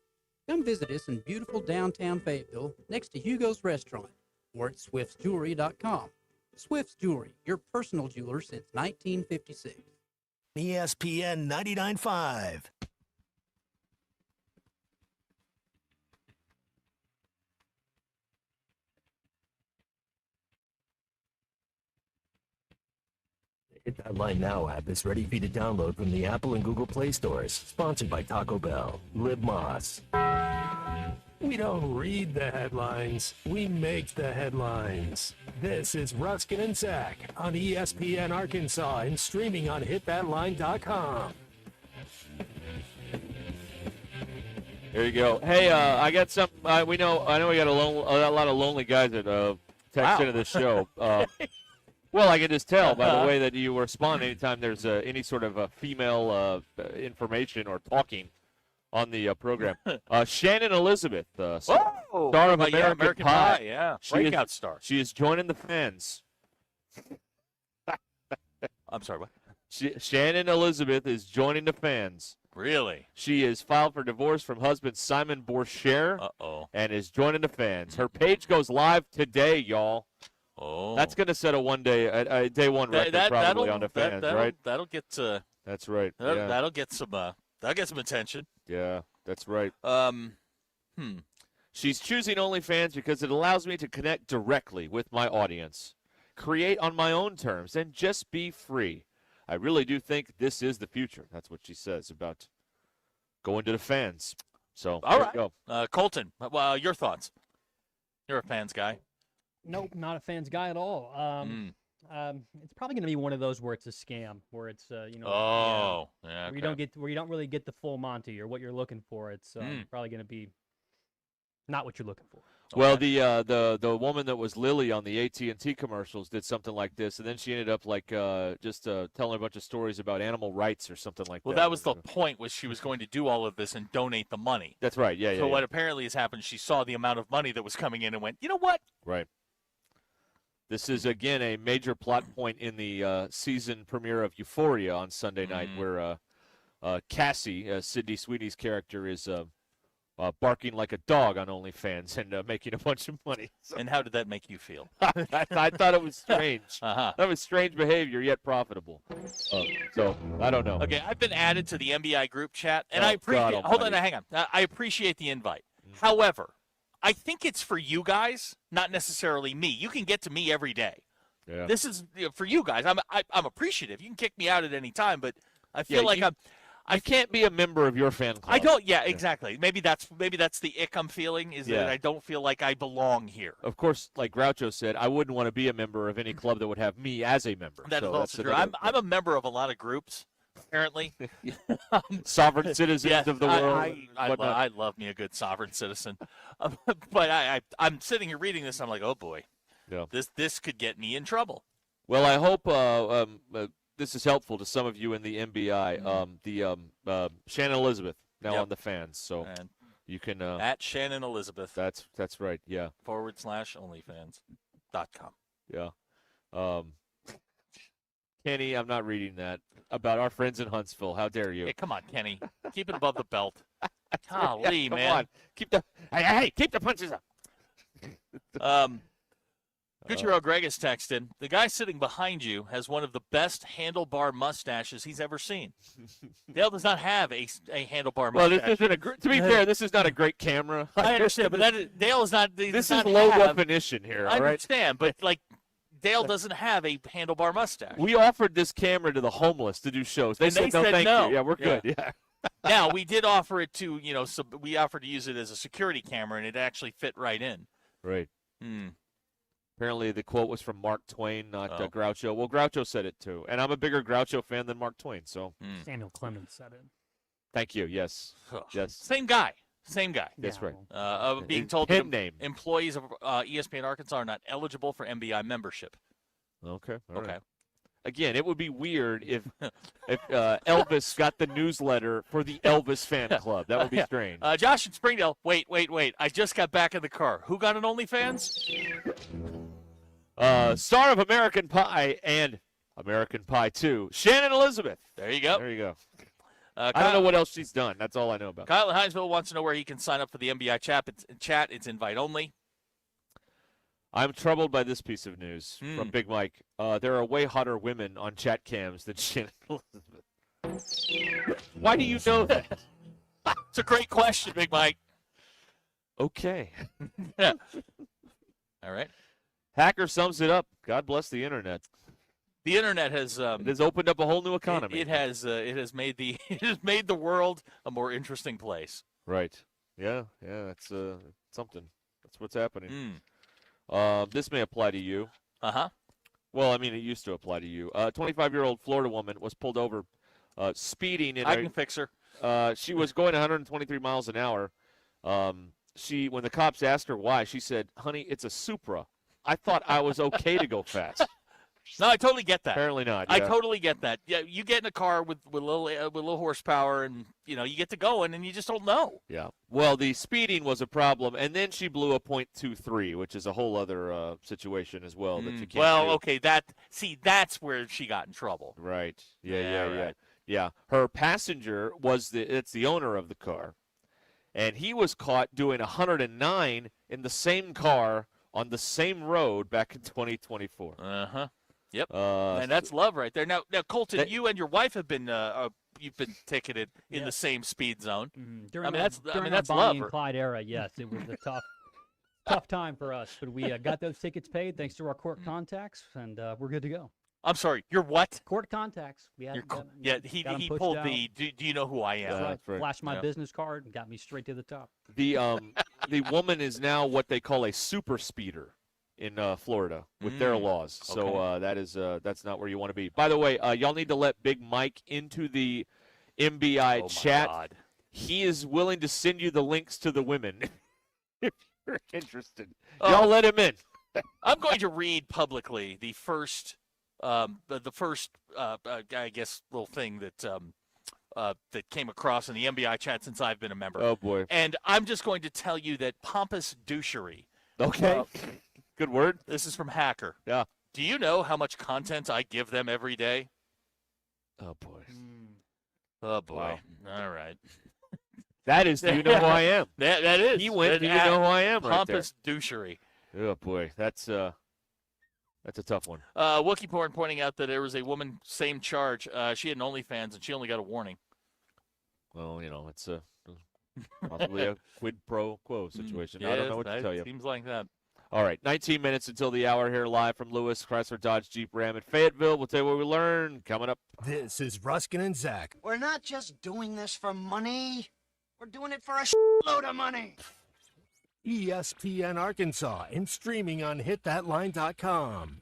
Come visit us in beautiful downtown Fayetteville next to Hugo's Restaurant or at swiftsjewelry.com. Swift's Jewelry, your personal jeweler since 1956. ESPN 99.5. Hit That Line Now app is ready for you to download from the Apple and Google Play stores. Sponsored by Taco Bell. Live Moss. We don't read the headlines, we make the headlines. This is Ruscin and Zach on ESPN Arkansas and streaming on hitthatline.com. There you go. Hey, I got some. I know we got a lot of lonely guys that text into this show. Well, I can just tell by the way that you respond anytime there's any sort of female information or talking on the program. Shannon Elizabeth, star of American Pie. Yeah, breakout star. She is joining the fans. I'm sorry, what? Shannon Elizabeth is joining the fans. Really? She is filed for divorce from husband Simon Bourchier and is joining the fans. Her page goes live today, y'all. Oh, that's going to set a day one record probably on the fans, right? That'll get. That's right. That'll get some. That'll get some attention. Yeah, that's right. She's choosing OnlyFans because it allows me to connect directly with my audience, create on my own terms, and just be free. I really do think this is the future. That's what she says about going to the fans. So, all there right. you go. Colton, well, your thoughts? You're a fans guy. Nope, not a fans guy at all. It's probably going to be one of those where it's a scam, where it's yeah, where you don't really get the full Monty or what you're looking for. It's probably going to be not what you're looking for. Well, the woman that was Lily on the AT&T commercials did something like this, and then she ended up like just telling a bunch of stories about animal rights or something like that. Well, that was the point, was she was going to do all of this and donate the money. That's right. Yeah. So what apparently has happened, she saw the amount of money that was coming in and went, you know what? Right. This is, again, a major plot point in the season premiere of Euphoria on Sunday night, where Cassie, Sydney Sweeney's character, is barking like a dog on OnlyFans and making a bunch of money. So. And how did that make you feel? I thought it was strange. That was strange behavior, yet profitable. So, I don't know. Okay, I've been added to the MBI group chat, and I appreciate – hold on, hang on. I appreciate the invite. However, I think it's for you guys, not necessarily me. You can get to me every day. Yeah. This is for you guys. I'm appreciative. You can kick me out at any time, but I feel like I can't be a member of your fan club. I don't. Yeah, exactly. Maybe that's the ick I'm feeling, is that I don't feel like I belong here. Of course, like Groucho said, I wouldn't want to be a member of any club that would have me as a member. That is also true. I'm a member of a lot of groups, apparently. Sovereign citizens of the world. I love me a good sovereign citizen. But I'm sitting here reading this, I'm like, oh boy, this could get me in trouble. Well, I hope this is helpful to some of you in the MBI. Shannon Elizabeth now on the fans, so you can at Shannon Elizabeth. That's right. Yeah. /OnlyFans.com. Yeah. Kenny, I'm not reading that about our friends in Huntsville. How dare you? Hey, come on, Kenny. Keep it above the belt. Golly, come man. on. Keep the punches up. Gucciero Greg has texted, the guy sitting behind you has one of the best handlebar mustaches he's ever seen. Dale does not have a handlebar mustache. Well, this isn't to be fair, this is not a great camera. I understand, but Dale is not. This is low definition here. I all right? understand, but Dale doesn't have a handlebar mustache. We offered this camera to the homeless to do shows. They said no, thank you. Yeah, we're good. Yeah. Now, we did offer it to, we offered to use it as a security camera, and it actually fit right in. Right. Apparently, the quote was from Mark Twain, not Groucho. Well, Groucho said it, too. And I'm a bigger Groucho fan than Mark Twain, so. Samuel Clemens said it. Thank you. Yes. Yes. Same guy. That's right. Being told his that name. Employees of ESPN Arkansas are not eligible for MBI membership. Okay. All right. Again, it would be weird if Elvis got the newsletter for the Elvis fan club. That would be strange. Josh in Springdale, wait. I just got back in the car. Who got an OnlyFans? Star of American Pie and American Pie 2, Shannon Elizabeth. There you go. There you go. I don't know what else she's done. That's all I know about. Kyle in Hinesville wants to know where he can sign up for the MBI chat. It's invite only. I'm troubled by this piece of news from Big Mike. There are way hotter women on chat cams than Shannon Elizabeth. Why do you know that? It's a great question, Big Mike. Okay. Yeah. All right. Hacker sums it up. God bless the internet. The internet has it has opened up a whole new economy. It has made the world a more interesting place. Right. Yeah. It's something. That's what's happening. This may apply to you. Uh-huh. Well, I mean, it used to apply to you. 25-year-old Florida woman was pulled over speeding. I can fix her. She was going 123 miles an hour. When the cops asked her why, she said, "Honey, it's a Supra. I thought I was okay to go fast." No, I totally get that. Apparently not. I Yeah. totally get that. Yeah, you get in a car with little horsepower, and you get to going, and you just don't know. Yeah. Well, the speeding was a problem, and then she blew a .23, which is a whole other situation as well that you can't. Well, do. okay, that's where she got in trouble. Right. Yeah. Right. Yeah. Her passenger it's the owner of the car, and he was caught doing 109 in the same car on the same road back in 2024. Uh-huh. Yep. And that's love right there. Now, Colton, you and your wife have been you've been ticketed in the same speed zone. During that's our love. Bonnie and Clyde era, yes, it was a tough time for us, but we got those tickets paid thanks to our court contacts, and we're good to go. I'm sorry, you're what? Court contacts. We had, he got 'em pushed pulled out. the. Do you know who I am? That's right. Flashed my business card and got me straight to the top. The woman is now what they call a super speeder in Florida with their laws. So that's not where you want to be. By the way, y'all need to let Big Mike into the MBI chat. God. He is willing to send you the links to the women if you're interested. Y'all let him in. I'm going to read publicly the first, I guess, little thing that came across in the MBI chat since I've been a member. Oh boy! And I'm just going to tell you that pompous douchery. Okay. Good word. This is from Hacker. Yeah. Do you know how much content I give them every day? Oh boy. Oh boy. Wow. All right. That is. Do you know who I am? That is. He went. Do you know who I am? Pompous douchery. Oh boy, that's a tough one. Wookie Porn pointing out that there was a woman, same charge. She had an OnlyFans and she only got a warning. Well, it's possibly a quid pro quo situation. Yeah, I don't know what to tell you. Seems like that. All right, 19 minutes until the hour here, live from Lewis Chrysler Dodge Jeep Ram at Fayetteville. We'll tell you what we learned coming up. This is Ruskin and Zach. We're not just doing this for money. We're doing it for a load of money. ESPN Arkansas and streaming on hitthatline.com.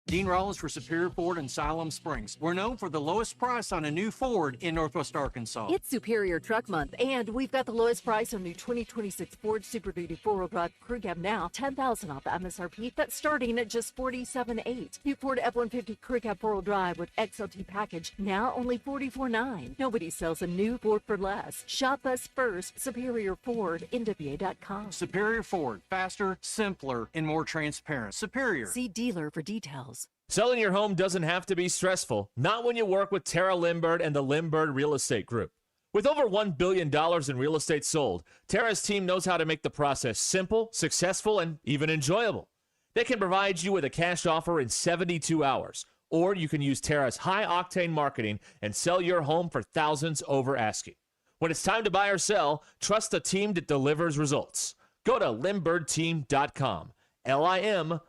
Dean Rollins for Superior Ford in Siloam Springs. We're known for the lowest price on a new Ford in Northwest Arkansas. It's Superior Truck Month, and we've got the lowest price on new 2026 Ford Super Duty four-wheel drive crew cab now, $10,000 off the MSRP. That's starting at just $47,800. New Ford F-150 crew cab four-wheel drive with XLT package now only $44,900. Nobody sells a new Ford for less. Shop us first. Superior Ford, NWA.com. Superior Ford, faster, simpler, and more transparent. Superior. See dealer for details. Selling your home doesn't have to be stressful, not when you work with Tara Lindbergh and the Lindbergh Real Estate Group. With over $1 billion in real estate sold, Tara's team knows how to make the process simple, successful, and even enjoyable. They can provide you with a cash offer in 72 hours, or you can use Tara's high-octane marketing and sell your home for thousands over asking. When it's time to buy or sell, trust the team that delivers results. Go to LindberghTeam.com, LIMBIRD.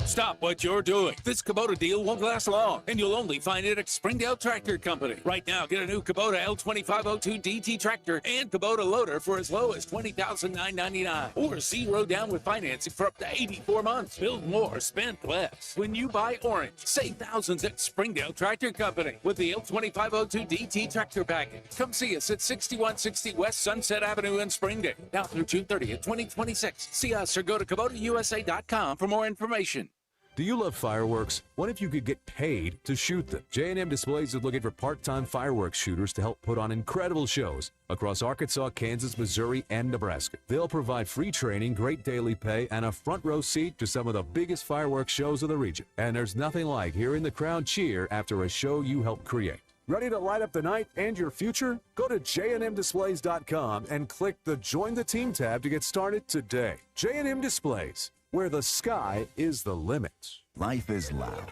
Stop what you're doing. This Kubota deal won't last long, and you'll only find it at Springdale Tractor Company. Right now, get a new Kubota L2502 DT tractor and Kubota loader for as low as $20,999, or 0 down with financing for up to 84 months. Build more, spend less. When you buy orange, save thousands at Springdale Tractor Company with the L2502 DT tractor package. Come see us at 6160 West Sunset Avenue in Springdale. Now through June 30th, 2026. See us or go to KubotaUSA.com for more information. Do you love fireworks? What if you could get paid to shoot them? J&M Displays is looking for part-time fireworks shooters to help put on incredible shows across Arkansas, Kansas, Missouri, and Nebraska. They'll provide free training, great daily pay, and a front row seat to some of the biggest fireworks shows of the region. And there's nothing like hearing the crowd cheer after a show you helped create. Ready to light up the night and your future? Go to jnmdisplays.com and click the Join the Team tab to get started today. J&M Displays, where the sky is the limit. Life is loud,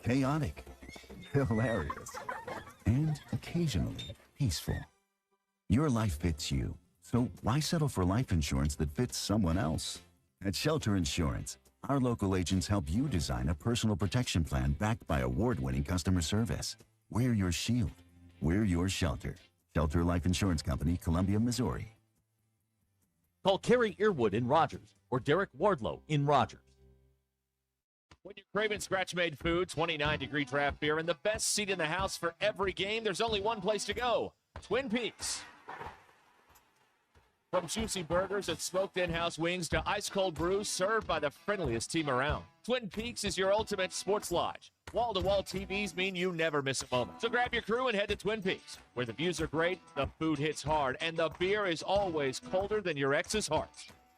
chaotic, hilarious, and occasionally peaceful. Your life fits you, so why settle for life insurance that fits someone else? At Shelter Insurance, our local agents help you design a personal protection plan backed by award-winning customer service. We're your shield. We're your shelter. Shelter Life Insurance Company, Columbia, Missouri. Call Kerry Earwood in Rogers or Derek Wardlow in Rogers. When you're craving scratch-made food, 29-degree draft beer, and the best seat in the house for every game, there's only one place to go, Twin Peaks. From juicy burgers and smoked in-house wings to ice-cold brews served by the friendliest team around. Twin Peaks is your ultimate sports lodge. Wall-to-wall TVs mean you never miss a moment. So grab your crew and head to Twin Peaks, where the views are great, the food hits hard, and the beer is always colder than your ex's heart.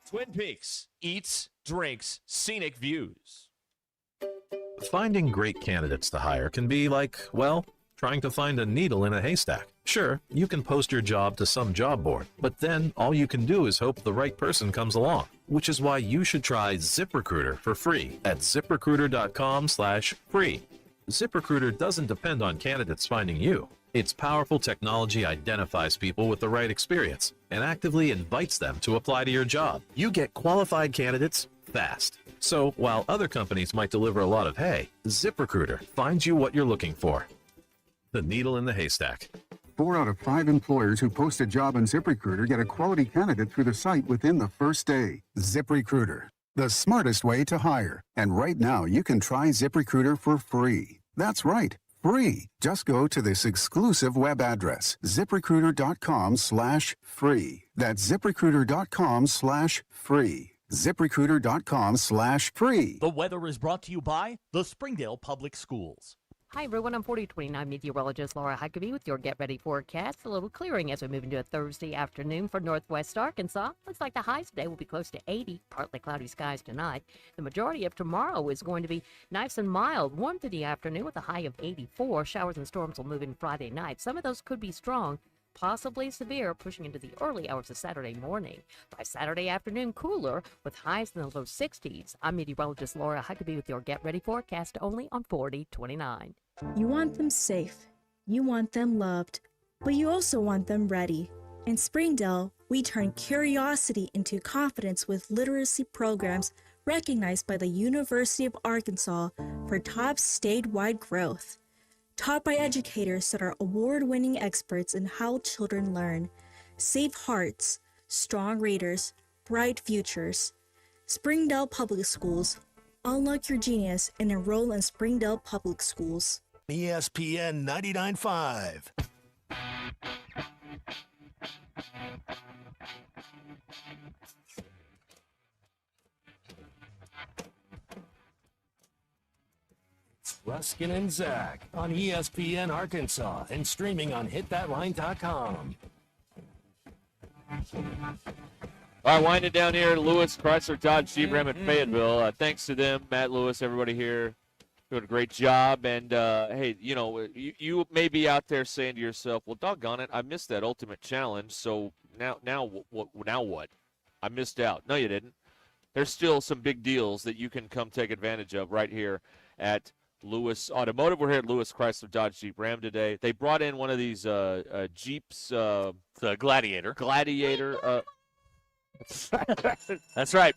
Twin Peaks. Eats, drinks, scenic views. Finding great candidates to hire can be like, well, trying to find a needle in a haystack. Sure, you can post your job to some job board, but then all you can do is hope the right person comes along, which is why you should try ZipRecruiter for free at ziprecruiter.com/free. ZipRecruiter doesn't depend on candidates finding you. Its powerful technology identifies people with the right experience and actively invites them to apply to your job. You get qualified candidates fast. So while other companies might deliver a lot of hay, ZipRecruiter finds you what you're looking for. The needle in the haystack. 4 out of 5 employers who post a job on ZipRecruiter get a quality candidate through the site within the first day. ZipRecruiter, the smartest way to hire. And right now, you can try ZipRecruiter for free. That's right, free. Just go to this exclusive web address, ziprecruiter.com/free. That's ziprecruiter.com/free. ZipRecruiter.com/free. The weather is brought to you by the Springdale Public Schools. Hi everyone, I'm 4029 meteorologist Laura Huckabee with your Get Ready forecast. A little clearing as we move into a Thursday afternoon for northwest Arkansas. Looks like the highs today will be close to 80, partly cloudy skies tonight. The majority of tomorrow is going to be nice and mild, warm through the afternoon with a high of 84. Showers and storms will move in Friday night. Some of those could be strong, possibly severe, pushing into the early hours of Saturday morning. By Saturday afternoon, cooler with highs in the low 60s. I'm meteorologist Laura Huckabee with your Get Ready forecast only on 4029. You want them safe, you want them loved, but you also want them ready. In Springdale, we turn curiosity into confidence with literacy programs recognized by the University of Arkansas for top statewide growth. Taught by educators that are award-winning experts in how children learn. Safe hearts, strong readers, bright futures. Springdale Public Schools. Unlock your genius and enroll in Springdale Public Schools. ESPN 99.5. Ruscin and Zach on ESPN Arkansas and streaming on hitthatline.com. All right, winding down here, Lewis, Chrysler, Dodge, Jeep Ram at Fayetteville. Thanks to them, Matt Lewis, everybody here, doing a great job. And, hey, you know, you may be out there saying to yourself, well, doggone it, I missed that ultimate challenge, so now what? I missed out. No, you didn't. There's still some big deals that you can come take advantage of right here at Lewis Automotive. We're here at Lewis Chrysler Dodge Jeep Ram today. They brought in one of these Jeeps. The Gladiator. That's right.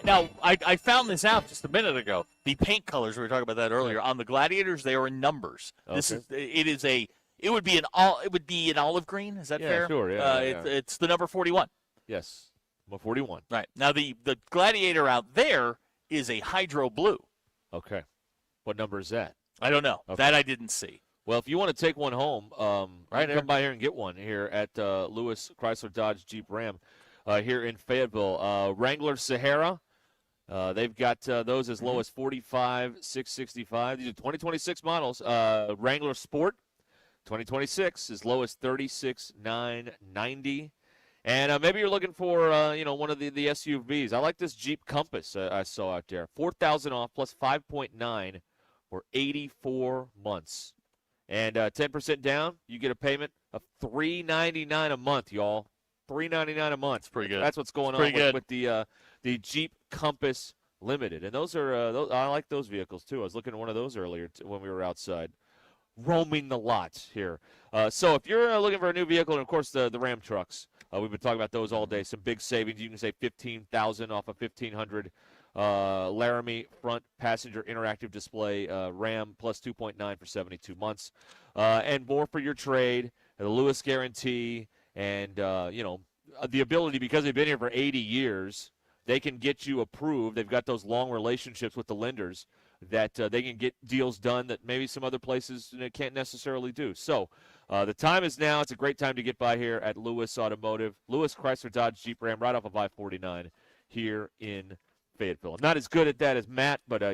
Now, I found this out just a minute ago. The paint colors, we were talking about that earlier, on the Gladiators, they are in numbers. Okay. It would be an olive green. Is that fair? Sure. Yeah, It's the number 41. Yes, number 41. Right. Now, the Gladiator out there is a hydro blue. Okay. What number is that? I don't know. Okay. That I didn't see. Well, if you want to take one home, right come by here and get one here at Lewis Chrysler Dodge Jeep Ram here in Fayetteville. Wrangler Sahara, they've got those as low as $45,665. These are 2026 models. Wrangler Sport, 2026, as low as $36,990. And maybe you're looking for, one of the SUVs. I like this Jeep Compass I saw out there. $4,000 off plus 5.9 for 84 months. And 10% down, you get a payment of $399 a month, y'all. $399 a month. That's pretty good. That's what's going on with the Jeep Compass Limited. And those are I like those vehicles, too. I was looking at one of those earlier when we were outside, roaming the lots here. So if you're looking for a new vehicle, and, of course, the Ram trucks, we've been talking about those all day. Some big savings. You can save $15,000 off a $1,500 Laramie front passenger interactive display Ram plus 2.9 for 72 months. And more for your trade, the Lewis guarantee, and, the ability, because they've been here for 80 years, they can get you approved. They've got those long relationships with the lenders that they can get deals done that maybe some other places can't necessarily do. So the time is now. It's a great time to get by here at Lewis Automotive. Lewis, Chrysler, Dodge, Jeep, Ram, right off of I-49 here in Fayetteville. I'm not as good at that as Matt, but, I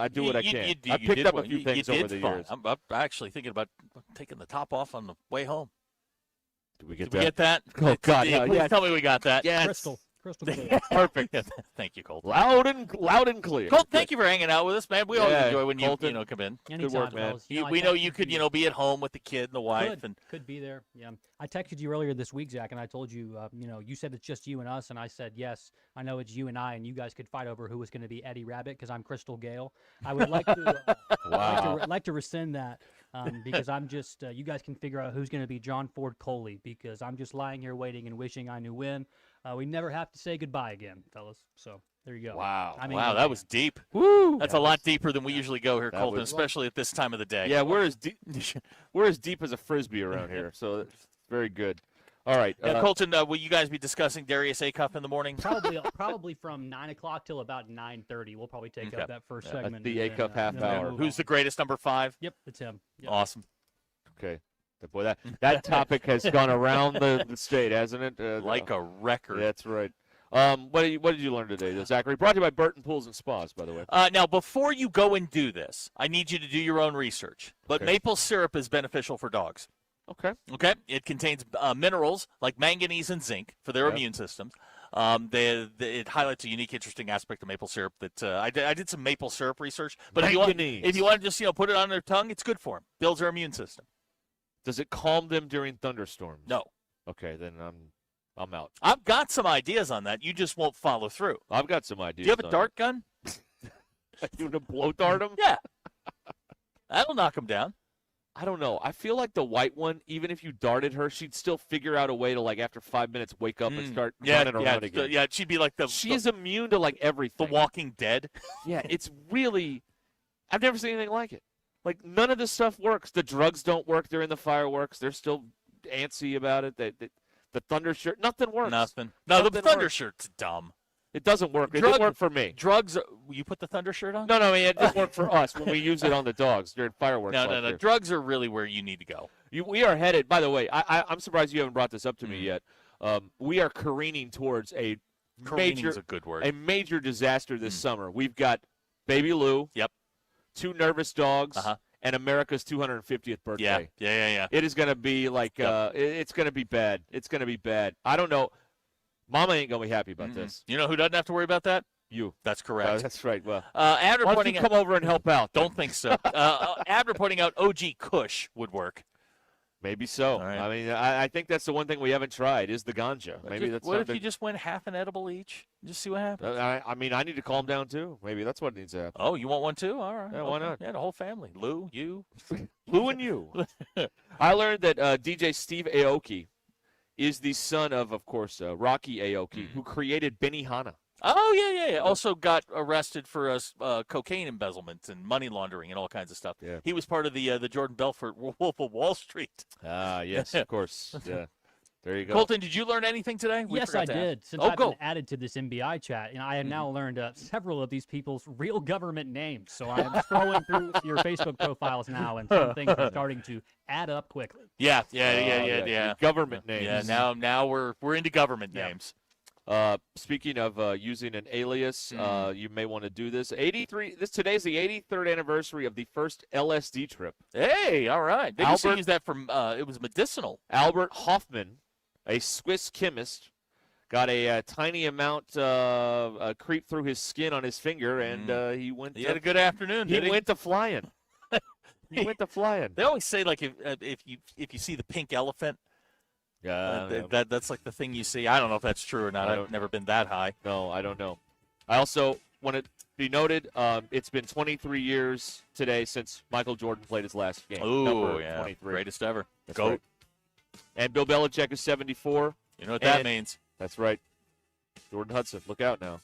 do what I can. I picked up a few things over the years. I'm actually thinking about taking the top off on the way home. Did we get that? Oh, God. Please tell me we got that. Yes. Crystal clear. Perfect. Thank you, Colton. Loud and clear. Colton, thank you for hanging out with us, man. We always enjoy when Colton, you come in. Anytime, good work, man. fellas. We know you could be at home with the kid and the wife. Could be there. Yeah. I texted you earlier this week, Zach, and I told you, you said it's just you and us, and I said, yes, I know it's you and I, and you guys could fight over who was going to be Eddie Rabbit because I'm Crystal Gale. I would like to like to rescind that because I'm just, you guys can figure out who's going to be John Ford Coley because I'm just lying here waiting and wishing I knew when. We never have to say goodbye again, fellas. So there you go. Wow. I mean, wow, that was deep. Woo! That's a lot deeper than we usually go here, Colton, especially at this time of the day. Yeah, we're as deep as a Frisbee around here, so it's very good. All right. Colton, will you guys be discussing Darius Acuff in the morning? Probably from 9 o'clock till about 9:30. We'll probably take up that first segment. The Acuff half hour. Who's the greatest number 5? Yep, it's him. Yep. Awesome. Okay. Boy, that topic has gone around the state, hasn't it? Like a record. That's right. What did you learn today, Zachary? Brought to you by Burton Pools and Spas, by the way. Now, before you go and do this, I need you to do your own research. But maple syrup is beneficial for dogs. Okay. Okay. It contains minerals like manganese and zinc for their immune systems. It highlights a unique, interesting aspect of maple syrup that I did some maple syrup research. But if you want to just put it on their tongue, it's good for them. Builds their immune system. Does it calm them during thunderstorms? No. Okay, then I'm out. I've got some ideas on that. You just won't follow through. I've got some ideas. Do you have a dart gun? You want to blow dart them? Yeah. That'll knock them down. I don't know. I feel like the white one, even if you darted her, she'd still figure out a way to, after 5 minutes, wake up and start running around again. Yeah, she'd be like She is immune to, everything. The Walking Dead. Yeah, it's really – I've never seen anything like it. None of this stuff works. The drugs don't work during the fireworks. They're still antsy about it. The thunder shirt, nothing works. Nothing. No, the thunder shirt's dumb. It doesn't work. It didn't work for me. Drugs. You put the thunder shirt on? No. It didn't work for us when we use it on the dogs during fireworks. No. Drugs are really where you need to go. We are headed. By the way, I'm surprised you haven't brought this up to me yet. We are careening towards a major disaster this summer. We've got Baby Lou. Yep. 2 nervous dogs. And America's 250th birthday. Yeah. It is going to be it's going to be bad. It's going to be bad. I don't know. Mama ain't going to be happy about this. You know who doesn't have to worry about that? You. That's correct. That's right. Well, Abner why don't you come over and help out? Don't think so. Abner pointing out OG Kush would work. Maybe so. Right. I mean, I think that's the one thing we haven't tried is the ganja. Maybe that's what if you just went half an edible each? Just see what happens. I mean, I need to calm down too. Maybe that's what needs to happen. Oh, you want one too? All right. Yeah, why not? Yeah, the whole family. Lou, you. Lou and you. I learned that DJ Steve Aoki is the son of course, Rocky Aoki, who created Benihana. Oh, yeah. Also got arrested for cocaine embezzlement and money laundering and all kinds of stuff. Yeah. He was part of the Jordan Belfort Wolf of Wall Street. Ah, yes, of course. Yeah. There you go. Colton, did you learn anything today? Yes, I did. Since I've been added to this MBI chat, I have now learned several of these people's real government names. So I'm scrolling through your Facebook profiles now, and some things are starting to add up quickly. Yeah. Government names. Yeah, now we're into government names. Speaking of using an alias, you may want to do this. Today's the 83rd anniversary of the first LSD trip. Hey, all right. They used to use that for it was medicinal. Albert Hoffman, a Swiss chemist, got a tiny amount creep through his skin on his finger, and he went. He had a good afternoon. He went to flying. He went to flying. They always say like if you see the pink elephant, that's like the thing you see. I don't know if that's true or not. I've never been that high. No, I don't know. I also want to be noted. It's been 23 years today since Michael Jordan played his last game. Ooh, yeah, 23. greatest ever. That's Goat. right. And Bill Belichick is 74. You know what that means? That's right. Jordan Hudson, look out now.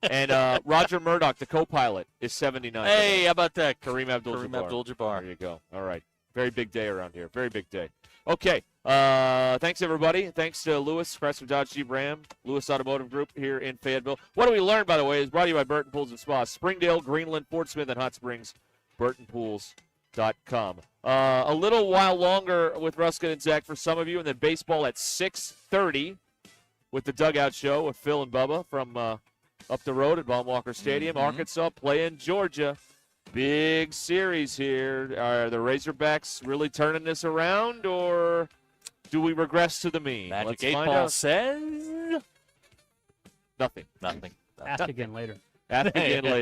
And Roger Murdoch, the co-pilot, is 79. Hey, how about that? Kareem Abdul-Jabbar. There you go. All right. Very big day around here. Very big day. Okay. Thanks, everybody. Thanks to Lewis, Chrysler Dodge Jeep Ram, Lewis Automotive Group here in Fayetteville. What do we learn, by the way, is brought to you by Burton Pools and Spa. Springdale, Greenland, Fort Smith, and Hot Springs. BurtonPools.com. A little while longer with Ruscin and Zach for some of you, and then baseball at 6:30 with the Dugout Show with Phil and Bubba from up the road at Baum-Walker Stadium. Arkansas playing Georgia. Big series here. Are the Razorbacks really turning this around, or do we regress to the mean? Magic 8 Ball says nothing. Nothing. Ask again later. Ask again later.